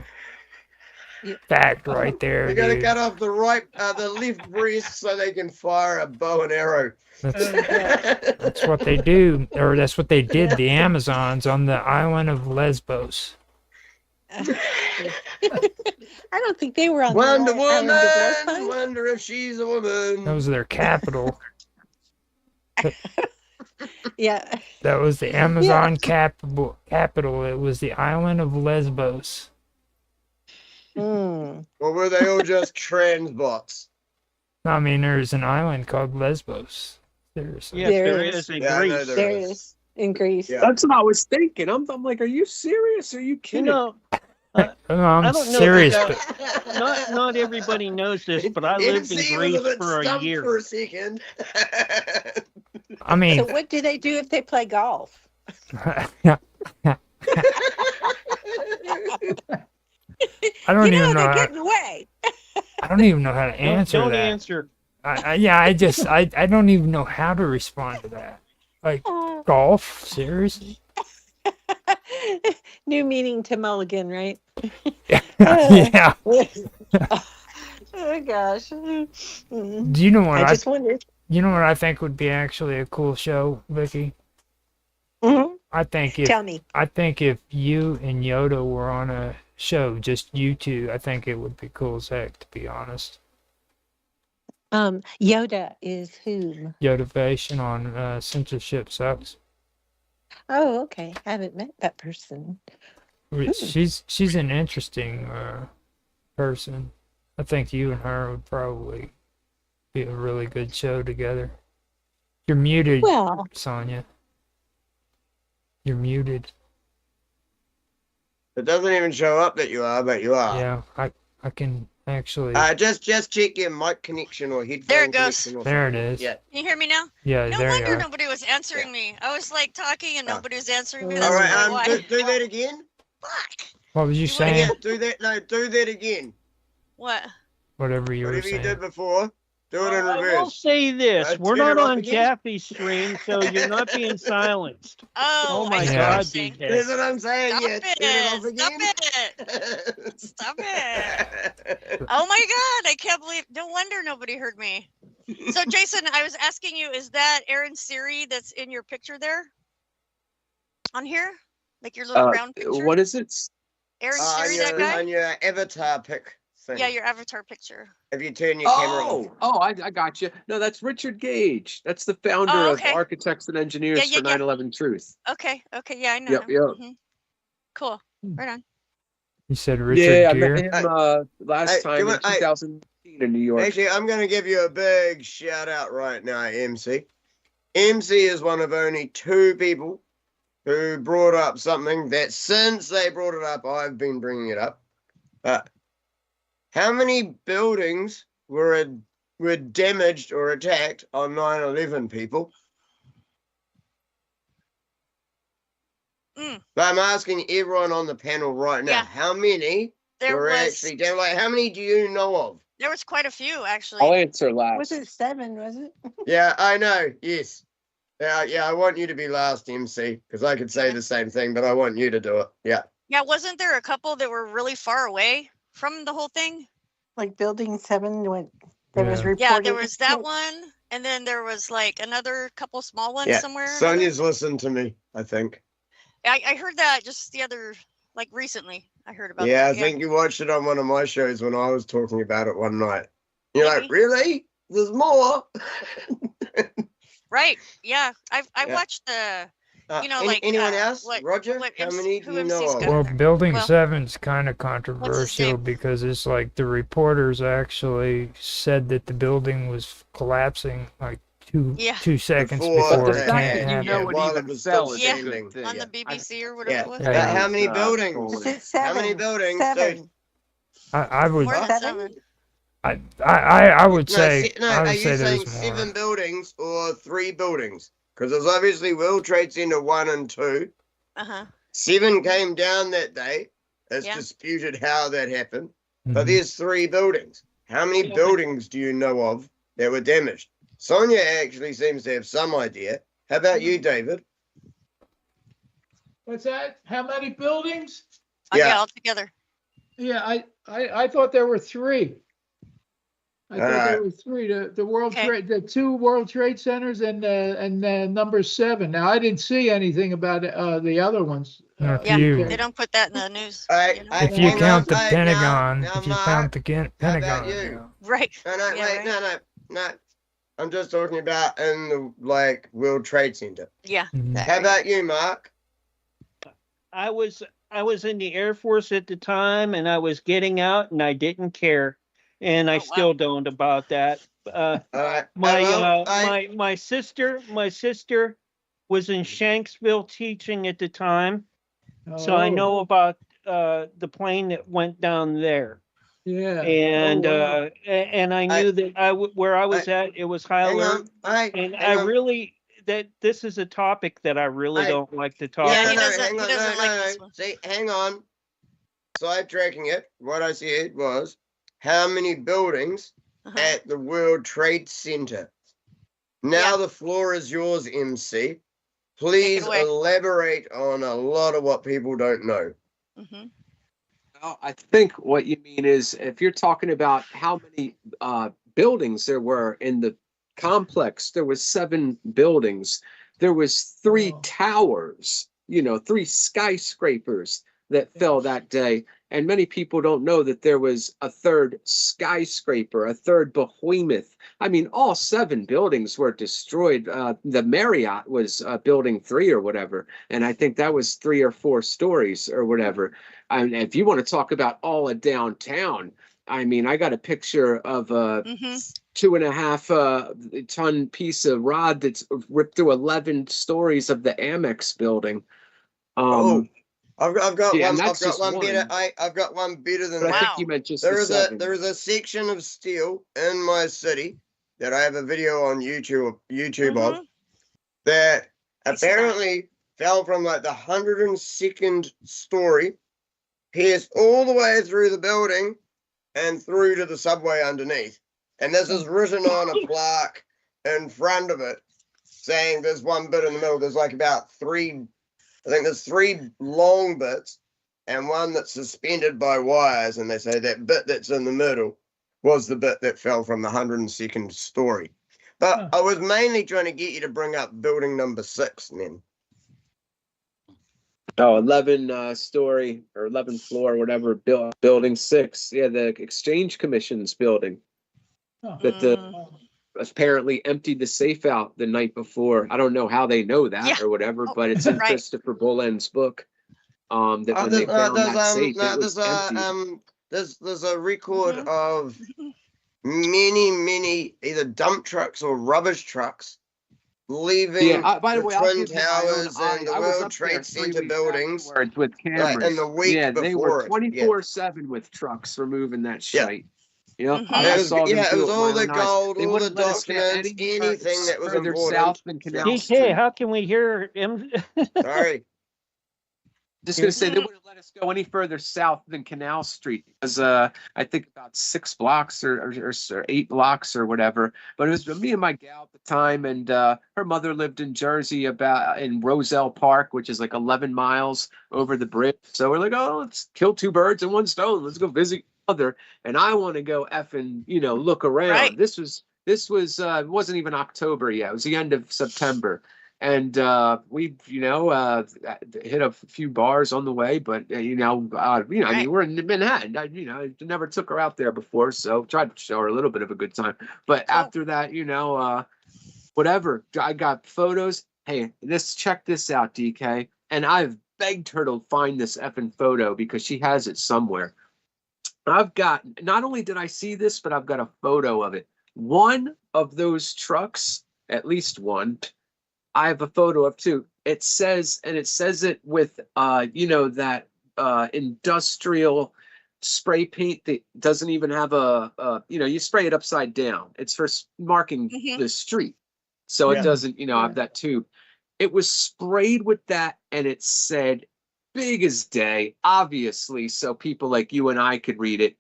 Yeah. Fact right there, You gotta dude. cut off the left breast so they can fire a bow and arrow. That's what they do, or that's what they did. The Amazons on the island of Lesbos. I don't think they were on Wonder the island of Woman, Lesbos. wonder if she's a woman. That was their capital. Yeah. That was the Amazon capital. It was the island of Lesbos. Mm. Or were they all just trans bots? I mean, there's an island called Lesbos. Seriously. Yes, There there is. is in Yeah, I know Greece. there There is. is in Greece. Yeah. That's what I was thinking. I'm like, are you serious? Are you You kidding? know, No, I'm I don't know serious, that- but not everybody knows this, but I lived in MC was Greece a bit for a stumped year. for a second. I mean, So what do they do if they play golf? I don't You know even know. they're How, getting away. I don't even know how to answer Don't that. answer. I don't even know how to respond to that. Like, golf? Seriously? New meaning to mulligan, right? Yeah. Oh gosh. Mm. Do you know what I just wondered. you know what I think would be actually a cool show, Vicky? Mhm. I think Tell me. if you and Yoda were on a show, just you two, I think it would be cool as heck, to be honest. Yoda is whom? Yotivation on Censorship Sucks. Oh, okay. I haven't met that person. She's an interesting person. I think you and her would probably be a really good show together. You're muted, Well, Sonia. You're muted. It doesn't even show up that you are, but you are. Yeah, I can actually. Just check your mic connection or headphone There it goes. connection or There it something. is. Yeah. Can you hear me now? Yeah, No there you wonder are. nobody was answering me. I was like talking and nobody was answering me. All That's right, probably why. do that again. Fuck. What was you Do you wanna saying? Yeah, do that. No, do that again. What? Whatever you were Whatever you saying. did before, do it in I will reverse. say this: Right, we're turn not it off on again. Jaffe's stream, so you're not being silenced. Oh, my I see Yeah. what you're God, saying. BK. That's what I'm saying. Stop Yeah, turn it off it. again. Stop it. Oh my God. I can't believe. No wonder nobody heard me. So, Jason, I was asking you, is that Aaron Siri that's in your picture there? On here? Like your little round picture? What is it? Aaron On Siri, that your, guy? on your avatar pic thing. Yeah, your avatar picture. If you turn your camera on. I got you. No, that's Richard Gage. That's the founder Oh, of okay. Architects and Engineers Yeah, for 9/11 Truth. Okay. Yeah, I know Yep, him. yep. Mhm. Cool. Right on. You said Richard Yeah, I Gere? met him last time in 2018 in New York. Actually, I'm going to give you a big shout out right now, MC. MC is one of only two people who brought up something that since they brought it up, I've been bringing it up. How many buildings were damaged or attacked on 9/11, people? I'm asking everyone on the panel right now, Yeah. how many There were was actually damaged? Like, how many do you know of? there was quite a few actually. I'll answer last. Was it 7, was it? Yeah, I know. Yes. Yeah, I want you to be last, MC, because I could say the same thing, but I want you to do it. Yeah. Yeah, wasn't there a couple that were really far away from the whole thing? Like building 7 went there was reported. Yeah, there was that one, and then there was like another couple small ones Yeah. somewhere. Sonia's listened to me, I think. I heard that just the other, like recently. I heard about Yeah, that. I think you watched it on one of my shows when I was talking about it one night. You're like, really? There's more? Right. Yeah. I Yeah. watched the, like anyone else? what- Roger, what how MC many do who you MC's know of? got? Well, there. Building Well, 7's kind of controversial name? because it's like the reporters actually said that the building was collapsing like two Yeah. 2 seconds Before before the it fact can't that you happen. know it while even it was fell still is a Yeah. good standing. thing. on the BBC or whatever Yeah. it was. Yeah. How many Uh, buildings? Is it How many 7? buildings? 7. I would More than 7? 7. I would No, say no, I are would you say saying there's 7 more. buildings or 3 buildings? Because there's obviously World Trade Center 1 and 2. Uh-huh. 7 came down that day. It's Yeah. disputed how that happened. But Mhm. there's 3 buildings. How many Yeah. buildings do you know of that were damaged? Sonia actually seems to have some idea. How about you, David? What's that? How many buildings? Yeah, all together. Yeah, I thought there were 3. I thought there Alright. were 3. The World Okay. Trade, the 2 World Trade Centers and number 7. Now I didn't see anything about the other ones. No, if Yeah, you they don't put that in the news. I- you know? I- if you hang count the on, now- Pentagon, now, if you Mark, count the how about Pentagon, you? yeah. Right. No, Yeah, wait, right. no. I'm just talking about in the World Trade Center. Yeah. Mhm. that How area. about you, Mark? I was in the Air Force at the time, and I was getting out, and I didn't care, and I Oh, wow. still don't about that. All right. My sister was in Shanksville teaching at the time, so I Oh, know about the plane that went down there, Yeah. and Oh, wow. and I knew that where I was at, it was high hang alert, on. and hang I on. really that this is a topic that I really I- don't like to talk Yeah, he about. doesn't- hang he on, doesn't like this one. See, hang on. Sidetracking it. What I said was, how many buildings at the World Trade Center. Now Yeah. the floor is yours, MC. Please away. elaborate on a lot of what people don't know. Hmm. Well, I think what you mean is if you're talking about how many buildings there were in the complex, there was 7 buildings. There was 3 Oh. towers, 3 skyscrapers that fell that day. And many people don't know that there was a 3rd skyscraper, a 3rd behemoth. I mean, all 7 buildings were destroyed. The Marriott was building 3 or whatever. And I think that was 3 or 4 stories or whatever. And if you want to talk about all of downtown, I mean, I got a picture of a 2.5 ton piece of rod that's ripped through 11 stories of the Amex building. I've got Yeah, and one. I've that's got just one better. one. I've got one better than But I that. think Wow. you meant just There the is a 7. there is a section of steel in my city that I have a video on YouTube of Mhm. that I see that. apparently fell from like the 102nd story, pierced all the way through the building and through to the subway underneath. And this is written on a plaque in front of it saying there's one bit in the middle. There's like about 3, I think there's 3 long bits and one that's suspended by wires. And they say that bit that's in the middle was the bit that fell from the 102nd story. But I was mainly trying to get you to bring up building number 6 then. Oh, 11 story or 11 floor, whatever, building 6. Yeah, the Exchange Commission's building that Mm. apparently emptied the safe out the night before. I don't know how they know that Yeah. or whatever, Oh, but it's in right. Christopher Bullen's book. That when they found that safe, it was empty. There's a record Mhm. of many either dump trucks or rubbish trucks leaving Yeah. By the way, I'll Twin give you my own. Towers and the I was World up there Trade 3 Center weeks buildings afterwards with cameras. in the week Yeah, they were before it. Yeah. 24/7 with trucks removing that Yeah. shite. Yep, Mhm. I It was, saw them it do was it with all my the own eyes. gold, They all the wouldn't let us get documents, any anything that was further important. south than Canal DK, Street. how can we hear him? Sorry. Just gonna say they wouldn't let us go any further south than Canal Street because I think about 6 blocks or 8 blocks or whatever. But it was me and my gal at the time, and her mother lived in Jersey, in Roselle Park, which is like 11 miles over the bridge. So we're like, oh, let's kill 2 birds in one stone. Let's go visit mother. And I want to go effing, look around. Right. This was it wasn't even October yet. It was the end of September. And we, hit a few bars on the way, but I mean, we're in Manhattan. I never took her out there before, so tried to show her a little bit of a good time. But after that, whatever. I got photos. Hey, check this out, DK. And I've begged her to find this effing photo because she has it somewhere. I've got. Not only did I see this, but I've got a photo of it. One of those trucks, at least one. I have a photo of 2. It says it with that industrial spray paint that doesn't even have you spray it upside down. It's for marking the street. So it doesn't, have that tube. It was sprayed with that and it said big as day, obviously, so people like you and I could read it.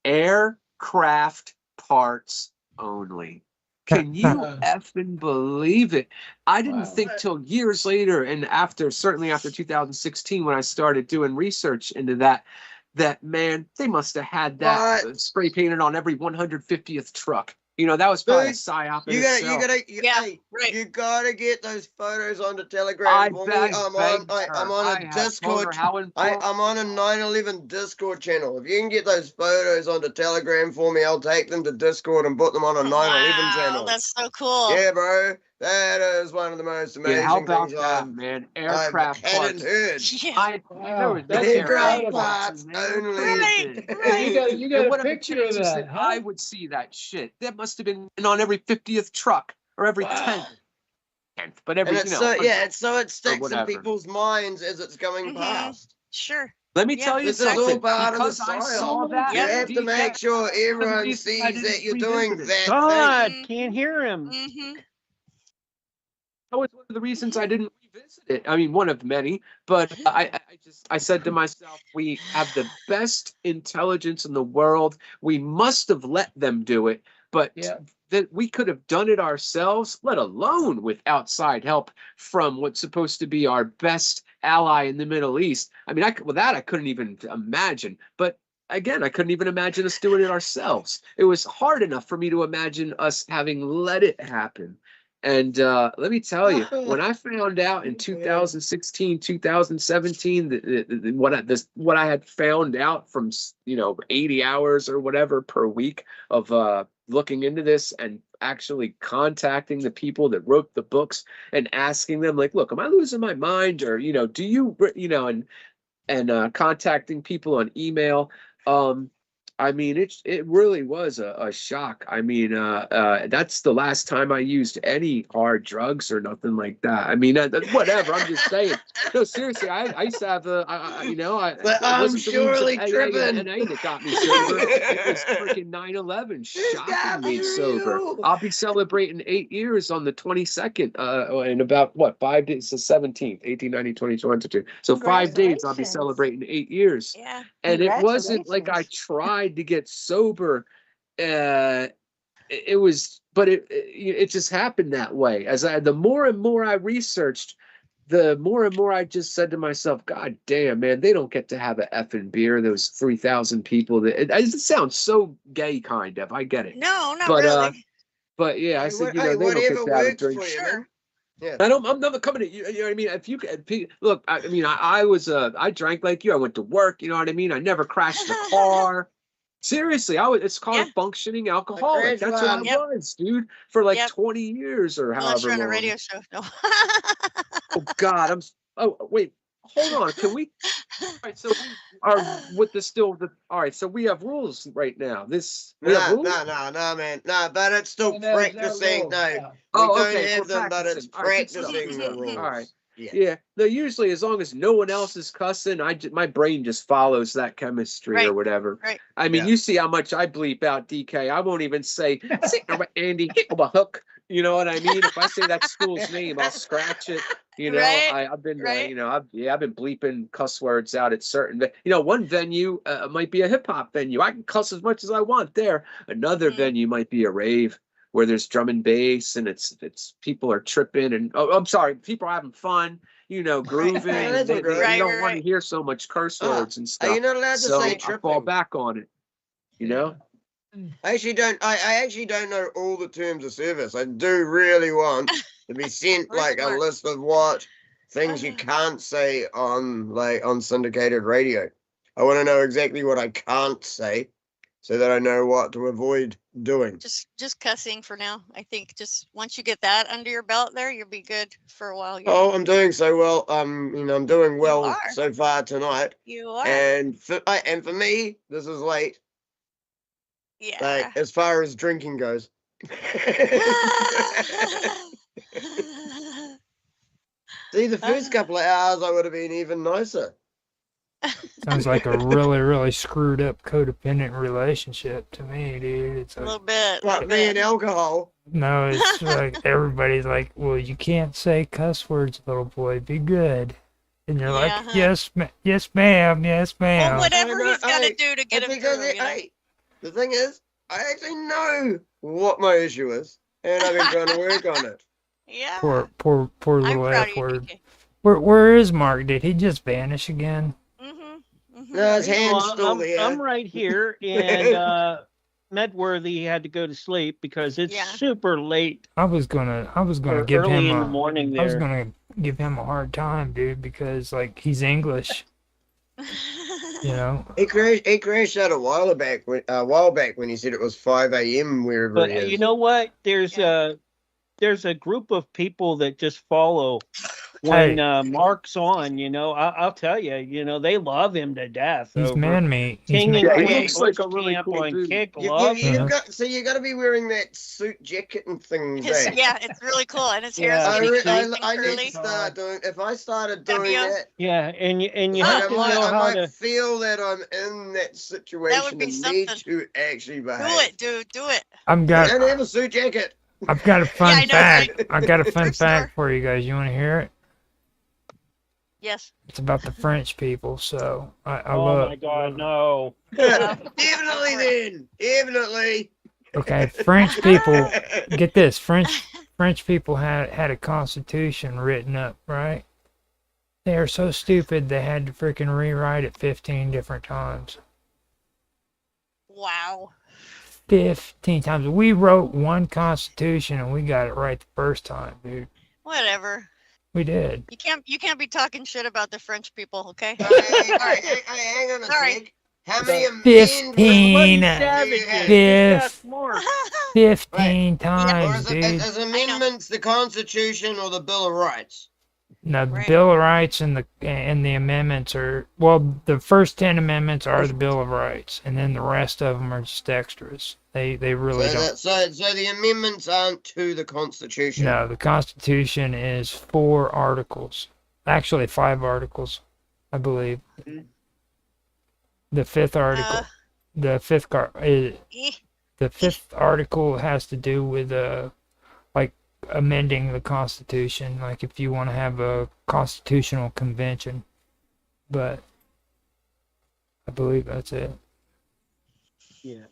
Aircraft parts only. Can you effing believe it? I didn't think till years later, and certainly after 2016, when I started doing research into that man, they must have had that spray painted on every 150th truck. That was probably a psyop in itself. You gotta get those photos onto Telegram for me. I'm on a Discord. I'm on a 9/11 Discord channel. If you can get those photos onto Telegram for me, I'll take them to Discord and put them on a 9/11 channel. That's so cool. Yeah, bro. That is one of the most amazing how about things that, man? Aircraft I've hadn't parts. heard. That's Aircraft parts only. You got a picture of that, huh? I would see that shit. That must have been on every 50th truck or every 10th. But every, and so it sticks in people's minds as it's going past. Sure. Let me tell you something. This is all part of the Because I style. saw that. You have to make sure everyone sees that you're doing that God, thing. can't hear him. That was one of the reasons I didn't revisit it. I mean, one of many, but I said to myself, we have the best intelligence in the world. We must have let them do it. but Yeah. that we could have done it ourselves, let alone with outside help from what's supposed to be our best ally in the Middle East. I mean, I couldn't even imagine. But again, I couldn't even imagine us doing it ourselves. It was hard enough for me to imagine us having let it happen. And let me tell you, when I found out in 2016, 2017, what I had found out from 80 hours or whatever per week of looking into this and actually contacting the people that wrote the books and asking them, like, look, am I losing my mind? Or, do you, and contacting people on email. I mean, it really was a shock. I mean, that's the last time I used any hard drugs or nothing like that. I mean, whatever. I'm just saying. No, seriously, I used to have But it I'm wasn't the rooms of surely AA tripping. and NA that got me sober. It was freaking 9/11 shocking me sober. I'll be celebrating 8 years on the 22nd, in about 5 days, the 17th, 18, 19, 20, 22. So 5 days I'll be celebrating 8 years. Yeah. And it wasn't like I Congratulations. tried to get sober. It was, but it just happened that way. The more and more I researched, the more and more I just said to myself, God damn, man, they don't get to have an effing beer. Those 3,000 people. It sounds so gay, kind of. I get it. No, not But really. but yeah, I said, they don't whatever get to have a works drink. for you, man. Sure. Yeah. I'm never coming at you. You know what I mean? If you look, I mean, I drank like you. I went to work. You know what I mean? I never crashed the car. Seriously, it's called a functioning alcoholic. That's what I was, dude, for like 20 years or Unless however you're on a long. radio show. No. Oh God, oh wait, hold on. Can we? All right, so we are with the still. All right, so we have rules right now. We have rules? No, man. No, but it's still No, there's no practicing. rules, No, yeah. we Oh, don't okay, have we're them, but it's practicing. All right, good stuff. practicing the rules. All right. Yeah. Yeah. No, usually as long as no one else is cussing, my brain just follows that chemistry or Right, whatever. right. I mean, Yeah. you see how much I bleep out DK. I won't even say Andy Hook. You know what I mean? If I say that school's name, I'll scratch it. You know, Right, I've been, right. I've been bleeping cuss words out at certain, one venue might be a hip hop venue. I can cuss as much as I want there. Another venue might be a rave where there's drum and bass and it's people are tripping and I'm sorry, people are having fun, grooving. That's And great. they don't Right, want to right. hear so much curse words and Are stuff. you not allowed to So say I fall tripping? back on it, you know? I actually don't know all the terms of service. I do really want to be sent Very like a smart. list of what things you can't say on syndicated radio. I want to know exactly what I can't say so that I know what to avoid doing. Just cussing for now. I think just once you get that under your belt there, you'll be good for a while. Oh, I'm doing so well. I'm doing well are. so far tonight. You are. And for me, this is late. Yeah. Like as far as drinking goes. See, the first couple of hours I would have been even nicer. Sounds like a really, really screwed up codependent relationship to me, dude. It's A like, little bit. Like me and alcohol. no, it's like everybody's like, well, you can't say cuss words, little boy. Be good. And you're Yeah, like, yes, yes, ma'am, yes, Well, ma'am. whatever I he's got to know, do to get It's him because through. hey, the thing is, I actually know what my issue is, and I've been trying to work on it. Yeah. Poor I'm little proud F of you, word. DK. Where is Mark? Did he just vanish again? No, his hand's Well, still there. I'm right here, and Medworthy had to go to sleep because it's super late. I was gonna Or give early him in the morning I was there. gonna give him a hard time, dude, because like he's English. You know. He crashed out a while back when he said it was 5 a.m. wherever But he is. you know what? There's a group of people that just follow when Mark's on. I'll tell you, they love him to death. He's over man meat. King and Yeah, he Queen looks like a Bush really Camp cool on dude. Kick You, Love. you, you've got you got to be wearing that suit jacket and things. Eh? Yeah, it's really cool, and his hair's Yeah. getting nice and I need curly. to start doing. If I started doing W. that, Yeah, and you like, have to know I how might to. feel that I'm in that situation That would be and need something. to actually behave. Do it, dude. Do it. I don't have a suit jacket. I've got a fun I know, fact. right? I've got a fun True story. fact for you guys. You want to hear it? Yes. It's about the French people. So I Oh love. my God, no! Definitely then. Definitely. Okay, French people, get this, French people had a constitution written up, right? They are so stupid they had to freaking rewrite it 15 different times. Wow. 15 times. We wrote one constitution and we got it right the first time, dude. Whatever. We did. You can't be talking shit about the French people, okay? Hey, hang on a Sorry. sec. How many 15 15 Or times, dude. is amendments the Constitution or the Bill of Rights? No, the Right. Bill of Rights and the amendments are, well, the first 10 amendments are the Bill of Rights, and then the rest of them are just extras. They really don't. So the amendments aren't to the Constitution. No, the Constitution is 4 articles. Actually, 5 articles, I believe. The 5th article. The 5th article has to do with like amending the Constitution, like if you want to have a constitutional convention. But I believe that's it. Yeah.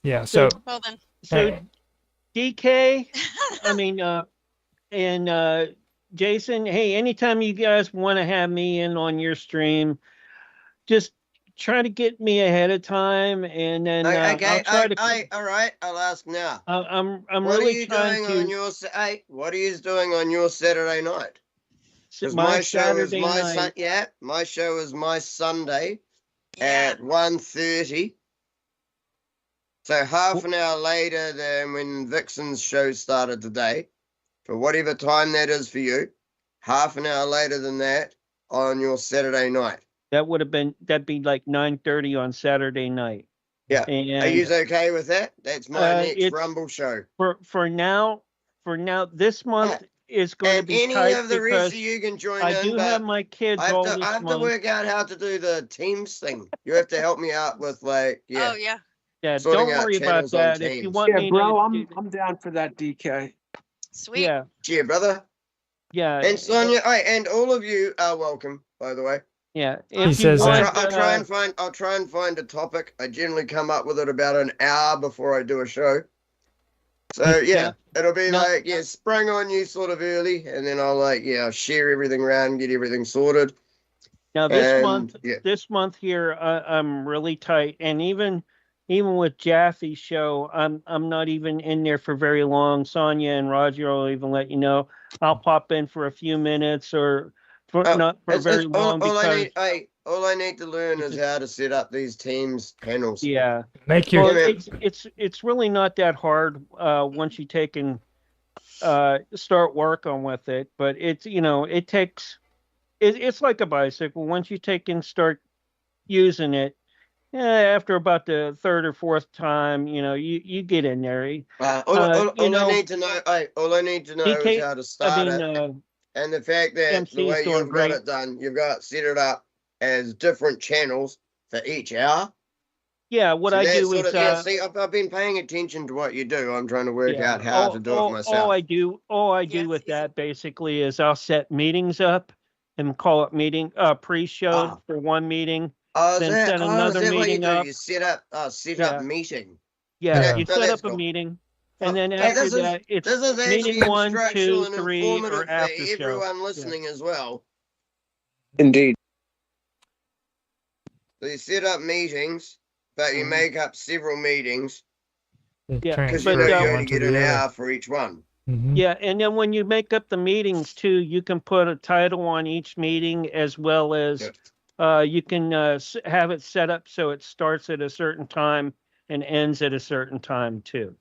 Yeah, so Well then. So DK, I mean, and Jason, hey, anytime you guys want to have me in on your stream, just try to get me ahead of time, and then Okay, I'll try to. all right, I'll ask now. I'm What really are you trying doing on to. your what are you doing on your Saturday night? Because my show is Saturday my night. my show is my Sunday Yeah. at 1:30. So half an hour later than when Vixen's show started today, for whatever time that is for you, half an hour later than that on your Saturday night. That'd be like 9:30 on Saturday night. Yeah. And Are you okay with that? That's my next it's- Rumble show. for now, this month is going to And be any tight of the rest because of you can join I in, do but have my kids I all have, to, this I have to month. work out how to do the Teams thing. You have to help me out with Oh yeah. Yeah, sorting don't out worry about channels on that. If you Teams. want Yeah, me bro, to, I'm down for that, DK. Sweet. yeah, Yeah, brother. yeah, And Sonia, and all of you are welcome, by the way. yeah. He If you says want, that. I'll try and find a topic. I generally come up with it about an hour before I do a show. So yeah, it'll be No. like spring on you sort of early, and then I'll share everything around, get everything sorted. now this And, month, yeah. this month here, I'm really tight, and even with Jaffe's show, I'm not even in there for very long. Sonia and Roger will even let you know. I'll pop in for a few minutes or not for very long all because I need to learn is how to set up these Teams panels. yeah. make your Well, it's really not that hard once you take and start working with it, but it's it takes it's like a bicycle. Once you take and start using it, after about the 3rd or 4th time, you get in there. All I need to know, DK is how to start it, and the fact that MC the is way doing you've great. got it done, you've got set it up as different channels for each hour. Yeah, what So I that's do sort is of, see, I've been paying attention to what you do. I'm trying to work yeah, out how to do it myself. all I do Yes, with yes. that basically is I'll set meetings up and call it pre-show Ah. for one meeting. Oh, then set another is that what you meeting do? up. You set up Yeah. meeting. Yeah, Yeah. you No, set that's up a cool. meeting, and then Hey, after that, it's this is actually meeting 1, instructional 2, and 3, informative or after for show. everyone listening as well. Indeed. So you set up meetings, but you Mhm. make up several meetings Yeah, because but, you know you uh, only get an hour for each one. Mhm. Yeah, and then when you make up the meetings too, you can put a title on each meeting as well as you can have it set up so it starts at a certain time and ends at a certain time too.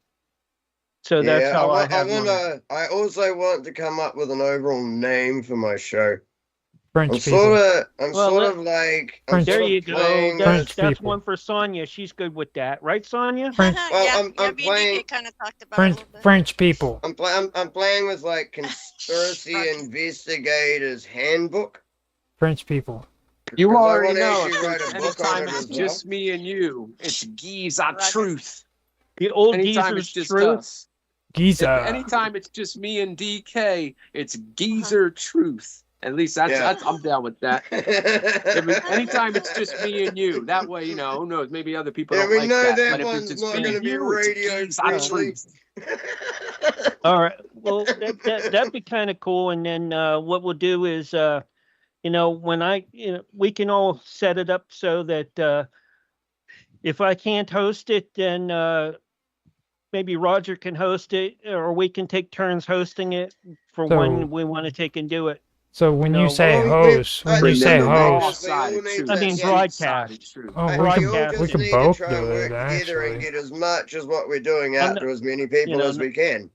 So that's how I have mine. I also want to come up with an overall name for my show. I'm French people. sort Well, of like French- There sort you of go. playing. French That's people. one for Sonia. She's good with that, right, Sonia? French- yeah, I'm me and playing- DK kind of talked about it a French little bit. French people. I'm playing with like Conspiracy Investigators Handbook. French people. You 'Cause I already wanna know. actually write a book on Anytime it it's as well. just me and you, it's Giza Roger. truth. The old Anytime geezer's it's just truth. us. Giza. Anytime it's just me and DK, it's geezer truth. At least that's I'm down with that. Anytime it's just me and you, that way, you know, who knows? Maybe other people don't we like know that. that But if one's it's not me going to and be you, it's a radio piece of friendly. truth. All right. Well, that'd be kind of cool. And then what we'll do is, you know, we can all set it up so that if I can't host it, then maybe Roger can host it, or we can take turns hosting it for So- when we want to take and do it. So when No, you say well, we- host, when you Bring say them the raw host, side. side of need truth. to- I mean yeah, broadcast. Truth. oh, Hey, we we all could just we could need to both try do and work it together and actually. get as much as what we're doing I'm out not- to as many people know, as we can.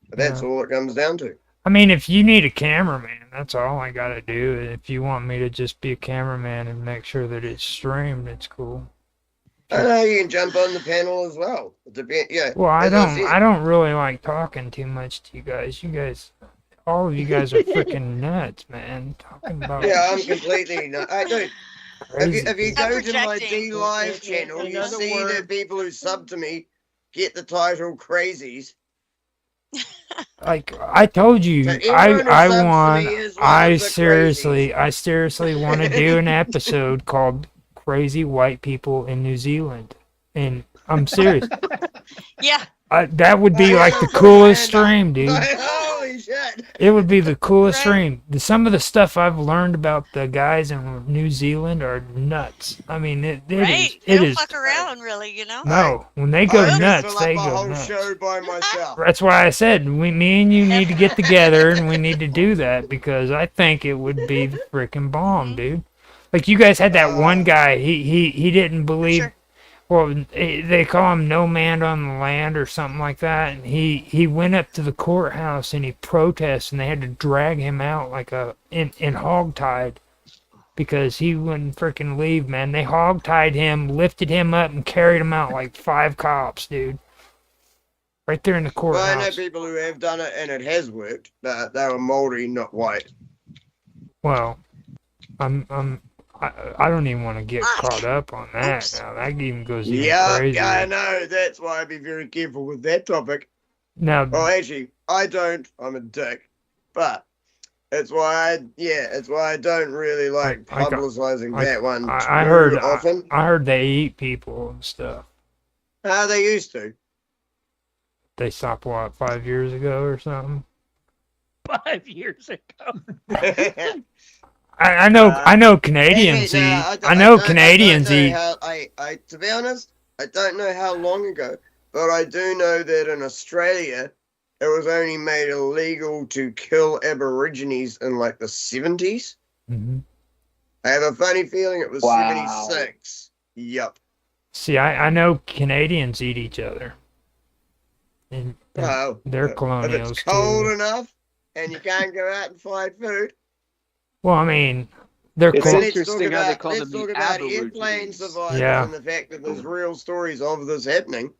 But that's Yeah. all it comes down to. I mean, if you need a cameraman, that's all I gotta do. If you want me to just be a cameraman and make sure that it's streamed, it's cool. I know you can jump on the panel as well. Yeah. Well, I as said. don't really like talking too much to you guys. You guys, all of you guys are freaking nuts, man. Talking about Yeah, I'm completely not. I do. crazy. If you Stop go to my projecting. D Live channel, In you other see words- that people who sub to me get the title Crazies. Like I told you, So everyone who I subs to want. me is one of the I seriously want to do an episode called "Crazy White People in New Zealand," and I'm serious. Yeah. That would be like the Oh, coolest man, stream, dude. Holy shit! It would be the coolest Right. stream. Some of the stuff I've learned about the guys in New Zealand are nuts. I mean, it Right. is. They It don't is. fuck around, really, you know? No, when they go I could nuts, fill they up a go whole nuts. show by myself. That's why I said me and you need to get together and we need to do that because I think it would be the freaking bomb, dude. Like you guys had that one guy. He didn't believe. Sure. Well, they call him no man on the land or something like that. And he went up to the courthouse and he protested, and they had to drag him out like in hogtied because he wouldn't freaking leave, man. They hogtied him, lifted him up, and carried him out like 5 cops, dude. Right there in the Well, I know courthouse. people who have done it and it has worked. But they were Maori, not white. Well, I don't even want to get caught up on that Oops. now. That even goes even Yeah, crazier. yeah, I know. That's why I'd be very careful with that topic. Now, Well, actually, I don't. I'm a dick. But it's why I don't really like I got- publicizing I- that one I too heard often. I heard they eat people and stuff. They used to. They stopped what 5 years ago or something. 5 years ago. I know Canadians Actually, eat. no, I know don't Canadians know eat. how- to be honest, I don't know how long ago, but I do know that in Australia, it was only made illegal to kill Aborigines in like the 70s. Mhm. I have a funny feeling it was Wow. 76. Yup. See, I know Canadians eat each other. And Oh, they're if colonials it's cold too. enough and you can't go out and find food, Well, I mean, they're It's col- interesting how they call let's them the talk about Aborigines. airplane survivors Yeah. and the fact that there's real stories of this happening.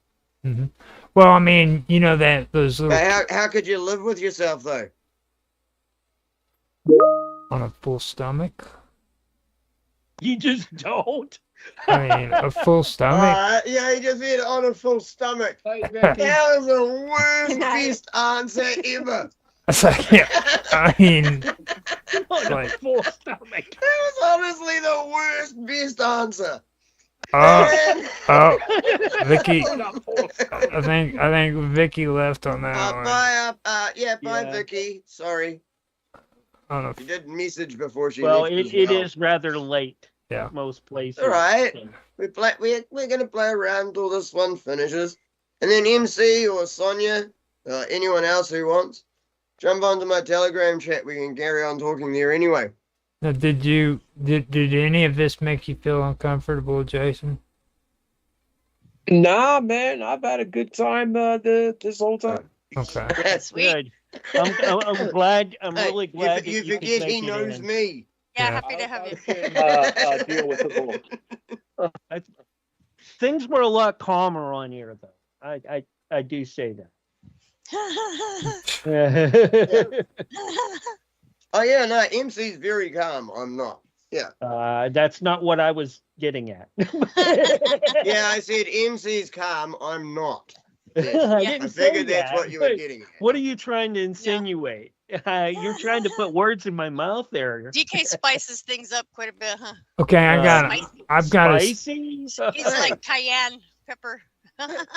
Mhm. Well, I mean, you know that those little But how could you live with yourself though? on a full stomach. You just don't. I mean, a full stomach. Yeah, you just eat it on a full stomach. Hey, Becky. That was the worst, Nice. best answer ever. It's like, yeah, I mean, On a Like- full stomach. That was honestly the worst, best answer. oh, Man. oh, Vicky. On a full stomach. I think Vicky left on that one. Bye, Yeah. Vicky. Sorry, On a she did message before she Well, left. it as well. is rather late. Yeah. At most places. All right. We're gonna play around until this one finishes, and then MC or Sonia, anyone else who wants, jump onto my Telegram chat. We can carry on talking there anyway. Now, did any of this make you feel uncomfortable, Jason? Nah, man, I've had a good time this whole time. Okay. Sweet. Good. I'm glad. I'm Hey, really glad. You that could forget he make it knows in. me. Yeah, Yeah. happy to have you. Deal with the bull. Things were a lot calmer on here, though. I do say that. Oh yeah, no, MC's very calm. I'm not. Yeah. That's not what I was getting at. Yeah, I said MC's calm. I'm not. did. I Yeah. didn't I say figured that's that. what you were getting at. What are you trying to insinuate? You're trying to put words in my mouth there. DK spices things up quite a bit, huh? Okay, Spicy. I've got a, Spicy? He's like cayenne pepper. I've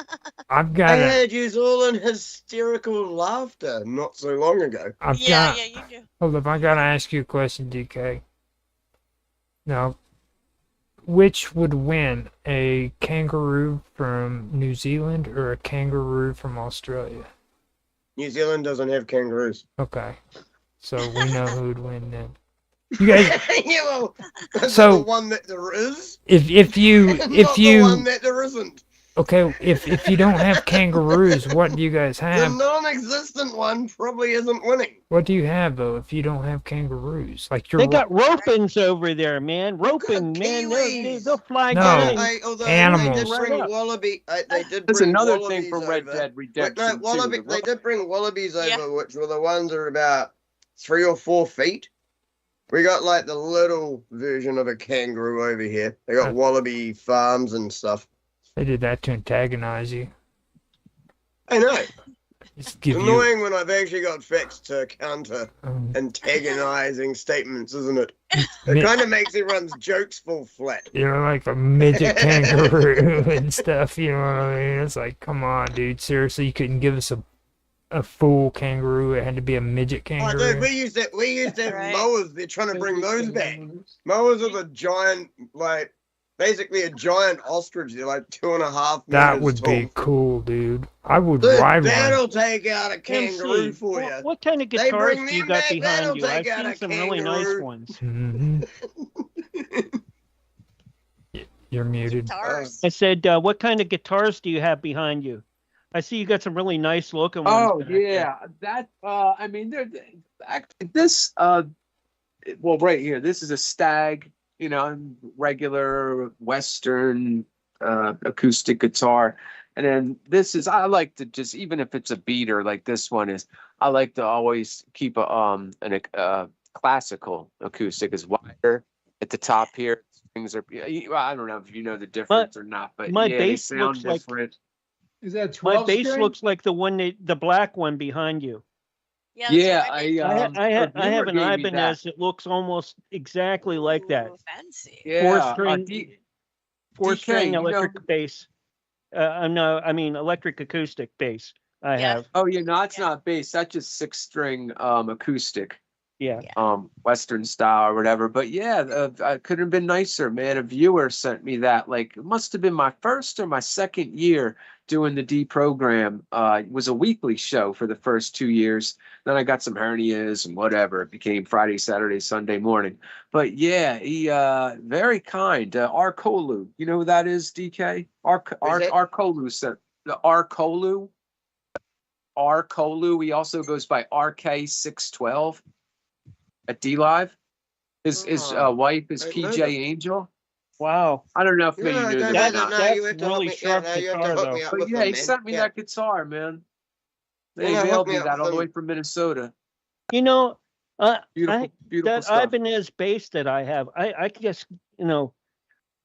I got a, heard you all in hysterical laughter not so long ago. I've Yeah, got, yeah, you do. hold up, I gotta ask you a question, DK. Now, which would win, a kangaroo from New Zealand or a kangaroo from Australia? New Zealand doesn't have kangaroos. Okay, so we know who'd win then. You guys, Yeah, well, is So- it the one that there is? if Not the one you, that there isn't. okay, if you don't have kangaroos, what do you guys The have? non-existent one probably isn't winning. What do you have though if you don't have kangaroos? Like They got ropings over there, man. Roping, man. Kiwis. They'll fly No. down. Although Animals. they did bring Right up. wallaby. They did That's bring another wallabies thing for Red over. Dead Wait, Redemption no, too. they did bring wallabies over, Yeah. which were the ones that are about 3 or 4 feet. We got like the little version of a kangaroo over here. They got wallaby farms and stuff. They did that to antagonize you. I know. Just It's give you. annoying when I've actually got facts to counter Um, antagonizing statements, isn't it? Mi- It kind of makes everyone's jokes fall flat. You're like a midget kangaroo and stuff. You know what I mean? It's like, come on, dude. Seriously, you couldn't give us a full kangaroo. It had to be a midget Oh, kangaroo. dude, we used to have Right. mowers. They're trying to bring those back. Mowers are the giant, like, basically a giant ostrich. They're like 2.5 That meters would tall. be cool, dude. I would Dude, ride one. that'll take out a kangaroo MC, for you. what kind of They guitars bring do you them got back, behind that'll you? I've take out seen a some really nice kangaroo. ones. Mhm. You're muted. Guitars. I said, what kind of guitars do you have behind you? I see you got some really nice looking ones. Oh back there. yeah, that I mean, actually this well, right here, this is a Stag, you know, regular Western acoustic guitar, and then this is, I like to just, even if it's a beater like this one is, I like to always keep a classical acoustic is wider at the top here. Strings are, I don't know if you know the difference or not, but my yeah, they bass sound looks like- different. Is that My 12 bass string? looks like the one the black one behind you. Yeah, Yeah, that's what I have Reviewer an gave me Ibanez that looks almost exactly like that. Ooh, fancy. Yeah, Four DK, string you know- electric bass. No, I mean electric acoustic bass. I Yeah. have. oh yeah, no, it's Yeah. not bass. That's just 6-string acoustic, Yeah. Western style or whatever. But yeah, I couldn't have been nicer, man. A viewer sent me that. Like, it must have been my first or my second year doing the D program. It was a weekly show for the first 2 years. Then I got some hernias and whatever. It became Friday, Saturday, Sunday morning. But yeah, he very kind. Arkolu, you know who that is, DK? Arkolu sent the Arkolu. Arkolu. He also goes by RK612 at D Live. His wife is I know PJ that. Angel. Wow. I don't know if Yeah, you I knew don't that. know. or No, not. you have to really hook me- sharp no, you have to guitar, hook me though. up But with yeah, them, he man. sent me Yeah. that guitar, man. They Yeah, hook mailed me me up that with all the way them. from Minnesota. You know, Beautiful, beautiful that stuff. Ibanez bass that I have, I just,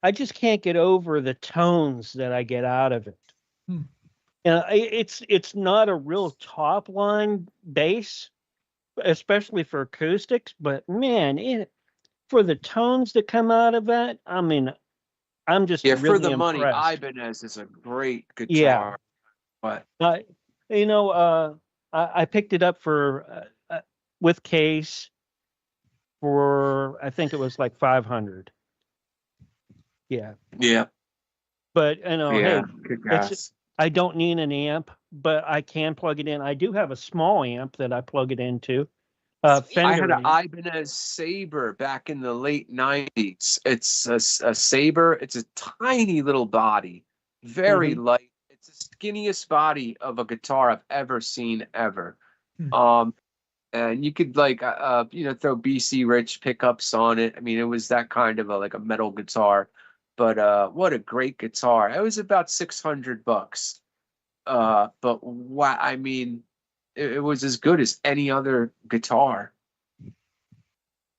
I just can't get over the tones that I get out of it. Hmm. It's not a real top line bass, especially for acoustics, but man, for the tones that come out of that, I mean, I'm just Yeah, really for the money, impressed. Ibanez is a great Yeah. guitar. But I picked it up for with case for, I think it was like 500. Yeah, yeah, but yeah, hey, good it's- guys. I don't need an amp, but I can plug it in. I do have a small amp that I plug it into. I Fender had an amp. Ibanez Saber back in the late 90s. It's a Saber. It's a tiny little body, very light. It's the skinniest body of a guitar I've ever seen ever. And you could like throw BC Rich pickups on it. I mean, it was that kind of like a metal guitar. But what a great guitar. It was about $600. But wow, I mean, it was as good as any other guitar.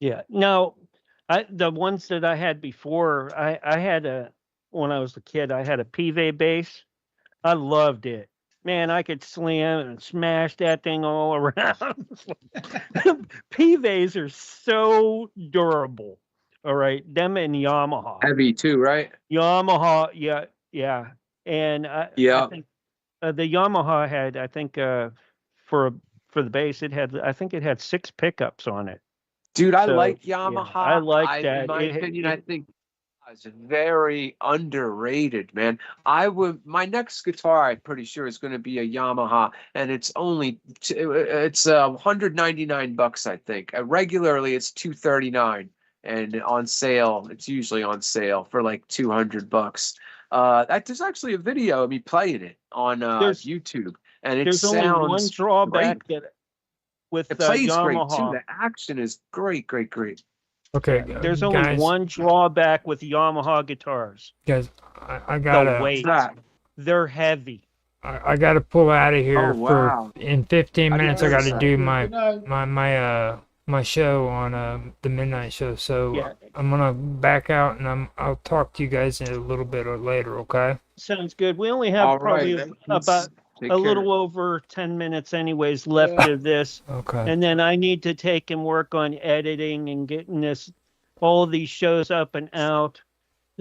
Yeah. No, the ones that I had before, I had when I was a kid, I had a Pive bass. I loved it. Man, I could slam and smash that thing all around. PVs are so durable. All right, them and Yamaha. Heavy too, right? Yamaha, yeah, yeah, and I Yeah. think the Yamaha had, I think, for for the bass, I think it had 6 pickups on it. Dude, I So like yeah, Yamaha. I like In that. my opinion, I think it's very underrated, man. My next guitar, I'm pretty sure, is going to be a Yamaha, and it's only it's $199, I think. Regularly, it's $239, and on sale, it's usually on sale for like $200. There's actually a video of me playing it on there's YouTube, and it there's only one sounds great. drawback that with It plays great too. Yamaha. The action is great, great, great. Okay, There's only guys, one drawback with Yamaha guitars. guys, I The gotta, weight. That. They're heavy. I gotta pull out of here Oh, wow. in 15 I didn't minutes. I notice gotta that. do Good night. my show on the midnight show. So Yeah. I'm gonna back out and I'll talk to you guys in a little bit or later. Okay? Sounds good. We only have All probably right. about Take a care. little over 10 minutes anyways left Yeah. of this. Okay. And then I need to take and work on editing and getting all these shows up and out.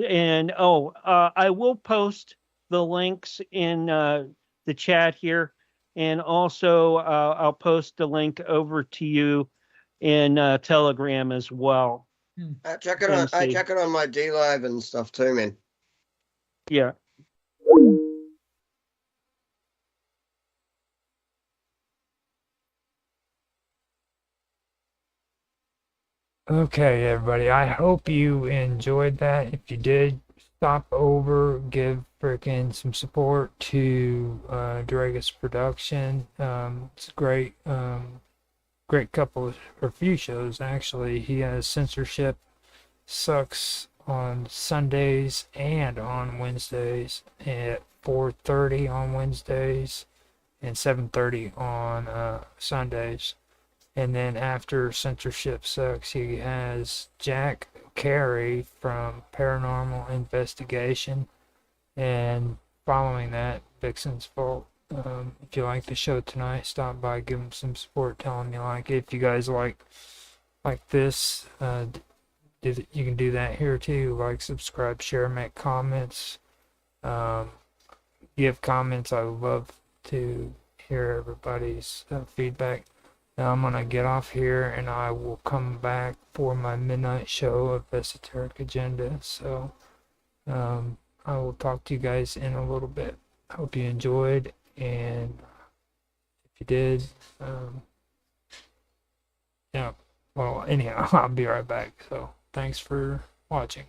And I will post the links in the chat here. And also I'll post the link over to you in Telegram as well. I check it on my D Live and stuff too, man. Yeah. Okay, everybody. I hope you enjoyed that. If you did, stop over, give frickin' some support to Dreagus Production. It's a great, great couple or few shows actually. He has Censorship Sucks on Sundays and on Wednesdays at 4:30 on Wednesdays and 7:30 on Sundays. And then after Censorship Sucks, he has Jack Carey from Paranormal Investigation. And following that, Vixen's Fault. If you like the show tonight, stop by, give him some support, tell him you like it. If you guys like this, you can do that here too. Like, subscribe, share, make comments. Give comments. I would love to hear everybody's feedback. Now I'm gonna get off here and I will come back for my midnight show of Esoteric Agenda. So I will talk to you guys in a little bit. I hope you enjoyed, and if you did, yeah, well, anyhow, I'll be right back. So thanks for watching.